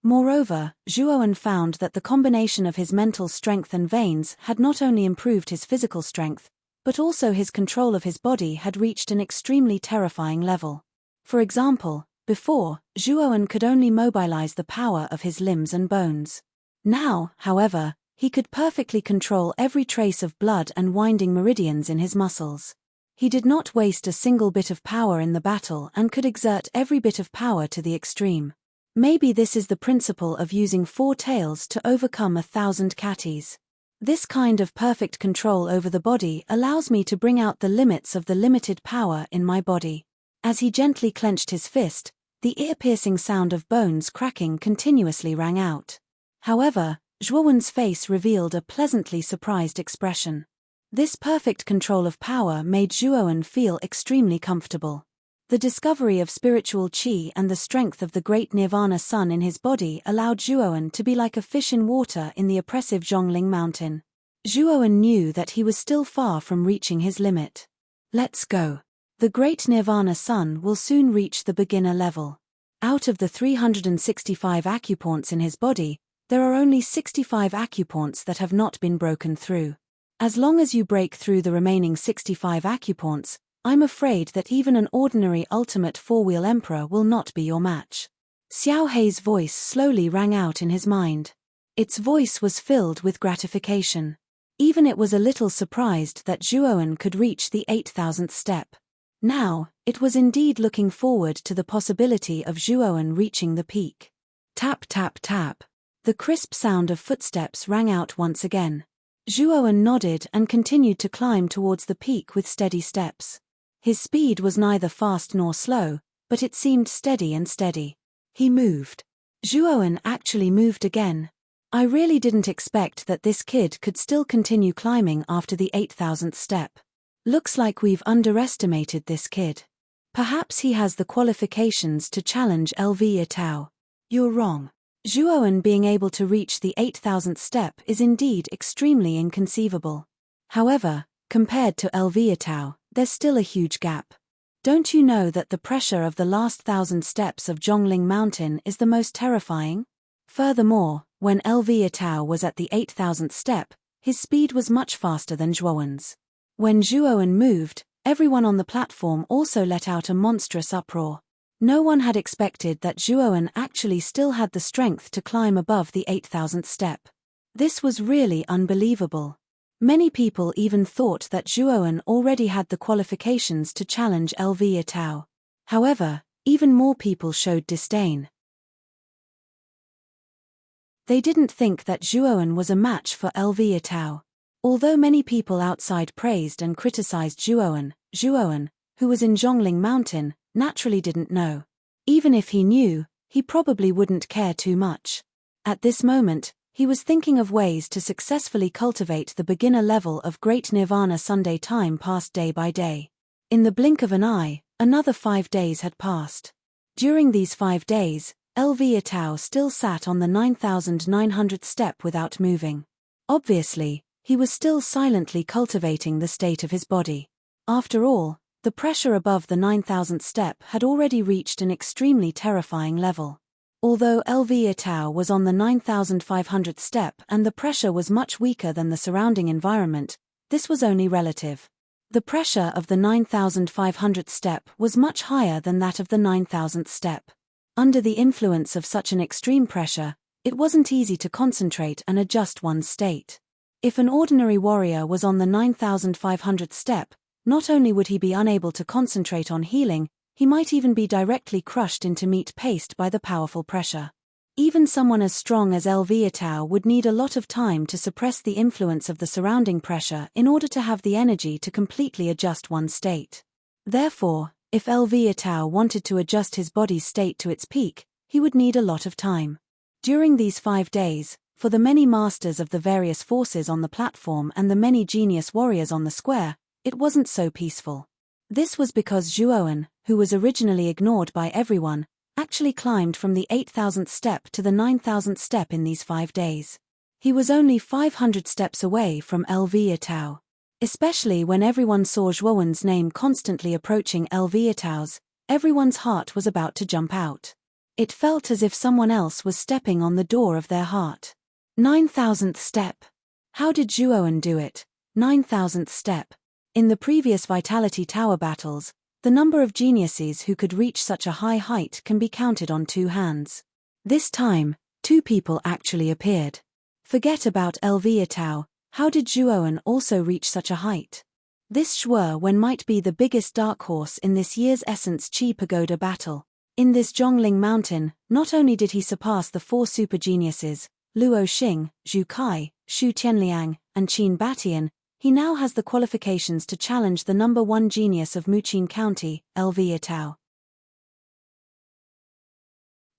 Moreover, Zhuowen found that the combination of his mental strength and veins had not only improved his physical strength, but also his control of his body had reached an extremely terrifying level. For example, before, Zhuowen could only mobilize the power of his limbs and bones. Now, however, He could perfectly control every trace of blood and winding meridians in his muscles. He did not waste a single bit of power in the battle and could exert every bit of power to the extreme. Maybe this is the principle of using 4 tails to overcome 1,000 catties. This kind of perfect control over the body allows me to bring out the limits of the limited power in my body. As he gently clenched his fist, the ear-piercing sound of bones cracking continuously rang out. However, Zhuowen's face revealed a pleasantly surprised expression. This perfect control of power made Zhuowen feel extremely comfortable. The discovery of spiritual qi and the strength of the great nirvana sun in his body allowed Zhuowen to be like a fish in water in the oppressive Zhongling mountain. Zhuowen knew that he was still far from reaching his limit. Let's go. The great nirvana sun will soon reach the beginner level. Out of the 365 acupoints in his body, there are only 65 acupoints that have not been broken through. As long as you break through the remaining 65 acupoints, I'm afraid that even an ordinary ultimate 4-wheel emperor will not be your match. Xiao Hei's voice slowly rang out in his mind. Its voice was filled with gratification. Even it was a little surprised that Zhuowen could reach the 8,000th step. Now, it was indeed looking forward to the possibility of Zhuowen reaching the peak. Tap tap tap. The crisp sound of footsteps rang out once again. Zhuowen nodded and continued to climb towards the peak with steady steps. His speed was neither fast nor slow, but it seemed steady and steady. He moved. Zhuowen actually moved again. I really didn't expect that this kid could still continue climbing after the 8,000th step. Looks like we've underestimated this kid. Perhaps he has the qualifications to challenge LV Tao. You're wrong. Zhuowen being able to reach the 8,000th step is indeed extremely inconceivable. However, compared to LV Tao, there's still a huge gap. Don't you know that the pressure of the last 1,000 steps of Zhongling Mountain is the most terrifying? Furthermore, when LV Tao was at the 8,000th step, his speed was much faster than Zhuowen's. When Zhuowen moved, everyone on the platform also let out a monstrous uproar. No one had expected that Zhuowen actually still had the strength to climb above the 8,000th step. This was really unbelievable. Many people even thought that Zhuowen already had the qualifications to challenge LV Tao. However, even more people showed disdain. They didn't think that Zhuowen was a match for LV Tao. Although many people outside praised and criticized Zhuowen, who was in Zhongling Mountain, naturally didn't know. Even if he knew, he probably wouldn't care too much. At this moment, he was thinking of ways to successfully cultivate the beginner level of Great Nirvana Sunday. Time passed day by day. In the blink of an eye, another 5 days had passed. During these 5 days, LV Tao still sat on the 9,900th step without moving. Obviously, he was still silently cultivating the state of his body. After all, the pressure above the 9,000th step had already reached an extremely terrifying level. Although LV Tao was on the 9,500th step and the pressure was much weaker than the surrounding environment, this was only relative. The pressure of the 9,500th step was much higher than that of the 9,000th step. Under the influence of such an extreme pressure, it wasn't easy to concentrate and adjust one's state. If an ordinary warrior was on the 9,500th step, not only would he be unable to concentrate on healing, he might even be directly crushed into meat paste by the powerful pressure. Even someone as strong as LV Tao would need a lot of time to suppress the influence of the surrounding pressure in order to have the energy to completely adjust one's state. Therefore, if LV Tao wanted to adjust his body's state to its peak, he would need a lot of time. During these 5 days, for the many masters of the various forces on the platform and the many genius warriors on the square, it wasn't so peaceful. This was because Zhuowen, who was originally ignored by everyone, actually climbed from the 8,000th step to the 9,000th step in these 5 days. He was only 500 steps away from LV Tao. Especially when everyone saw Zhuowen's name constantly approaching LV Tao's, everyone's heart was about to jump out. It felt as if someone else was stepping on the door of their heart. 9,000th step. How did Zhuowen do it? 9,000th step. In the previous Vitality Tower battles, the number of geniuses who could reach such a high height can be counted on 2 hands. This time, 2 people actually appeared. Forget about Elviatao, how did Zhuowen also reach such a height? This Zhuowen might be the biggest dark horse in this year's Essence Chi Pagoda battle. In this Zhongling Mountain, not only did he surpass the 4 super geniuses, Luo Xing, Zhu Kai, Shu Tianliang, and Qin Batian, he now has the qualifications to challenge the number 1 genius of Muqin County, Elviatao.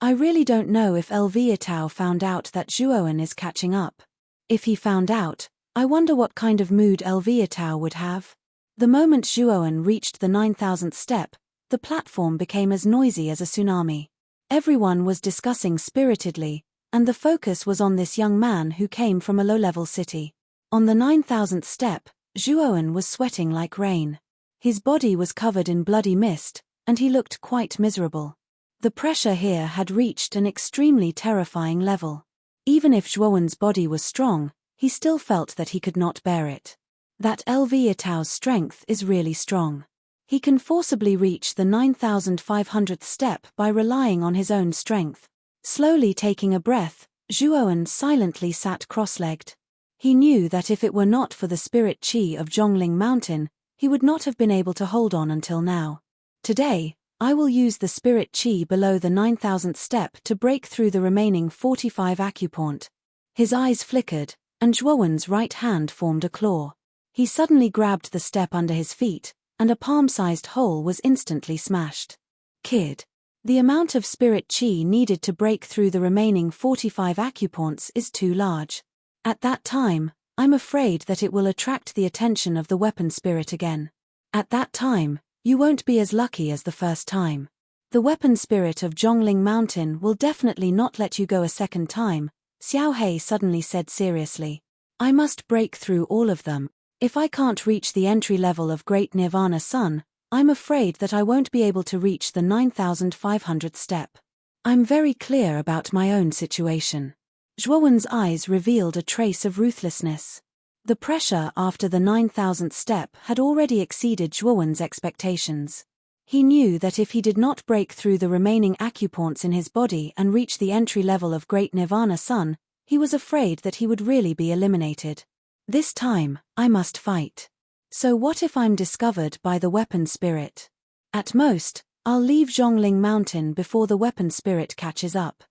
I really don't know if Elviatao found out that Zhuowen is catching up. If he found out, I wonder what kind of mood Elviatao would have. The moment Zhuowen reached the 9,000th step, the platform became as noisy as a tsunami. Everyone was discussing spiritedly, and the focus was on this young man who came from a low-level city. On the 9,000th step, Zhuowen was sweating like rain. His body was covered in bloody mist, and he looked quite miserable. The pressure here had reached an extremely terrifying level. Even if Zhuowen's body was strong, he still felt that he could not bear it. That Elviatao's strength is really strong. He can forcibly reach the 9,500th step by relying on his own strength. Slowly taking a breath, Zhuowen silently sat cross-legged. He knew that if it were not for the spirit chi of Zhongling Mountain, he would not have been able to hold on until now. Today, I will use the spirit chi below the 9,000th step to break through the remaining 45 acupoint. His eyes flickered, and Zhuowen's right hand formed a claw. He suddenly grabbed the step under his feet, and a palm-sized hole was instantly smashed. Kid. The amount of spirit chi needed to break through the remaining 45 acupoints is too large. At that time, I'm afraid that it will attract the attention of the weapon spirit again. At that time, you won't be as lucky as the first time. The weapon spirit of Zhongling Mountain will definitely not let you go a second time, Xiao Hei suddenly said seriously. I must break through all of them. If I can't reach the entry level of Great Nirvana Sun, I'm afraid that I won't be able to reach the 9,500th step. I'm very clear about my own situation. Zhuowen's eyes revealed a trace of ruthlessness. The pressure after the 9,000th step had already exceeded Zhuowen's expectations. He knew that if he did not break through the remaining acupoints in his body and reach the entry level of Great Nirvana Sun, he was afraid that he would really be eliminated. This time, I must fight. So what if I'm discovered by the weapon spirit? At most, I'll leave Zhongling Mountain before the weapon spirit catches up.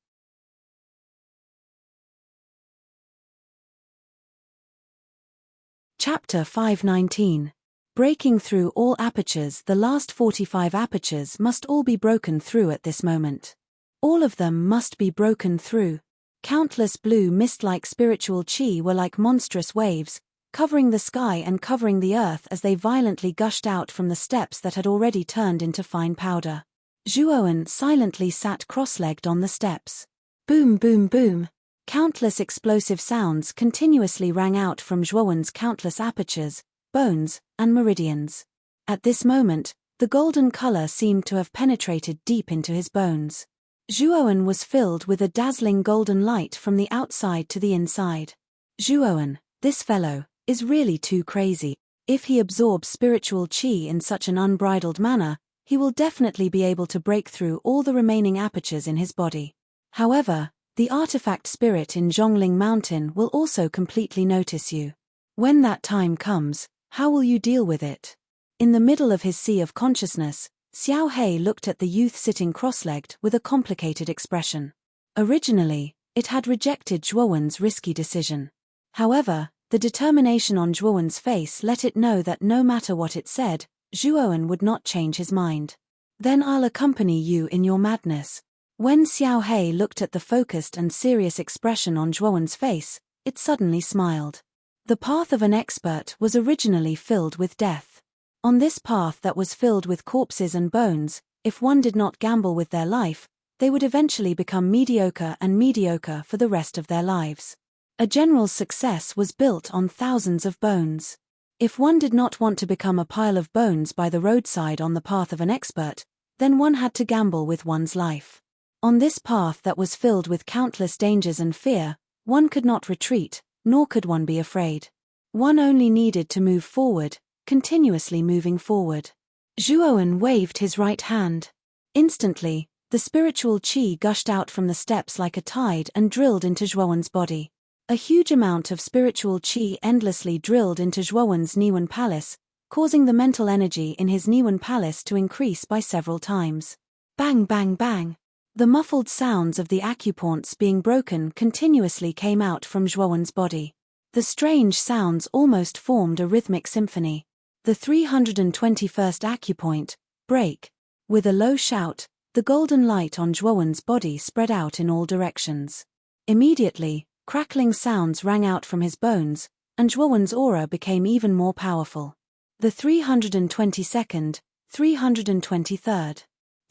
Chapter 519. Breaking through all apertures. The last 45 apertures must all be broken through at this moment. All of them must be broken through. Countless blue mist-like spiritual chi were like monstrous waves, covering the sky and covering the earth as they violently gushed out from the steps that had already turned into fine powder. Zhuowen silently sat cross-legged on the steps. Boom, boom, boom. Countless explosive sounds continuously rang out from Zhuowen's countless apertures, bones, and meridians. At this moment, the golden color seemed to have penetrated deep into his bones. Zhuowen was filled with a dazzling golden light from the outside to the inside. Zhuowen, this fellow, is really too crazy. If he absorbs spiritual chi in such an unbridled manner, he will definitely be able to break through all the remaining apertures in his body. However, the artifact spirit in Zhongling Mountain will also completely notice you. When that time comes, how will you deal with it? In the middle of his sea of consciousness, Xiao Hei looked at the youth sitting cross-legged with a complicated expression. Originally, it had rejected Zhuowen's risky decision. However, the determination on Zhuowen's face let it know that no matter what it said, Zhuowen would not change his mind. Then I'll accompany you in your madness. When Xiao Hei looked at the focused and serious expression on Zhuowen's face, it suddenly smiled. The path of an expert was originally filled with death. On this path that was filled with corpses and bones, if one did not gamble with their life, they would eventually become mediocre and mediocre for the rest of their lives. A general's success was built on thousands of bones. If one did not want to become a pile of bones by the roadside on the path of an expert, then one had to gamble with one's life. On this path that was filled with countless dangers and fear, one could not retreat, nor could one be afraid. One only needed to move forward, continuously moving forward. Zhuowen waved his right hand. Instantly, the spiritual chi gushed out from the steps like a tide and drilled into Zhuowen's body. A huge amount of spiritual qi endlessly drilled into Zhuowen's Niwen palace, causing the mental energy in his Niwen palace to increase by several times. Bang bang bang. The muffled sounds of the acupoints being broken continuously came out from Zhuowen's body. The strange sounds almost formed a rhythmic symphony. The 321st acupoint, break. With a low shout, the golden light on Zhuowen's body spread out in all directions. Immediately, crackling sounds rang out from his bones, and Zhuowen's aura became even more powerful. The 322nd, 323rd,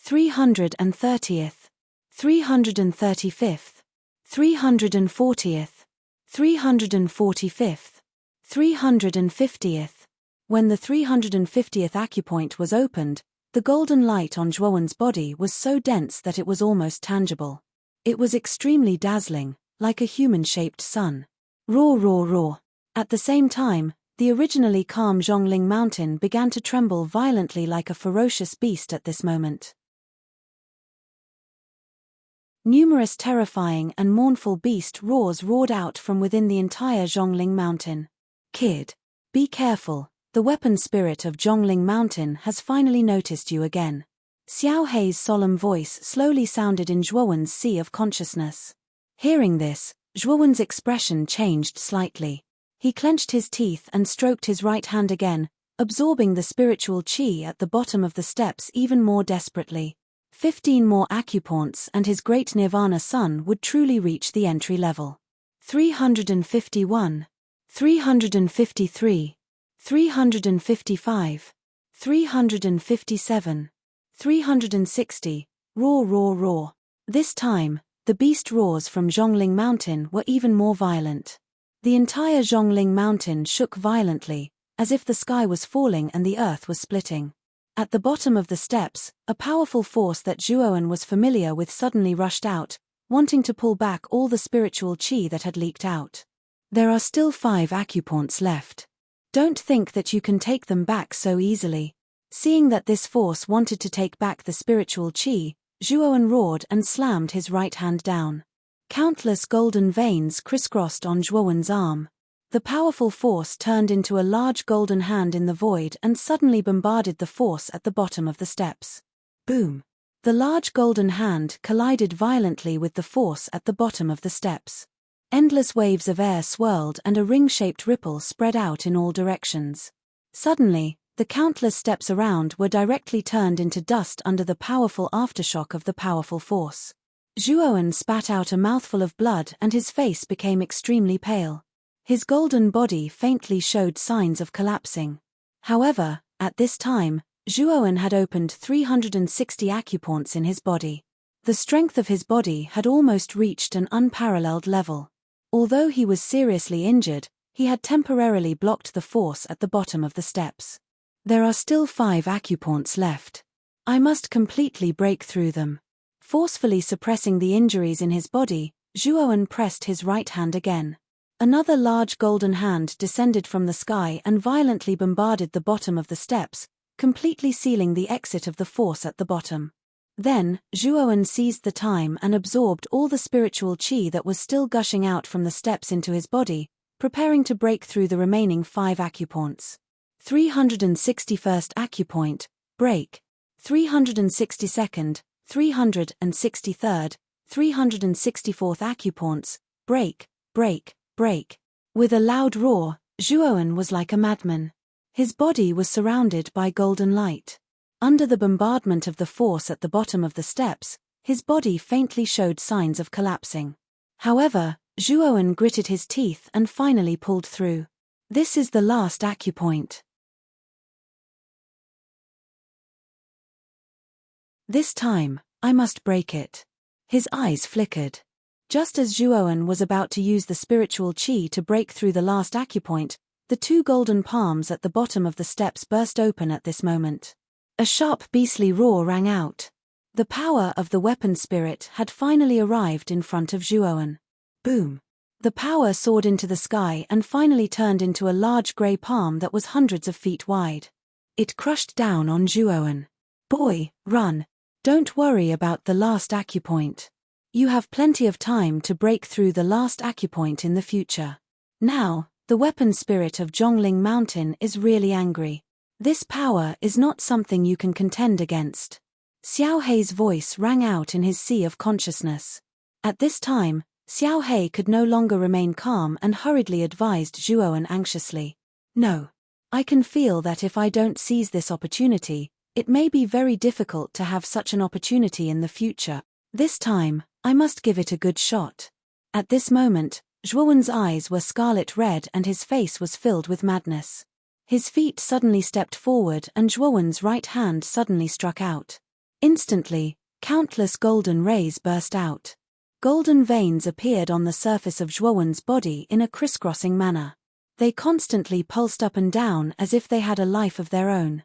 330th, 335th, 340th, 345th, 350th. When the 350th acupoint was opened, the golden light on Zhuowen's body was so dense that it was almost tangible. It was extremely dazzling, like a human-shaped sun. Roar, roar, roar. At the same time, the originally calm Zhongling mountain began to tremble violently like a ferocious beast at this moment. Numerous terrifying and mournful beast roars roared out from within the entire Zhongling mountain. Kid, be careful, the weapon spirit of Zhongling mountain has finally noticed you again. Xiao Hei's solemn voice slowly sounded in Zhuowen's sea of consciousness. Hearing this, Zhuowen's expression changed slightly. He clenched his teeth and stroked his right hand again, absorbing the spiritual qi at the bottom of the steps even more desperately. 15 more acupoints and his great nirvana sun would truly reach the entry level. 351, 353, 355, 357, 360, roar, roar, roar. This time, the beast roars from Zhongling Mountain were even more violent. The entire Zhongling Mountain shook violently, as if the sky was falling and the earth was splitting. At the bottom of the steps, a powerful force that Zhuowen was familiar with suddenly rushed out, wanting to pull back all the spiritual qi that had leaked out. There are still 5 acupoints left. Don't think that you can take them back so easily. Seeing that this force wanted to take back the spiritual qi, Zhuowen roared and slammed his right hand down. Countless golden veins crisscrossed on Zhuowen's arm. The powerful force turned into a large golden hand in the void and suddenly bombarded the force at the bottom of the steps. Boom! The large golden hand collided violently with the force at the bottom of the steps. Endless waves of air swirled and a ring-shaped ripple spread out in all directions. Suddenly, the countless steps around were directly turned into dust under the powerful aftershock of the powerful force. Zhuowen spat out a mouthful of blood and his face became extremely pale. His golden body faintly showed signs of collapsing. However, at this time, Zhuowen had opened 360 acupoints in his body. The strength of his body had almost reached an unparalleled level. Although he was seriously injured, he had temporarily blocked the force at the bottom of the steps. There are still 5 acupoints left. I must completely break through them. Forcefully suppressing the injuries in his body, Zhuowen pressed his right hand again. Another large golden hand descended from the sky and violently bombarded the bottom of the steps, completely sealing the exit of the force at the bottom. Then, Zhuowen seized the time and absorbed all the spiritual qi that was still gushing out from the steps into his body, preparing to break through the remaining 5 acupoints. 361st acupoint, break. 362nd, 363rd, 364th acupoints, break, break, break. With a loud roar, Zhuowen was like a madman. His body was surrounded by golden light. Under the bombardment of the force at the bottom of the steps, his body faintly showed signs of collapsing. However, Zhuowen gritted his teeth and finally pulled through. This is the last acupoint. This time, I must break it. His eyes flickered. Just as Zhuowen was about to use the spiritual qi to break through the last acupoint, the 2 golden palms at the bottom of the steps burst open at this moment. A sharp beastly roar rang out. The power of the weapon spirit had finally arrived in front of Zhuowen. Boom! The power soared into the sky and finally turned into a large grey palm that was hundreds of feet wide. It crushed down on Zhuowen. Boy, run! Don't worry about the last acupoint. You have plenty of time to break through the last acupoint in the future. Now, the weapon spirit of Zhongling Mountain is really angry. This power is not something you can contend against. Xiao Hei's voice rang out in his sea of consciousness. At this time, Xiao Hei could no longer remain calm and hurriedly advised Zhuowen anxiously. No. I can feel that if I don't seize this opportunity, it may be very difficult to have such an opportunity in the future. This time, I must give it a good shot. At this moment, Zhuowen's eyes were scarlet red and his face was filled with madness. His feet suddenly stepped forward and Zhuowen's right hand suddenly struck out. Instantly, countless golden rays burst out. Golden veins appeared on the surface of Zhuowen's body in a crisscrossing manner. They constantly pulsed up and down as if they had a life of their own.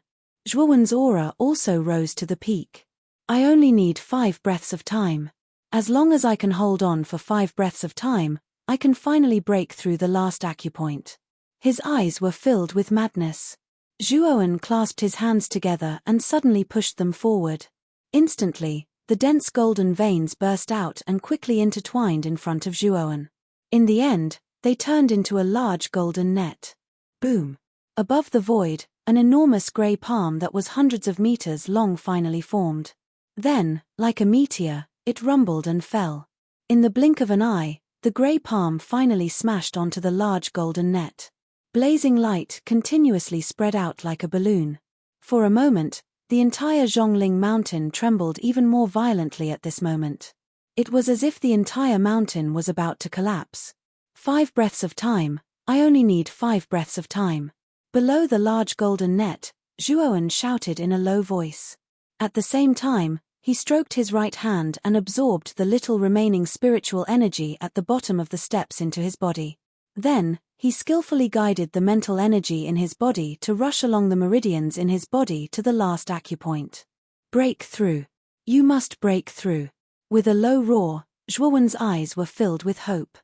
Zhuowen's aura also rose to the peak. I only need 5 breaths of time. As long as I can hold on for 5 breaths of time, I can finally break through the last acupoint. His eyes were filled with madness. Zhuowen clasped his hands together and suddenly pushed them forward. Instantly, the dense golden veins burst out and quickly intertwined in front of Zhuowen. In the end, they turned into a large golden net. Boom! Above the void, an enormous grey palm that was hundreds of meters long finally formed. Then, like a meteor, it rumbled and fell. In the blink of an eye, the grey palm finally smashed onto the large golden net. Blazing light continuously spread out like a balloon. For a moment, the entire Zhongling Mountain trembled even more violently at this moment. It was as if the entire mountain was about to collapse. 5 breaths of time, I only need 5 breaths of time. Below the large golden net, Zhuowen shouted in a low voice. At the same time, he stroked his right hand and absorbed the little remaining spiritual energy at the bottom of the steps into his body. Then, he skillfully guided the mental energy in his body to rush along the meridians in his body to the last acupoint. Break through. You must break through. With a low roar, Zhuowen's eyes were filled with hope.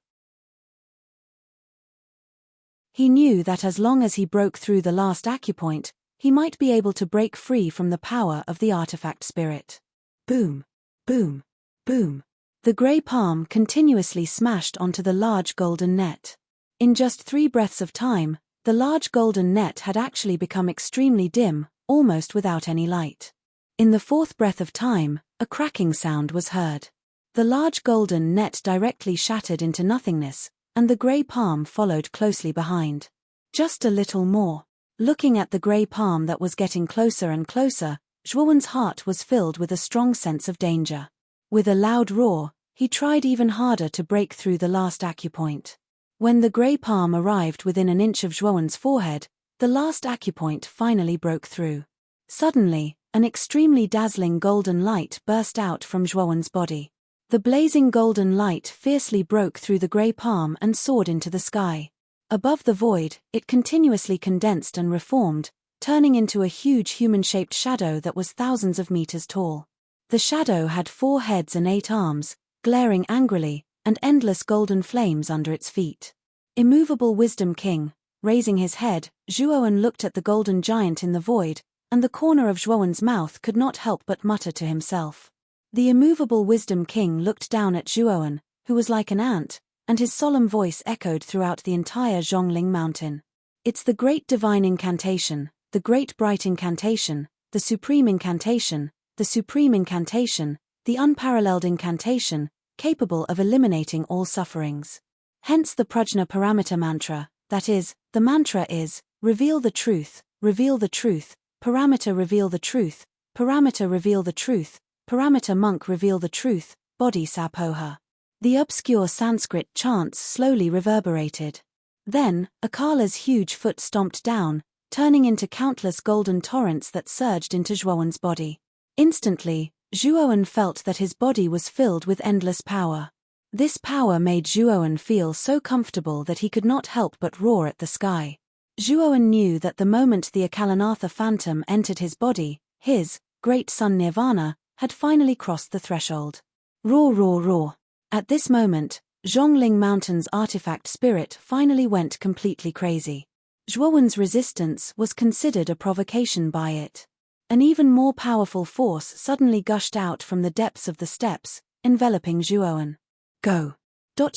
He knew that as long as he broke through the last acupoint, he might be able to break free from the power of the artifact spirit. Boom! Boom! Boom! The grey palm continuously smashed onto the large golden net. In just 3 breaths of time, the large golden net had actually become extremely dim, almost without any light. In the 4th breath of time, a cracking sound was heard. The large golden net directly shattered into nothingness, and the grey palm followed closely behind. Just a little more. Looking at the grey palm that was getting closer and closer, Zhuowen's heart was filled with a strong sense of danger. With a loud roar, he tried even harder to break through the last acupoint. When the grey palm arrived within an inch of Zhuowen's forehead, the last acupoint finally broke through. Suddenly, an extremely dazzling golden light burst out from Zhuowen's body. The blazing golden light fiercely broke through the grey palm and soared into the sky. Above the void, it continuously condensed and reformed, turning into a huge human-shaped shadow that was thousands of meters tall. The shadow had 4 heads and 8 arms, glaring angrily, and endless golden flames under its feet. Immovable Wisdom King, raising his head, Zhuowen looked at the golden giant in the void, and the corner of Zhuowen's mouth could not help but mutter to himself. The immovable Wisdom King looked down at Zhuowen, who was like an ant, and his solemn voice echoed throughout the entire Zhongling Mountain. It's the great divine incantation, the great bright incantation, the supreme incantation, the supreme incantation, the unparalleled incantation, capable of eliminating all sufferings. Hence the Prajna Parameter mantra, that is, the mantra is, reveal the truth, parameter reveal the truth, parameter reveal the truth, parameter monk reveal the truth, body sapoha. The obscure Sanskrit chants slowly reverberated. Then, Akala's huge foot stomped down, turning into countless golden torrents that surged into Zhuowen's body. Instantly, Zhuowen felt that his body was filled with endless power. This power made Zhuowen feel so comfortable that he could not help but roar at the sky. Zhuowen knew that the moment the Akalanatha phantom entered his body, his great sun nirvana had finally crossed the threshold. Roar, roar, roar. At this moment, Zhongling Mountain's artifact spirit finally went completely crazy. Zhuowen's resistance was considered a provocation by it. An even more powerful force suddenly gushed out from the depths of the steps, enveloping Zhuoan. Go.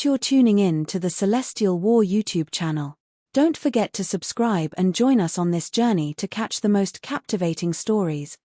You're tuning in to the Celestial War YouTube channel. Don't forget to subscribe and join us on this journey to catch the most captivating stories.